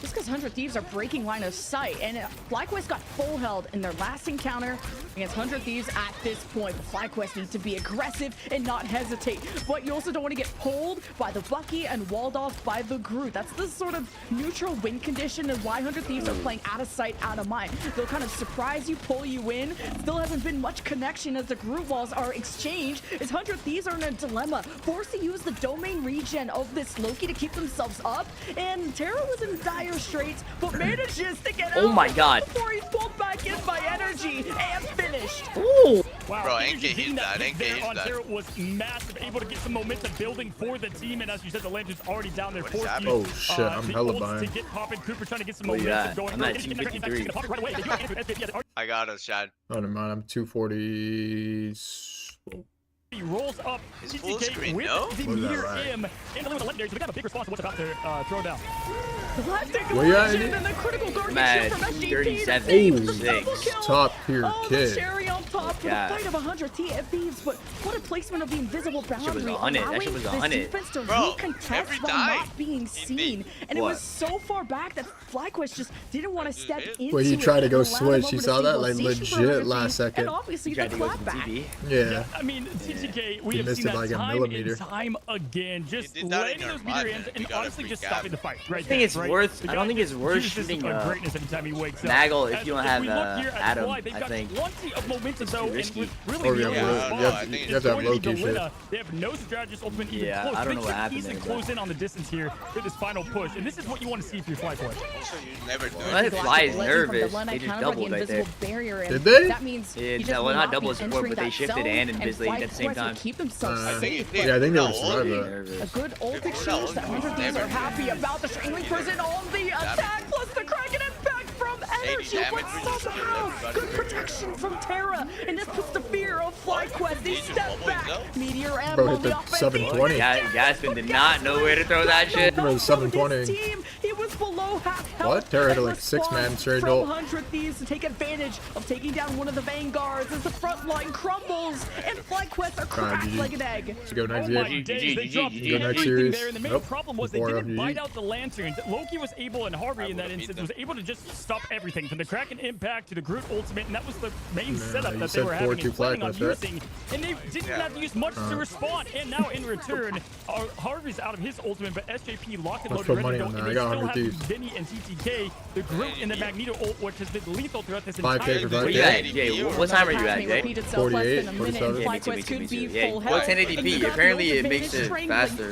Just because 100 Thieves are breaking line of sight, and FlyQuest got full held in their last encounter against 100 Thieves at this point. But FlyQuest needs to be aggressive and not hesitate. But you also don't want to get pulled by the Bucky and walled off by the Groot. That's the sort of neutral win condition of why 100 Thieves are playing out of sight, out of mind. They'll kind of surprise you, pull you in. Still hasn't been much connection as the Groot walls are exchanged. As 100 Thieves are in a dilemma, forced to use the domain regen of this Loki to keep themselves up. And Terra was in dire straits, but manages to get out. Oh my god. Before he's pulled back in by Energy and finished. Ooh. Wow, bro, NK hit that. NK hit that. Terra was massive, able to get some momentum building for the team, and as you said, the Legends already down there. Oh shit, I'm hella behind. To get popping. Cooper trying to get some Where you momentum at? going. I'm at 253. I got us, Chad. Oh, never mind. I'm 240. He rolls up TTK with the Meteor M and the legendary, so they got a big response to what's about to throw down. Where you at? And the critical guardian Mad, shield from SGP. 37-6. Top tier Oh, kid. the cherry on top for the fight of 100 Thieves, but what a placement of the invisible boundary, allowing this defense to recontest while not being seen. And it was so far back that FlyQuest just didn't want to step into it. Well, he tried to go switch. You saw that? Like, legit last second. And obviously the clapback. Yeah. I mean, TTK, we have seen that like time and time again. Just landing those meteor ends and honestly just stopping the fight. Right I think it's worth. I don't think it's worth shooting greatness anytime he wakes up. Nagel if you don't have Adam. I think. Plenty of momentum though, and with really you have to have low key shit. They have no strategist ultimate even Yeah, close. I don't know what He's happened. close in on the distance here with this final push, and this is what you want to see if you're FlyQuest. Well, Fly is nervous. They just doubled right there. Did they? That means Yeah, well, not double support, but they shifted and invisible at the same time. Keep themselves safe. Yeah, I think they would survive that. A good ult exchange that 100 Thieves are happy about. The Strangling Prison on the attack, plus the Kraken impact from Energy, but somehow good protection from Terra, and this puts the fear of FlyQuest. They step back. Meteor M Bro, on hit the the offense. 720. Gaspin did not know where to throw that shit. It was 720. He was below half health. What? Terra had like 6-man straight from ult. 100 Thieves to take advantage of taking down one of the vanguards as the front line crumbles and FlyQuest are cracked like an egg. Let's go next Oh series. Go next series. there, and the main Nope. problem was they Before didn't FG. bite out the lanterns. Loki was able, and Harvey in that instance, was able to just stop everything from the Kraken impact to the Groot ultimate, and that was the main setup you that they said were having 4-2 and planning on FlyQuest, right? using, and they didn't have to use much to respond. And now in return, Harvey's out of his ultimate, but SJP locked and Let's loaded put ready money to on go, that. and I they got still 100 have Thieves. Vinny and TTK, the Groot and the Magneto ult, which has been lethal throughout this 5K entire for Where 5K. you at, Jay? What time are you at, Jay? 48, 47. Yeah, what's 1080p? Apparently it makes it faster.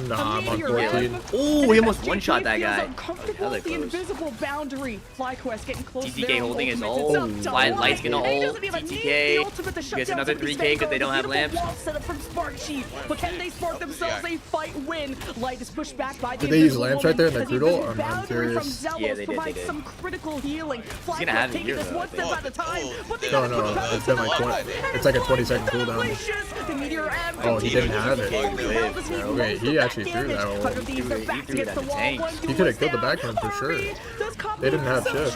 Nah, I'm on 14. Oh, he almost one-shot that guy. Uncomfortable with the invisible boundary. FlyQuest getting close to TTK their holding his ultimate. ult. It's up to Light's gonna Light. He ult. doesn't even need TTK the ultimate to shut gets down another some of these 3K because they vanguards. don't have Beautiful lamps. wall set up from Spark Chief, but can they spark themselves a fight win? Light is pushed back by the Did they use invisible lamps right there in the woman, Groot ult? as the I'm boundary from curious. Zelos Yeah, they did, provides some critical healing. gonna have FlyQuest it taking here, this though, one I step at a time, but they No, gotta no, keep it's been like 20. It's like a 20-second cooldown. the Meteor M Oh, he didn't have it. Wait, he actually threw that ult. He threw it at the tank. He could have killed the backman for sure. They didn't have shit.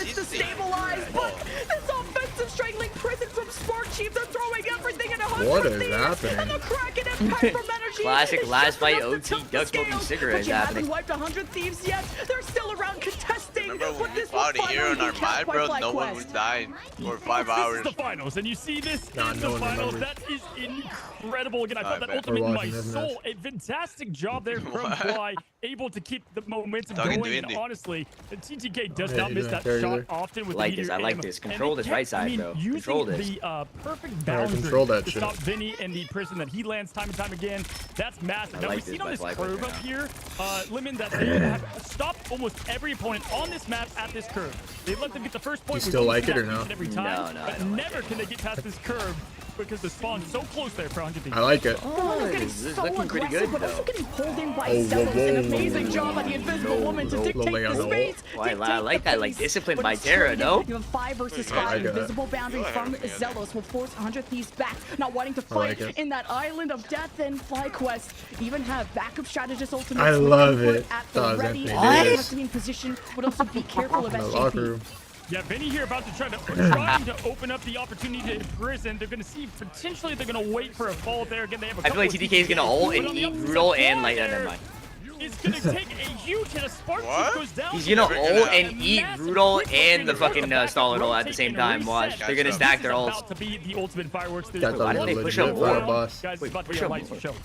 To stabilize, but this offensive strangling prison from Spark Chief, they're throwing everything in a What is happening? And the Kraken impact from Energy. Classic is last just fight enough to OT tilt the duck smoking scales, cigarettes but you happening. haven't wiped 100 Thieves yet. They're still around contesting. Remember but when we this will fought a hero finally in our be mind, capped by bro? No one FlyQuest. was dying for 5 hours. This is the finals, and you see this Nah, in no the one finals. remembers. That is incredible. Again, I felt that bet. ultimate in We're my watching this soul. A fantastic job there from What? Fly, able to keep the momentum Talking going. to And Indy. honestly, the TTK does Yeah, not he's miss doing that very shot good. often with Like the this, I Meteor like M. this. And Control they this right kept, I side, mean, bro. using Control this. the perfect boundary control that to shit. stop Vinny and the prison that he lands time and time again. That's massive. Now like we've seen this on by this FlyQuest curve right up now. here, Lemon, that they have stopped almost every opponent on this map at this curve. They let them get the first point. You still like it or no? Every time, No, I but don't like never can they get past this curve because the spawn's so close there for 100 I like it. This is looking pretty good, but also though. getting pulled in by Oh, whoa, Zelos. An whoa. amazing job by the invisible woman to no, dictate lay on the the space. Why, I dictate like the that, like, pace, discipline but by it's Terra, turning no? into a 5 versus I 5. like it. Invisible boundary from Zelos will force 100 Thieves back, not wanting to fight like it. in that island of death. And FlyQuest even have backup strategist ultimates. I with love input it. At the That was ready. Anthony And Davis. have to be in position, but also be careful of In the locker SJP. room. Yeah, Vinny here about to trying to open up the opportunity to prison. They're going to see potentially they're going to wait for a fall there. Again, they have a I feel like couple of TTK is gonna ult and But on the eat opposite brutal side, and light. there Never mind. is going to take a huge hit. A spark What? goes down. He's gonna ult and A eat massive brutal quick and the rotation fucking back, stall it all at the rotate same and time. reset. Watch, they're gonna Gotcha. stack their This is ults. about to be the ultimate fireworks. That's Why a did they push legit up more? fire boss. Guys, it's Wait, about to push be a up lights more. show.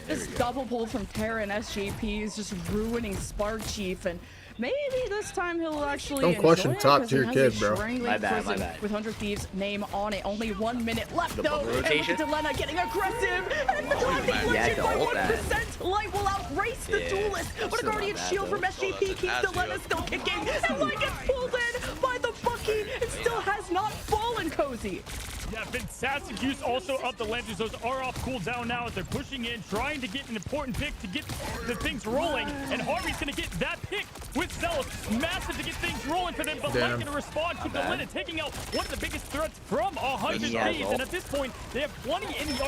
This double pull from Terra and SJP is just ruining Spark Chief, and maybe this time he'll actually Don't question enjoy it, top 'cause he tier has kid, a bro. strangling My bad, my prison bad. With 100 Thieves name on it. Only 1 minute left The though. bubble And look rotation? at Delena getting aggressive. And the classic man. legend Yeah, by the ult that. 1%. Light will outrace the Yeah, duelist. But a still not Guardian bad, shield though. from SJP keeps That's Delena good. still kicking. And Light gets pulled in by the Bucky and still has not fallen, Cozy. Yeah, fantastic use also of the lenses. Those are off cooldown now as they're pushing in, trying to get an important pick to get the things rolling. And Harvey's going to get that pick with Zealous. Massive to get things rolling for them, but Light going to respond to Delena, taking out one of the biggest threats from 100 Thieves. And at this point, they have plenty in the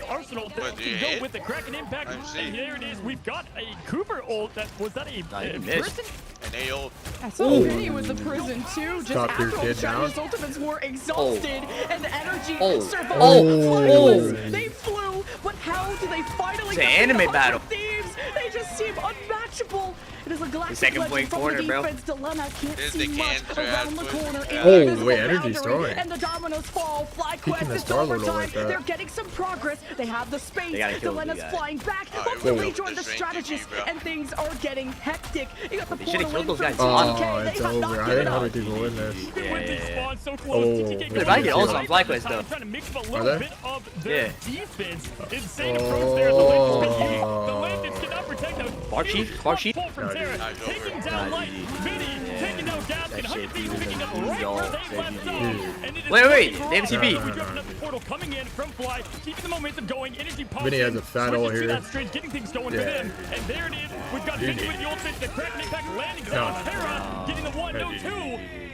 arsenal that can go with the Kraken impact. And here it is. We've got a Cooper ult. Was that a prison? And they ult. I saw Vinny was a prison too. Just after his ultimates were exhausted and the energy survived. They flew, but how do they finally get the anime battle? Thieves? They just seem unmatchable. It is a galactic second point corner, bro. Dilemma can't see much around the corner. Oh, wait, energy's throwing. And the dominoes fall. FlyQuest is overtime. They're getting some progress. They have the space. Dilemma's flying back. But will rejoin the strategist, and things are getting hectic. You got the portal in from TTK. It's over. I think 100 people win this. They're about to get ults on FlyQuest, though. Trying to mix up a little bit of their defense. Insane approach there. The Landons cannot protect them. Bar Chief. Taking down Light, Vinny, taking down Gaskin, 100 Thieves picking up right where they left off. Wait, they have TP. We're dropping up the portal, coming in from Fly, keeping the momentum going, energy pops. Vinny has a fat ult here. Getting things going for them, and there it is. We've got Vinny with the ultimate, the Kraken impact landing on Terra, getting the 1, no 2,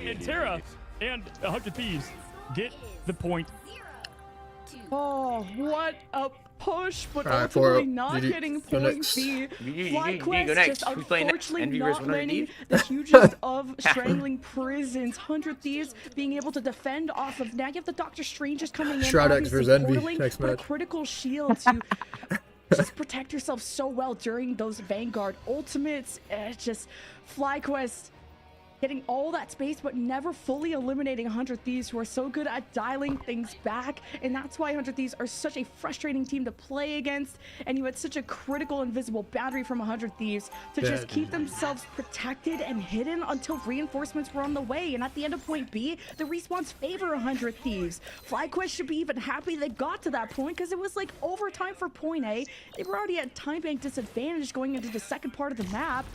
and Terra and 100 Thieves get the point. Oh, what a push, but ultimately not getting point B. FlyQuest just unfortunately not landing the hugest of strangling prisons. 100 Thieves being able to defend off of. Now you have the Doctor Strange just coming in. Shroud X versus Envy next match. A critical shield to just protect yourself so well during those Vanguard ultimates. Just FlyQuest getting all that space, but never fully eliminating 100 Thieves, who are so good at dialing things back. And that's why 100 Thieves are such a frustrating team to play against. And you had such a critical invisible boundary from 100 Thieves to just keep themselves protected and hidden until reinforcements were on the way. And at the end of point B, the respawns favor 100 Thieves. FlyQuest should be even happy they got to that point, because it was like overtime for point A. They were already at time bank disadvantage going into the second part of the map.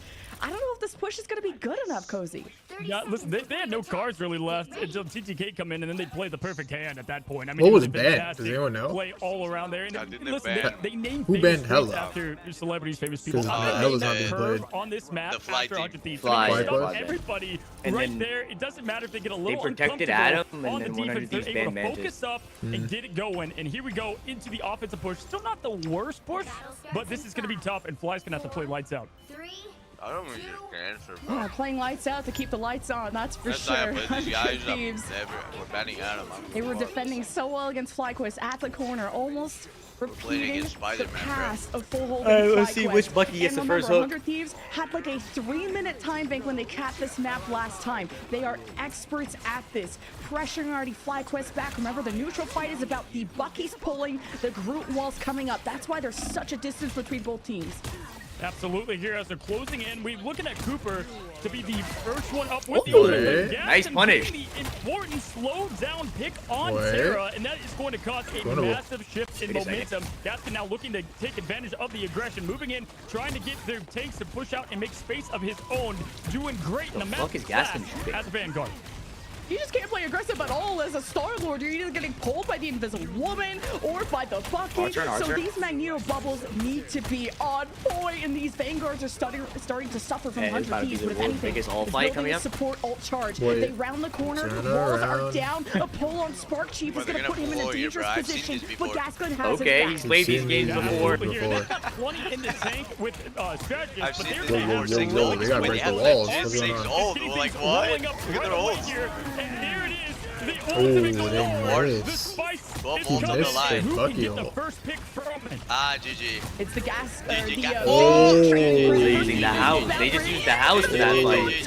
I don't know if this push is going to be good enough, Cozy. Yeah, listen, they had no cards really left until TTK come in, and then they played the perfect hand at that point. I mean, what was banned? Does anyone know? Play all around there. And listen, they named who banned Hella after celebrities, famous people. Hella's not being played on this map after 100 Thieves. Everybody and right there. It doesn't matter if they get a little protected Adam, on and the then defense. They're able to focus up and get it going. And here we go into the offensive push. Still not the worst push, but this is going to be tough, and Fly's going to have to play lights out. I don't think you can answer, bro. Yeah, playing lights out to keep the lights on, that's for sure. Thieves. We're banning Adam. They were defending so well against FlyQuest at the corner, almost repeating the pass of full hold. Let's see which Bucky gets the first hook. 100 Thieves had like a 3-minute time bank when they capped this map last time. They are experts at this. Pressuring already FlyQuest back. Remember, the neutral fight is about the Buckies pulling, the Groot walls coming up. That's why there's such a distance between both teams. Absolutely, here as they're closing in, we're looking at Cooper to be the first one up with the ultimate. Nice punish. The important slow down pick on Terra, and that is going to cause a massive shift in momentum. Gaskin now looking to take advantage of the aggression, moving in, trying to get their tanks to push out and make space of his own, doing great in the map as a Vanguard. You just can't play aggressive at all as a Star-Lord. You're either getting pulled by the Invisible Woman or by the Bucky. So these Magneto bubbles need to be on point, and these Vanguards are starting to suffer from 100 Thieves. But if anything, it's building a support ult charge. They round the corner, walls are down. A pull on Spark Chief is going to put him in a dangerous position, but Gaskin has his back. He's played these games before. They've got plenty in the tank with strategists, I've but seen they're this before. They gotta break the walls. What's going on? Like, what? Look at their ults. And here it is, the ultimate galore. The spice is coming. Who can get the first pick from it? GG. It's the gas. Using the house. They just used the house for that fight.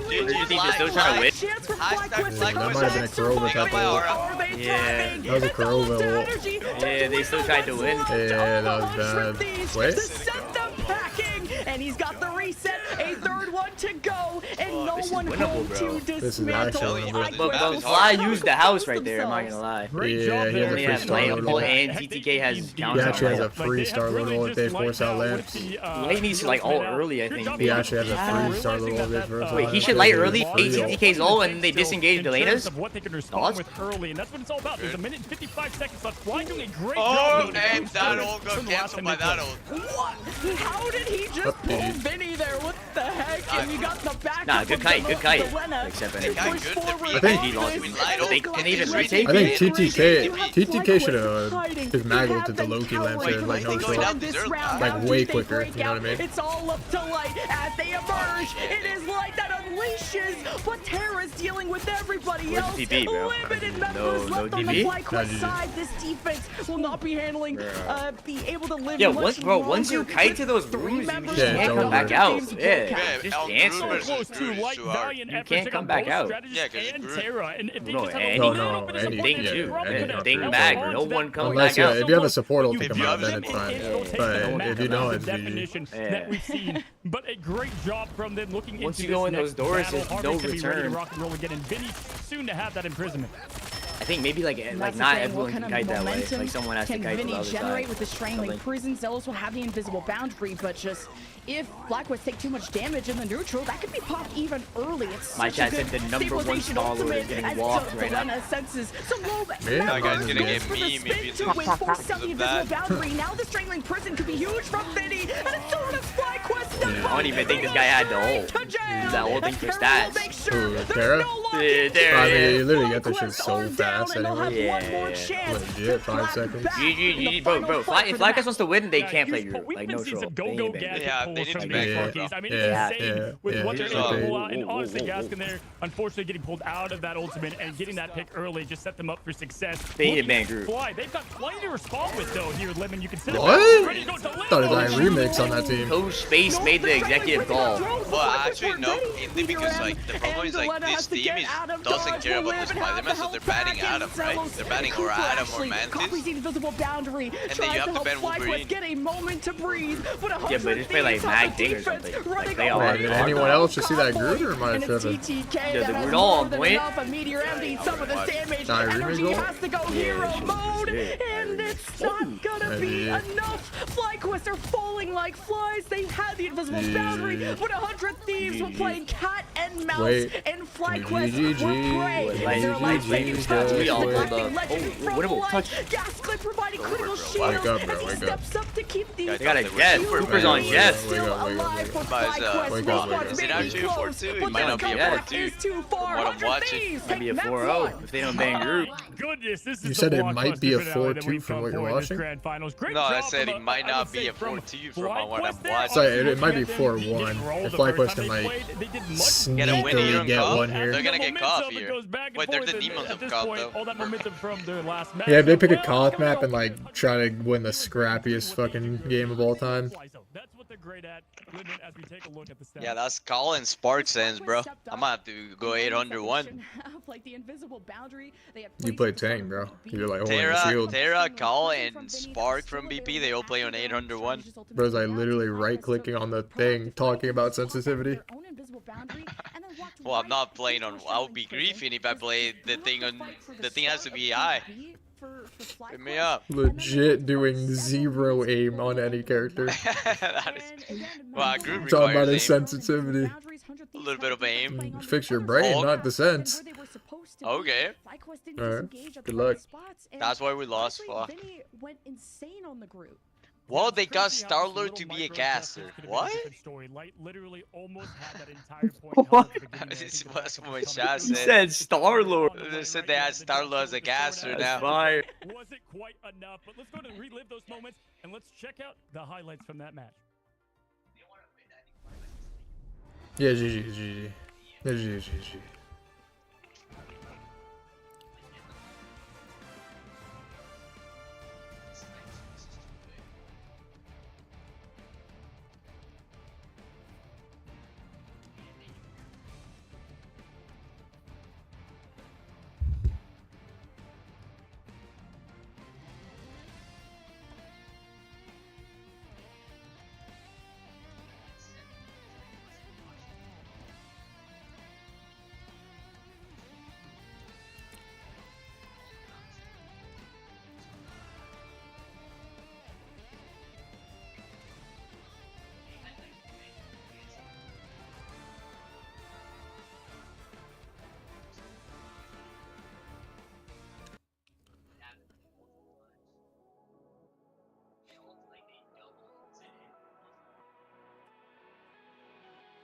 Do you think they're still trying to win? That might have been a Kurova type of. Yeah. That was a Kurova. Yeah, they still tried to win. Yeah, that was bad. Wait. And he's got the set, a third one to go, and no one home to dismantle. But Fly used the house right there, I'm not gonna lie. Yeah, he has a free Star-Lord ult. And TTK has He actually has a free Star-Lord ult if they force out lamps. He needs to like ult early, I think. He actually has a free Star-Lord ult if they force out. Wait, he should light early, ATTK's ult, and they disengage Delena's? What they can respond with early, and that's what it's all about. There's a minute and 55 seconds left. Fly doing a great Oh, job. and that ult got canceled by that ult. What? How did he just pull Vinny there? What the heck? And you got the back. Nah, good kite. Except I think he lost. They can even retake. I think TTK should have just maggled to the Loki lamp there, like no show. Like way quicker, you know what I mean? It's all up to Light as they emerge. It is Light that unleashes, but Terra's dealing with everybody else. DB, bro? Limited members left on the FlyQuest side. This defense will not be handling, be able to live much longer. Once you kite to those rooms, you just can't come back out. Yeah, just dance. You can't come back out. Yeah, Ding back. No one comes Unless back out. if you have a support ult to come out, then it's fine. But if you don't, it's definition that we've seen. But a great job from them looking Once into you go in this those doors, battle. there's no Harvey's gonna be ready to return. rock and roll again, and Vinny soon to have that imprisonment. I think maybe like not everyone can kite that way. Like someone has to kite to the other generate side. with the strangling prison? Zealous will have the invisible boundary, but just if FlyQuest take too much damage in the neutral, that could be popped even early. It's My such a chat said good the number one stabilization Star-Lord is ultimate getting as walked right now. senses some low That guy's gonna get for the meme spin if to you win, lose force out the invisible that. boundary. Now the strangling prison could be huge from Vinny, and it's still on a FlyQuest. I don't even think this guy had the ult. That whole thing for stats. Who, Terra? I mean, you literally get this shit so fast anyway. Yeah. Legit, 5 seconds. GG, bro. If FlyQuest wants to win, they can't play group. Like, no troll. Yeah, they need to make I mean, it's insane with what they're able to pull out. And honestly, Gaskin there, unfortunately, getting pulled out of that ultimate and getting that pick early just set them up for success. They need a ban group. Fly, they've got plenty to respond with, though, here, Lemon. You can sit What? I thought it was a remix on that team. Coach Space made the executive call. Well, actually, no, mainly because like the problem is like this team doesn't care about the Spider-Man, so they're banning Adam, right? They're banning or Adam or Mantis, and then you have to ban Wolverine. Get a moment to breathe. Yeah, but just play like Mag Ding or something. Like they all Right, did anyone else just see that Groot or am I tripping? Yeah, the Groot all on point. A meteor empty some of the damage. Nah, Energy remix has to go hero mode, and it's not gonna be enough. FlyQuest are falling like flies. They had the invisible boundary, but 100 Thieves were playing cat and mouse, and FlyQuest were prey. Their life saving strategy is neglecting legend from life. Gaslit providing critical shield as he steps up to keep these. They got a Jeff. Cooper's on Jeff. Still alive for FlyQuest. Is it actually a 4-2? It might not be a 4-2 from what I'm watching. Might be a 4-0 if they don't ban group. Goodness, this is You said it might be a 4-2 from what you're watching? No, I said it might not be a 4-2 from what I'm watching. So it might be 4-1. If FlyQuest can like sneakily get one here. They're gonna get Koth here. Wait, they're the demons of Koth though. All that momentum from their last match. Yeah, if they pick a Koth map and like try to win the scrappiest fucking game of all time. That's what they're great at. As we take a look at the stats. Yeah, that's Colin Spark sense, bro. I might have to go 801. You play tank, bro. You're like holding the shield. Terra, Call, and Spark from BP, they all play on 801. Bro's like literally right-clicking on the thing, talking about sensitivity. Well, I'm not playing on. I would be griefing if I played the thing on. The thing has to be high. Hit me up. Legit doing 0 aim on any character. That is. Well, group Talking about requires his aim. sensitivity. A little bit of aim. Fix your brain, not the sense. Okay. Alright. Good luck. That's why we lost. Fuck. Went insane on the group. Well, they got Star-Lord to be a caster. What? What? This was what my chat You said. said Star-Lord. They said they had Star-Lord as a caster now. Fire. Wasn't quite enough, but let's go to relive those moments and let's check out the highlights from that match. Yeah, GG. Yeah, GG.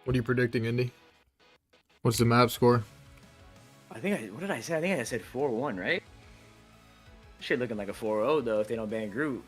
What are you predicting, Indy? What's the map score? What did I say? I think I said 4-1, right? Shit looking like a 4-0 though if they don't ban Groot.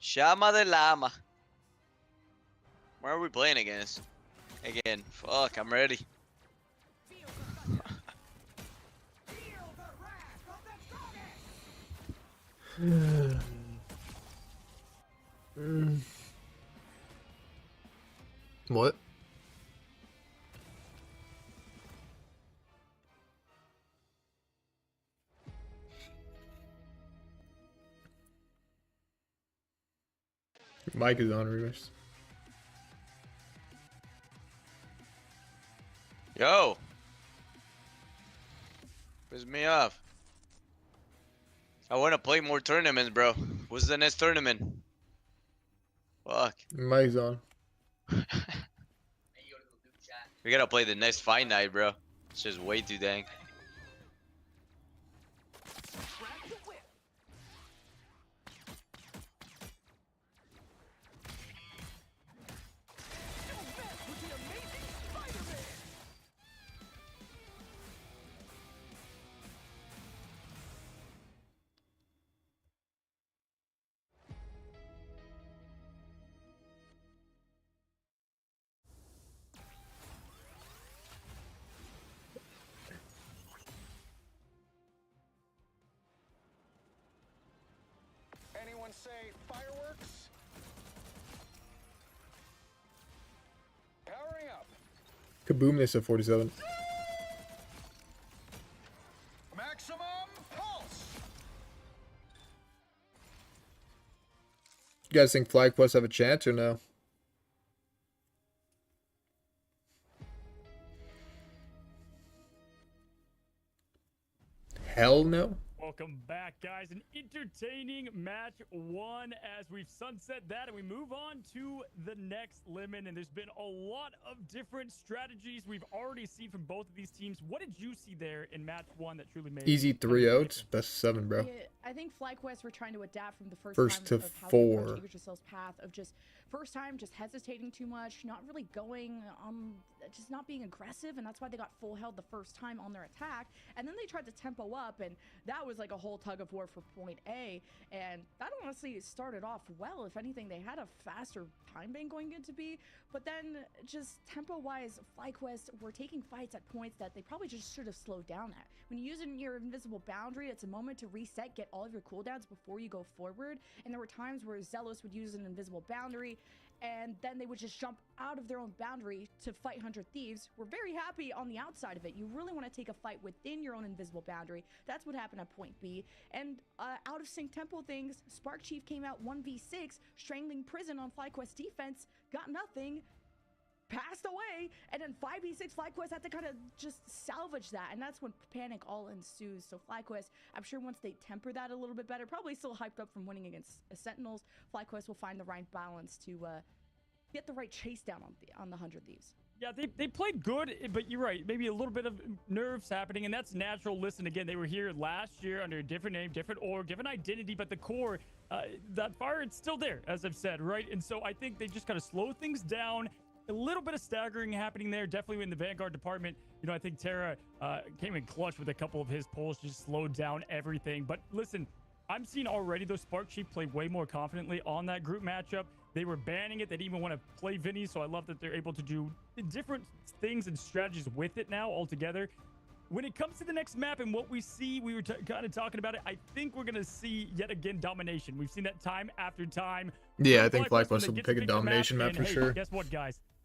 Shama de Lama. Where are we playing against? Again. Fuck, I'm ready. What? Mic is on, reverse. Yo. Piss me off. I want to play more tournaments, bro. What's the next tournament? Fuck. Mic's on. We gotta play the next fight night, bro. It's just way too dang. Anyone say fireworks? Powering up. Kaboom, they said 47. Maximum pulse. You guys think Flag Quest have a chance or no? Hell no. Welcome back, guys. An entertaining match one as we've sunset that and we move on to the next limit. And there's been a lot of different strategies we've already seen from both of these teams. What did you see there in match one that truly made Easy 3-0. It's best of 7, bro. Yeah, I think FlyQuest were trying to adapt from the First time to of how 4. they approached Yggdrasil's path of just first time just hesitating too much, not really going just not being aggressive, and that's why they got full held the first time on their attack. And then they tried to tempo up, and that was like a whole tug of war for point A, and that honestly started off well. If anything, they had a faster time bank going into B, but then just tempo wise, FlyQuest were taking fights at points that they probably just should have slowed down at. When you use your invisible boundary, it's a moment to reset, get all of your cooldowns before you go forward. And there were times where Zealous would use an invisible boundary, and then they would just jump out of their own boundary to fight 100 Thieves. We're very happy on the outside of it. You really want to take a fight within your own invisible boundary. That's what happened at point B. And out of sync tempo things, Spark Chief came out 1v6, strangling Prison on FlyQuest defense, got nothing, passed away, and then 5v6 FlyQuest had to kind of just salvage that, and that's when panic all ensues. So FlyQuest, I'm sure once they temper that a little bit better, probably still hyped up from winning against Sentinels, FlyQuest will find the right balance to get the right chase down on the 100 Thieves. Yeah, they played good, but you're right. Maybe a little bit of nerves happening, and that's natural. Listen, again, they were here last year under a different name, different org, different identity, but the core, that fire, it's still there, as I've said, right? And so I think they just kind of slow things down. A little bit of staggering happening there, definitely in the Vanguard department. You know, I think Terra came in clutch with a couple of his pulls, just slowed down everything. But listen, I'm seeing already those Spark Chief play way more confidently on that group matchup. They were banning it. They didn't even want to play Vinny, so I love that they're able to do different things and strategies with it now altogether. When it comes to the next map and what we see, we were kind of talking about it. I think we're going to see yet again domination. We've seen that time after time. Yeah, I think FlyQuest will pick a domination map for sure. Guess what, guys?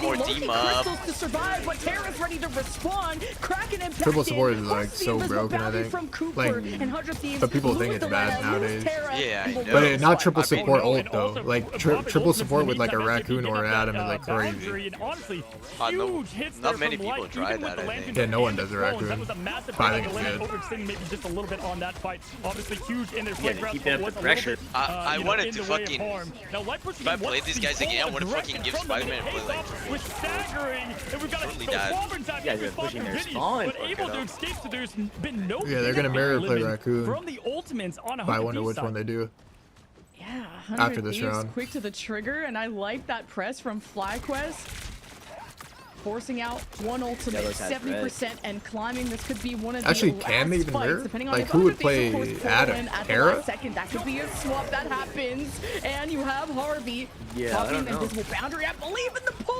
get more team up. To survive, but Terra's ready to respond. Kraken and Triple support is like so broken, I think. Like, but people think it's bad nowadays. Yeah, I know. But not triple support ult though. Like triple support with like a raccoon or an Adam is like crazy. Not many people try that, I think. Yeah, no one does a raccoon. That was a massive I think it's good. overextending maybe just a little bit on that fight. Obviously huge in their Yeah, to keep up the pressure. I wanted to fucking, if I played these guys again, I want to fucking give Spider-Man a play like with staggering, and we've got totally a died. time Yeah, they're pushing their spawn. but able to escape, so there's been no Yeah, they're gonna mirror play raccoon. from the ultimates on a But I wonder which one they do. Yeah, After this round. Quick to the trigger, and I like that press from FlyQuest. Forcing out one ultimate, 70% and climbing. This could be one of the Actually, last can they even fights, mirror? depending on Like, if who would Hunter play Face, of course, Adam? pull in at the Terra? last second. That could be a swap that happens, and you have Harvey popping an invisible boundary. I believe in the pull.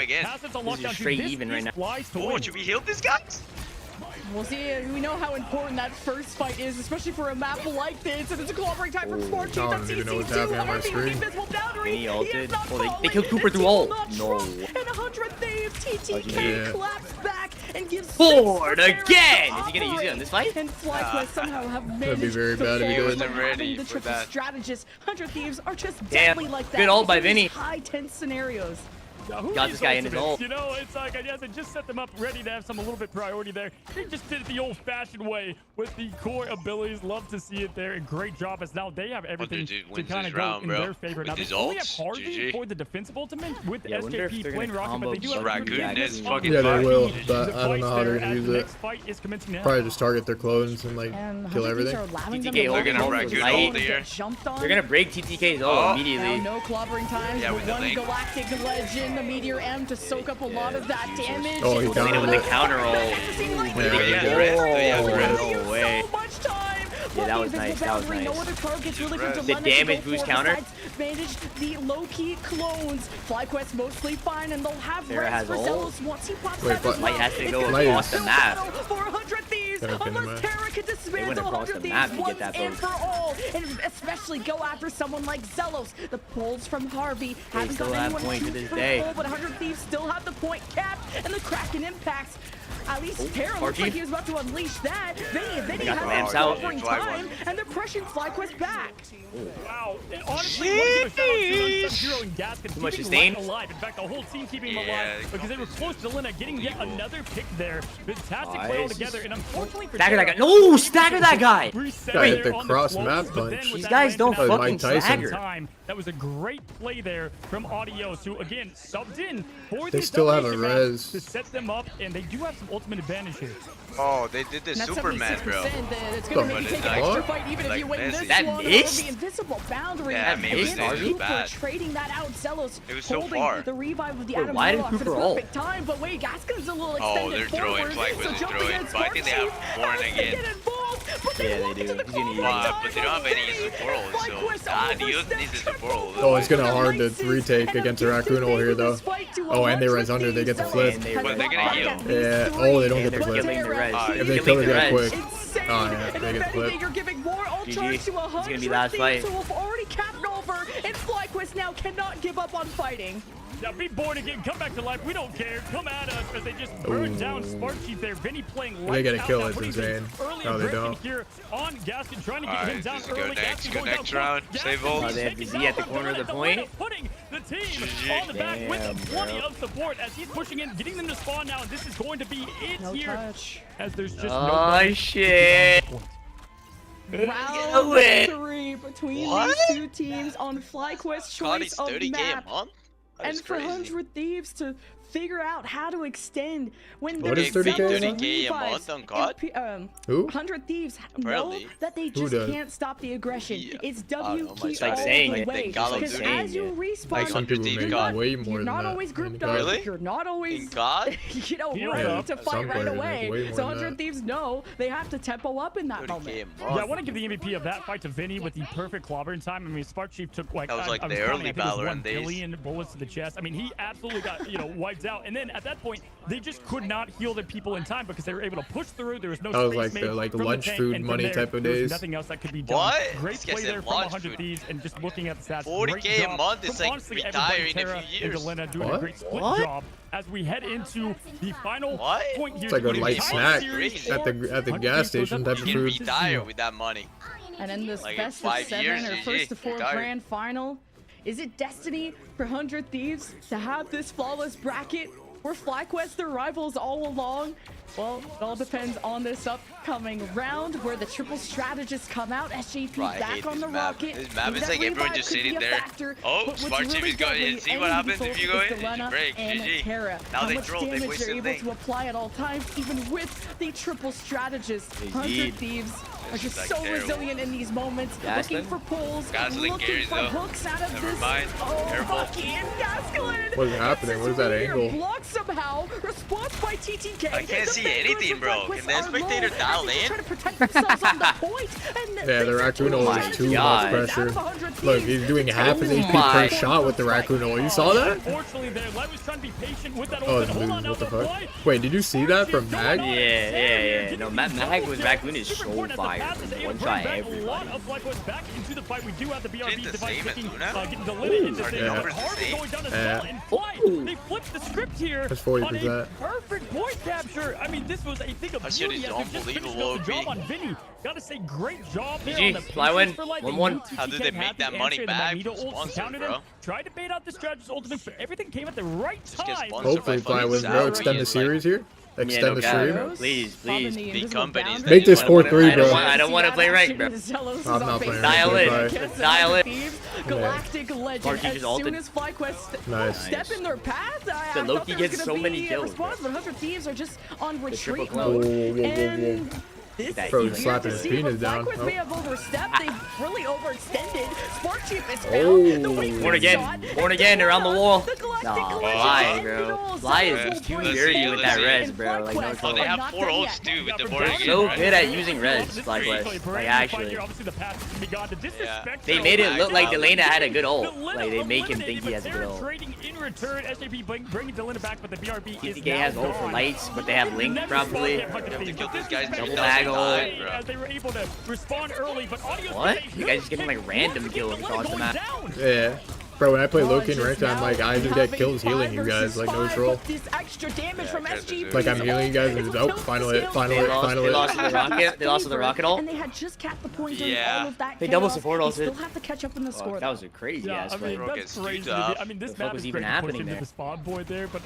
again. This is straight even right now. Oh, should we heal these guys? We'll see. We know how important that first fight is, especially for a map like this. And it's a collaborating time from Sport Chief. I don't even know what's happening on my screen. Invisible boundary. He ulted. Oh, they killed Cooper through ult. No. And 100 Thieves. TTK claps back and gives Ford again. Is he gonna use it on this fight? And FlyQuest somehow have managed That'd be very bad if he wasn't did. ready the for triple that. strategists. 100 Thieves are just Damn. deadly like that. Good ult by in these Vinny. high tense scenarios. Got this guy in his ult. You know, it's like I guess I just set them up ready to have some a little bit priority there. They just did it the old-fashioned way with the core abilities. Love to see it there. And great job as now they have everything to kind of go in their favor. Now they only have Harvey for the defensive ultimate with SKP playing Rocket, but they do have Raccoon is fucking Yeah, they will, fine. but I don't know how they're gonna use it. Fight is commencing now. Probably just target their clones and like kill everything. TTK They're gonna Raccoon ult here. They're gonna break TTK's ult immediately. Now no clobbering times. Yeah, The with the one link. galactic legend, the Meteor M, to soak up a lot of that damage. Oh, he Played it with the counter ult. No way. So much time. Yeah, that was nice. That was No nice. other targets really for The Delena to damage go boost for counter. besides manage the low-key clones. FlyQuest mostly fine, and they'll have Sarah res has for ult. Zealous once he pops Wait, that as but well. Light has to It's go gonna across be the a map. battle for 100 Thieves, Gotta pin him, unless man. Terra can They went dismantle across 100 the map Thieves to get once that and vote. for all, and especially go after someone like Zealous. The pulls from Harvey haven't still gotten have anyone point to shoot this from day. full, but 100 Thieves still have the point capped, and the Kraken impacts. At least Terra looks Archie. like he was about to unleash that. Vinny got the has lamps that out. covering time, and they're pressuring FlyQuest back. Wow. And honestly, want to give a shout out to Sub-Zero and Gaskin Too much keeping sustain. Light alive. In fact, the whole team keeping him Yeah, alive because they were close to Lena getting yet another pick there. Fantastic play Nice. altogether. And unfortunately for Stagger that Terra, guy. No, stagger that guy. reset Guy there hit the on cross close, map but punch. then with These that guys landed don't out Mike fucking Tyson. stagger. time, that was a great play there from Audios, who again subbed in for They the still have a domination round res. to set them up, and they do have some ultimate advantage here. Oh, they did the And that's Superman, bro. 76%. It's going to make you take an Like, extra fight even if like you win Messi. this That one. missed? Or the invisible boundary. Yeah, That missed, Against Harvey. Cooper, Bad. trading that out. Zealous It was so holding far. the revive with the Wait, Adam why did Warlock for the Cooper ult? perfect time. But wait, Gaskin's a little Oh, extended they're forward. throwing. FlyQuest So is jumping throwing. against But I think they have Sparksy, Warren has to again. get involved, but they Yeah, walk they into do. the He's gonna use clobbering it. time But they don't have any from support ult, so FlyQuest Adios overstepped needs a support ult. Oh, it's gonna the hard to races, retake and against a gifted Raccoon ult here though. this fight to Oh, and they 100 res under, they get the Thieves. flip. And they Has But they're gonna brought heal. back at least Yeah. three. Oh, they don't And get the they're flip. killing the res. If If He's they killing kill it the that res. quick. Insane. Oh, yeah, And they if get the anything, flip. you're giving more ult GG. charge to It's gonna 100 be last Thieves fight. who have already capped over, and FlyQuest now cannot give up on fighting. Now be born again, come back to life. We don't care. Come at us as they just burn down Spark Chief there. Vinny playing lights They gotta out kill now, it, putting it's things insane. early No, they aggression don't. here on Gaskin, trying to get Alright, him down does it go early. next? Gaskin Go going down next quick. round? Gaskin Save ult? being They have taken Z down, at the but corner of the Delena point. putting the team GG. on the back with Damn, the 20 bro. of support as he's pushing in, getting them to spawn now. And this is going to be it No here touch. as there's just Oh, nobody shit. Round win. 3 between What? these two teams on FlyQuest's choice Scotty's of 30K map. a month? That And is for crazy. 100 Thieves to figure out how to extend when What there's is 30K a month? 30K a month on COD? Who? 100 Thieves Apparently. know that they Who just does? can't stop the aggression. Yeah. It's I don't know, WQ it's like all saying the it. way. They Call of Because Duty. as you Saying respawn, Like Some people 100 make God. way more you're than not that. always grouped in up. COD. Really? You're not always In COD? ready up. to Some fight right players make away. way more So than 100 that. Thieves know they have to tempo up in that 30K moment. a Yeah, I month. want to give the MVP of that fight to Vinny with the perfect clobbering time. I mean, Spark Chief took like, That was like I the counting, early I think it was Valorant 1 days. billion bullets to the chest. I mean, he absolutely got, wiped out. And then at that point, they just could not heal the people in time because they were able to push through. There was no That was space like made the from lunch tank, food and from money there, type of there was days. nothing else that could be done. What? Great This guy play said there from lunch 100 food. Thieves, and just looking at the stats. 40K great a job month is from like honestly retiring everybody. in a Terra few and years. Delena doing a What? great split What? job as we head into the final What? point here. It's like a to light tie snack series at the for gas 100 Thieves. station type of You can food. retire with that money. And in this Like in best 5 of 7 years, or GG. first to 4 Retired. grand final, is it destiny for 100 Thieves to have this flawless bracket? Were FlyQuest their rivals all along? Well, it all depends on this upcoming round where the triple strategists come out. SJP Bro, I back hate on this the map. rocket. This map is That like everyone revive just could be sitting a there. factor, Oh, but what's Smart Chief really is going deadly in. See and what happens lethal if you go is in? Delena Break, and GG. Terra. Now How they much trolled, they damage wasted they're able link. to apply at all times, even with the triple strategist. 100 Thieves are just so resilient in these moments, looking for pulls, looking for hooks out of this. Oh, Bucky and Gaskelin. What is happening? What is that angle? Blocked somehow. Response by TTK. I can't see anything, bro. Can the spectator dial in? Yeah, the Raccoon Ult is too much pressure. Look, he's doing half his HP per shot with the Raccoon Ult. You saw that? Unfortunately, there, Light was trying to be patient with that Oh, ult. Hold on, now what the the fuck? fly. Wait, did you see that from Mag? Yeah. No, Mag with Raccoon is so fire. One try A every. lot of FlyQuest back into the fight. We do have the BRB the device same as getting Luna? delivered into Are the this. numbers the Harvey same? going down as well in flight. They flipped the script here That's on 40%. a perfect point capture. I mean, this was a thing of That shit beauty is as we just finished unbelievable, up the job OP. on Vinny. Gotta say, great job there GG, on the fly win. patience for Light. 1-1. How did they make that money back from Ult sponsor, countered bro? him, tried to bait out the strategist ultimate, but everything came at the right Just get time. sponsored Hopefully, by fucking Flywin, bro. Saudi Extend the and, series here. Extend the stream. Please. Big companies. Make this 4-3, bro. I don't want to play right, bro. I'm not playing Dial right. in. Dial in. Galactic Legend. Marky As just soon ulted. as FlyQuest Nice. step in their path, I So thought Loki there was gets gonna so many be a kills, response, but 100 Thieves are just on triple retreat clone. mode. Whoa. And this Bro, is he's slapping his penis down. FlyQuest may Oh. have overstepped. They've really overextended. Spark Chief is found. The weak Born again. Born again around the wall. Nah, Fly, bro. Fly is too dirty with that res, bro. Like, no Oh, they troll. have 4 ults too with the Born So Again, good right? at using res, FlyQuest. Like, actually. Obviously, the pass can be gone. The disrespect They made it look like Delena had a good ult. Like, they make him think he has a good They're ult. trading in return. SJP bringing Delena back, but the BRB is TTK has ult for lights, but they have Link probably. Kill these guys Double bag ult. As they were able to respond early, but Audio What? You guys just getting like random kills across the map. Yeah. Bro, when I play Loki and ranked, I'm like, I just get kills healing you guys, like no troll. This extra damage from SGP. Like I'm healing you guys and it's out. Final hit, final They hit, lost final the hit. rocket. They lost the rocket ult. And they had just capped the point during Yeah. all of that They double chaos. support They ulted. still have to catch up in the score. That was a crazy ass I play. mean, that's crazy. To me. I mean, this The fuck map was is even great to push happening into there? the spawn point there, but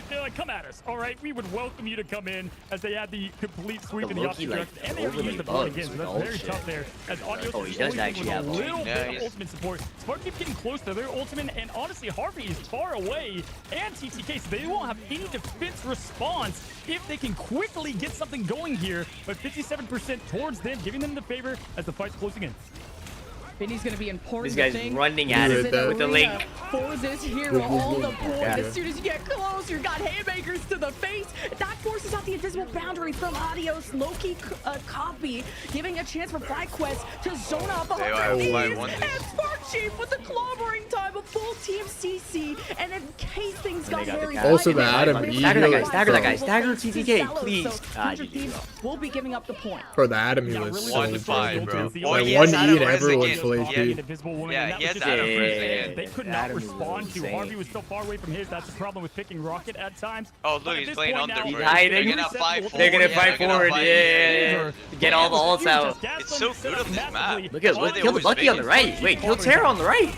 they're like, come at us, all right? We would welcome you to come in as they had the complete sweep in the Loki, opposite like, direction, and they already overly used the board bugs again, so with that's ult very shit. tough there. As Audio Oh, he does actually have a ult. little Yeah, bit of ultimate support. Spark keeps getting close to their ultimate, and honestly, Harvey is far away, and TTK, so they won't have any defense response if they can quickly get something going here, but 57% towards them, giving them the favor as the fight's closing in. Vinny's gonna be important. This guy's running at it with the Link. For this hero, all the point. Yeah. As soon as you get close, you got haymakers to the face. That forces out the invisible boundary from Adios. Loki copy, giving a chance for FlyQuest to zone off 100 thieves. And Spark Chief with the clobbering time, a full team CC. And in case things got very Also, the Adam Stagger that guy, Eagle. stagger that guy, stagger TTK, please. So 100 Thieves will be giving up the point. Bro, the Adam Eagle is so 1-5, bro. broken. Oh, Like he one has E Adam and Res everyone's again. full Yeah, HP. Yeah, he has Adam Res again. They could not Adam is respond to. insane. Harvey was so far away from his. That's the problem with picking Rocket at times. Oh, But look, at he's this playing point under now, for He's hiding. They're gonna fight They're gonna forward. fight forward. Yeah. Get all the ults out. It's so good on this map. Look at Why they kill the always Bucky on the fake right. Wait, kill Terra on the right.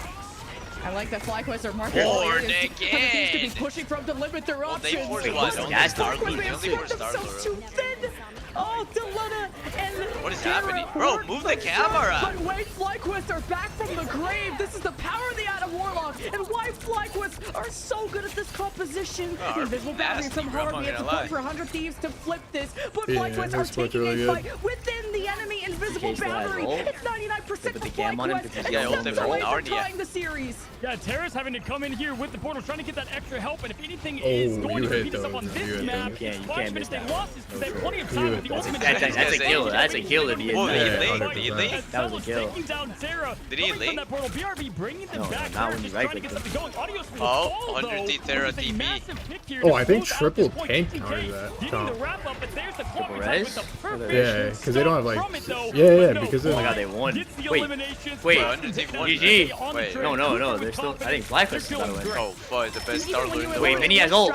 I like that FlyQuest are marking Born areas. again. To be pushing from to limit their Well, they options. forced Wait, one. what's Only that? Star FlyQuest Blue. may They have only scored forced Star themselves Blue. too thin. Oh, Delena and What is Terra happening? Bro, work move for the camera. sure. But wait, FlyQuest are back from the grave. This is the power of the Adam Warlock and why FlyQuest are so good at this composition. Oh, Invisible boundary nasty, from bro, I'm Harvey. not It's a gonna point for 100 Thieves to flip this. But Yeah, FlyQuest are this squad's taking really a good. fight within the enemy invisible TK still has boundary. ult. It's 99% Put for the cam on him FlyQuest. because And he's got steps ult away from from Narnia. tying the series. Yeah, Terra's having to come in here with the portal, trying to get that extra help, and if anything Oh, is going you to hit repeat itself those. on You this hit map, those. You can't miss they that. lost is they have plenty of You time hit with the those. ultimate. That's a kill. That's a kill if he Whoa, hits did he that. leave? Yeah, Did he leave? That was a kill. Taking down Terra. Did he coming from leave? that portal, BRB bringing them No, back. not when Terra you just right trying to get click something going. Audios will Oh, fall, 100 though, Terra which is a TP. massive pick here Oh, to I think close out triple this point. tank TTK countered that. getting Tom. the wrap up, but there's the clobbering Triple time res? with the perfect Yeah, because they don't have like. from it, though. Yeah, But no, because Oh of my god, they won. gets the Wait, eliminations. wait. But GG. on the Wait. train. No. They're still. I think FlyQuest is gonna win. Oh, boy, the best Star Blue in the Wait, world. Vinny has ult.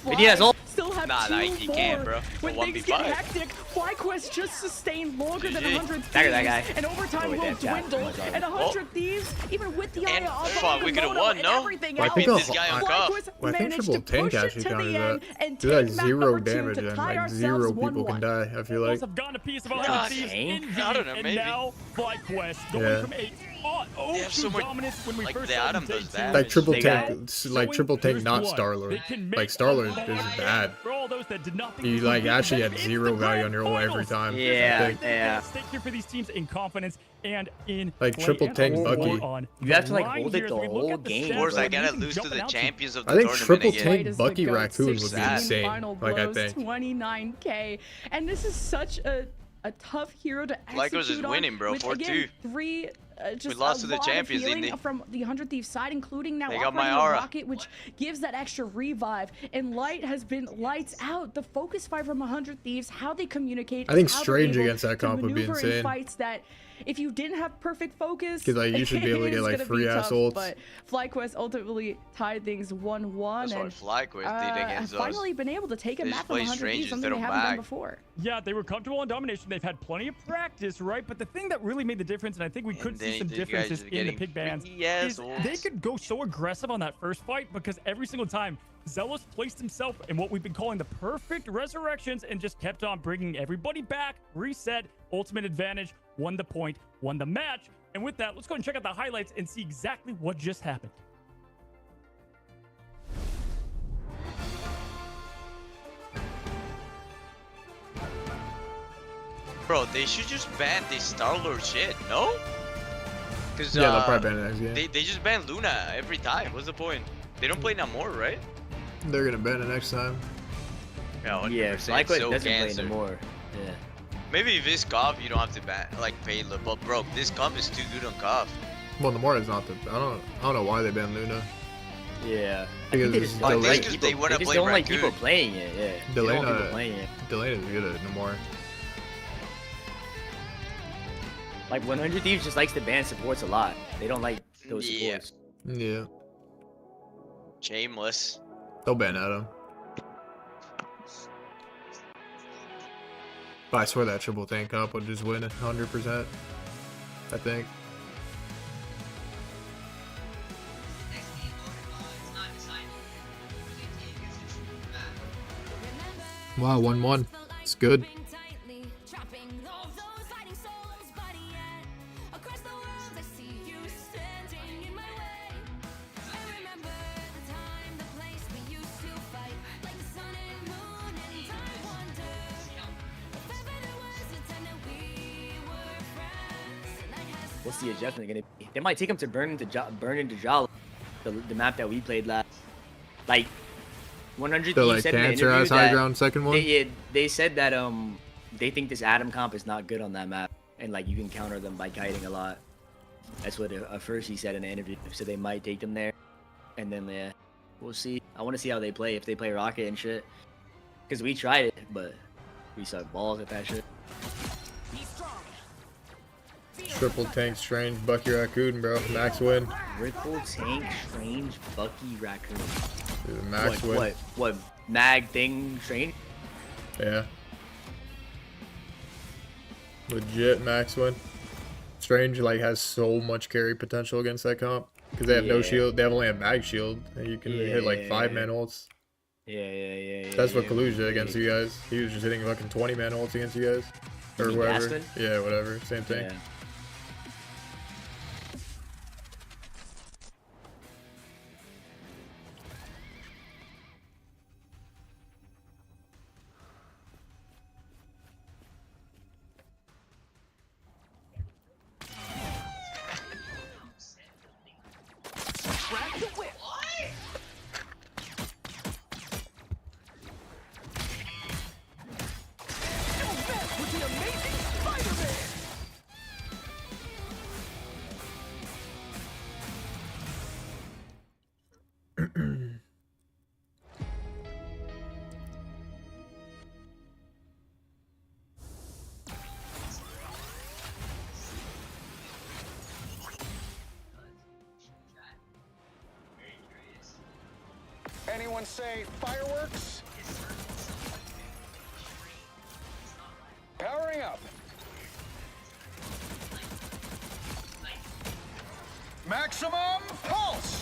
Vinny has ult. Still have Nah, two he can't, more. bro. When A things get 1v5. hectic, FlyQuest just sustained longer than GG. 100 Stagger that Thieves, guy. and overtime Oh, wait, will they have cap. dwindle. Oh my God. And 100 Thieves, even with the And Aya up fuck, we could've won, no? everything Well, I else, think This guy on cuff. FlyQuest Well, I think managed triple to tank push it actually to counted the that. end and Do like take map 0 number 2 damage to and tie like 0 ourselves people 1-1. can die. I feel Almost like. have gotten a piece of God, 100 Thieves tank? in I don't know, and maybe. now FlyQuest going Yeah. from a They have so much. dominance when we Like first the started Adam does day that. two. Like triple They tank, like triple tank, There's not blood. Star-Lord. They can make Like Star-Lord a is lot bad. for all those that did not think You this would like be actually that had it's 0 the value on grand your ult every finals. time. Yeah, I think. Everything at stake here for these teams in confidence and in Like play. triple And tank obviously Bucky. on You have to, like, line hold it here as the we look whole at the game, stats Or is that I gotta even lose to jumping the out champions of the I think tournament triple again. tank Bucky Raccoon would be Sad. insane. Final Like I blows, think. 29K, and this is such a tough hero to Lycos is execute on, winning, bro, with, 4-2. again, just We lost a to the lot champions, of healing didn't they? from the 100 Thieves side, including now They got my operating a aura. rocket, which gives that extra revive. And Light has been lights out. The focus fight from 100 Thieves, how they communicate. I think how they're Strange able against that to comp would be maneuver in insane. fights that if you didn't have perfect focus, 'Cause, like, you should be able to it get, is like, gonna be free ass tough, ults. But FlyQuest ultimately tied things 1-1. That's and what FlyQuest did against have us. finally been able to take a They map just from play 100 Strange Thieves, something instead they of haven't done back. before. Yeah, they were comfortable in domination. They've had plenty of practice, right? But the thing that really made the difference, and I think we could see some differences in the pick bans, is they could go so aggressive on that first fight because every single time Zealous placed himself in what we've been calling the perfect resurrections and just kept on bringing everybody back, reset, ultimate advantage, won the point, won the match. And with that, let's go and check out the highlights and see exactly what just happened. Bro, they should just ban this Star-Lord shit, no? Cause Yeah, they'll probably ban it next game. They just ban Luna every time. What's the point? They don't play no more, right? They're gonna ban it next time. Yeah, Yeah, 100%. FlyQuest So doesn't cancer. play anymore. Yeah. Maybe this COF you don't have to ban like pay, but bro, this COF is too good on COF. Well, the more is not the. I don't know why they banned Luna. Yeah. Because they it's just don't delayed. like they wanna just play don't like Raccoon. people playing it. Yeah. They don't want people Delana, playing it. Delana's good at it no more. Like 100 Thieves just likes to ban supports a lot. They don't like those Yeah. supports. Yeah, Shameless. they'll ban Adam. But I swear that triple tank comp would just win 100%. I think. Wow, 1-1. It's good. What's the adjustment gonna be? They might take him to burn into Jala, the map that we played last. Like 100 The Thieves like said in the cancer interview ass high that ground second one. they said that they think this Adam comp is not good on that map, and like you can counter them by kiting a lot. That's what first he said in the interview. So they might take them there, and then yeah, we'll see. I want to see how they play, if they play rocket and shit. Cause we tried it, but we suck balls at that shit. Triple tank strange Bucky Raccoon, bro. Max win. Triple tank strange Bucky Raccoon. Dude, Max win. What mag thing strange? Yeah. Legit max win. Strange like has so much carry potential against that comp because they have no shield. They have only a mag shield, and you can hit like 5-man ults. Yeah. That's what Kaluja did against you guys. He was just hitting fucking 20-man ults against you guys, or mean whatever. Gaston? Yeah, whatever. Same thing. Yeah. Anyone say fireworks? Powering up. Maximum pulse.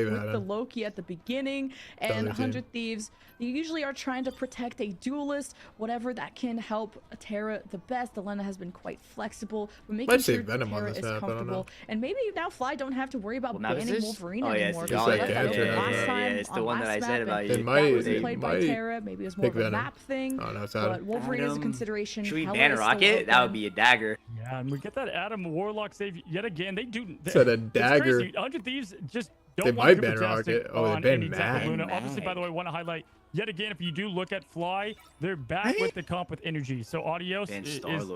Way with better. the Loki at the beginning, and Other 100 Thieves, they usually are trying to protect a duelist, whatever that can help Terra the best. Elena has been quite flexible, but making Might say sure Venom on Terra this is map, I don't know. comfortable. And maybe now Fly don't have to worry about What map is banning this? Wolverine Oh, yeah, anymore. it's It's the like Like, I know Gantry, last yeah, time it's the on one that I last said map, about and you. They that might- was they played by might Terra. Maybe it was more pick of a Venom. map thing. Oh, no, it's But Adam. Wolverine is a consideration. Should we Hela ban is still Rocket? That would open. be a dagger. Yeah, and we get that Adam Warlock save yet again. They do. Said a It's dagger. crazy. 100 Thieves just They don't might want to ban be majestic Rocket. Oh, they on ban any type of Mag. Luna. Obviously, by the way, I want to highlight yet again, if you do look at Fly, they're back with the comp with energy. So adios And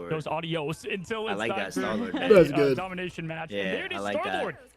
goes adios until I it's like time that for Star-Lord, a man. That's good. domination match. Yeah, And there it is, I like that. Star-Lord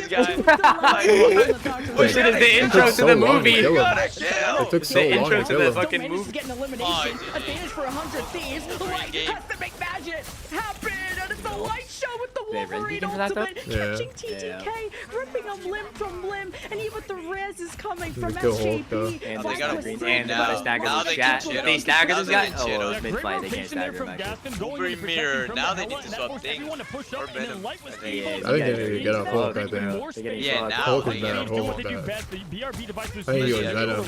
this guy. This is the intro to the movie. It Took so long intro to to kill the him. fucking Manages to movie. get an elimination. Advantage for 100 Thieves. Light has to make magic happen. And it's the Light Show with the They res Wolverine beacon for that, though? ultimate. Yeah. Catching TTK. keeping him limb from limb, and even the res is coming from Still SJB. And they got a green green and now. they stagger Now this they guy. can If they shit stagger on- this now guy, they can shit oh, on it's mid-fight. They can't stagger him, actually. Uber mirror. Now they need to swap things. Or Venom. I think they need to get off Hulk, I think. Yeah, now. Hulk is bad, Hulk is bad. I think he went Venom.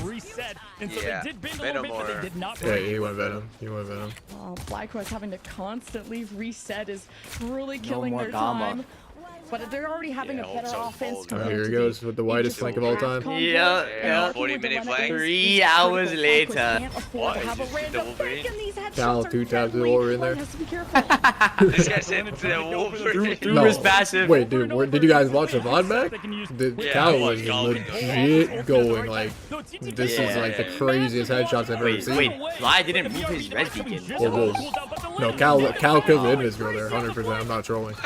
Yeah, Venom or... Yeah, he went Venom. He went Venom. Oh, FlyQuest having to constantly reset is really killing more their combo. time. But they're already having a better offense. Oh, here he goes with the widest flank of all time. Yeah. 40-minute flank. 3 hours later. What? Is this the Wolverine? Cal 2 taps it over in there. This guy said the Wolverine. Through his passive. Wait, dude, did you guys watch the VOD back? The Yeah, Cal I was watched all of it. legit going like, this is like the craziest headshots I've ever Wait, seen. Fly didn't move his res beacon. Oh, whoa. No, Cal killed the invis girl there, 100%. I'm not trolling.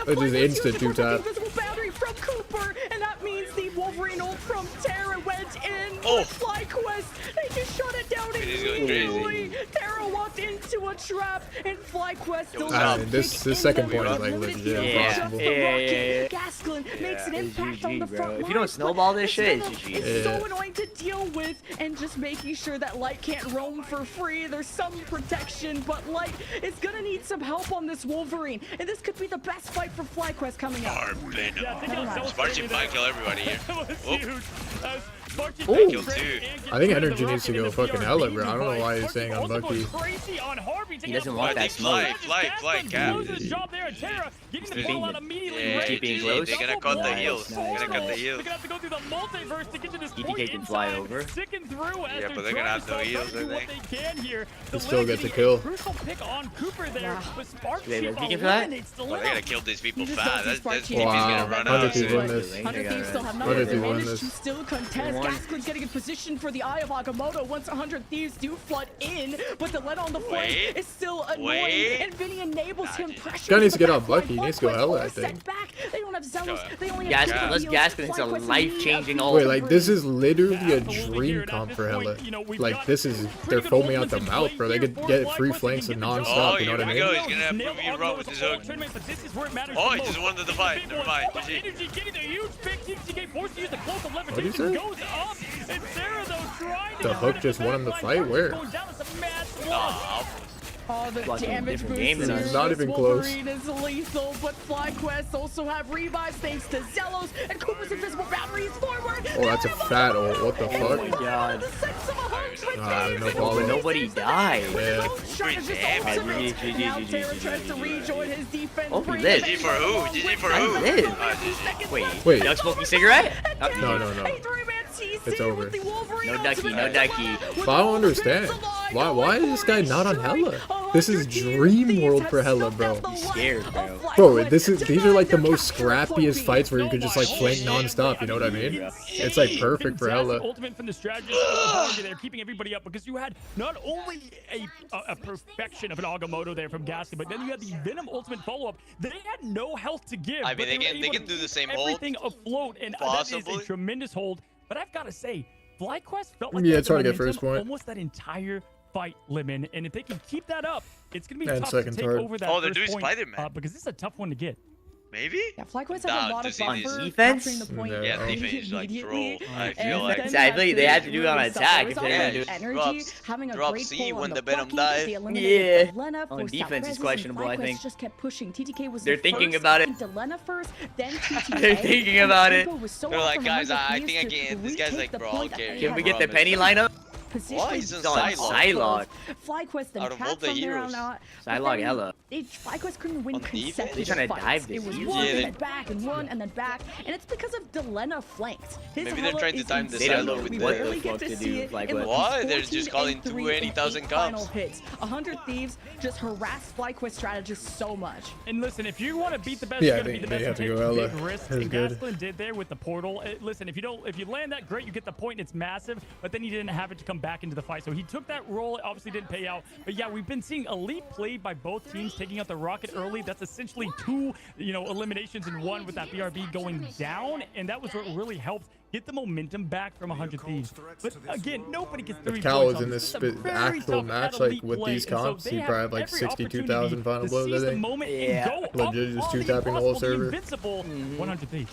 It's just instant 2 tap. Invisible boundary from Cooper, and that means the Wolverine ult from Terra went in. Oh. FlyQuest, they just shut it down It is going immediately. Terra walked into a trap, and FlyQuest still This second point is like legit impossible. Yeah. Gasklin makes an impact on the front line. If you don't snowball this shit, it's GG. It's so annoying to deal with, and just making sure that Light can't roam for free. There's some protection, but Light is gonna need some help on this Wolverine, and this could be the best fight for FlyQuest coming up. Sparky might kill everybody here. Ooh. Kill 2. I think Energy needs to go fucking hella, bro. I don't know why he's saying I'm lucky. He doesn't want that smoke. Fly, Cap. Yeah, keep being close. They're gonna cut the heels. Nice, They're gonna cut the nice. heels. ETK can fly over. Yeah, but they're gonna have no heals, I think. He still gets a kill. They have beacon for that? Well, they're gonna kill these people fast. That's TP's Wow. gonna run 100 out. Thieves win this. 100 Thieves still have 100 nothing Thieves win advantage to this. still contest. Gasklin's getting in position for the Eye of Agamotto once 100 Thieves do flood in, but the lead on the flank Wait. is still annoying, and Vinny enables him pressure. Guy needs to get off Bucky. He needs to go hella, I think. They don't have Zealous. They only Gaskin, have unless Gaskin hits a life-changing ult. Wait, like this is literally a dream comp for Hella. Like this is, they're foaming out the mouth, bro. They could get free flanks and Oh, non-stop, you know here what I we go. mean? He's gonna prove you wrong with his hook. Oh, he just won the fight. Never mind. GG. What'd you say? The hook just won him the fight? Where? Oh, the Watching a damage different boost game than here. us. Not even close. Wolverine is lethal, but FlyQuest also have revives thanks to Zelos, and Cooper's invisible boundary is forward. Oh, that's a fat ult. What the Oh my fuck? god. No follow. Nobody died. Yeah. Oh, he lived. GG for who? GG for who? Live. GG. Wait, Doug smoking cigarette? No. It's over. No ducky, no ducky. But I don't understand. Why is this guy not on Hella? This is dream world for Hella, bro. He's scared, bro. Bro, these are like the most scrappiest fights where you could just like flank non-stop, you know what I mean? It's like perfect for Hella. Ultimate from the strategist, they're keeping everybody up because you had not only a perfection of an Agamotto there from Gaskin, but then you had the Venom ultimate follow-up. They had no health to give. I mean, but they were able can to do the keep same hold. everything afloat, and that is a tremendous hold. But I've got to say, FlyQuest felt like Yeah, it's hard to get first point. almost that entire fight, Lemon, and if they can keep that up, it's gonna be And tough to second take hard. over that Oh, they're first doing point, Spider-Man. because this is a tough one to get. Maybe? Yeah, FlyQuest have a lot of on buffer defense? capturing the point Yeah, defense is like immediately. troll. I feel like. Exactly, they had to do it on attack if they're gonna do it. Energy, having a drop great C pull when on the the Venom Bucky, dies. they eliminated Delena, On forced out defense is presence, questionable, I and think. FlyQuest just kept pushing. TTK was They're the thinking first, about it. and Delena first, then TTK. They're thinking about it. They're like, guys, I think I can. This guy's like, bro, I'll carry. Can we get the penny lineup? Why? He's in It's on Psylocke. FlyQuest then Out of all trapped the from there heroes. on out. Psylocke hella. FlyQuest couldn't win On defense? consecutive They're trying to fights. dive this It was easy. one Yeah, and they- then back and one and then back, and it's because of Delena flanked. His Maybe they're Hela trying to is time the They don't silo know with we what the... the rarely get fuck to to see do it with in FlyQuest. Why? They're just 14 calling and 2 3 and 80,000 8 final cops. hits. 100 Thieves just harass FlyQuest strategists so much. And listen, if you want to beat the best, Yeah, you gotta I beat the think best. they and have to take go big Ella. risks. That's And good. Gasklin did there with the portal. Listen, if you land that great, you get the point. And it's massive, but then he didn't have it to come back into the fight. So he took that role. It obviously didn't pay out. But yeah, we've been seeing elite play by both teams, taking out the Rocket early. That's essentially 2, eliminations in 1 with that BRB going down, and that was what really helped get the momentum back from 100 Thieves. But again, nobody gets 3 If Cal points was on in this. this This is a very actual tough match, elite like with play, these and so comps, they he'd have probably have like every 62,000 final opportunity blows, to I seize the think. moment and Yeah. go Legit up just on two the tapping the whole impossible, server. Invincible 100 Thieves.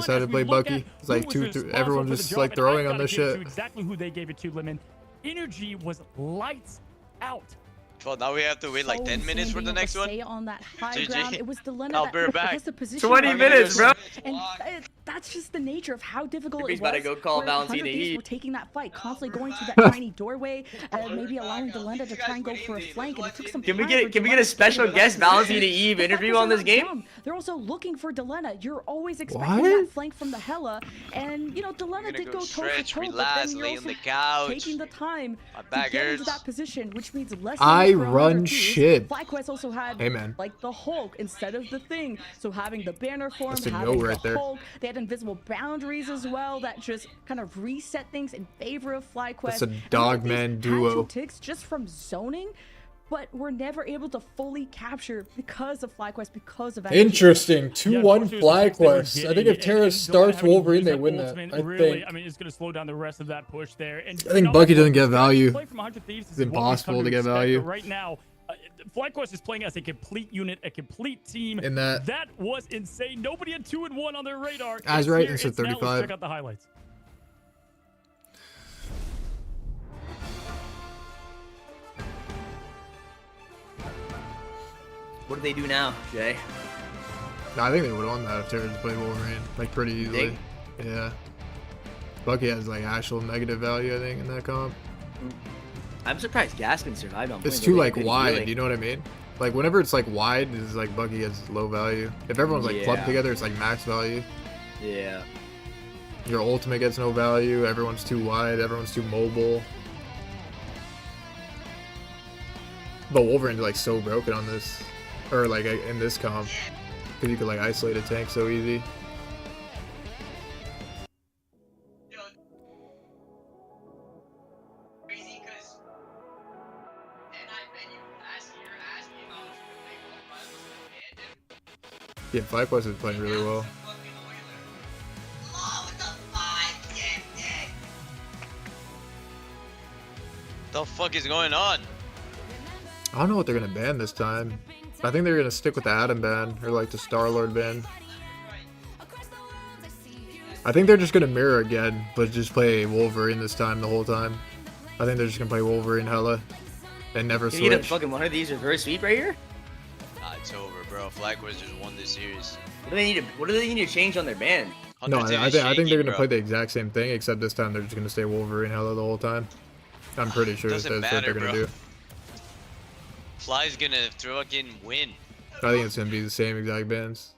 decided to play Bucky. It's like everyone just like throwing on this shit. Exactly who they gave it to, Lemon. Energy was lights out. Well, now we have to wait like 10 minutes for the next one. On that high GG. ground. It was the I'll be right back. 20 minutes, bro. And that's just the nature of how difficult He's it was. about to go call where Valentina 100 Thieves Eve. were taking that fight, constantly going through that tiny doorway, maybe allowing Delenda to try and go for a flank, and it took some Can we time. get a special guest Valentina Eve interview on this game? Down. They're also looking for Delena. You're always expecting that flank from the Hella, and you know Delena did go toe for toe, but then you're also taking the time to get into that position, which means less. I run shit. FlyQuest also had like the Hulk instead of the Thing, so having the banner form, having the Hulk, they had invisible boundaries as well that just kind of reset things in favor of FlyQuest. It's a dogman duo. Ticks just from zoning, but we're never able to fully capture because of FlyQuest, because of interesting 2-1 FlyQuest. I think if Terra starts Wolverine, they win that. I mean, it's going to slow down the rest of that push there. And I think Bucky doesn't get value. It's impossible to get value right now. FlyQuest is playing as a complete unit, a complete team. In that was insane. Nobody had 2-1 on their radar. As right, it's a 35. Let's check out the highlights. What do they do now, Jay? No, I think they would have won that if Terra just played Wolverine, like pretty easily. Yeah. Bucky has like actual negative value, I think, in that comp. I'm surprised Gaspin survived on. It's too like wide, you know what I mean? Like whenever it's like wide, it's like Bucky has low value. If everyone's like clubbed together, it's like max value. Yeah. Your ultimate gets no value. Everyone's too wide. Everyone's too mobile. But Wolverine's like so broken on this, or like in this comp, because you could like isolate a tank so easy. Yeah, FlyQuest is playing really well. The fuck is going on? I don't know what they're gonna ban this time. I think they're gonna stick with the Adam ban or like the Star-Lord ban. I think they're just gonna mirror again, but just play Wolverine this time the whole time. I think they're just gonna play Wolverine hella and never switch. Can you get a fucking one of these reverse sweep right here? Nah, it's over, bro. FlyQuest just won this series. What do they need to change on their band? No, I think they're gonna play the exact same thing, except this time they're just gonna stay Wolverine hella the whole time. I'm pretty sure that's what they're gonna do. Fly's gonna fucking win. I think it's gonna be the same exact bans.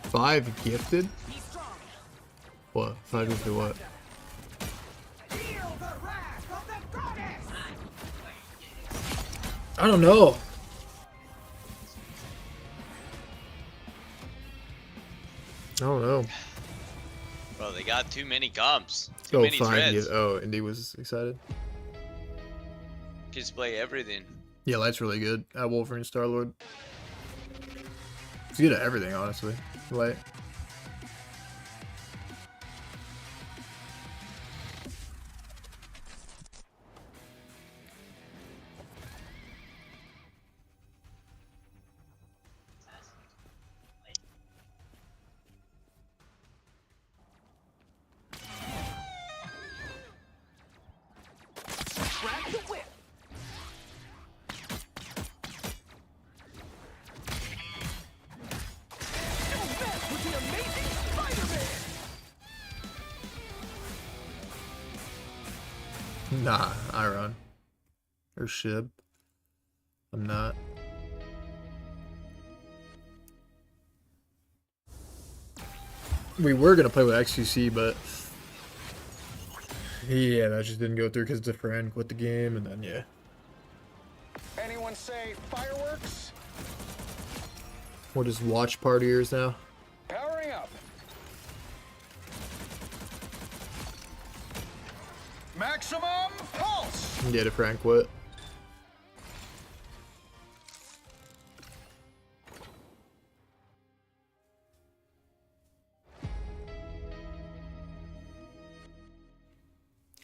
Five gifted? What? 5 gifted what? I don't know. I don't know. Bro, they got too many comps. Too Oh, many threads. Oh, Indy was excited. Kids play everything. Yeah, Light's really good at Wolverine Star-Lord. He's good at everything, honestly. Light. Nah, I run. Or Shib. I'm not. We were gonna play with XQC, but yeah, that just didn't go through because the friend quit the game, and then yeah. Anyone say fireworks? We're just watch partiers now. Powering up. Maximum pulse. Yeah, the friend quit.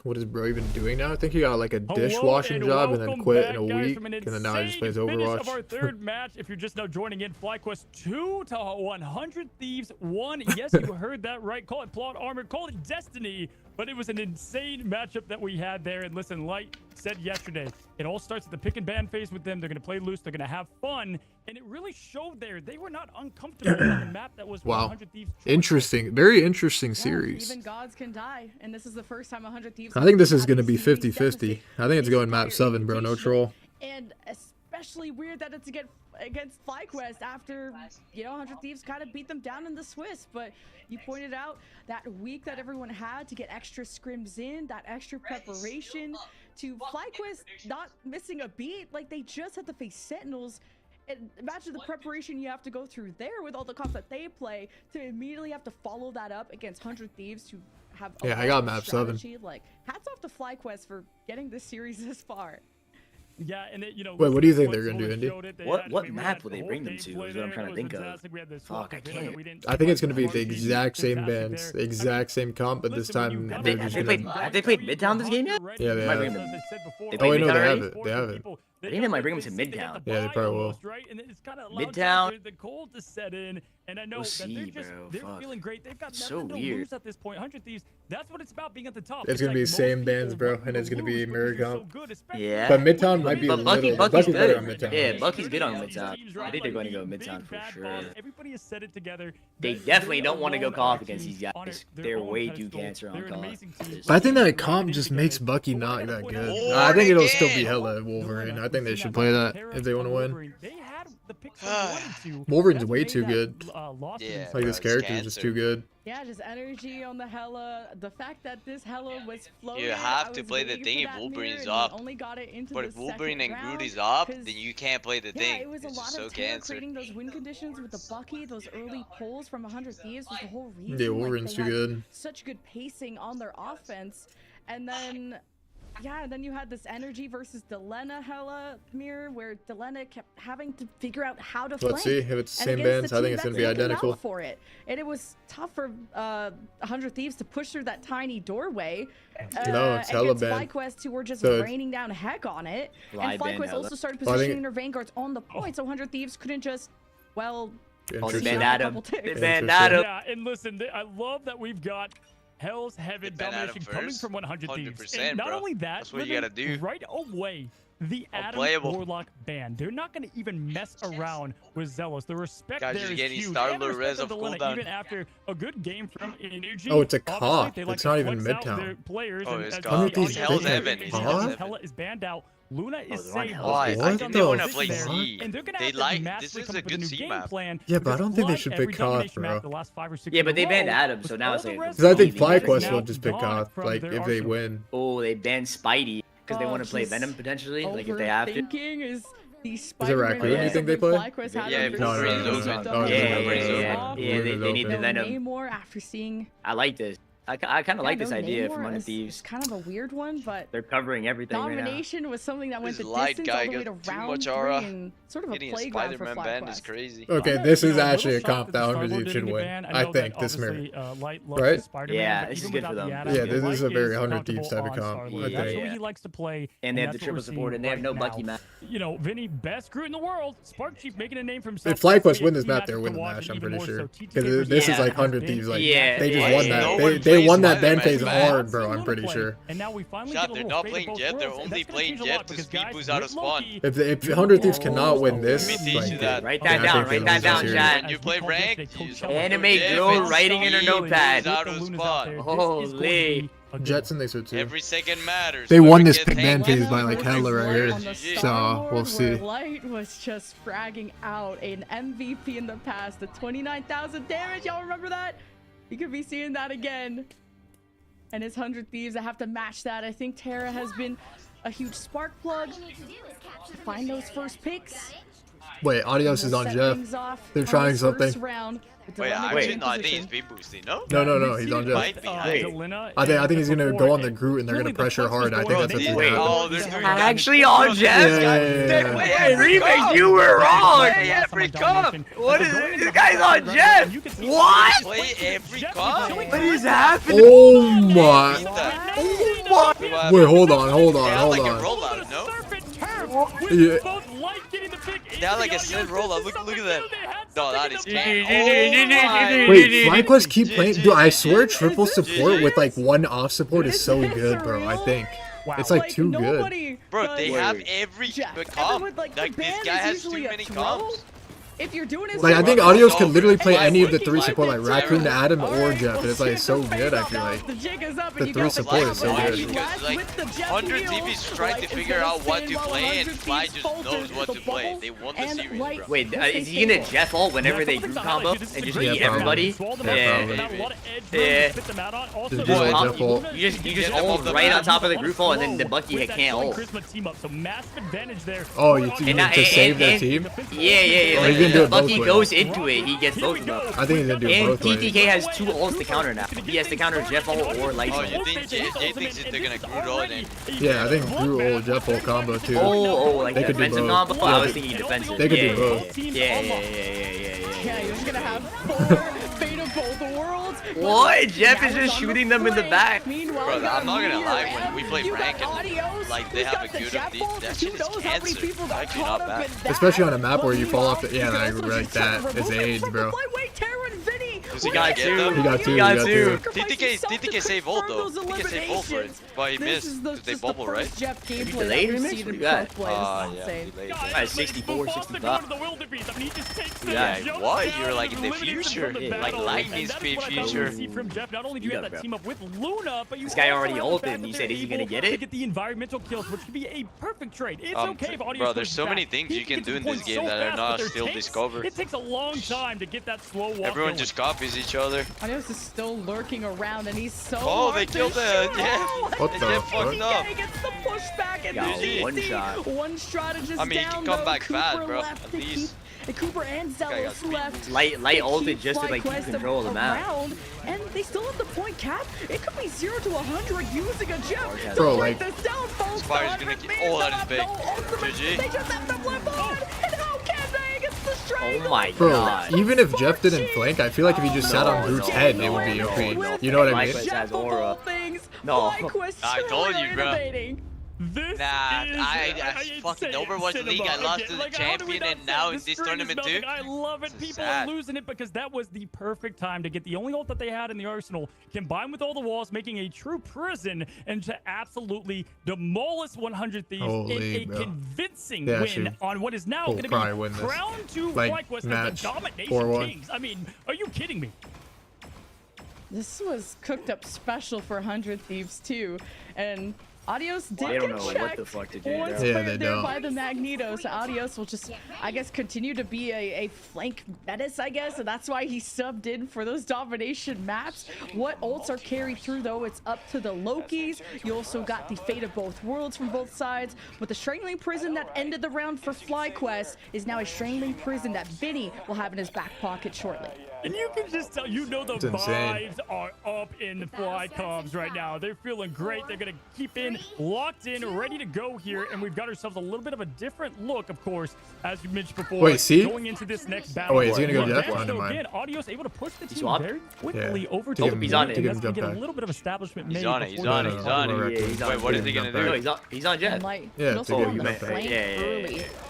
What is bro even doing now? I think he got like a dishwashing job and then quit in a week, and then now he just plays Overwatch. Of our third match, if you're just now joining in, FlyQuest 2 to 100 Thieves 1. Yes, you heard that right. Call it plot armor, call it destiny, but it was an insane matchup that we had there. And listen, Light said yesterday, it all starts at the pick and ban phase with them. They're going to play loose. They're going to have fun. And it really showed there. They were not uncomfortable on the map that was 100 Thieves. Interesting. Very interesting series. Even gods can die. And this is the first time 100 Thieves. I think this is going to be 50-50. I think it's going map 7, bro. No troll. And especially weird that it's against FlyQuest after, 100 Thieves kind of beat them down in the Swiss. But you pointed out that week that everyone had to get extra scrims in, that extra preparation to FlyQuest not missing a beat. Like, they just had to face Sentinels. And imagine the preparation you have to go through there with all the comps that they play to immediately have to follow that up against 100 Thieves to have a I got map 7. Like, hats off to FlyQuest for getting this series this far. Yeah, and wait, what do you think they're gonna do, Indy? What map will they bring them to? Is what I'm trying to think of. Fuck, I can't. I think it's gonna be the exact same bands, the exact same comp, but this time have they played Midtown this game yet? Yeah, they have. Oh wait, no, they have it. They have it. I think they might bring them to Midtown. Yeah, they probably will. Midtown. The cold to set in, and I know that they're feeling great. They've got so nothing to lose at this point. 100 Thieves. That's what it's about, being at the top. It's gonna be the same bands, bro, and it's gonna be mirror comp. Yeah. But Midtown might be a little. Bucky's better on Midtown. Yeah, Bucky's good on Midtown. I think they're going to go Midtown for sure. Everybody has said it together. They definitely don't want to go co-op against these guys. They're way too cancer on co-op. But I think that comp just makes Bucky not that good. I think it'll still be hella Wolverine. I think they should play that if they want to win. Wolverine's way too good. Yeah, like this character is just too good. Yeah, just energy on the Hella. The fact that this Hella was floating. You have to play the thing if Wolverine's up. But if Wolverine and Groot is up, then you can't play the thing. It was a lot of creating those win conditions with the Bucky, those early pulls from 100 Thieves was the whole reason. Yeah, Wolverine's too good. Such good pacing on their offense, and then. Yeah, and then you had this energy versus Delena Hella mirror, where Delena kept having to figure out how to flank. Let's see if it's the same bands. I think it's gonna be identical. For it, and it was tough for 100 Thieves to push through that tiny doorway. No, it's hella band. FlyQuest who were just raining down heck on it, and FlyQuest also started positioning their vanguards on the point, so 100 Thieves couldn't just, well. They banned Adam. Yeah, and listen, I love that we've got Hell's Heaven domination coming from 100 Thieves. And not only that, that's what you gotta do. Right away, the Adam Warlock ban. They're not going to even mess around with Zealous. The respect there is huge. Res of cooldown. Even after a good game from Energy. Oh, it's a cop. It's not even Midtown. Oh, it's cop. Hell's Heaven. Hella is banned out. Luna is saved. Why? I think they want to play C. And they're gonna have to this is a good C map. Yeah, but I don't think they should pick Koth, bro. Yeah, but they banned Adam, so now it's like. Because I think FlyQuest will just pick Koth, like if they win. Oh, they banned Spidey because they want to play Venom potentially, like if they have to. Is it Raccoon you think they play? Yeah, they need the Venom. Namor after seeing. I like this. I kind of like this idea from 100 Thieves. It's kind of a weird one, but they're covering everything right now. Domination was something that went the distance all the way to round 3 and sort of a playground for FlyQuest. Is crazy. Okay, this is actually a comp that 100 Thieves should win. I think this mirror. Right? Yeah, this is good for them. Yeah, this is a very 100 Thieves type of comp. I think. That's what he likes to play. And they have the triple support, and they have no Bucky map. Vinny, best Groot in the world. Spark Chief making a name for himself. If FlyQuest win this map, they're winning the match. I'm pretty sure. Because this is like 100 Thieves. Like they just won that. They won that ban phase hard, bro. I'm pretty sure. And now we finally they're not playing Jet. They're only playing Jet to speed boost out of spawn. If 100 Thieves cannot win this, write that down. Write that down, chat. When you play rank, animate girl writing in her notepad. Out of spawn. Holy. Jets and they so too. Every second matters. They won this pick ban phase by like hella right here, so we'll see. Light was just fragging out an MVP in the past, the 29,000 damage. Y'all remember that? You could be seeing that again. And his 100 Thieves, I have to match that. I think Terra has been a huge spark plug to find those first picks. Wait, Adios is on Jeff. They're trying something. Wait, actually, no, I think he's speed boosting, no? No, he's on Jeff. I think he's gonna go on the Groot and they're gonna pressure hard. I think that's what's gonna happen. Actually on Jeff? Yeah. Remake, you were wrong! Play every comp! What is this guy's on Jeff? What? Play every comp? What is happening? Oh What? Wait, hold on. Like a rollout, no? Yeah. They had like a slid rollout. Look at that. No, that is Wait, FlyQuest keep playing. Dude, I swear triple support with like one off support is so good, bro. I think. It's like too good. Bro, they have every comp. Like this guy has too many comps. If you're doing it, Like I think Audios can literally play any of the 3 support, like Raccoon, Adam, or Jeff. And it's like so good. I feel like the 3 support is so good. Because like 100 TV's trying to figure out what to play, and Fly just knows what to play. They won the series, bro. Wait, is he gonna Jeff ult whenever they group combo and just eat everybody? Yeah. You just ult right on top of the group ult, and then the Bucky can't ult. Oh, you to save their team? Yeah. Bucky goes into it, he gets both of them. I think he's gonna do and both ways. TTK has 2 ults to counter now. He has to counter Jeff ult or Light ult. Oh, you think Jay thinks that they're gonna Groot ult and Yeah, I think Groot ult, Jeff ult combo too. Oh, like they could do defensive both. combo? I was thinking defensive. They could do both. Yeah. Yeah, you're just gonna have 4 Fate of both worlds. What? Jeff is just shooting them in the back. bro, I'm not gonna lie, when we play rank and like they have a good of these, that shit is cancer. Actually not bad. Especially on a map where you fall off the like that is AIDS, bro. Does he got 2? He got 2. TTK save ult though. TTK save ult for it. But he missed. Did they bubble, right? Delayed remix? What do you got? Yeah, delayed. 64, 65. Yeah, what? You're like in the future. Like lightning speed future. From Jeff, not only do you have that team up with Luna, but you this guy already ulted and you said, is he gonna get it? To get the environmental kills, which could be a perfect trade. It's okay if Audio bro, there's so many things you can do in this game that are not still discovered. It takes a long time to get that slow walk. Everyone just copies each other. Audios is still lurking around and he's so Oh, they killed the What the fuck? fucked up. He gets the pushback and one shot. One strategist I mean, you can come back fast, bro. At least. Cooper and Zealous left. Light ulted just to like keep control of the map. And they still have the point cap. It could be 0 to 100 using a Jeff. Bro, like Spire's gonna get. Oh, that is big. GG. They just have to flip on. And how can they against the straight? Oh my Bro, god. even if Jeff didn't flank, I feel like if he just sat on Groot's head, it would be OP. You know what I mean? Has aura. No. I told you, bro. This I fucking Overwatch League. I lost to the champion, and now in this tournament too. I love it. People are losing it because that was the perfect time to get the only ult that they had in the arsenal, combined with all the walls, making a true prison, and to absolutely demolish 100 Thieves in a convincing win on what is now going to be Crown 2 FlyQuest as the Domination Kings. I mean, are you kidding me? This was cooked up special for 100 Thieves too, and Audios did they don't get know checked. what the fuck to do. There by the Magneto, so Audios will just, I guess, continue to be a flank menace, I guess, and that's why he subbed in for those domination maps. What ults are carried through, though, it's up to the Lokis. You also got the Fate of both worlds from both sides, but the Strangling Prison that ended the round for FlyQuest is now a Strangling Prison that Vinny will have in his back pocket shortly. And you can just tell, you know, the vibes are up in the Fly comms right now. They're feeling great. They're going to keep in, locked in, ready to go here. And we've got ourselves a little bit of a different look, of course, as you mentioned before. Wait, see? Going into this next battle. Oh, wait, is he going to go Jeff? So again, Audio's able to push the team very quickly over to he's on it. That's going to get a little bit of establishment made. He's on it. Wait, what is he going to do? He's on Jeff. Yeah,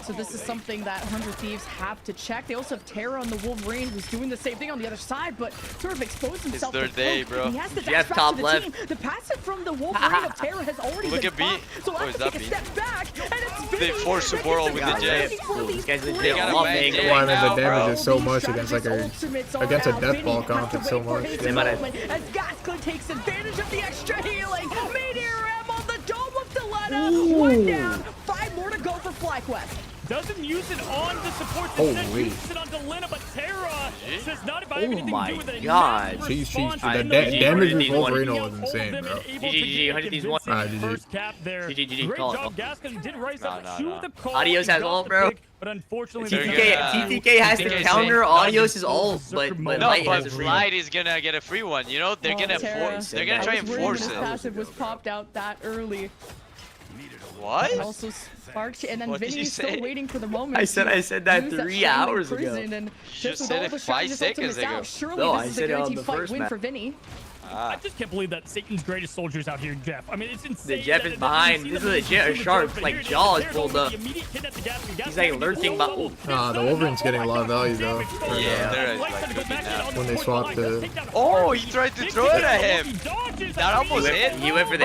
So this is something that 100 Thieves have to check. They also have Terra on the Wolverine, who's doing the same thing on the other side, but sort of exposed himself. It's their day, bro. He has to Jeff top left. The passive from the Wolverine of Terra has already been popped, so I have to take a step back, and it's they force support over the Jeff. These guys are well, I mean, the damage is so much against like against a death ball comp. It's so much. As Gasklin takes advantage of the extra healing. Meteor M on the dome of Deletta. 1 down, 5 more to go for FlyQuest. Doesn't use it on the support. Uses it on Delena, but Terra says not if I have anything to do with it. Oh my god. Cheese. The damage with Wolverine was insane, bro. GG, 100 Thieves won. First cap there. GG, Great call job, Gaskin did rise up to the call. Audios has ult, bro. But unfortunately, TTK has to counter Audios' ult, but Light has a free one. Light is gonna get a free one. You know, they're gonna force. They're gonna try and force it. Passive was popped out that early. What? Also sparked, and then Vinny's still waiting for the moment. I said that 3 hours ago. You just said it 5 seconds ago. Surely this is a guaranteed fight win map. for Vinny. I just can't believe that Satan's greatest soldiers out here, Jeff. I mean, it's insane. The Jeff is behind. This is a sharp, like, jaw is pulled up. He's like lurking by. The Wolverine's getting a lot of value though. Yeah, they're like when they swap to. Oh, he tried to throw it at him. That almost hit. He went for the.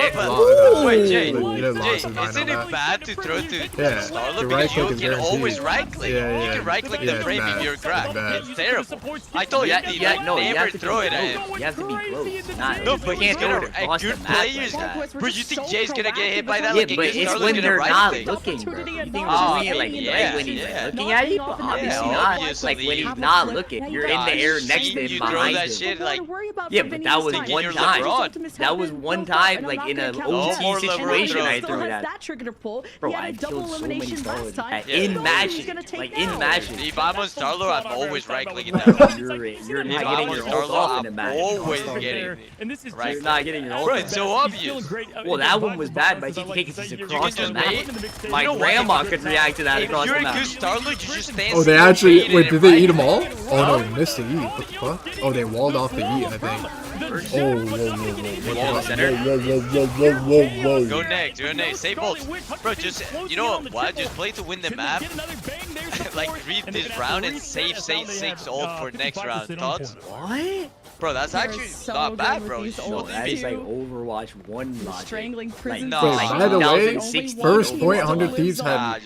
Wait, Jay, isn't it bad to throw to Starler? right Because you can always right click. You can right click the frame in your grab. It's terrible. I told you, never throw it at him. You have to be close. No, but he's gonna. Good players. Bro, you think Jay's gonna get hit by that? Yeah, but it's when they're not looking, bro. You think it's when when he's looking at you? Obviously not. Like when he's not looking, you're in the air next to him, behind him. Yeah, but that was one time. That was one time, like in an OT situation, I threw it at. Bro, I killed so many Starlers. In matches, like in matches. If I'm on Starler, I'm always right clicking that. You're not getting your ult off in a match. Always getting. And this is You're not getting your ult. Bro, it's so obvious. Well, that one was bad, but he takes it across the map. My grandma could react to that across the map. If you're a good Starler, you just stand. Oh, they actually. Wait, did they eat them all? Oh no, they missed the eat. What the fuck? Oh, they walled off the eat, I think. Oh, whoa. Go next, save bolts. Bro, just, you know what? Just play to win the map. Like, read this round and save 6 ult for next round. Thoughts? What? Bro, that's actually not bad, bro. That is like Overwatch 1 logic. Strangling prison. By the way, first point 100 Thieves had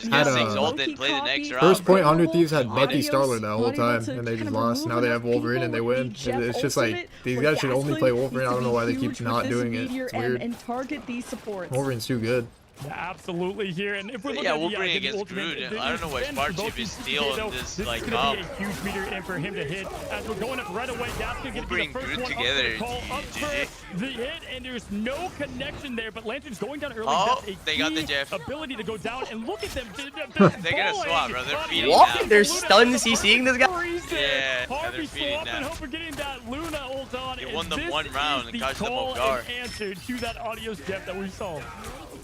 first point 100 Thieves had Bucky Starler that whole time, and they just lost. Now they have Wolverine and they win. It's just like these guys should only play Wolverine. I don't know why they keep not doing it. It's weird. Wolverine's too good. Yeah, absolutely here, and if we're looking at Wolverine gets screwed. I don't know why Sparkship is stealing this like up. This is gonna be a huge meter in for him to hit as we're going up right away. That's gonna be the first one together. Call up for the hit, and there's no connection there. But Lantern's going down early. Oh, that's a they got the Jeff. Ability to go down, and look at them. They're gonna swap, bro. They're feeding what? now. They're stun CCing this guy. Yeah, Harvey they're feeding swapping, hope we're getting that Luna ult on. They won them 1 round and caught them off guard. Answer to that Adios Jeff that we saw.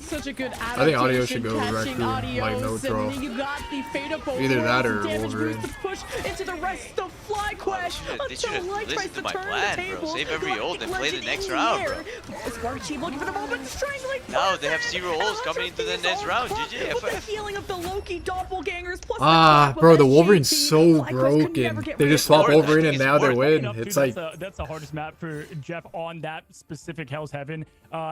Such a good adaptation. I think Audio should go Raccoon, like no troll. Either that or Wolverine. Push into the rest of FlyQuest. They should have listened to my plan, bro. Save every ult and play the next round, bro. Sparkship looking for the moment, strangling. No, they have 0 ults coming into the next round. GG. With the healing of the Loki doppelgangers plus bro, the Wolverine's so broken. They just swap Wolverine and now they win. It's like that's the hardest map for Jeff on that specific Hell's Heaven.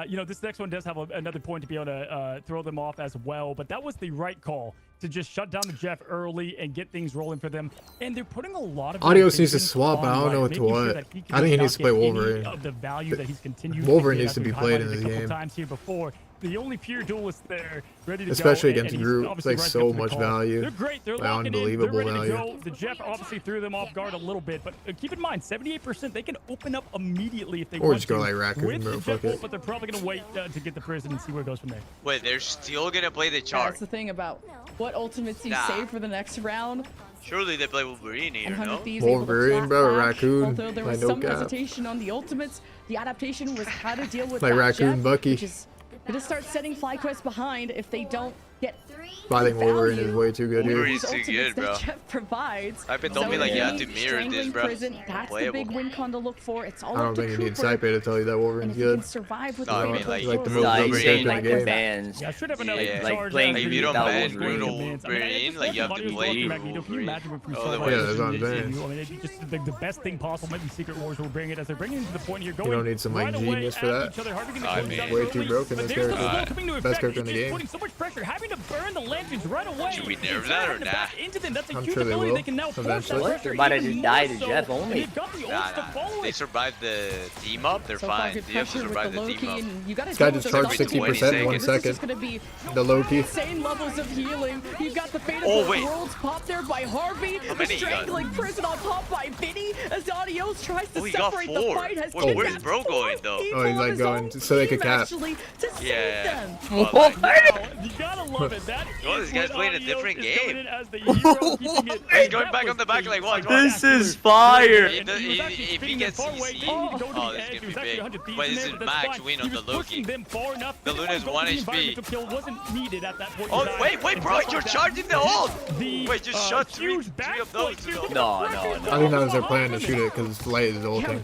You know, this next one does have another point to be able to throw them off as well, but that was the right call to just shut down the Jeff early and get things rolling for them. And they're putting a lot of Audios needs to swap, but I don't know what to what. I think he needs to play Wolverine. Of the value that he's continued Wolverine needs to be played in this game. Times here before. The only pure duelist there, ready to especially go, against group, it's like so much value. They're great. They're like unbelievable in. They're ready value. To go. The Jeff obviously threw them off guard a little bit, but keep in mind, 78%, they can open up immediately if they want to. Or just go like Raccoon, bro, fuck it. But they're probably going to wait to get the prison and see where it goes from there. Wait, they're still going to play the chart. That's the thing about what ultimates you save for the next round. Surely they play Wolverine here, no? Wolverine, bro, Raccoon. Although there was some hesitation on the ultimates, the adaptation was how to deal with like Raccoon, Jeff, Bucky. Gonna start setting FlyQuest behind if they don't get. I think Wolverine is way too good here. Wolverine's too good, bro. Jeff provides. I've been told me like you have to mirror this, bro. That's the big win con to look for. It's all I don't think you need Saipe to tell you that Wolverine's good. Survive with no, I mean like the most saying like the bans. Yeah, I should have another like playing if you don't ban brutal Wolverine, like you have to play Wolverine. Yeah, that's what I'm saying. I mean, just the best thing possible. Maybe Secret Wars will bring it as they're bringing it to the point here. Going you don't need some like genius for that. Way too broken. This character, best character in the game. Putting so much pressure, having to burn the lanterns right away. Should we nerf that or not? I'm sure they will. Eventually. They might have just died to Jeff only. Nah. They survived the team up. They're fine. You have to survive the team up. This guy just charged 60% in 1 second. The Loki. Insane levels of healing. You've got the fate of the worlds popped there by Harvey. The strangling prison on top by Vinny. As Adios tries to separate the fight. Where's Bro going though? Oh, he's like going so they could cap. To Yeah. them. What? You gotta love it. That Oh, this guy's playing a different game. He's going back on the back like, what? This is fire. If he gets CC, oh, this is gonna be big. But this is match win on the Loki. The Luna's 1 HP. Wasn't needed at that point. Oh, wait, bro, you're charging the ult. Wait, just shot three of those. No. I think that was their plan to shoot it because Light is ulting.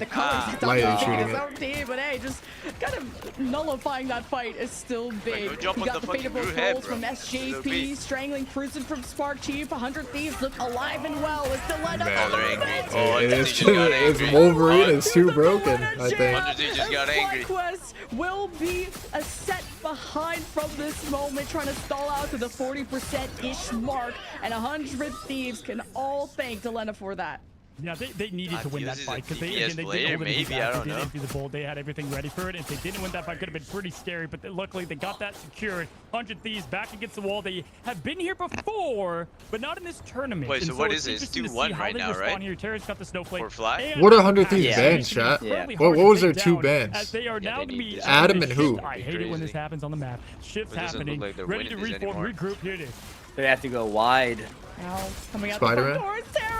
Light is shooting it. But hey, just kind of nullifying that fight is still big. Go jump You on got the the fucking fadeable blue head, rolls bro. from SJP, strangling prison from Spark Chief. 100 Thieves look alive and well as the let up. Oh, they're angry. Oh, It's Wolverine is too broken, I think. 100 just got angry. FlyQuest will be a set behind from this moment, trying to stall out to the 40%-ish mark, and 100 Thieves can all thank Delena for that. Yeah, they needed to win that fight because they did maybe, I don't know. the bowl. They had everything ready for it. If they didn't win that fight, could have been pretty scary. But luckily, they got that secured. 100 Thieves back against the wall. They have been here before, but not in this tournament. Wait, so what is it? It's 2-1 right now, right? Here. Terrace got the snowflake. For Fly? What are 100 Thieves bans, chat? What was their 2 bans? They are now be Adam and who? I hate it when this happens on the map. Shifts happening. Like ready to reform, regroup. Here it is. They have to go wide. Now coming out Spider-Man? the front door, Sarah.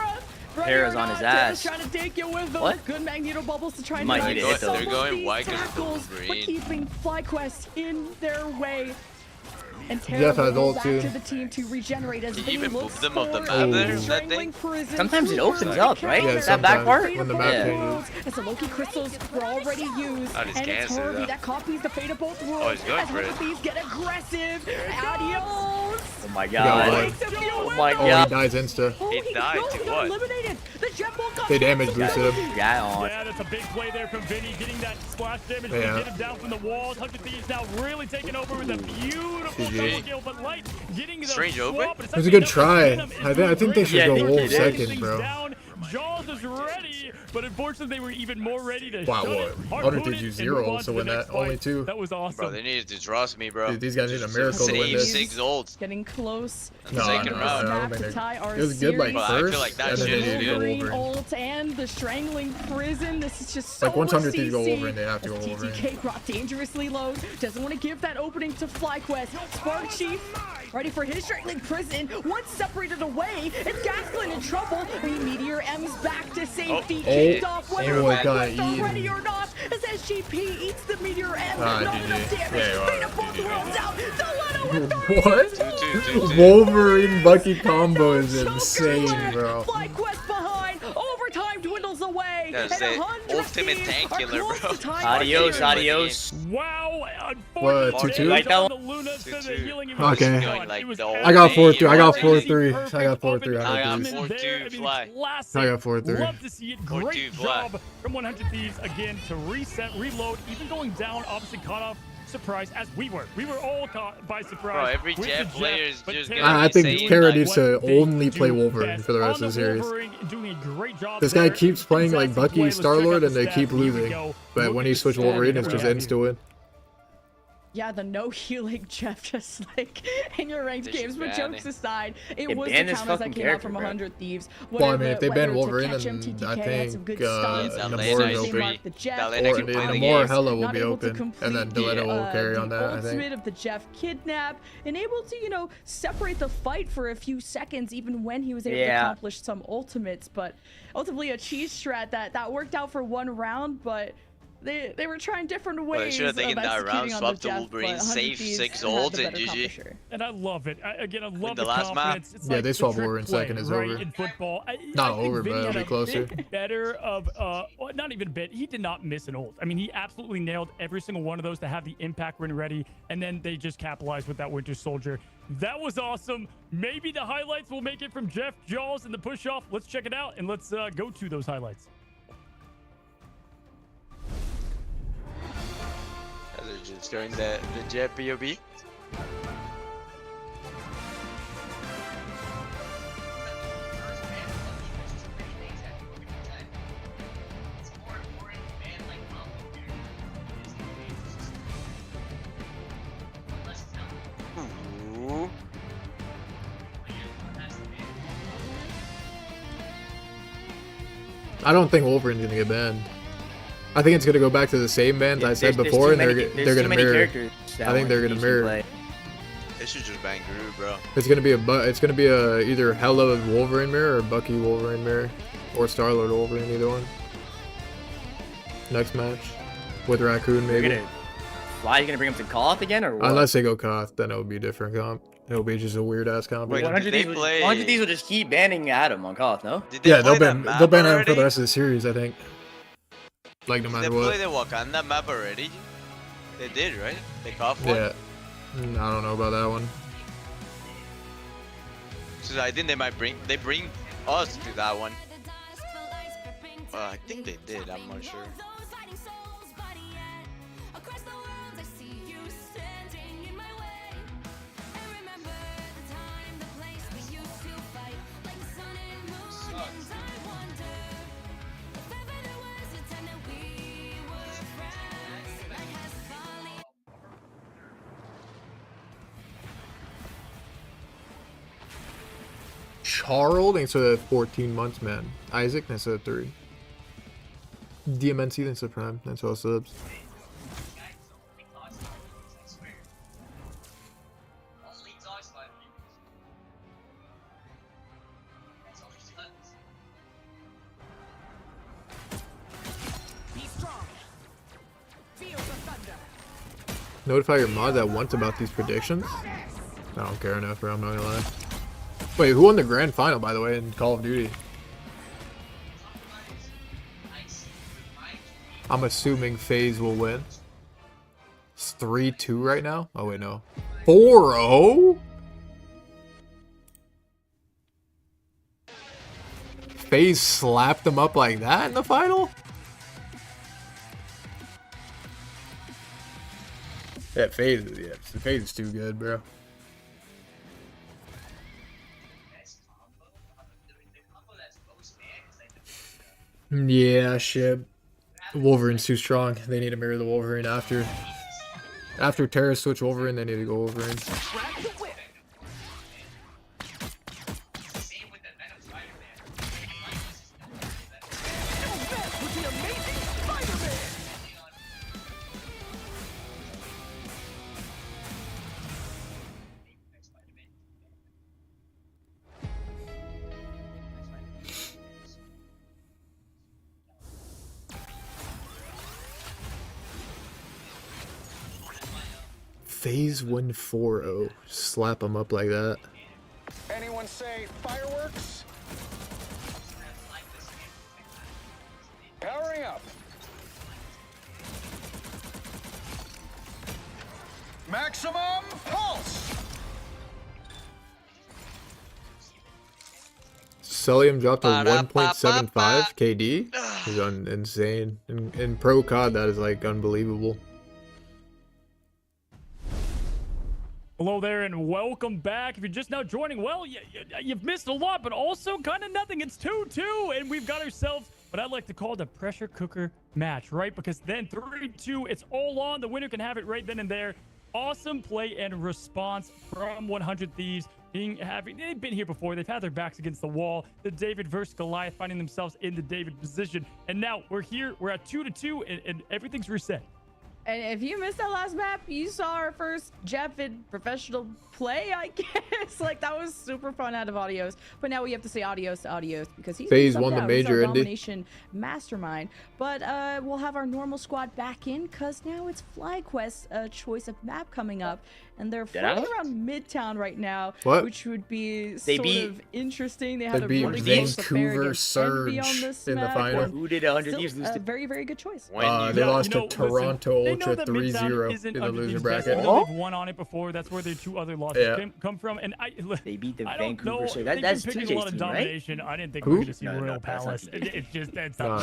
Tara's on his ass. Trying to take you with those What? good magneto bubbles to try and Might make need to hit some those. They're going of these wide 'cause of the tackles, but Wolverine. keeping FlyQuest in their way. And Jeff Tara has will go ult back too. to the team to regenerate as Can they you even look move them off the for map there, a that thing? prison. Sometimes it Cooper opens up, right? Yeah, That back part? sometimes, when the map changes. As the Loki crystals were already used, That is and it's cancer, Harvey though. that copies the fate of both worlds. Oh, he's going as for it. These get aggressive. Adios. Oh my got god. one. Oh my Oh, he god. dies insta. Oh, He died no, to he got what? eliminated. The jet ball got They damage boosted him. Yeah, on. Yeah, that's a big play there from Vinny, getting that splash damage Yeah. to get him down from the walls. 100 Thieves now really taking over with a beautiful GG. double kill, but Light getting the Strange open? swap, but it's It was a actually good try. enough to get him I think they should Yeah, I go think wolf they did. second, bro. down. Jaws is ready, but unfortunately they were even more ready to Wow, shut what? it, 100 harpoon Thieves it, used and 0 move on ults to the win next that. Only fight. 2. That was awesome. Bro, they needed to trust me, bro. Dude, these guys need a miracle to win Save this. 6 ults. Getting close. No, second round. I don't Snap think to tie our it was good like series. Well, I feel first, like that and then shit they is need to go good. Wolverine Wolverine. ult and the strangling prison. This is just so Like, once 100 Thieves go CC. Wolverine, they have to go As Wolverine. TTK brought dangerously low. Doesn't want to give that opening to FlyQuest. Spark Chief ready for his strangling prison. Once separated away, it's Gasland in trouble. The Meteor M's back to safety. Kicked off whether Oh, it got FlyQuest are eaten. ready or not. As SGP eats the Meteor M. Ah, Not GG. enough damage. Yeah, you are. Fate of both worlds out. Delano with 30. What? Wolverine Bucky combo is insane, bro. FlyQuest behind. Overtime dwindles away. That's and it. 100 Ultimate Thieves tank are killer, close bro. to tying Adios, our series. adios. Wow, What, unfortunately, 2-2? Like that one? the Luna to the 2-2. healing him Okay. was Going gone. like It was the whole I got game. 4-3. I got Perfect 4-3. I got Perfect 4-3. open I got placement 4-2 there. I mean, Fly. classic. I got 4-3. Love to see it. 4-2 Great Fly. job from 100 Thieves again to reset, reload, even going down, obviously caught off surprise as we were. We were all caught by surprise. Bro, every with Jeff the player is but just Tara gonna I be think saying, Tara like, needs to what they only play do Wolverine best. for the rest On of the series. Wolverine, doing a great job This guy there. keeps playing like Fantastic Bucky play. Let's check Star-Lord out and the they keep stats. Here we losing. go. But Look when at he the switched stat Wolverine, that it's we just have ends here. to win. Yeah, the no healing Jeff just like in your ranked They should games. But ban jokes it. aside, it Yeah, was the ban this counters that fucking came out character, from bro. 100 Thieves. Well, I mean, Whether- if they ban whether to Wolverine, catch him, then TTK I had some think good stuns. That Namor Lena is is They free. marked the Jeff. That Lena Or can the play the Namor game. Hella will Not be able to open, and then complete Deleta will carry the on that, I ultimate think. of the Jeff kidnap, and able to, you know, separate the fight for a few seconds, even when he was able to accomplish some ultimates. But ultimately, a cheese strat that worked out for one round, but they were trying different ways. Well, they should have taken of that round, executing on swapped the to Jeff, Wolverine, but 100 save Thieves 6 had the ults, and better GG. accomplisher. And I love it. Again, I love the the last map. confidence. It's Yeah, like they the swap trick over in play, second is right, over. in football. Not I think over, Vinny but it'll had be a closer. bit better of, well, not even a bit. He did not miss an ult. I mean, he absolutely nailed every single one of those to have the impact when ready, and then they just capitalized with that Winter Soldier. That was awesome. Maybe the highlights will make it from Jeff, Jaws, and the push-off. Let's check it out, and let's go to those highlights. They're just doing the Jet POB. Ooh. I don't think Wolverine's gonna get banned. I think it's gonna go back to the same bands I said before, and they're gonna mirror. I think they're gonna mirror. They should just ban Groot, bro. It's gonna be a either Hella Wolverine mirror or Bucky Wolverine mirror, or Star-Lord Wolverine, either one. Next match with Raccoon maybe. Why are you gonna bring him to Koth again, or what? Unless they go Koth, then it would be a different comp. It'll be just a weird ass comp. Wait, 100 these will just keep banning Adam on Koth, no? Yeah, they'll ban Adam for the rest of the series, I think. Like no matter what. Did they play the Wakanda map already? They did, right? They Koth one? Yeah. I don't know about that one. So I think they might bring us to that one. I think they did. I'm not sure. Charles, thanks for the 14 months, man. Isaac, thanks for the 3. DMNC, thanks for Prime. Thanks for all subs. Notify your mod that once about these predictions? I don't care enough, bro. I'm not gonna lie. Wait, who won the grand final, by the way, in Call of Duty? I'm assuming FaZe will win. It's 3-2 right now? Oh, wait, no. 4-0? FaZe slapped them up like that in the final? Yeah, FaZe is too good, bro. Yeah, shit. Wolverine's too strong. They need to mirror the Wolverine after. After Terra switch Wolverine, they need to go Wolverine. FaZe win 4-0. Slap them up like that. Anyone say fireworks? Powering up. Maximum pulse. Celium dropped to 1.75 KD. He's insane. In Pro COD, that is like unbelievable. Hello there and welcome back. If you're just now joining, well, you've missed a lot, but also kind of nothing. It's 2-2, and we've got ourselves what I like to call the pressure cooker match, right? Because then 3-2, it's all on. The winner can have it right then and there. Awesome play and response from 100 Thieves. They've been here before. They've had their backs against the wall. The David versus Goliath, finding themselves in the David position. And now we're here. We're at 2-2, and everything's reset. And if you missed that last map, you saw our first Japid professional play, I guess. Like, that was super fun out of Audios. But now we have to say adios to Audios because FaZe won the major domination mastermind. But we'll have our normal squad back in because now it's FlyQuest's choice of map coming up. And they're flying around Midtown right now, which would be sort of interesting. They had a really close affair against Envy on this in the final. Who did 100 Thieves lose to? Very, very good choice. They lost to Toronto Ultra 3-0 in the loser bracket. They've won on it before. That's where their 2 other losses come from. And they beat the Vancouver. That's TJ's a lot of domination. Right? I didn't think we were going to see Royal Palace. It's just that's not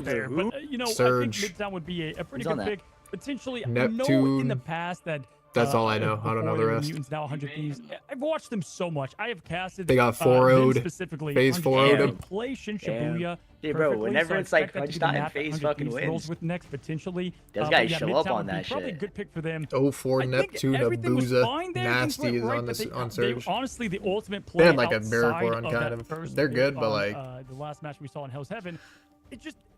there. But you know, I think Midtown would be a pretty good pick. Potentially, I know in the past that. That's all I know. I don't know the rest. Mutants, now 100 Thieves. I've watched them so much. I have casted. They got 4-0'd. Specifically, FaZe 4-0'd them. Play Shin Shibuya. Yeah, bro. Whenever it's like crunch time and FaZe fucking wins. With next potentially. Those guys show up on that shit. Probably a good pick for them. 0-4 Neptune, Abuza, Nasty is on Surge. Honestly, the ultimate play. They had like a miracle run kind of. They're good, but like the last match we saw in Hell's Heaven. It just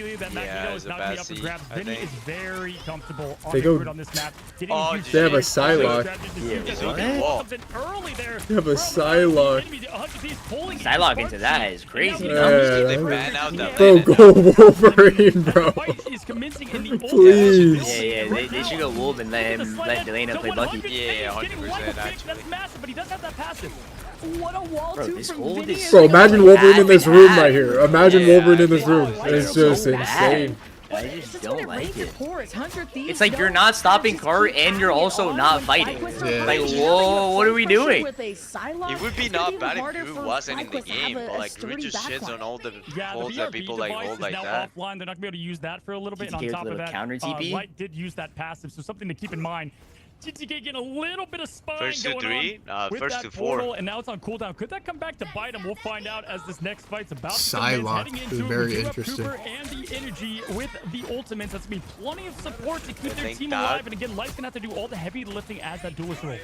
immediately that Magneto is knocking me up for grabs. Vinny is very comfortable on They the go- grid on this map. They have a Psylocke. They have a Psylocke. Psylocke into that is crazy. Bro, go Wolverine, bro. Please. Yeah, they should go Wolf and let Delana play Bucky. Yeah, 100% actually. That's massive, but he doesn't have that passive. What a wall Bro, two this from hold Vinny. is Bro, imagine Wolverine in this room right here. Imagine Yeah, Wolverine in this room. It's just so insane. I just don't like it. It's like you're not stopping Cart and you're also not fighting. Yeah. Like, whoa, what are we doing? It would be not bad if Goo wasn't in the game, but like Goo just shits on all the holds that people like hold like that. Offline. They're not gonna be able to use that for a little bit. And on TTK top with of a that, counter TP? Light did use that passive, so something to keep in mind. TTK getting a little bit of spine First to going three, on with first that to four. portal, and now it's on cooldown. Could that come back to bite him? We'll find out as this next fight's about to commence. Psylocke Heading is into very we do have interesting. Cooper and the energy with the ultimates. That's gonna be plenty of support to keep their think team that- alive. And again, Light's gonna have to do all the heavy lifting as that duelist role.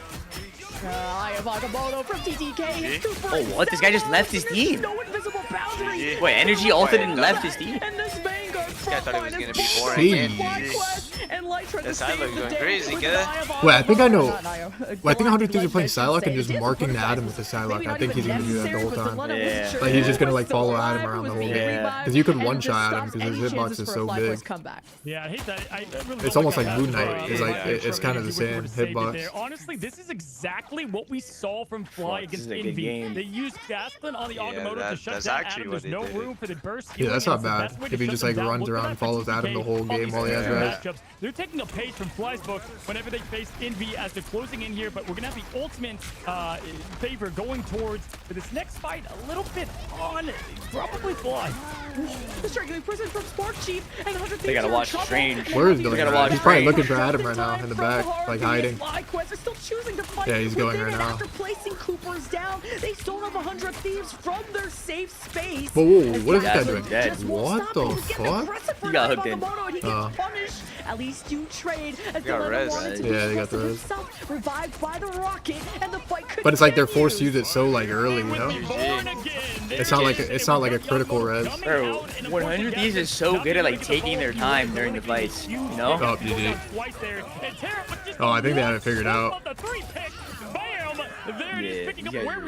Agamotto from TTK. Oh, what? This guy just left his team. No invisible boundary. Wait, energy ulted and left his team? And this Vanguard This guy thought it was gonna be Jeez. boring. and Light tried to This save Psylocke the going day crazy, with kid. an Eye of Wait, I think I know. Not Eye of- Well, I think 100 Thieves are playing Psylocke and just marking the Adam with the Psylocke. I Maybe think he's not gonna do that the even whole necessary, time. but Lena wasn't sure Like he's just gonna who like was still follow alive, Adam around who the was whole being game. revived, Because you could and one-shot just Adam stops because his any hitbox chances is for so a big. FlyQuest comeback. Yeah, I hate that. I really It's don't almost like like that Moon passive, Knight. It's like it's kind of the same hitbox. Honestly, this is exactly what we saw from Fly Fuck, this against is a good Envy. game. They used Gaston on the Yeah, Agamotto to shut that's down actually Adam. what There's they no did. room for the burst. Yeah, that's not healing, and it's bad. the best way If to he shut just them like down. runs Look for around, that follows for Adam the TTK whole on game these while he has first res. matchups. They're taking a page from Fly's book whenever they face Envy as they're closing in here, but we're gonna have the ultimate favor going towards for this next fight a little bit on probably Fly. The striking prison from Spark Chief and 100 They gotta watch Strange. Where is We Dylan? gotta watch He's probably Strange. looking for Adam right now in the back, like hiding. FlyQuest are still choosing to fight Yeah, he's going within right it now. After placing Cooper's down, they still have 100 Thieves from their safe space. Whoa, whoa, As what is that Gaston doing? just won't What stop. the He was getting fuck? aggressive for He got Knife hooked in. Agamotto, and he gets punished. At least you trade. As got Dylan res. wanted to be Yeah, they got the aggressive res. himself, revived by the rocket, and the fight could But it's like they're continue. forced to use it so like early, you know? It's not like a critical res. Bro, 100 Thieves is so good at like taking their time during the fights, you know? Oh, GG. Oh, I think they have it figured out. Yeah,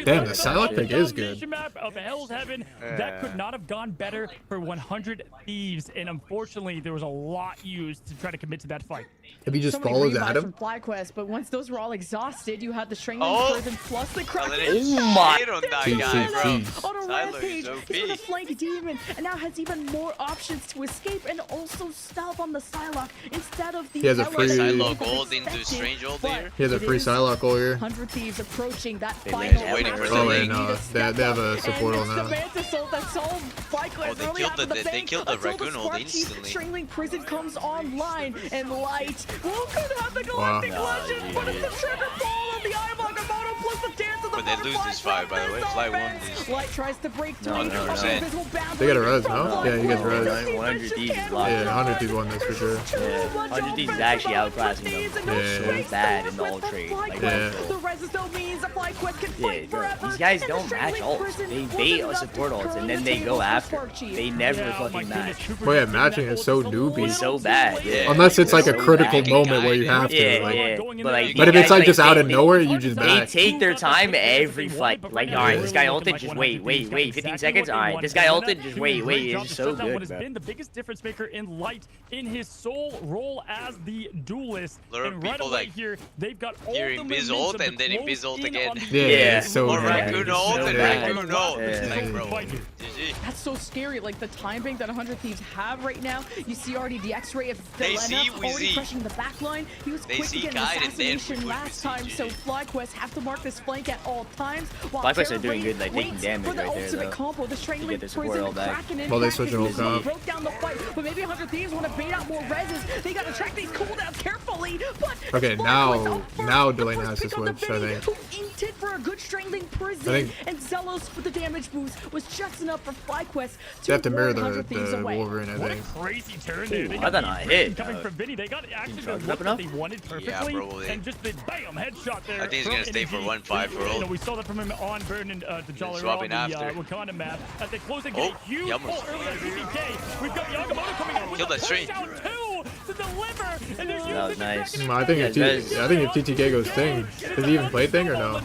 Damn, the Psylocke pick is good. Map of Hell's Heaven. That could not have gone better for 100 Thieves, and unfortunately, there was a lot used to try to commit to that fight. If he just So many follows rebuys Adam. from FlyQuest, but once those were all exhausted, you had the Strangling Oh. Prison plus the Kraken. Oh my- Shit on that Jeez, guy, jeez, bro. jeez. On a Psylocke rampage, is OP. he's with a flank demon, and now has even more options to escape and also stealth on the Psylocke instead of the He has a element free- that Psylocke was ult into expected, Strange ult but here. He has a it free is Psylocke all here. 100 Thieves approaching that They final waiting round. for So the Oh, lane. wait, need no. to They step have up, a support and on it's that. the Mantis ult that solved FlyQuest Oh, they early killed after the- the they bank killed the until Raccoon ult Spark Chief instantly. Strangling Prison comes online, and Light will could have the Wow. Galactic Legend, but it's the trigger ball on the Eye of Agamotto plus the dance of the But they lose this fight, by the way. Fly won this. Light tries to break through. No, no, no. 100%. They got a res, no? Yeah, you guys res. 100 Thieves is locked. Yeah, 100 Thieves won this for sure. Yeah, 100 Thieves is actually outclassing them. Yeah. So bad in the ult trade. Like, Yeah. The res still means that FlyQuest can yeah, fight bro. forever. These guys and the don't match Strangling ults. Prison They wasn't bait enough to support ults curl and the then they table go for after. Spark Chief. They never Yeah, oh my fucking goodness, match. Cooper Well, yeah, just giving that matching is ult so just a newbie. It's so little bad, too yeah. late. Unless it's like a So critical bad. moment where you have to. Yeah, Like, yeah. Going in But, there, like, but if these it's like guys, just out of they- nowhere, you just They back. take their time every fight. Like, alright, this guy ulted, just wait, 15 seconds. Alright, this guy ulted, just wait. It's just so good, What has bro. been the biggest difference maker in Light in his sole role as the duelist. There are And right people away like here, they've got all hearing the Biz momentum ult to and then in close Biz ult in again. on the Yeah, Yeah. it's so Or bad. Raccoon ult and Yeah. Raccoon ult. Yeah. It's like, bro, Fight. GG. That's so scary. Like the timing that 100 Thieves have right now. You see already the X-ray of They Delena see already Wheezy. crushing the back line. He was They quick to see get an Guide and then assassination push last with time, CG. so FlyQuest have to mark this flank at all times. While FlyQuest are Terrorblade doing good, like, taking waits damage for the right there, ultimate though, combo. The to Strangling get the support Prison all back. cracking in. Well, they back switch in the whole his zone. comp. Broke down the fight, but maybe 100 Thieves want to bait out more reses. They got to track these cooldowns carefully. But Okay, FlyQuest now- up first. now The Delena first has to pick on the switch, I Vinny, think. who inted for a good Strangling Prison, I think- and Zelos with the damage boost was just enough for FlyQuest They have to mirror ward the 100 Thieves away. Wolverine, I What a think. crazy turn there. They Ooh, got I thought the I impression hit. coming from Vinny. They got actually the charged look up that enough? they wanted perfectly, probably. and just the bam headshot there. I think he's from gonna stay for Energy. 1-5 for You know, ult. we saw that from him on Burn and T'Challa on swapping the after. Wakanda map. As they close and Oh, get a huge he almost- pull early on TTK. We've got Agamotto coming out with Killed a that string. push out two to deliver, and they're That was using the nice. Kraken I think if Yeah, TTK goes thing, does he even play thing or no?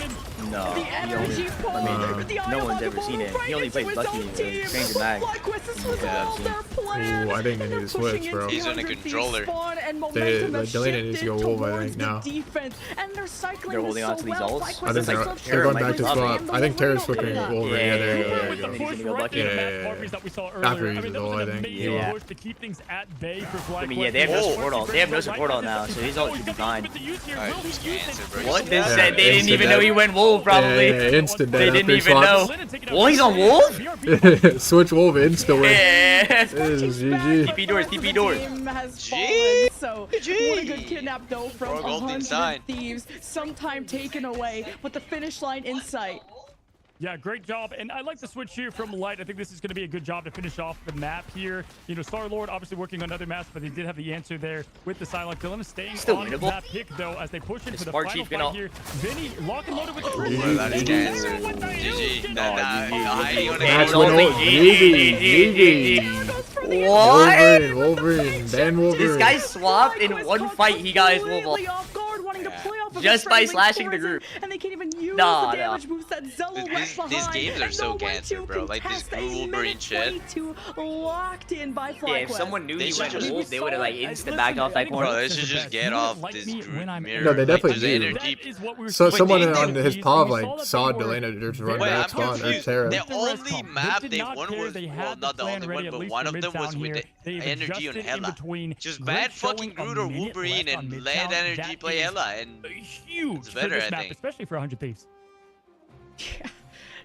No, The energy pull, the no one's ever seen it. He only plays Bucky and Stranger Mag. FlyQuest was well their plan. Ooh, I think they need to switch, bro. He's on a controller. Delena needs to go Wolf, I think, now. They're holding on to these ults? I think they're going back to swap. I think Terra's switching Wolf. Yeah, there you go. After he uses ult, I think. Yeah. I mean, yeah, they have no support ult. They have no support ult now, so his ult should be fine. What? They said they didn't even know he went Wolf, probably. Yeah, instant they didn't even know. Well, he's on Wolf? Switch Wolf, insta win. Yeah. This is GG. TP doors, TP doors. So, what a good kidnap though from 100 Thieves. Sometime taken away, with the finish line in sight. Yeah, great job. And I like the switch here from Light. I think this is going to be a good job to finish off the map here. You know, Star-Lord obviously working on other maps, but they did have the answer there with the Psylocke. Dylan staying still on winnable. that pick, though, as they push into the Smart final Chief fight here. Vinny lock and loaded with the first Bro, that is the answer. GG. What? Wolverine, Dan Wolverine. This guy swapped in one fight. He got his Wolf just by slashing the group. And they can't even use the damage moves that Zello left behind. These games are so cancer, bro. Like this Wolverine shit. Locked in by FlyQuest. Yeah, if someone knew he went Wolf, they would have like instant backed off that corner. Bro, they should just get off this mirror. No, they definitely do. So someone on his POV like saw Delena just run back spawn or Terra. The only map they won was, well, not the only one, but one of them was with the energy on Hela. Just ban fucking Groot or Wolverine and let energy play Hela, and huge it's better, for this I map, think. especially for 100 Thieves.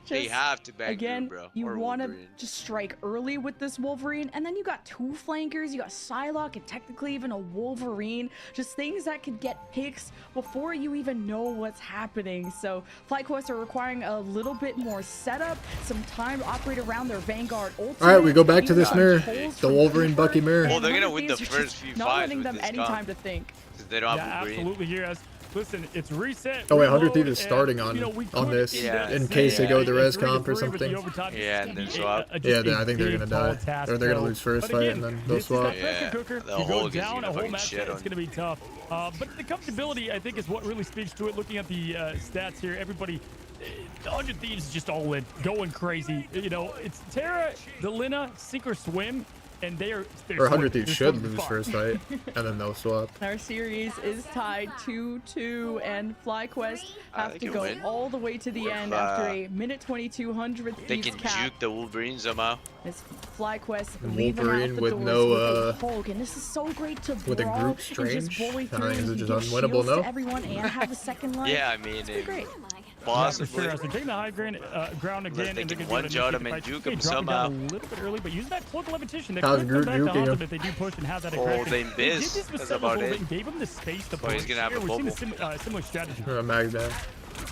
They have to ban again, Groot, bro. you or want to Wolverine. just strike early with this Wolverine, and then you got two flankers, you got Psylocke, and technically even a Wolverine. Just things that could get picks before you even know what's happening. So FlyQuest are requiring a little bit more setup, some time to operate around their Vanguard ultimate. All right, we go back to this mirror, the Wolverine Bucky mirror. Oh, they're gonna win the first few not fights letting with them this any comp. time to think. They don't have Yeah, Wolverine. absolutely. Here, as listen, it's reset. Oh wait, 100 reload, Thieves is starting on this Yeah. in case they go the res comp or something. Yeah, and then swap. Yeah, then I think they're gonna die, or they're gonna lose first fight and then they'll swap. Yeah, Cooker. the You whole go is down gonna a whole fucking match, shit it's on. going to be tough. But the comfortability, I think, is what really speaks to it. Looking at the stats here, everybody, 100 Thieves is just all in, going crazy. You know, it's Terra, Delena, sink or swim. And they're or 100 Thieves should lose first fight, and then they'll swap. Our series is tied 2-2, and FlyQuest have to go all the way to the end after a minute 22, 100 Thieves They can cap. juke the Wolverine somehow. It's FlyQuest Wolverine leaving out the with doors no, with a Hulk, and this is so great to with a brawl group and strange. just bully I through think and it's just give unwinnable, shields no? to everyone and have a second life. Yeah, I mean, It's been great. Possibly. For sure. So taking the high ground again, They and can they're one-shot gonna him and do juke it. him Dropping somehow. down a little bit early, but using that cloak levitation, they How's could Groot come back to juking haunt him? him if they do push and have that Oh, aggression. they did missed. this with That's Seven about a little it. bit and gave him the space to Oh, he's push. gonna have Here, a we've seen bubble. a similar strategy. Mag down.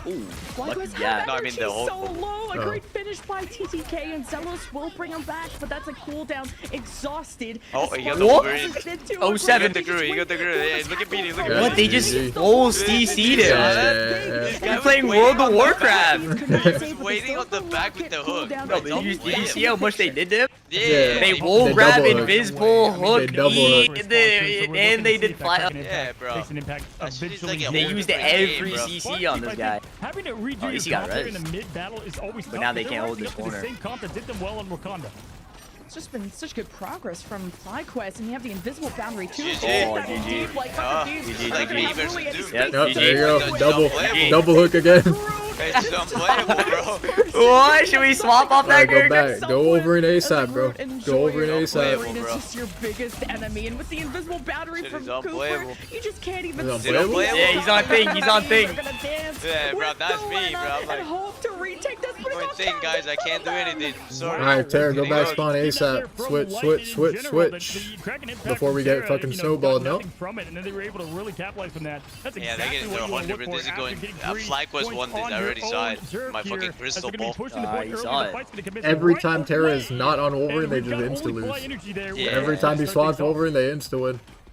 Ooh, FlyQuest lucky, have yeah. No, I mean energy the whole- so low. A Oh. great finish by TTK, and Zelos will bring him back, but that's a cooldown. Exhausted. Oh, he got As the Spark Wolverine. has been too Oh, aggressive. seven. He got the Groot, he got the Groot. Yeah, look at Beanie, look at Yeah. What? They just full CC'd him. This guy They're was playing waiting World on of the Warcraft. back. He was waiting on the back with the hook. No, did you see how much they did to him? Yeah. They They wall grab, double hook. invisible hook, double hook. and they did fly up. Yeah, bro. Takes an impact That shit is like eventually. a They whole used different every game, bro. CC on this guy. Having to redo Oh, your he got comp there in res. the mid battle is always tough. now they They're can't hold rising this up to the corner. same comp that did them well in Wakanda. It's just been such good progress from FlyQuest, and you have the invisible boundary too. GG. Oh, GG. Like Ah, 100 Thieves, GG. they're Like gonna me have versus really any Doom. space Yep, to Yep, GG. there you go. That's Double unplayable. hook again. It's unplayable, bro. What? Should we swap off that Alright, go character? back. Go over in ASAP, bro. Go over in ASAP. Wolverine is just your biggest enemy, and with the invisible boundary Shit from is Cooper, unplayable. you just can't even Is it see unplayable? Yeah, he's on thing, he's on thing. They're gonna dance Yeah, bro, with that's me, Delena bro. I'm like, and hope to retake this, but it's point not thing, counted guys. I can't do for them. anything. Sorry. Alright, Terra, go Getting back hooked. spawn ASAP. Switch. Before we get fucking snowballed, no? From it, and then they were able to really capitalize from that. That's Yeah, they're exactly getting what to you want to 100, look but for this is after going. getting three FlyQuest points won this. on I already your saw own it. Zerk My here, fucking as crystal they're gonna be ball. pushing the point you early, saw the it. fight's gonna commence Every right time Terra is away. not on Wolverine, And they we've just got insta only fly lose. energy there. Yeah. Every time he Start swaps things off. Wolverine, they insta win.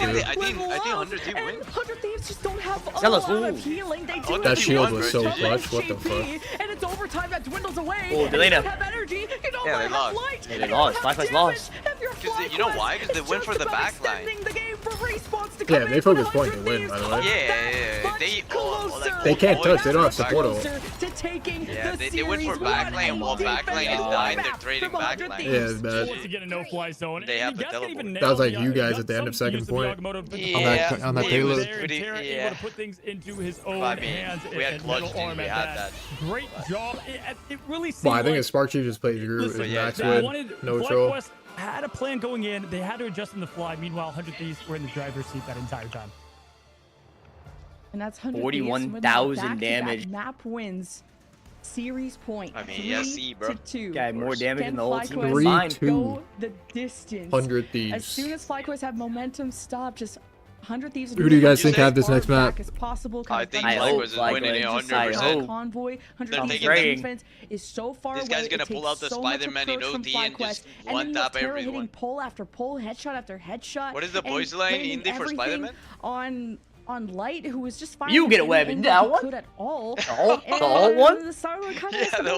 I think 100 Thieves win. 100 Thieves just don't have a Tell us lot who. of healing. They do That shield have was so one clutch. What the HP, fuck? And it's overtime. time that dwindles away. Oh, Delena. Have energy. You don't Yeah, they lost. light. Yeah, they lost. FlyQuest lost. Because you know why? Because they went for the back line. Yeah, they focus point to win, by the way. Yeah. They can't touch. They don't have support ult. Yeah, they went for back lane. While back lane is dying, they're trading back lane. Yeah, it's bad. To get a no-fly zone. They have the teleport. That was like you guys at the end of second point. Yeah, on that payload. Able to put things into his own hands. We had and clutch metal team. arm We at had that. Great job. It really seemed Well, I think like, if Spark Chief just plays Groot, listen, Max they would wanted no troll. FlyQuest had a plan going in. They had to adjust in the fly. Meanwhile, 100 Thieves were in the driver's seat that entire time. And that's 100 41,000 damage. Map wins. Series point. I mean, yeah, see, bro. 3-2. Got more damage than the whole team 3-2. combined. Go the distance. 100 Thieves. As soon as FlyQuest have momentum stop, just 100 Thieves. Who do you guys think have this next map? As possible, I think FlyQuest is winning it 100%. Convoy, 100 They're Thieves taking defense is so far This away. guy's gonna pull out the Spider-Man in OD and just one-tap everyone. Hitting pull after pull, headshot after headshot. What is the voice line indie for Spider-Man? On Light, who was just fine. You get a weapon, that one. At all. The alt one?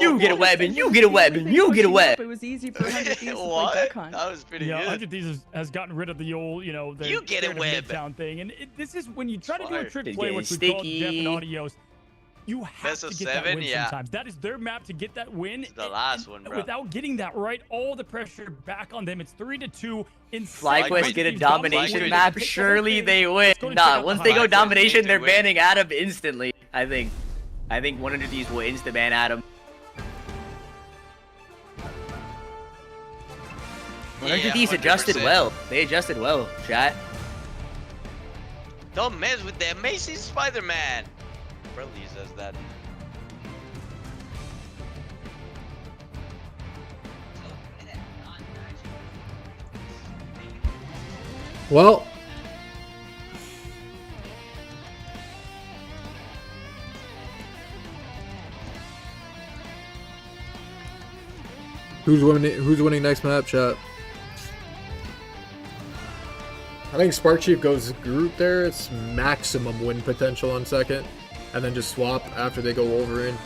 You get a weapon. You get a weapon. You get a weapon. It was easy for 100 Thieves to play What? back on. That was pretty Yeah, good. 100 Thieves has gotten rid of the old, the You get a creative web. Midtown thing. And this is when you try to do a Smart. trick It's play, getting which we call sticky. Jeff and Audios. You have Best to of get that 7, win yeah. sometimes. That is their map to get that win. It's the last one, bro. Without getting that right, all the pressure back on them. It's 3-2. FlyQuest get a Thieves domination dominate. map, surely they win. go check Nah, out once the they go highlights. domination, They they're win. banning Adam instantly. I think 100 Thieves will insta-ban Adam. 100 Thieves adjusted 100%. well. They adjusted well, chat. Don't mess with the amazing Spider-Man. Probably says that. Well, who's winning next map, chat? I think Spark Chief goes Groot there. It's maximum win potential on second, and then just swap after they go Wolverine.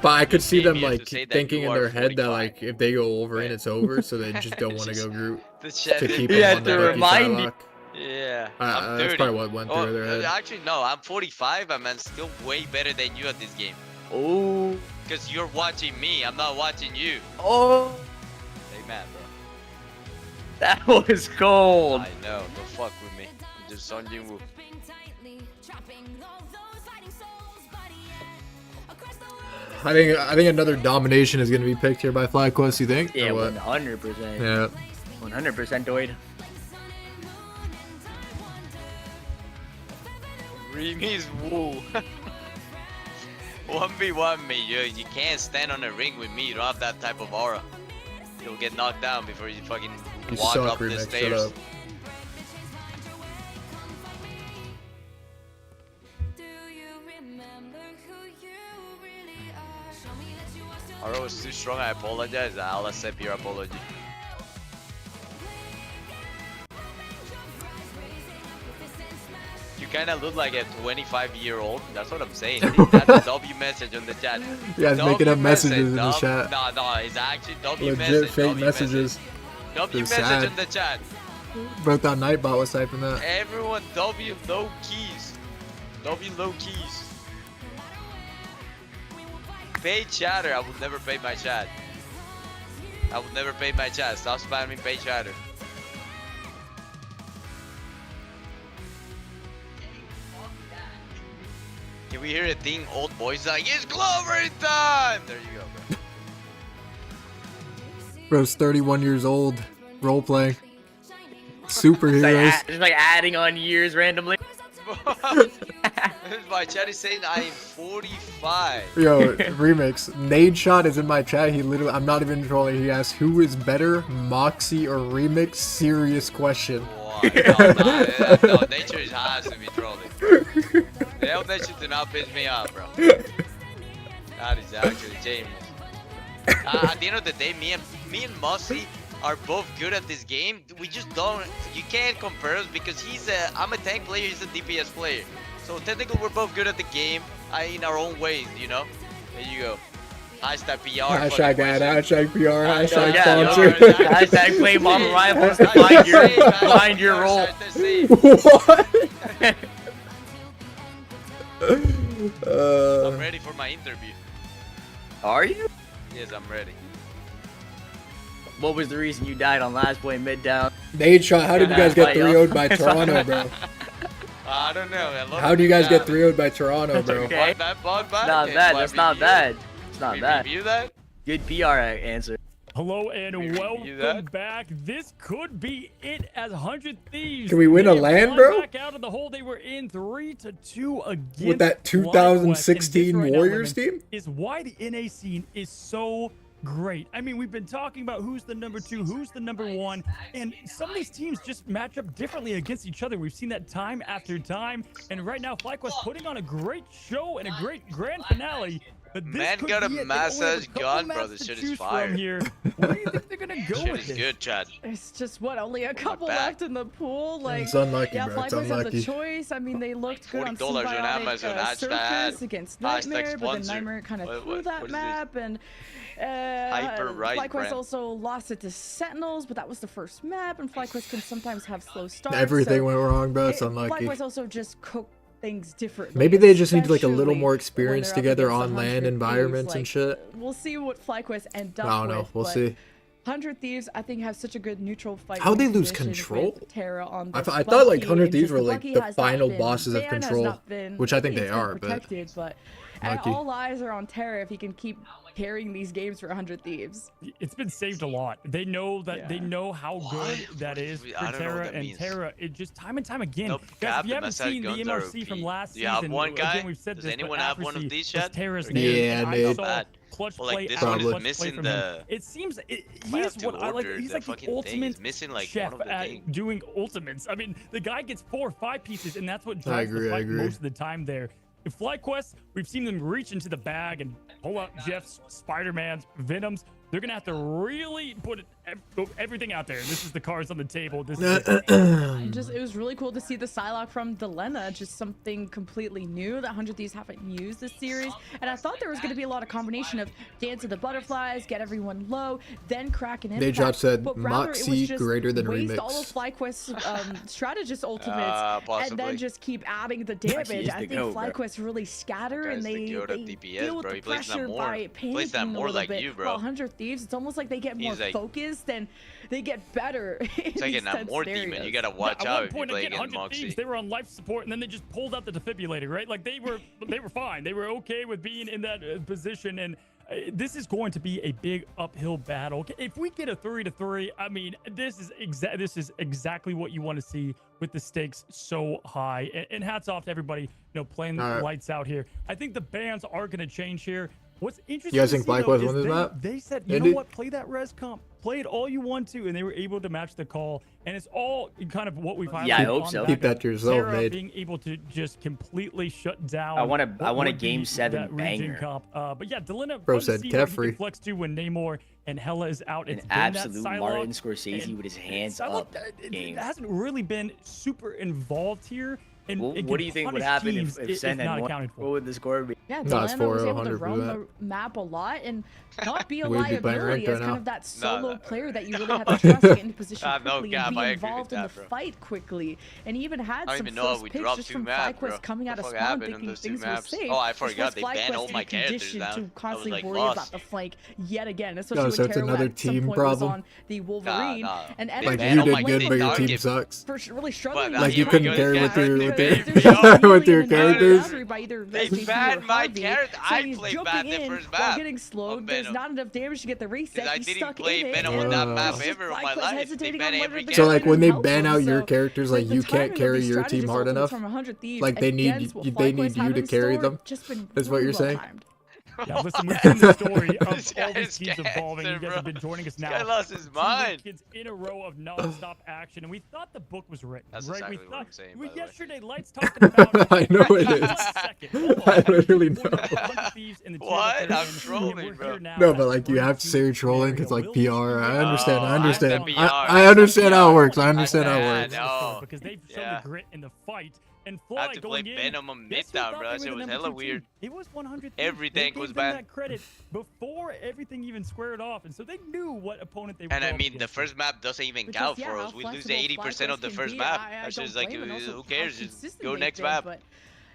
But I could see them Game, you have like to say that thinking you in are their head that 45. like if they go Wolverine, it's over, so they just don't want to go Groot The chat to is- keep You him had on to that rookie remind you. Psylocke. Yeah, I'm 30. That's probably what went through their head. Actually, no, I'm 45. I'm still way better than you at this game. Oh. Because you're watching me. I'm not watching you. Oh. Stay mad, bro. That was cold. I know. Don't fuck with me. I'm just Son Jin-woo. I think another domination is going to be picked here by FlyQuest. You think? Yeah, Or what? 100%. Yeah. 100% Doid. Remy's woo. 1v1 me, you can't stand on a ring with me. You don't have that type of aura. You'll get knocked down before you fucking You walk suck, up the Remix. Shut stairs. up. Aura was too strong. I apologize. I'll accept your apology. You kind of look like a 25-year-old. That's what I'm saying. That's a W message on the chat. You guys making up messages in the W- chat. No, it's actually W Legit message. fake W messages. Message. W It's message sad. in the chat. Bro, that Nightbot was typing that. Everyone W low keys. W low keys. Pay chatter. I will never pay my chat. I will never pay my chat. Stop spamming pay chatter. Can we hear a thing old boys like, it's Clover time? There you go, bro. Bro's 31 years old. Role playing. Superheroes. It's like adding on years randomly. My chat is saying I am 45. Yo, Remix. Nade Shot is in my chat. He literally, I'm not even trolling. He asked, who is better, Moxie or Remix? Serious question. No, nature is has to be trolling. Tell nature to not piss me off, bro. That is actually James. At the end of the day, me and Mossy are both good at this game. We just don't. You can't compare us because I'm a tank player. He's a DPS player. So technically, we're both good at the game in our own ways. You know. There you go. Hashtag PR. Hashtag ad. Hashtag PR. Hashtag Yeah, sponsor. Hashtag play model rivals to find your role. What? I'm ready for my interview. Are you? Yes, I'm ready. What was the reason you died on last play mid down? Nade shot. How did you guys get 3-0'd by Toronto, bro? I don't know. How do you guys get 3-0'd by Toronto, bro? Okay. Not bad. That's not bad. It's not bad. Review that? Good PR answer. Hello and welcome back. This could be it as 100 Thieves. Can we win a LAN, bro? Back out of the hole. They were in 3-2 against with that 2016 Warriors team? Is why the NA scene is so great. I mean, we've been talking about who's the number 2, who's the number 1, and some of these teams just match up differently against each other. We've seen that time after time, and right now FlyQuest putting on a great show and a great grand finale. But this Man got a massage gun, bro. This shit is fire. Here. Where do you think they're gonna go Shit with is this? good, Chad. It's just what, only a couple left in the pool. Like, it's unlucky, yeah, bro. It's FlyQuest have the unlucky. choice. I mean, they looked good on $40 on Amazon. Surface against Nightmare, but then Nightmare kind of threw that what is map, and Hyper right, FlyQuest Brent. also lost it to Sentinels, but that was the first map, and FlyQuest can sometimes have slow starts. Everything so went wrong, bro. It's unlucky. FlyQuest also just cooked things differently. Maybe they just need like a little especially more when experience they're up together against on 100 LAN environments Thieves. and shit. We'll see what FlyQuest end up I don't know. with, We'll but see. 100 Thieves, I think, have such a good neutral fight. How'd they lose position control? with Terra on I this thought like Bucky, 100 and Thieves just were like Bucky the has not final been bosses of banned, has control, not been- which I think it's they been are, but protected, but lucky. all eyes are on Terra if he can keep carrying these games for 100 Thieves. It's been saved a lot. They know that they know how good that is I for don't know Terra, what that and means. Terra, it just time and time again. Nope, Guys, Cap, if you the haven't massage seen the guns are MLC from OP. last Do you have season, one guy? again, we've said Does this, anyone but have one of accuracy these, was Chad? Terra's Or name, Yeah, and I Nate. saw Bad. clutch Well, like, play this after one is clutch play missing from him. the- It seems Might he's have to what I like. order He's the like the fucking thing. ultimate He's missing, like, chef one of the at things. doing ultimates. I mean, the guy gets 4 or 5 pieces, and that's what I drives agree, the I fight agree. most of the time there. In FlyQuest, we've seen them reach into the bag and pull out Jeff's, Spider-Man's, Venom's. They're gonna have to really put everything out there. This is the cards on the table. This is it. It was really cool to see the Psylocke from Delena, just something completely new that 100 Thieves haven't used this series. And I thought there was going to be a lot of combination of Dance of the Butterflies, get everyone low, then crack an impact. They just said but rather it was Moxie just greater than waste remix. all of FlyQuest's strategist ultimates and Possibly. then just keep adding the damage. is I the think goat, bro. FlyQuest really scatter That and guy's the they goat of deal DPS, with bro. the He plays that pressure more. by Plays that panicking a more little like bit. you, bro. While 100 Thieves, it's almost like they get more He's like- focused and they get better. It's like an more demon. You gotta watch At out one if you point, play again, against 100 Thieves, Moxie. they were on life support, and then they just pulled out the defibrillator, right? Like they were fine. They were okay with being in that position, and this is going to be a big uphill battle. If we get a 3-3, I mean, this is exactly what you want to see with the stakes so high. And hats off to everybody, playing the lights out here. I think the bans are going to change here. What's interesting, You guys think to see, though, FlyQuest is won this map? they said, you Indy? know what, play that res comp, play it all you want to, and they were able to match the call. And it's all kind of what we've highlighted. Yeah, I hope on so. the Keep back that of to yourself, Sarah Nate. being able to just completely shut down. I want a what would game be 7 that region banger. comp. But yeah, Delena, Bro fun to said see what he Kefri. can flex to when Namor and Hella is out. An It's been that absolute Psylocke, Martin Scorsese and with his hands Psylocke, up it game. hasn't really been super involved here. And Well, it what can do you think would punish happen teams if Sen not had won? accounted for. What would the score be? Yeah, No, it's Delena was able to 4-0, roam 100%. the map a lot and not be a We'd be playing liability ranked as right kind now. of that solo no. player that you really have to trust to get into position No quickly cap, and I be agree with involved in the that, bro. fight quickly. And he even had I don't some even know how first we picks dropped just 2 from maps, bro. FlyQuest coming out of What the fuck spawn happened on thinking those 2 things were maps? safe. Oh, I which was forgot they banned all FlyQuest my getting characters conditioned now. to I was constantly like worry lost. about the flank yet again, especially No, when so it's Terra another at some team point problem? was on the Wolverine. Nah. And They ended Like banned up you all did my good, but your target. team sucks. for really struggling. But, with Like you the couldn't fight carry because with your there's with your an characters. boundary by either They Vestige or banned my Harvey, character. so I he's played jumping bad the in first while map getting slowed. on There's Venom. not enough damage to get the reset. I He's didn't stuck play in it. Venom and on that Wow. map it's just ever in my FlyQuest life. They hesitating ban on whether every to So go like in when and they help ban him, out your so, characters, like the you can't timing of carry these your team strategist hard ultimates enough. from 100 Thieves Like they need against what they need FlyQuest you have to in carry store, them. just been Is what really you're saying? well-timed. Yeah, listen, we've seen the story of This all guy these is teams evolving. You cancer, guys have bro. been joining us This now. guy lost his 2 mind. weekends in a row of non-stop action, and we thought the book was written. That's right? exactly We what thought I'm saying, by the way. yesterday, Lights talking about. I know it is. 1 second. Hold on. I literally know. 100 Thieves in the tier What? that they're I'm in, and trolling, we're bro. here now No, at but like you the have to say you're trolling because like PR. I understand. Oh, I I understand. said PR. I understand how it works. I I understand how it said, works. no. because they've shown Yeah. the grit in the fight. And I Fly have to play going in. Venom on Guess who mid-down, thought bro. they That shit were was the hella number 2 weird. team? It was 100. Every they tank gave was them banned. that credit before everything even squared off, and so they knew what opponent they were. And I going mean, the against. first map doesn't even Because, count yeah, for how us. We lose flexible 80% of the FlyQuest first can map. be, I That's don't just like, blame it, and also who how cares? Just consistent go they've next been, map.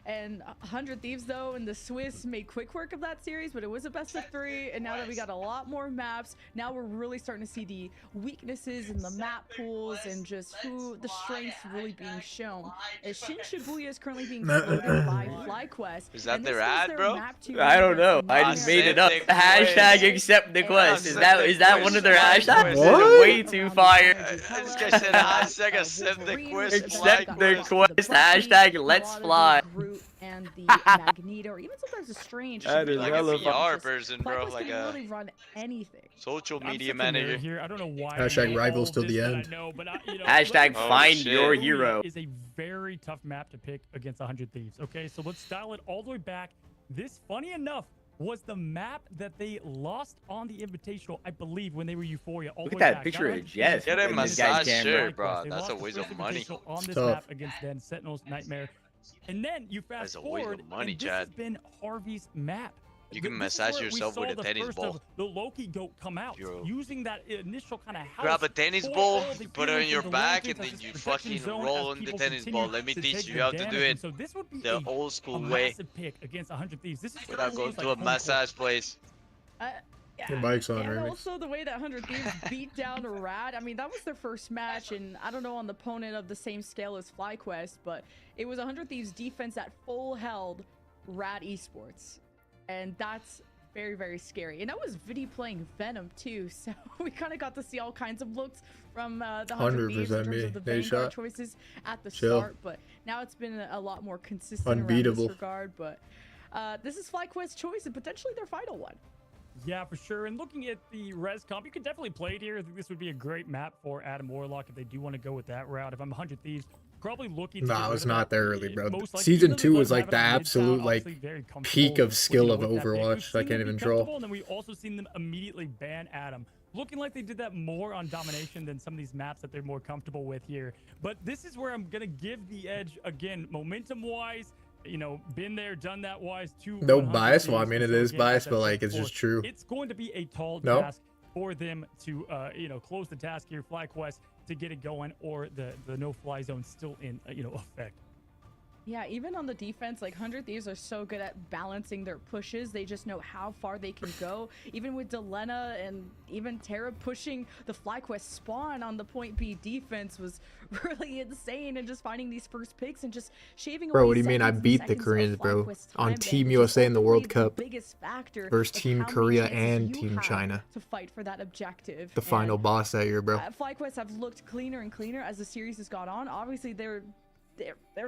And 100 Thieves, though, and the Swiss made quick work of that series, but it was a best of 3, and now that we got a lot more maps, now we're really starting to see the weaknesses in the map pools and just who the strengths really being shown. As Shin Shibuya is currently being floated by FlyQuest. Is that and their this was ad, their bro? map to I don't win know. against I Nightmare just made it up. Accept the Hashtag quest. accept the quest. Is Accept that the one of their quest. hashtags? What? This is way too fire. This guy said hashtag accept the quest. Accept the FlyQuest. quest. Hashtag let's fly. And the Magneto, or even sometimes a Strange. That is Like a hella PR person, bro. FlyQuest Like can a really run anything. social I'm media such a nerd manager. here. I don't know why. Hashtag I know rivals all till this the that I end. know, but Hashtag Oh, find shit. your Shibuya hero. is a very tough map to pick against 100 Thieves. Okay, so let's dial it all the way back. This, funny enough, was the map that they lost on the Invitational, I believe, when they were Euphoria. All Look the at way that back. picture Not of Jeff. Get a in this guy's massage camera. shirt, bro. They That's lost a the waste first of money. Invitational on this Tough. map against then Sentinels, Nightmare. And then you fast That's a waste of forward, money, and this Chad. has been Harvey's map. You can This is massage where we yourself saw with a the tennis first ball. of the Loki goat come out, Yo. using that initial kind of house. Grab a tennis for ball, all the you put it on heroes your and the back, lanterns and as then this you protection fucking zone roll as on the people tennis continue ball. Let me to teach take you the how to do damage. it And so this would be the a old school a way massive pick against 100 Thieves. This is without going almost to like a home massage place. Yeah. Your mic's on, And Remix. also the way that 100 Thieves beat down Rad. I mean, that was their first match, and I don't know on the opponent of the same scale as FlyQuest, but it was 100 Thieves defense that full held Rad Esports. And that's very, very scary. And that was Vidi playing Venom too, so we kind of got to see all kinds of looks from the 100 Thieves in 100% terms me. of the They Vanguard shot. choices at the Chill. start, but now it's been a lot more consistent Unbeatable. around this regard. But this is FlyQuest's choice and potentially their final one. Yeah, for sure. And looking at the res comp, you could definitely play it here. I think this would be a great map for Adam Warlock if they do want to go with that route. If I'm 100 Thieves, probably looking to get Nah, rid it's of not that, that early, bro. most likely, Season even though 2 they was don't like have the it on mid-town, absolute like obviously very comfortable peak of with, skill of with that pick. We've Overwatch. I seen can't them even be troll. comfortable, and then we also seen them immediately ban Adam. Looking like they did that more on domination than some of these maps that they're more comfortable with here. But this is where I'm going to give the edge again, momentum-wise. You know, been there, done that wise. No bias. Well, I mean, it is biased, but like, it's just true. It's going to be a tall No. task for them to, close the task here. FlyQuest to get it going, or the no-fly zone still in, effect. Yeah, even on the defense, like 100 Thieves are so good at balancing their pushes. They just know how far they can go. Even with Delena and even Terra pushing the FlyQuest spawn on the point B defense was really insane, and just finding these first picks and just shaving Bro, away what do you mean I seconds and beat the seconds of Koreans, bro? FlyQuest On time Team ban, which is USA in the World ultimately Cup the biggest factor versus of Team how many Korea chances and you Team have China. to fight for that objective. The final And, boss that year, bro. FlyQuest have looked cleaner and cleaner as the series has gone on. Obviously, they're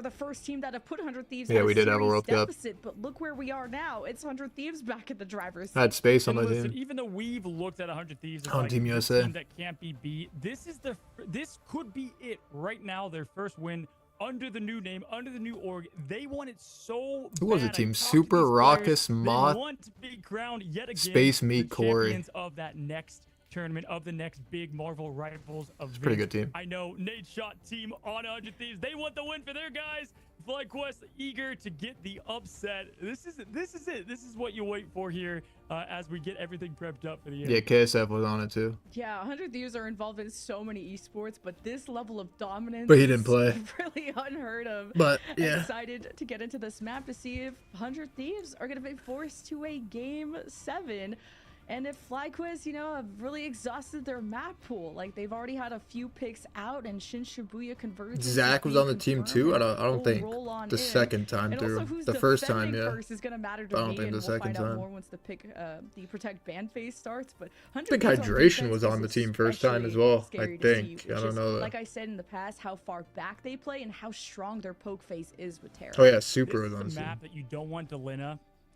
the first team that have put 100 Thieves Yeah, at we a did have a serious World Cup. deficit, but look where we are now. It's 100 Thieves back at the driver's seat. I had space on And my listen, team. even though we've looked at 100 Thieves as On like Team the USA. team that can't be beat, this could be it right now. Their first win under the new name, under the new org. They want it so Who was the bad. I team? talked to Super these players. Raucous They Moth, want to be crowned yet again Space Meat the Corey. champions of that next tournament, of the next big Marvel rivals of pretty Vince. good team. I know Nate Shot team on 100 Thieves. They want the win for their guys. FlyQuest eager to get the upset. This is it. This is what you wait for here as we get everything prepped up for the end. Yeah, KSF was on it too. Yeah, 100 Thieves are involved in so many esports, but this level of dominance But he didn't is play. really unheard of. But, I'm yeah. excited to get into this map to see if 100 Thieves are going to be forced to a Game 7. And if FlyQuest, have really exhausted their map pool, like they've already had a few picks out, and Shin Shibuya Convergence. Zach was on the team too. I don't think the second time and also through. who's The first time, defending yeah. first is going to matter to I don't me, think and the we'll second find out time. more once the protect ban phase starts. But I think Hydration was on the team first time as well. I think. I don't know that. Like I said in the past, how far back they play and how strong their poke phase is with Terra. Oh yeah, Super This was on is the a team. map that you don't want Delena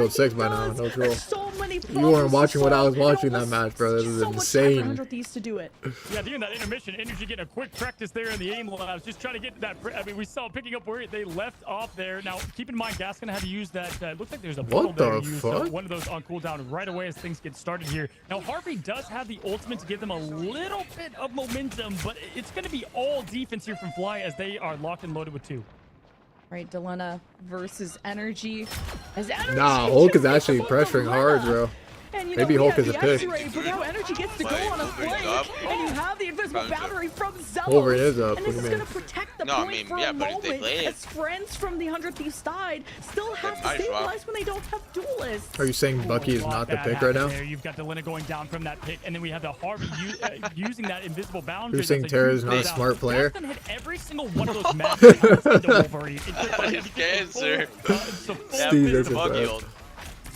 killed 6 by now. No troll. So many You weren't watching what I was watching that match, bro. This is insane. 100 Thieves to do it. Yeah, during that intermission, Energy getting a quick practice there in the aim labs, just trying to get that. I mean, we saw picking up where they left off there. Now, keep in mind, Gas gonna have to use that. Looks like there's a what the fuck? One of those on cooldown right away as things get started here. Now, Harvey does have the ultimate to give them a little bit of momentum, but it's going to be all defense here from Fly as they are locked and loaded with 2. Right, Delena versus Energy. Nah, Hulk is actually pressuring hard, bro. And, you maybe know, Hulk is a pick. But now Energy gets to go on a flank, and you have the invisible battery from Zealous. Wolverine is up. And this is going to protect the point for a moment, as friends from the 100 Thieves side still have to stabilize when they don't have duelists. Are you saying Bucky is not the pick right now? There. You've got Delena going down from that pick, and then we have the Harvey using that invisible boundary. You're saying Terra is not a smart player? Hit every single one of those matches into Wolverine. It's cancer. Steve, that's a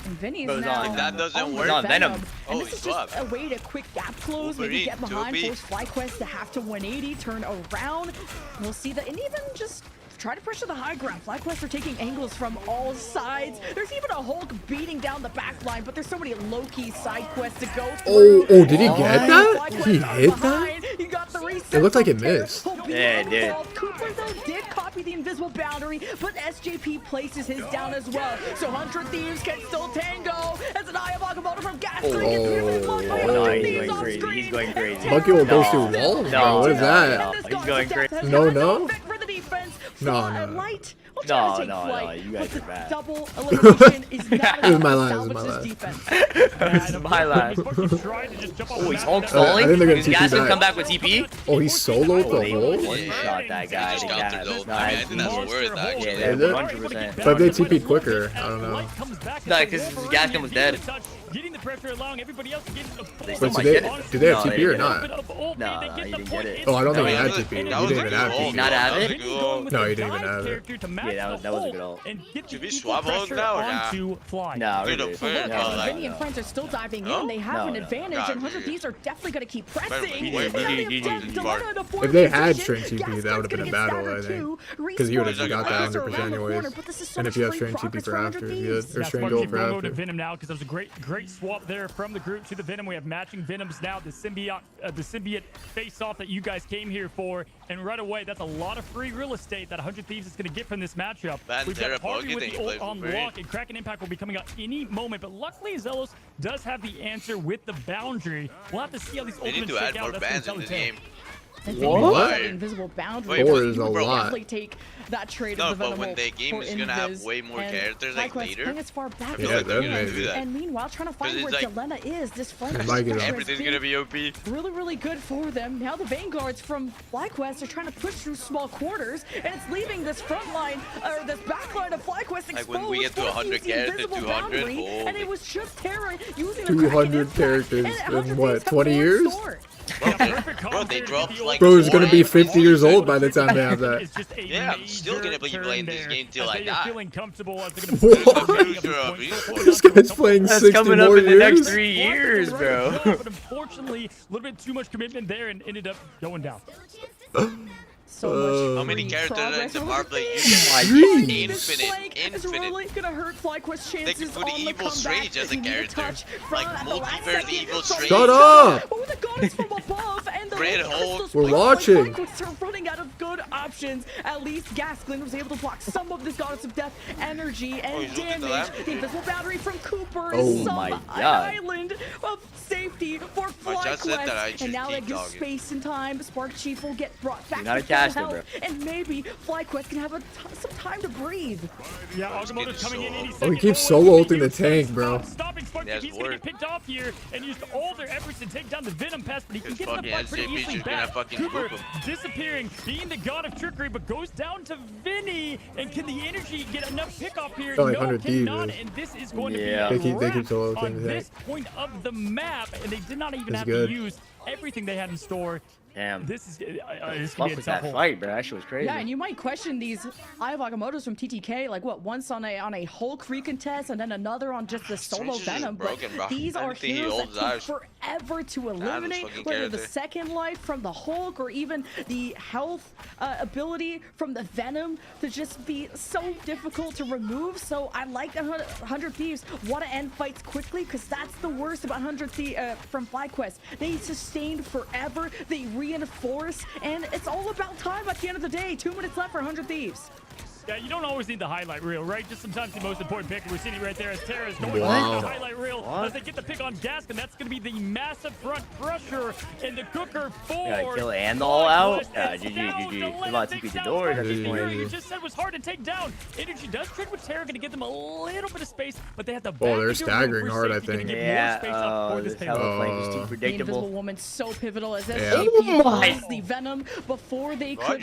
And Vinny's now if that doesn't work, Venom. And this is just a way to quick gap close, maybe get behind, force FlyQuest to have to 180, turn around. We'll see that, and even just try to pressure the high ground. FlyQuest are taking angles from all sides. There's even a Hulk beating down the back line, but there's so many low-key side quests to go through. Oh, did he get that? He hit that? He got the reset. It looked like it missed. Yeah, it did. Cooper, though, did copy the invisible boundary, but SJP places his down as well. So 100 Thieves can still tango as an Eye of Agamotto from Gasling is driven by no, he's going crazy. He's going crazy. Bucky will go through walls, bro. What is that? He's going crazy. No. For the defense. No. Light. No, you guys are bad. Double elimination is not It was my line. This is my line. Oh, he's Hulk stalling? I think they're gonna Is Gas TP gonna come back back with TP? Oh, he soloed the whole? One-shot that guy. I think that's worth actually. Yeah, 100%. But if they TP'd quicker, I don't know. No, because Gaskin was dead. Getting the pressure, allowing everybody else to get Wait, so did they have TP or not? No, he didn't get it. Oh, I don't think he had TP. He didn't even have Did he TP. not have it? No, he didn't even have it. Yeah, that was a good ult. Should we swap Hulk now or not? No, Vinny and friends are still diving in. They have an advantage, and 100 Thieves are definitely going to keep pressing. If they had strength TP, that would have been a battle, I think. Because he would have got that 100% anyways. And if you have strength TP for after, or strength gold for after. Venom now, because that was a great swap there from the group to the Venom. We have matching Venoms now. The symbiote face-off that you guys came here for, and right away, that's a lot of free real estate that 100 Thieves is going to get from this matchup. We've got Harvey with the ult on lock, and Kraken Impact will be coming out any moment, but luckily Zealous does have the answer with the boundary. We'll have to see how these ultimates shake out. That's in this game. What? Invisible boundary. Four is a lot. Take that trade no, of the but when the game is gonna have way more characters like later. As far back yeah, they're gonna do that. And meanwhile, trying to find where Delena is. This front everything's gonna be OP. Really good for them. Now the Vanguards from FlyQuest are trying to push through small quarters, and it's leaving this front line or this back line of FlyQuest exposed. Like when we get to 100 characters, 200. And it was just Terra using 200 characters in what, 20 years? Bro, they dropped like. Bro, he's gonna be 50 years old by the time they have that. Yeah, I'm still gonna be playing this game till I die. This guy's playing 60 coming more up in the years? next 3 years, bro. But unfortunately, a little bit too much commitment there and ended up going down. So much how many characters are in the Marblade? It's really gonna hurt FlyQuest chances. They can put the Evil Strange as a character, like multiverse Evil Strange. Shut up! Oh, the goddess from above and the Red Hulk. We're watching. FlyQuest are running out of good options. At least Gasklin was able to block some of this goddess of death energy and damage. The invisible boundary from Cooper is some island of safety for FlyQuest. And now that gives space and time. Spark Chief will get brought back to health, and maybe FlyQuest can have some time to breathe. Yeah, Agamotto's coming in any Oh, he keeps solo ulting the tank, bro. Stopping Spark Chief, he's gonna get picked off here and used all their efforts to take down the Venom Pest, but he can get in the fight pretty easily back. Cooper disappearing, being the god of trickery, but goes down to Vinny. And can the energy get enough pick off here? Like no, cannot, and this is going to be a they keep solo on ulting this point of the map, and they did not even have to use everything they had in store. Damn. This is gonna be a tough tough fight, bro. That shit was crazy. Yeah, and you might question these Eye of Agamottos from TTK, like what, once on a Hulk recontest and then another on just the solo Venom, but these are heroes that take forever to eliminate, whether the second life from the Hulk or even the health ability from the Venom to just be so difficult to remove. So I like 100 Thieves want to end fights quickly, because that's the worst about 100 Thieves from FlyQuest. They sustained forever, they reinforce, and it's all about time at the end of the day. 2 minutes left for 100 Thieves. Yeah, you don't always need the highlight reel, right? Just sometimes the most important pick. We're seeing it right there as Terra is going to the highlight reel as they get the pick on Gaskin. That's going to be the massive front pressure in the cooker for. Yeah, kill and all out. GG. Come on, TP the doors at this point. You just said it was hard to take down. Energy does trade with Terra, going to give them a little bit of space, but they have to. Oh, they're staggering hard, I think. Yeah. This hella flank is too predictable. The Invisible Woman so pivotal as Yeah. SAP the Venom before they could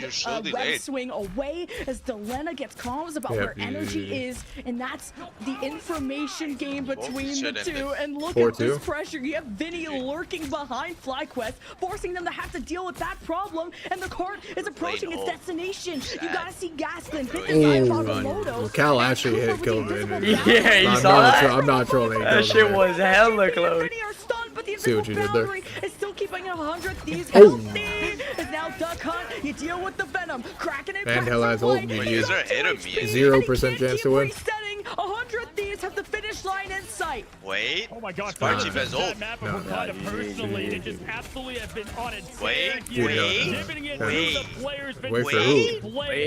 web swing away as Delena gets comms about where energy is, and that's the information game between the two. And look at this pressure. You have Vinny lurking behind FlyQuest, forcing them to have to deal with that problem, and the cart is approaching its destination. You gotta see Gaskin picking up Moto. Cal actually killed me. Yeah, you saw that? I'm not trolling. That shit was hella close. But the See what you did there. is still keeping 100 Thieves healthy. Is now Duck Hunt. You deal with the Venom, cracking it. And hell has old These are hitting me. 0% chance to win. 100 Thieves have the finish line in sight. Wait. Oh my God. Sparky has ult. Personally, they just absolutely have been on it. Wait. Wait for who?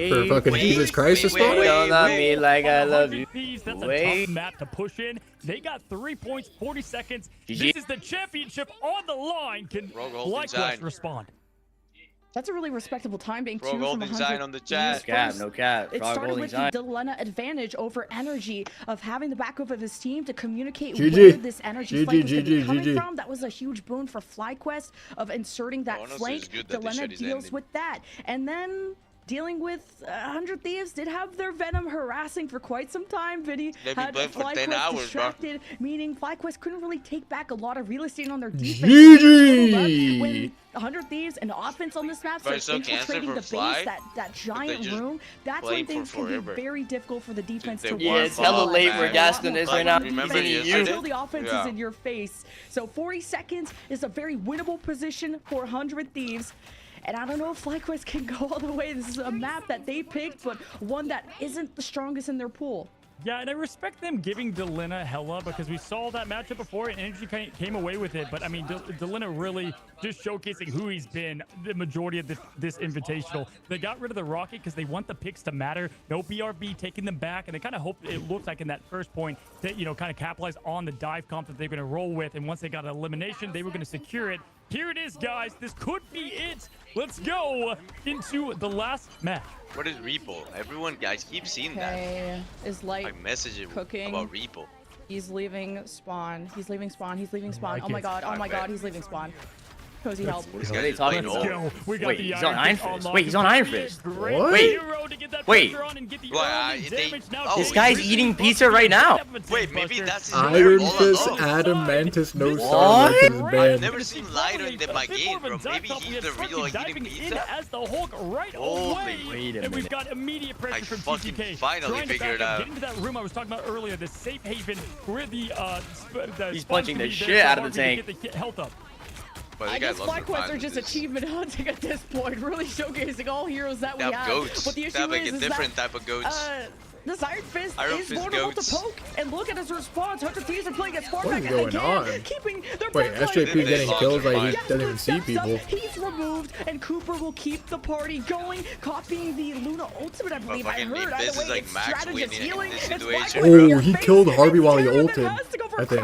For fucking Jesus Christ to spawn? Don't love me like I love you. That's a tough map to push in. They got 3 points, 40 seconds. This is the championship on the line. Can FlyQuest respond? That's a really respectable time, being 2 from 100. On the chat. No cap. It started with the Delena advantage over energy of having the back of his team to communicate where this energy flank was going to be coming from. That was a huge boon for FlyQuest of inserting that flank. Delena deals with that. And then dealing with 100 Thieves did have their Venom harassing for quite some time. Vinny had FlyQuest distracted, meaning FlyQuest couldn't really take back a lot of real estate on their defense. GG! When 100 Thieves and offense on this map starts infiltrating the base, that giant room, that's when things can be very difficult for the defense to work. Yeah, it's hella late where Gaskin is right now. Until the offense is in your face. So 40 seconds is a very winnable position for 100 Thieves. And I don't know if FlyQuest can go all the way. This is a map that they picked, but one that isn't the strongest in their pool. Yeah, and I respect them giving Delena hella, because we saw that matchup before and Energy came away with it. But I mean, Delena really just showcasing who he's been the majority of this invitational. They got rid of the Rocket because they want the picks to matter. No BRB taking them back, and they kind of hoped it looked like in that first point that, you know, kind of capitalize on the dive comp that they're going to roll with. And once they got an elimination, they were going to secure it. Here it is, guys. This could be it. Let's go into the last match. What is Repo? Everyone, guys, keep seeing that. Is Light messaging cooking about Repo. He's leaving spawn. He's leaving spawn. He's leaving spawn. Oh my god. Oh my god. He's leaving spawn. Cozy help. What are they talking about? Wait, he's on Iron Fist. Wait, he's on Iron Fist. What? Wait. This guy's eating pizza right now. Wait, maybe that's his Iron Fist, Adamantis, no star like his I've band. never seen Lighter in my game, bro. Maybe he's the real like eating pizza. As the Hulk right away. And we've got immediate pressure from TTK. Finally figured it out. Get into that room I was talking about earlier, the safe haven where the he's punching the shit out of the tank. Get the health up. I guess FlyQuest are just achievement hunting at this point, really showcasing all heroes that we have. Goats. But the issue they have like is a different that, type of goats. This Iron Fist is vulnerable to poke, and look at his response. 100 Thieves are playing at Spartak What is going on? Keeping their Wait, SJP getting kills like he doesn't even see people. He's removed, and Cooper will keep the party going, copying the Luna ultimate, I believe. I heard. Either way, it's strategist healing. Oh, he killed Harvey while he ulted, I think.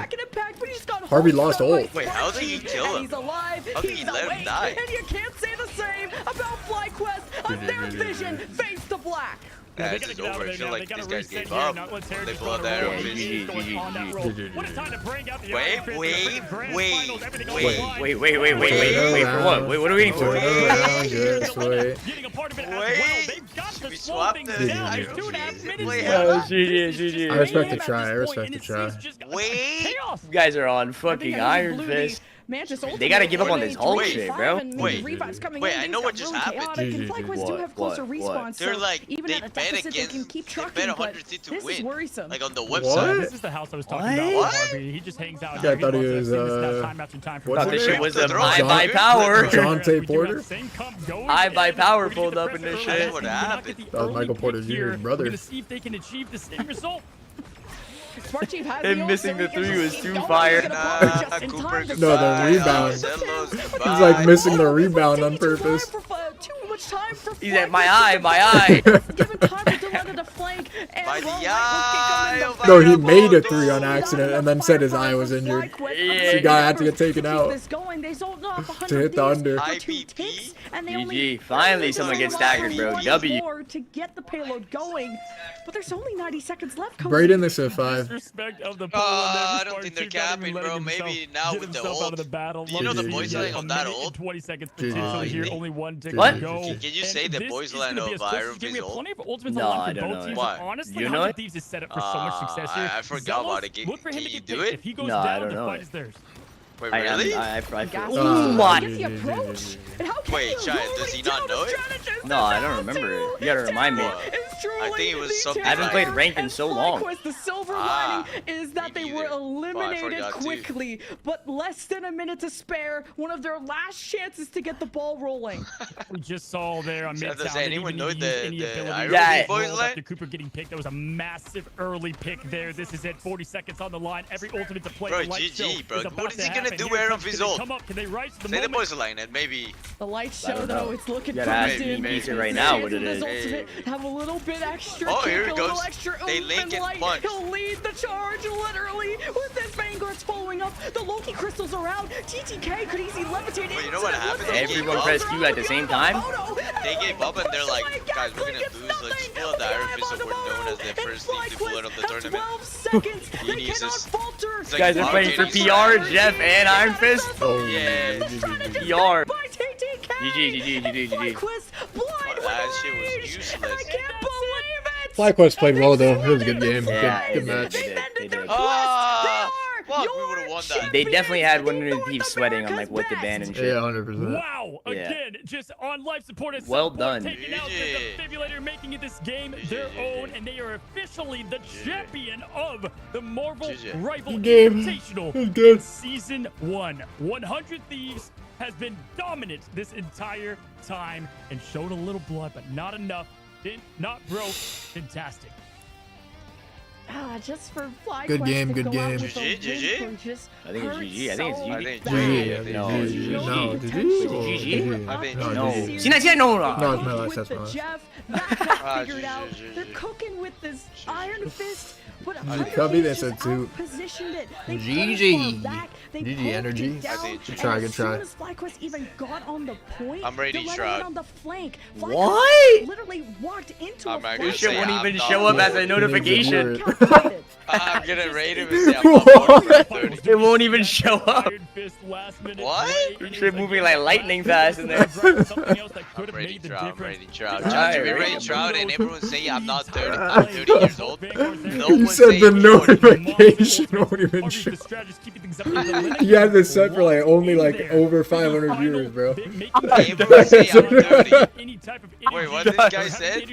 Harvey lost ult. Wait, how did he kill him? He's alive. How did he let him die? And you can't say the same about FlyQuest. Of their vision, face to black. Yeah, this is over. I feel like these guys gave up. They blow out that Arrow Fist. What a time to bring out the Wait. For what? Wait, what are we waiting for? Getting a part of it as well. They've got the slow things down. There's 2.5 minutes. GG. I respect the try. I respect the try. Wait. You guys are on fucking Iron Fist. Mantis They gotta give up on this Hulk Wait, shit, bro. Wait, I know what just happened. They're like, they bet against, they bet 100 to win. Like on the website. This is the house I was talking about. What? Harvey. He just hangs out. Yeah, I thought he was, time after time for thought this shit was a I buy power. Jonte Porter? I buy power pulled up in this shit. What happened? That was Michael Porter Jr.'s brother. We're gonna see if they can achieve the same result. Smart Chief has Him missing the 3 was too fire. No, the rebound. He's like missing the rebound on purpose. He's at my eye. No, he made a 3 on accident and then said his eye was injured. Yeah. The guy had to get taken out to hit the under. GG. Finally, someone gets staggered, bro. W. To get the payload going, but there's only 90 seconds left. Braden, this is 5. I don't think they're capping, bro. Maybe now with the ult. You know the boys laying on that ult? 20 seconds potentially here. Only one tick What? to go. Can you say the boys line of Iron Fist ult? No, I don't know. Why? Honestly, You know it? Thieves is set up for so much success here. I forgot about it. Look for him Can to you get do picked. it? If he goes No, I down, don't the know fight it. is theirs. Wait, really? I approach. Wait, Chai, does he not know it? No, I don't remember it. You gotta remind me. I think it was something I haven't like... played ranked in so long. The silver lining is that they were eliminated quickly, but less than a minute to spare. One of their last chances to get the ball rolling. We just saw there on mid. Does anyone know the Yeah. boys line? After Cooper getting picked, that was a massive early pick there. This is it. 40 seconds on the line. Every ultimate to play. Bro, GG, bro. What is he gonna do with Iron Fist ult? Come up. Can they rise to the Say the moment? boys line and maybe... The lights show though, it's looking You gotta ask promising. me right now what it is. Ultimate, have a little bit extra Oh, kick, here it a little goes. extra They oomph link and and light. punch. He'll lead the charge literally with this Vanguard's following up. The Loki crystals are out. TTK could easily levitate Wait, you know what happened? Everyone pressed Q at the same time? They gave up and they're like, guys, we're gonna lose. Let's pull out the Iron Fist so we're known as the first team to pull it on the tournament. 12 seconds. He needs this. You guys are playing for PR, Jeff, and Iron Fist? Oh, yeah. PR. GG. That shit was useless. I can't believe it. FlyQuest played well though. It was a good game. Yeah, Good match. They did. Fuck, we would've won that. They definitely had one of the thieves sweating on like what the ban and shit. Yeah, 100%. Wow! Yeah. Again, just on life support. As Well support done. Taking out the defibrillator, making it this game their own, and they are officially the champion of the Marvel Rival Invitational in Season 1. 100 Thieves has been dominant this entire time and showed a little blood, but not enough. Not broke. Fantastic. Just for FlyQuest Good game, to good go out game. with a GG? win just I think it's GG. I think it's hurt GG. so GG. No, No, GG. GG? I think No, No. GG. Sinatraa, no. No, it's my last. That's my last. Jeff, that got figured GG, out. GG. They're cooking with this Iron Fist, but Cubby, they said two. positioned it. They GG. back. They GG poked energy. it down, Good try, and good try. As soon as FlyQuest even got on the point, I'm ready, they let Shroud. it on the flank. What? Literally walked into I'm a not flank. gonna This shit say won't I'm even not show up as a bored. notification. I'm gonna rate him and say I'm not bored for 30. It won't even show up. Iron Fist last minute What? play. This shit moving like lightning fast in there. Something else that could I'm have rating made the Trout, I'm difference. rating Trout. Alright, Just to be rating rating Trout and everyone saying I'm not 30, I'm I'm 30 years old. No He one said saying the I'm 40. notification won't even show. He had this set for like only like over 500 viewers, bro. Everyone saying I'm 30. Wait, what this guy said?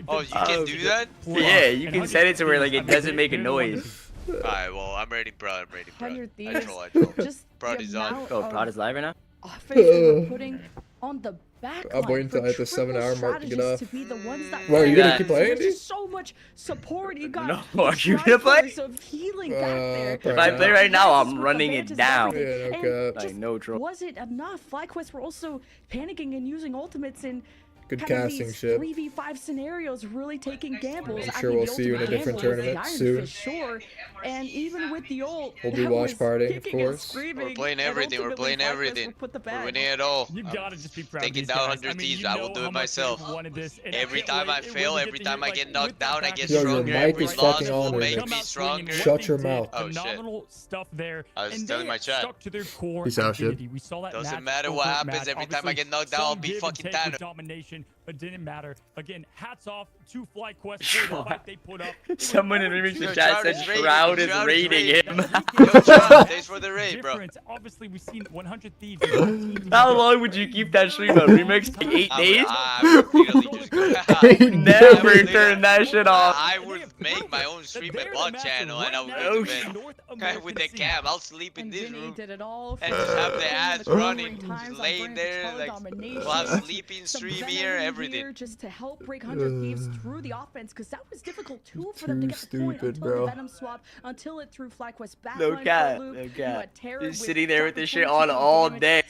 Oh, you can do that? Yeah, you can set it to where like it doesn't make a noise. Alright, well, I'm rating Bro, I'm rating Bro. 100 I Thieves. troll, I troll. Just Prod the is on. amount Oh, of Prod is live right now? offense they were putting on the back I'm waiting line till I hit for the 7 hour mark to get triple off. strategists to be the ones that Well, are you fight. gonna keep playing, There's Andy? just so much support. You got No, are you gonna play? strikers of healing back there. If I play right now, I'm With the running it Vantage down. and everything. Yeah, no And cap. just no troll. Was it enough? FlyQuest were also panicking and using ultimates in Good kind of casting these shit. 3v5 scenarios, really taking gambles. I'm sure we'll see you in a different tournament soon. Sure. And even with the ult, We'll be that watch was partying, of kicking and course. screaming, We're playing and everything, we're ultimately playing FlyQuest everything. will put the We're bag. winning it all. You gotta just be proud of Taking these down guys. 100 I mean, thieves, you I will know do how it much myself. they've wanted this, and Every can't time I wait. fail, When we every get to time hear, I get like, knocked with the down, I back get Yo, your stronger. mic Every is loss fucking will on right make now. me Come out swinging, stronger. and Shut what your they did, mouth. Oh, shit. phenomenal stuff there. I was and telling they my chat. stuck to their core Peace out, shit. identity. We saw that Doesn't match matter what over happens, match. every time I Obviously, get knocked down, I'll some be give and fucking take with Thanos. domination, but didn't matter. Again, hats off to FlyQuest for the fight they put up. Someone in Remix the chat said Shroud is raiding him. Yo, Shroud, thanks for the raid, bro. Obviously, we've seen 100 Thieves. How long would you keep that stream up? Remix like 8 days? I would really just go. Never turn that shit off. I would make my own stream and bot channel, and I would go to bed with the cam. I'll sleep in this room and just have the ads running, just laying there, like while sleeping, stream here, everything. Just to help break 100 Thieves through the offense, because that was difficult too for them to get the point until the Venom swap, until it threw FlyQuest back. No cap, no cap. You're sitting there with this shit on all day.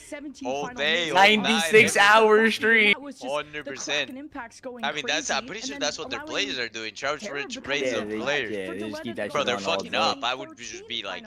All day, 96 hour stream. 100%. I mean, I'm pretty sure that's what their players are doing. Charge rates of players. Yeah, they just keep that Bro, shit they're on all fucking day. up. I would just be like,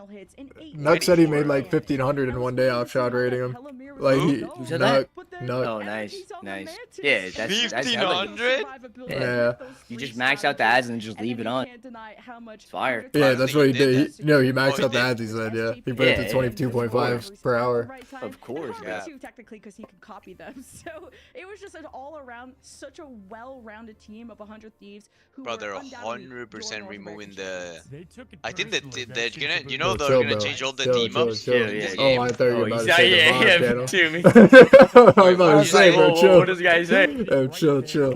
Nut said he made like 1,500 in one day off shot rating him. Like Who said Nut. that? Oh, nice, nice. Yeah, that's 1,500. Yeah. You just max out the ads and just leave it on. It's fire. Yeah, that's what he did. He maxed out the ads. He said, yeah. He put it to 22.5 per hour. Of course, yeah. Technically, because he can copy them. So it was just an all-around, such a well-rounded team of 100 Thieves who bro, were they're undoubtedly 100% removing the. I think that they're gonna, you know, Yo, they're chill, gonna bro. change all the Chill, team chill, ups. chill. in this Oh, game. I thought you were about to say yeah, the to me. I was about to say, bro, chill. What does this guy say? Chill, chill.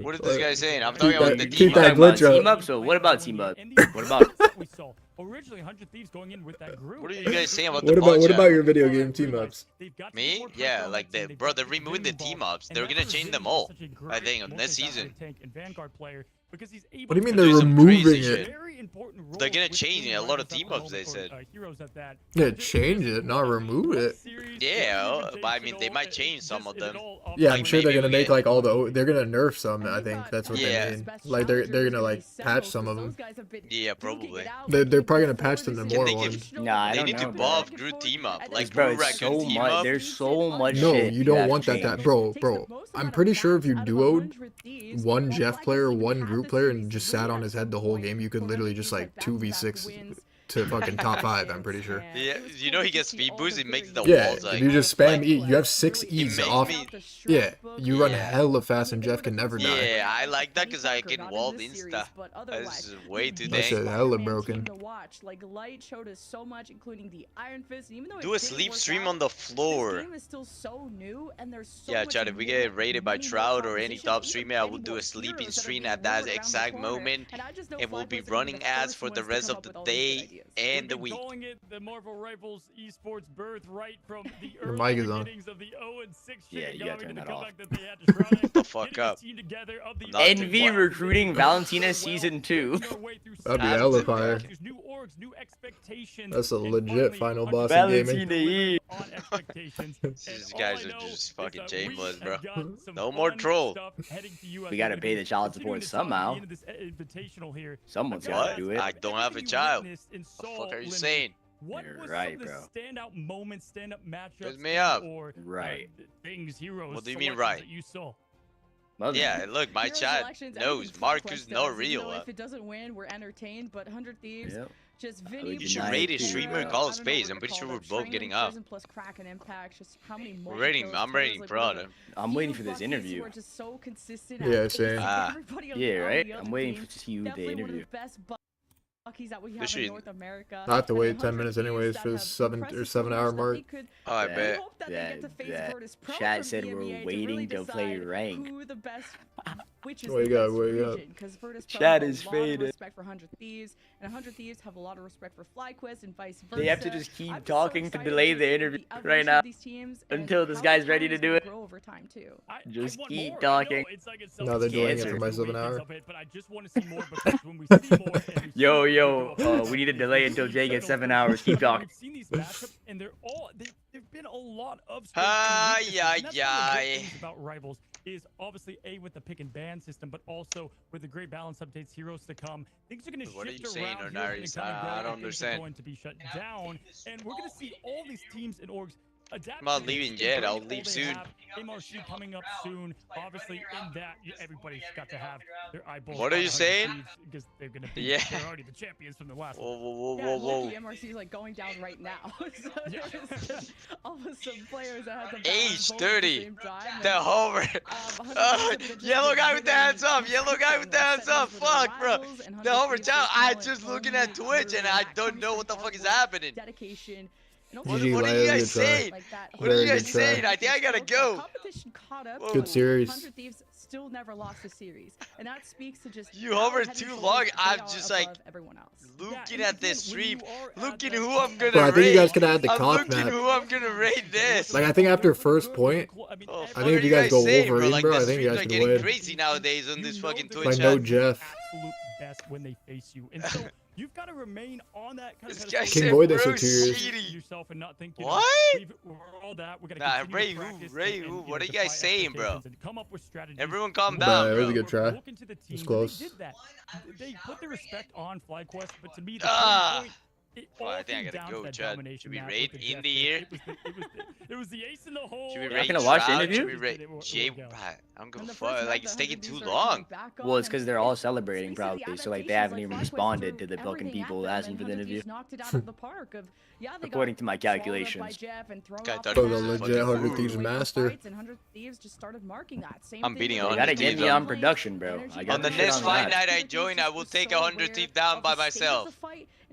What is this guy saying? I'm talking about the Keep team that up. glitch Team up. up. So what about team up? What about we saw originally 100 Thieves going in with that group. What are you guys saying about What the about bot chat? your video game team ups? Me? Yeah, like they're removing the team ups. They're gonna change them all. I think next season. What do you mean they're removing it? They're gonna change a lot of team ups. They said. Yeah, change it, not remove it. Yeah, but I mean they might change some of them. Yeah, Like, I'm sure they're maybe gonna we make get- like all the. They're gonna nerf some. I think that's what Yeah. they mean. Like they're gonna like patch some of them. Yeah, probably. They're probably gonna patch them to more they ones. Nah, I They don't need to know, buff Groot team up, like bro, Groot it's so Raccoon team much. up. There's so much. No, shit you don't that want that, changed. bro. I'm pretty sure if you duoed one Jeff player, one group player, and just sat on his head the whole game, you could literally just like 2v6 to fucking top 5. I'm pretty sure. Yeah, you know he gets speed boost. It makes the Yeah, walls like. if you just spam E, you have 6 E's makes off. me- Yeah, you run Yeah. hella fast, and Jeff can never die. Yeah, I like that because I can wall insta. This is way too That shit dang. hella broken. Like Light showed us so much, including the Iron Fist. Even though Do a sleep stream on the floor. This game is still so new, and there's so Yeah, much Chad, if we more get raided by money, more Shroud or any competition, top even streamer, I will any do more a sleeping heroes that are stream being at that lured around the exact corner. moment, And I just know and we'll be FlyQuest are gonna be running the ads first for the ones to rest come of up the with all these day good ideas. and the We've week. been calling it the Marvel Rivals esports birth right from the Your early mic is on. beginnings of the 0-6 Yeah, you gotta turn that off. comeback that they had to Shroud The fuck up. Not NV too recruiting Valentina season 2. That'd be hella fire. New orgs, new expectations. That's a and legit finally, final boss in gaming. Valentina E. on expectations. These guys are just fucking we shameless, bro. have got some No more fun troll. stuff heading to you as We gotta we're pay gonna the child be support continuing to talk at the somehow. end of this invitational here. Someone's I've gotta What? do it. I don't have a you child. witnessed in The Soul fuck are you Limited. saying? What You're was right, some of the standout moments, stand-up matchups, Hit me up. or Right. things, heroes, What do you mean, selections right? that you saw? Mother. Yeah, look, my Heroes chat selections, knows everything Marcus FlyQuest no does, real. even though if it doesn't win, we're entertained. But 100 Thieves, Yep. just I Vinny. would You should deny rate it a too, streamer, bro. call it space. I'm pretty sure we're both getting up. Plus crack and impact, just how many more I'm rating Prada. I'm waiting for this interview. Just so consistent Yeah, same. Yeah, right? I'm waiting to see you the interview. Buckies that we have Literally- in North America. I have to and wait 10 100 minutes Thieves anyways that for the have 7 or impressive 7 hour numbers that mark. they could- Oh, I That- bet. hope that they get to face Virtus Pro chat from said we're EMEA to waiting really to play decide rank. who the best, which is What you the got, best what you got? region, 'cause Virtus Pro Chat have is a lot of faded. respect for 100 Thieves, and 100 Thieves have a lot of respect for FlyQuest and vice versa. They have to just keep I'm so talking to excited delay to the see interview evolution right of now these teams and until this how guy's the ready to talent's do gonna it. grow over time too. Just want keep more. talking. It's like it's No, they're doing it Cancer. for my 7 hour. but I just want to see more because when we see more, and we Yo, see yo, more, we need to delay until Jay gets 7 hours. Keep talking. We've seen these matchups, and they're all there've been a lot of Ay, strengths and weaknesses, ay, and that's one of the good ay. things about Rivals is obviously with the pick and ban system, but also with the great balance updates, heroes to come. Things are going to shift What are you around. saying, heroes are gonna Onaris? come and go, I and don't things are understand. going to be shut down, and we're going to see all these teams and orgs adapt. I'm not to leaving this, yet. embrace I'll all leave they soon. have, MRC coming up soon. Obviously, in that, everybody's got to have their eyeballs. What are you saying? Because they're gonna be they're already the champions from the last Whoa, one. whoa, Yeah, whoa, whoa, whoa. the MRC is like going down right now. So there's almost some players that had to Age balance both 30. at the same time. The hover. Yellow guy with the hands up. Yellow guy with the hands up. Fuck, bro. The hover down. I just looking at Twitch and I don't know what the fuck is happening. Dedication. What are you guys saying? What are you guys saying? I think I gotta go. Competition caught up. Good series. 100 Thieves still never lost a series, and that speaks to just you hover too long. I'm just like everyone else. looking at this stream, looking who I'm gonna Bro, I think you guys could add the I'm cock looking map. who I'm gonna raid this. Like I think after first point, Oh, I think if you guys go Wolverine, bro, I think you guys are could getting win. crazy nowadays on this fucking Twitch. Like no Jeff. Absolute best when they face you, and so you've got to remain on that kind of. King Void this for 2 years. Yourself and not think, what? We're all that. We're gonna nah, Ray who? What are you guys saying, bro? Everyone calm down, It bro. was a good try. It's close. They did that. They put the respect on FlyQuest, but to me, the point, well, I think I gotta go, Chad. Should we raid Indy here? It was the ace in the hole. Should we You're raid not gonna watch the Trout? interview? Should we raid Jay? I don't give a fuck. Like, it's taking too long. Well, it's because they're all celebrating probably, so like they haven't even responded to the fucking people asking for the interview. According to my calculations. Bro, the legit 100 Thieves master. I'm beating You 100 gotta get Thieves me on. on production, bro. I got On the shit next on fight that. night I join, I will take 100 Thieves down by myself.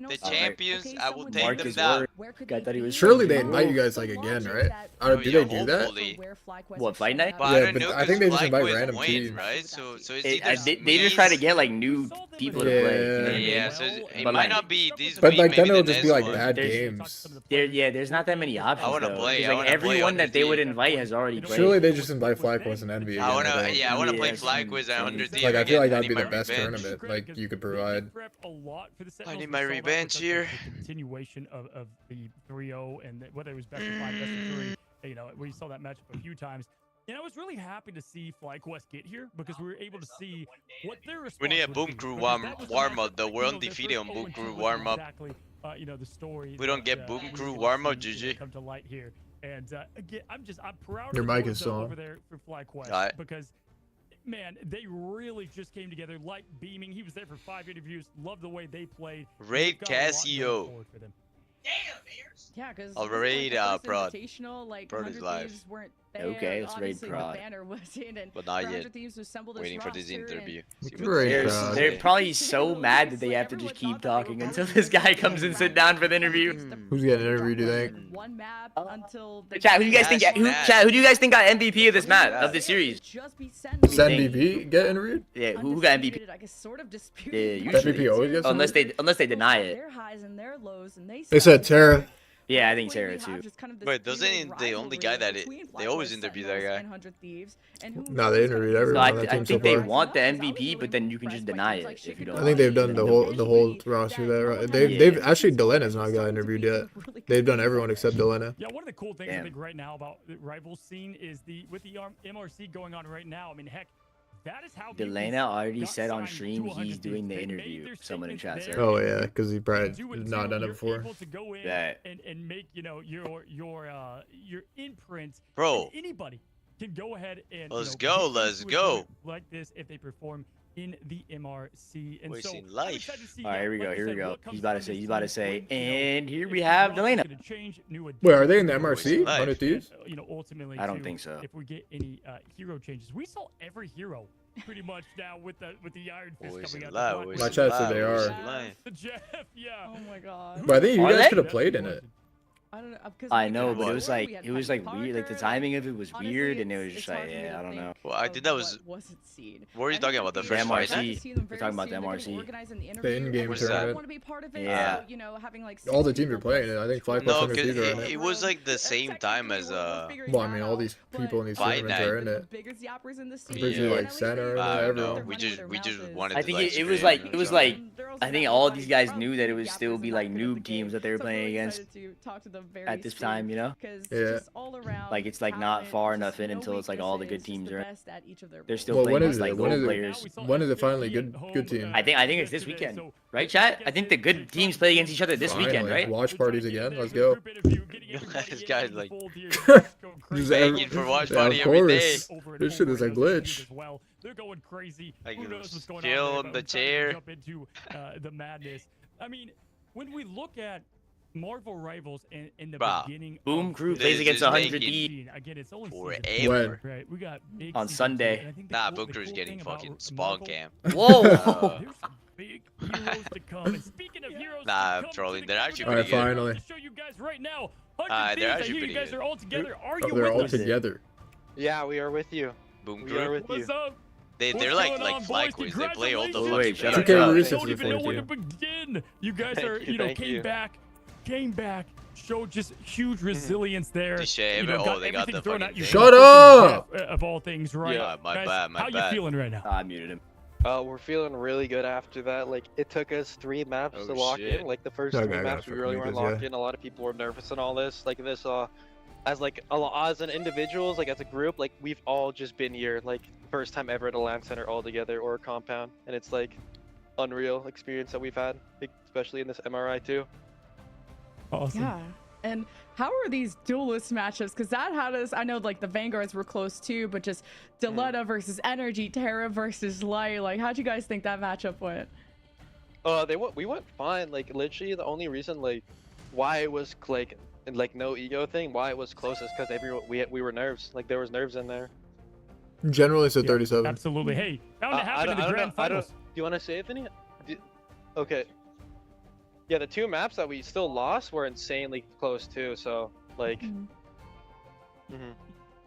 The champions, I will take them Marcus down. I thought he was Surely they invite you guys like again, right? Do they do that? Hopefully. What, fight night? But Yeah, I don't but know I think they just invite FlyQuest random wins, teams. right? So it's They either just try to get like new people to play. You know what I mean? Yeah, so it But, might like- not be these But week, like then maybe it'll the just be next like one. bad There's- games. There's not that many options. I wanna though, play, 'cause, I like wanna play everyone that they would 100. invite has already played. Surely they just invite FlyQuest and Envy again. I wanna play Yes, FlyQuest at 100 Thieves Like I feel again. like I that'd need be my the best revenge. tournament. Like you could provide. I need my revenge here. Continuation of the 3-0 and whether it was best of 5, best of 3, you know, we saw that matchup a few times. And I was really happy to see FlyQuest get here because we were able to see what their response We need a would Boom be, Crew because that was the warm matchup up. The that, we're you know, undefeated their on first Boom 0-2 Crew wasn't warm up. Exactly, you know, the story. We don't that, get Boom we Crew were warm up, seeing, GG. come to light here. And again, I'm proud Your of the mic boys is over on. there for FlyQuest Alright. because man, they really just came together like beaming. He was there for 5 interviews. Loved the way they played. Raid They've got a lot going Casio. forward for them. Yeah, because I'll raid Prod. Like Prod is 100 live. Thieves weren't there. Okay, let's raid Obviously, the Prod. banner was in, and But not 100 yet. Thieves assembled this Waiting for this roster, and interview. We See could what raid they Prod. say. They're probably so mad that they have to just keep talking until this guy comes and sit down for the interview. Who's getting interviewed? Do you think? one map until the Chat, who do you guys think? Chat, who do you guys think got MVP of this map of the series? just be Who do you Send think? MVP get interviewed? Yeah, who got MVP? I guess sort of disputed. Yeah, MVP usually. always gets Unless interviewed? they deny it. Their highs and their lows, and They said Tara. Yeah, I think Sarah too. Wait, doesn't the only guy that they always interview that guy? No, they interviewed everyone No, on that I team so think they far. want the MVP, but then you can just deny it if you don't. I think they've done the whole roster there. They've actually Delena's not got interviewed yet. They've done everyone except Delena. Yeah, one of the cool things I Damn. think right now about the rival scene is with the MRC going on right now. I mean, heck, that is how Delena already said on stream he's doing the interview. Someone in chat said. Oh yeah, because he probably do it not too. done it You're before. able to go in That- and make, you know, your imprint. Bro. And anybody can go ahead and Let's you know, go, get let's into a go. tournament like this if they perform in the MRC. And so Wasting I'm life. excited to see, All right, here we like go. I Here we said, go. what comes He's about to from say. this He's about to team say. when, you know, And here if we the have roster's Delena. gonna change, new Wait, are they in the Wasting MRC? life. 100 Thieves? you know, ultimately, I don't to think so. If we get any hero changes, we saw every hero pretty much now with the Iron Fist Wasting coming out. life, the wasting My chat said life, they are. wasting life. Jeff, yeah. Oh my god. But I think you Are guys they? could have played in it. I don't know. 'Cause I we know, had but it was Parker, like we had weird. Like the Parker, timing of it was honestly, weird, and it was it's just hard like, for me yeah, to I don't know. think Well, I think that was. wasn't seen. What were you talking about? The The first fight MRC. night? We're talking about the MRC. The in-game What's that? tournament. Want to be part of it, Yeah. so, you know, having like All the teams are playing it. I think 5 plus No, 100 because Thieves are in it it. was like the same time as Well, I mean, all these people in these Fight tournaments night. are in it. biggest yappers in the I'm pretty sure Yeah. like Center and I don't know. everyone. We just wanted I to think like it was scream like and it was stuff. like I think all these guys knew that it was still be like noob teams that they were playing against. at this time, you know? Yeah. Like it's like not far enough in until it's like all the good teams are. They're still Well, playing when against is like it? low players. When is it finally good team? I think it's this weekend, right, chat? I think the good teams play against each other this weekend, Finally. right? Watch parties again. Let's go. This guy's like Just begging for watch yeah, party of every day. course. This shit is a glitch. They're going crazy. Like Who knows what's going chill on on there, the but we're trying to chair. Jump into the madness. I mean, when we look at Marvel Rivals in the Bruh. beginning, Boom of Crew this plays against 100 making Thieves again, it's only forever. right? We got big on season Sunday. 2, and I think Nah, the Boom Crew's getting thing about fucking spawn Marvel- cam. Whoa! There's some big heroes to come. And speaking of heroes, Nah, to I'm come trolling. to They're the actually game, pretty we're good. gonna Finally. show you guys right now. They're 100 Thieves, I actually hear you pretty guys good. are all together. Are Oh, you they're with all us? together. Yeah, we are with you. Boom We are Crew. with you. What's up? They're What's like going on, fly boys? quiz. They play all the Congratulations. Wait, fucking shut best. up. I Reese's don't is even know fourth where to team. begin. You guys Thank are, you, thank you. came back, showed just huge resilience there. Just shame it. Oh, they got everything the thrown fucking at you. thing. Shut up! Of all things, right? Yeah, my Guys, bad, my how bad. you feeling right now? I muted him. We're feeling really good after that. Like, it took us 3 maps Oh, to lock shit. in. Like, the first Okay, 3 I maps, gotta we really fucking weren't mute this, locked in. A lot of people were nervous and all this. Like, this, as an individuals, like, as a group, like, we've all just been here. Like, first time ever at a LAN center all together or a compound. And it's, like, unreal experience that we've had, like, especially in this MRI, too. Awesome. Yeah. And how are these duelist matchups? Because that had us, I know like the Vanguards were close too, but just Diletta versus Energy, Terra versus Light. Like, how'd you guys think that matchup went? We went fine. Like, literally, the only reason, like, why it was, like no ego thing, why it was close is because we were nerves. Like, there was nerves in there. Generally, it's a 37. Absolutely. Hey, bound to happen in the grand finals. Do you want to say anything? Okay. Yeah, the 2 maps that we still lost were insanely close too. So, like.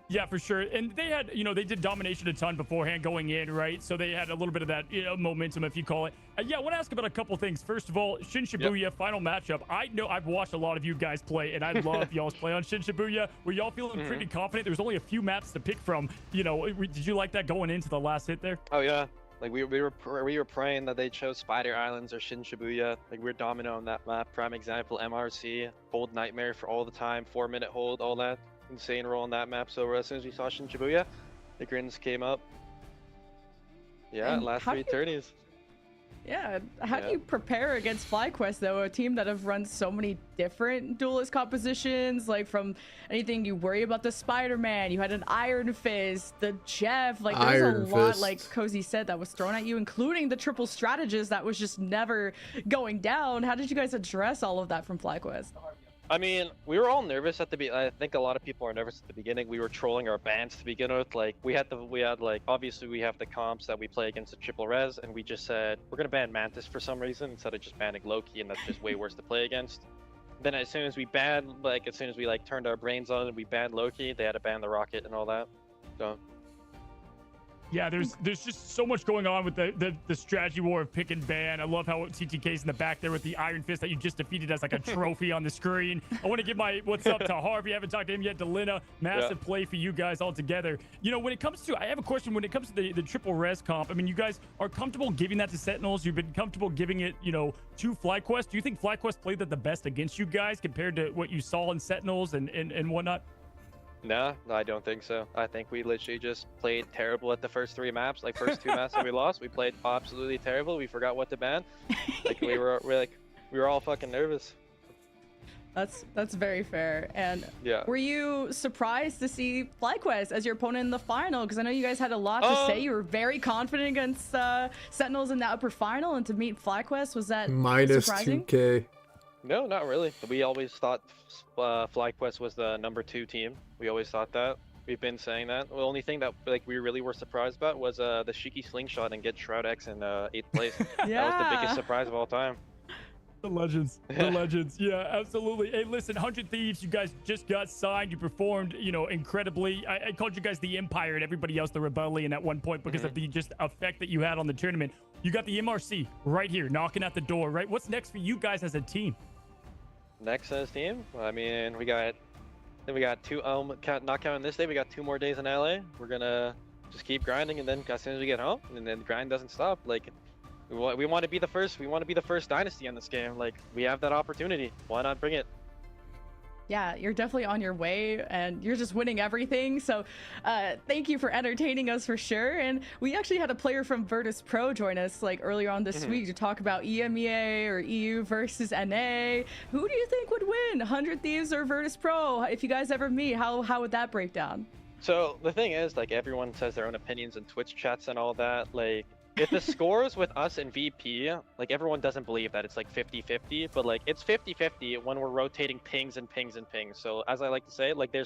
Yeah, for sure. And they had, they did domination a ton beforehand going in, right? So they had a little bit of that momentum, if you call it. Yeah, I want to ask about a couple things. First of all, Shin Shibuya, final matchup. I know I've watched a lot of you guys play, and I love y'all's play on Shin Shibuya. Were y'all feeling pretty confident? There was only a few maps to pick from. Did you like that going into the last hit there? Oh yeah. Like we were praying that they chose Spider Islands or Shin Shibuya. Like we're domino on that map. Prime example, MRC, Hold Nightmare for all the time, 4-minute hold, all that. Insane roll on that map. So as soon as we saw Shin Shibuya, the grins came up. Yeah, And last how 3 do you- tourneys. Yeah, how do Yeah. you prepare against FlyQuest though, a team that have run so many different duelist compositions, like from anything you worry about the Spider-Man, you had an Iron Fist, the Jeff, like there's Iron a lot, Fist. like Cozy said, that was thrown at you, including the triple strategist that was just never going down. How did you guys address all of that from FlyQuest? I mean, we were all nervous at the I think a lot of people are nervous at the beginning. We were trolling our bans to begin with. Like we had like obviously we have the comps that we play against the triple res, and we just said we're gonna ban Mantis for some reason instead of just banning Loki, and that's just way worse to play against. Then as soon as we banned, as soon as we turned our brains on and we banned Loki, they had to ban the Rocket and all that. So. Yeah, there's just so much going on with the strategy war of pick and ban. I love how CTK's in the back there with the Iron Fist that you just defeated as like a trophy on the screen. I want to give my what's up to Harvey. I haven't talked to him yet. Delina, massive play for you guys all together. When it comes to, I have a question. When it comes to the triple res comp, I mean, you guys are comfortable giving that to Sentinels. You've been comfortable giving it, to FlyQuest. Do you think FlyQuest played that the best against you guys compared to what you saw in Sentinels and whatnot? No, I don't think so. I think we literally just played terrible at the first 3 maps. Like first 2 maps that we lost, we played absolutely terrible. We forgot what to ban. Like we were all fucking nervous. That's very fair. And yeah, were you surprised to see FlyQuest as your opponent in the final? Because I know you guys had a lot to say. You were very confident against Sentinels in the upper final, and to meet FlyQuest, was that minus surprising? 2K. No, not really. We always thought FlyQuest was the #2 team. We always thought that. We've been saying that. The only thing that we really were surprised about was the Shiki slingshot and get Shroud X in 8th place. Yeah. That was the biggest surprise of all time. The legends. The legends. Yeah, absolutely. Hey, listen, 100 Thieves, you guys just got signed. You performed, incredibly. I called you guys the Empire and everybody else the Rebellion at one point because of the just effect that you had on the tournament. You got the MRC right here, knocking at the door, right? What's next for you guys as a team? Next as team, I mean, we got 2. Not counting this day, we got 2 more days in LA. We're gonna just keep grinding, and then as soon as we get home, and then the grind doesn't stop. Like, we want to be the first. We want to be the first dynasty in this game. Like, we have that opportunity. Why not bring it? Yeah, you're definitely on your way and you're just winning everything. So thank you for entertaining us for sure. And we actually had a player from Virtus Pro join us like earlier on this week to talk about EMEA or EU versus NA. Who do you think would win, 100 Thieves or Virtus Pro? If you guys ever meet, how would that break down? So the thing is, like, everyone says their own opinions in Twitch chats and all that. Like, if the scores with us and VP, like, everyone doesn't believe that it's like 50-50, but like it's 50-50 when we're rotating pings and pings and pings. So as I like to say, like, they're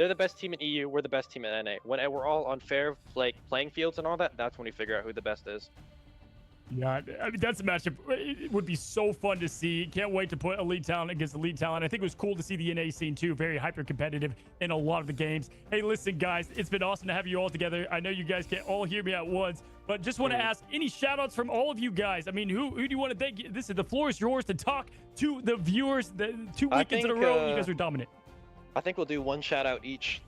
the best team in EU, we're the best team in NA. When we're all on fair like playing fields and all that, that's when we figure out who the best is. Yeah, I mean, that's a matchup. It would be so fun to see. Can't wait to put elite talent against elite talent. I think it was cool to see the NA scene too. Very hyper competitive in a lot of the games. Hey, listen, guys, it's been awesome to have you all together. I know you guys can't all hear me at once, but just want to ask any shout outs from all of you guys. I mean, who do you want to thank? The floor is yours to talk to the viewers. The 2 weekends in a row, you guys are dominant. I think we'll do one shout out each.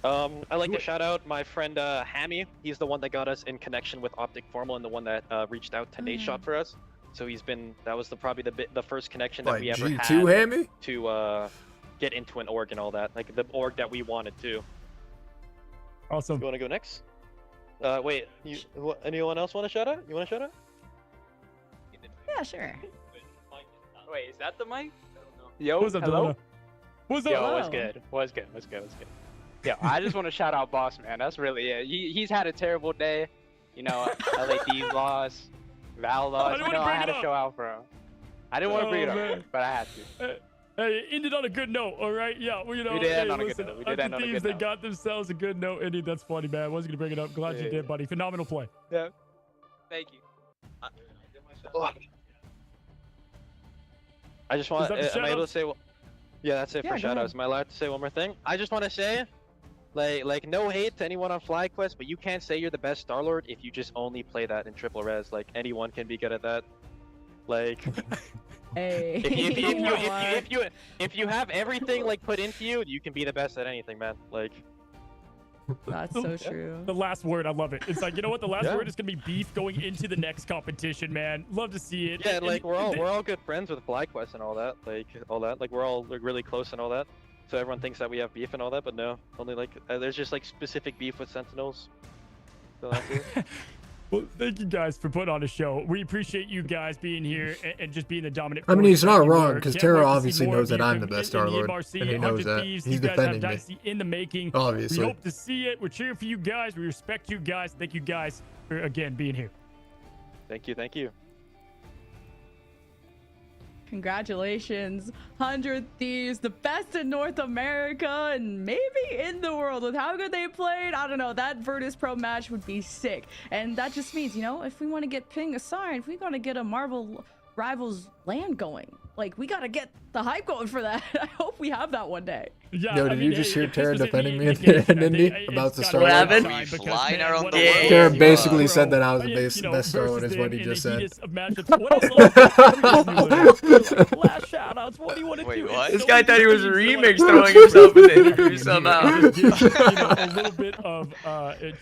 I'd like to shout out my friend Hammy. He's the one that got us in connection with Optic Formal and the one that reached out to Nadeshot for us. So that was probably the first connection that we ever had Hammy? To get into an org and all that. Like the org that we wanted to. Awesome. You want to go next? Wait, anyone else want to shout out? You want to shout out? Yeah, sure. Wait, is that the mic? Yo, what's up, hello? What's up? Yo, what's good? What's good? Yeah, I just want to shout out Boss Man. That's really it. He's had a terrible day. You know, LA Thieves lost, Val lost. You know, I had to show out for him. I didn't want to bring it up, but I had to. Hey, ended on a good note, all right? Yeah, well, you know, we did end on a good note. We did end on a good note. They got themselves a good note, Indy. That's funny, man. I wasn't gonna bring it up. Glad you did, buddy. Phenomenal play. Yeah. Thank you. I just want. Am I able to say? Yeah, that's it for shoutouts. Am I allowed to say one more thing? I just want to say, like no hate to anyone on FlyQuest, but you can't say you're the best Starlord if you just only play that in triple res. Like anyone can be good at that. Like, hey. if you have everything like put into you, you can be the best at anything, man. Like. That's so true. The last word, I love it. It's like, you know what? The last word is gonna be beef going into the next competition, man. Love to see it. Yeah, like we're all good friends with FlyQuest and all that. Like we're all like really close and all that. So everyone thinks that we have beef and all that, but no. Only like there's just like specific beef with Sentinels. So that's it. Well, thank you guys for putting on a show. We appreciate you guys being here and just being the dominant. I mean, he's not wrong, because Tara obviously knows that I'm the best Starlord, and he knows that. He's defending me. In the making. Obviously. We hope to see it. We're cheering for you guys. We respect you guys. Thank you guys for, again, being here. Thank you. Thank you. Congratulations, 100 Thieves, the best in North America and maybe in the world. With how good they played, I don't know, that Virtus Pro match would be sick. And that just means, you know, if we want to get Ping assigned, if we want to get a Marvel Rivals LAN going, like, we got to get the hype going for that. I hope we have that one day. Yeah, yo, did you just hear Tara defending me and Indy about the Starlord? What happened? Flying around the world. Tara basically said that I was the best Starlord, is what he just said. Last shoutouts. What do you want to do? What? This guy thought he was remix throwing himself in the interview somehow. A little bit of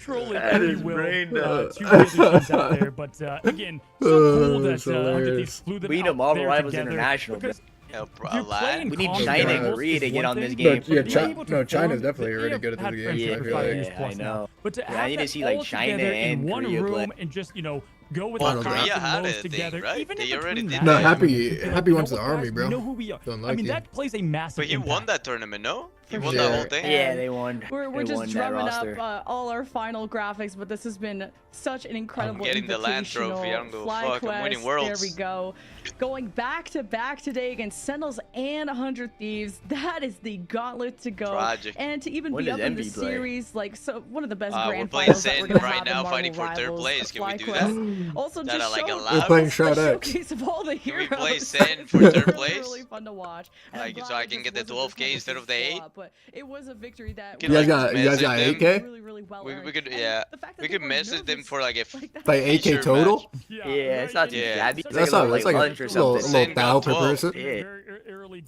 trolling, if you will, to the other teams out there. But again, so cool that 100 Thieves flew them we need a Marvel Rivals together. International. Yeah, bro, we need China and Korea to get on this game. No, China's definitely already good at this game. Yeah, I know. But to I need to see like China and one Korea play. room and just, you know, go with well, the Korea had most a together. thing, right? Even they already did. No, that. Happy went to the army, bro. You know who we are. Don't I mean, you. that plays a massive. But he won that tournament, no? He won Yeah. that whole thing. Yeah, they won. We're just drumming up all our final graphics, but this has been such an incredible I'm getting the land trophy. I don't give a fuck. I'm winning worlds. There we go. Going back to back today against Sentinels and 100 Thieves. That is the gauntlet to go. Tragic. And to even When be up does in the Envy play? series, like one of the best We're grand playing finals that we're Sin gonna right have in now, Marvel fighting for third Rivals, place. Can we do FlyQuest. that? Also, Is just that like show allowed? We're playing a Shroud X. showcase of all the Can heroes. we play Sin for third It place? was really fun to watch. And Like, I'm so glad I it can just get the wasn't 12K instead of the 8? but it was a victory that You You like, guys got message AK? them. really well We earned. could, And yeah. the fact that We they could were message them nervous, for like Like AK total? Yeah, it's not too shabby. It's That's like not. a It's like a lunch or little something. thou per 12. person. Yeah.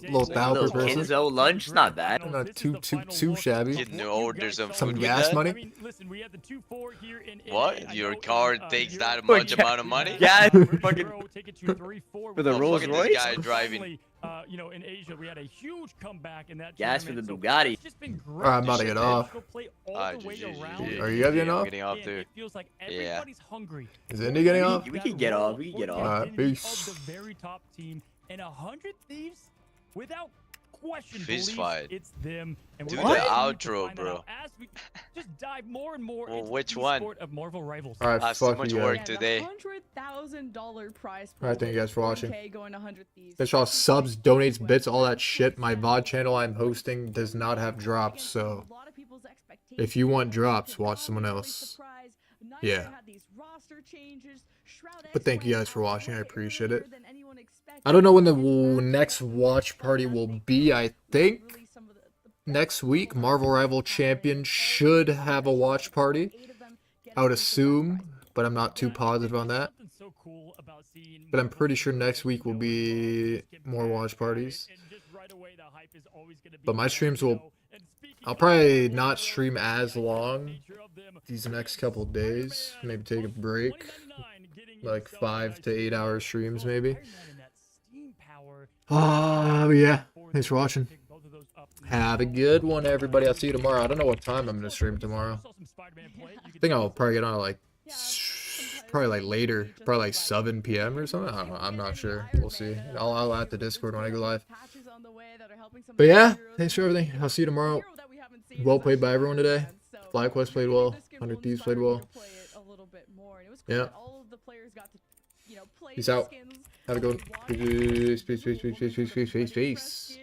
Little thou per Little person. Kenzo lunch, not bad. Not too shabby. Getting to order some Some food with gas that? money. What? Your card takes that much amount of money? Yeah, fucking For for the Rolls Look at Royce. this guy driving. you know, in Asia, we had a huge comeback in that. Gas for the tournament. Bugatti. It's just been great. Alright, I'm about to get off. Are you guys getting off? Getting off, dude. It feels like everybody's hungry. Is Indy getting off? We can get off. We can get off. Alright, peace. Of the very top team, and 100 Thieves, without question, Fist believes fight. it's them. And Do we're the going to outro, find that bro. out as we just dive more and more Well, into which the one? esport of Marvel Rivals. Alright, so fuck much you guys. work today. $100,000 prize. Alright, thank you guys for watching. Going 100 Thieves. That's all subs, donates, bits, all that shit. My VOD channel I'm hosting does not have drops, so if you want drops, watch someone else. Yeah. But thank you guys for watching. I appreciate it. I don't know when the next watch party will be. I think next week, Marvel Rival Champion should have a watch party. I would assume, but I'm not too positive on that. But I'm pretty sure next week will be more watch parties. But my streams will... I'll probably not stream as long these next couple days. Maybe take a break. Like 5 to 8 hour streams, maybe. Yeah. Thanks for watching. Have a good one, everybody. I'll see you tomorrow. I don't know what time I'm going to stream tomorrow. I think I'll probably get on like... Probably like later. Probably like 7 p.m. or something. I don't know. I'm not sure. We'll see. I'll add the Discord when I go live. But yeah, thanks for everything. I'll see you tomorrow. Well played by everyone today. FlyQuest played well. 100 Thieves played well. Yeah. Peace out. Have a good one. Peace, peace, peace, peace, peace, peace, peace, peace, peace.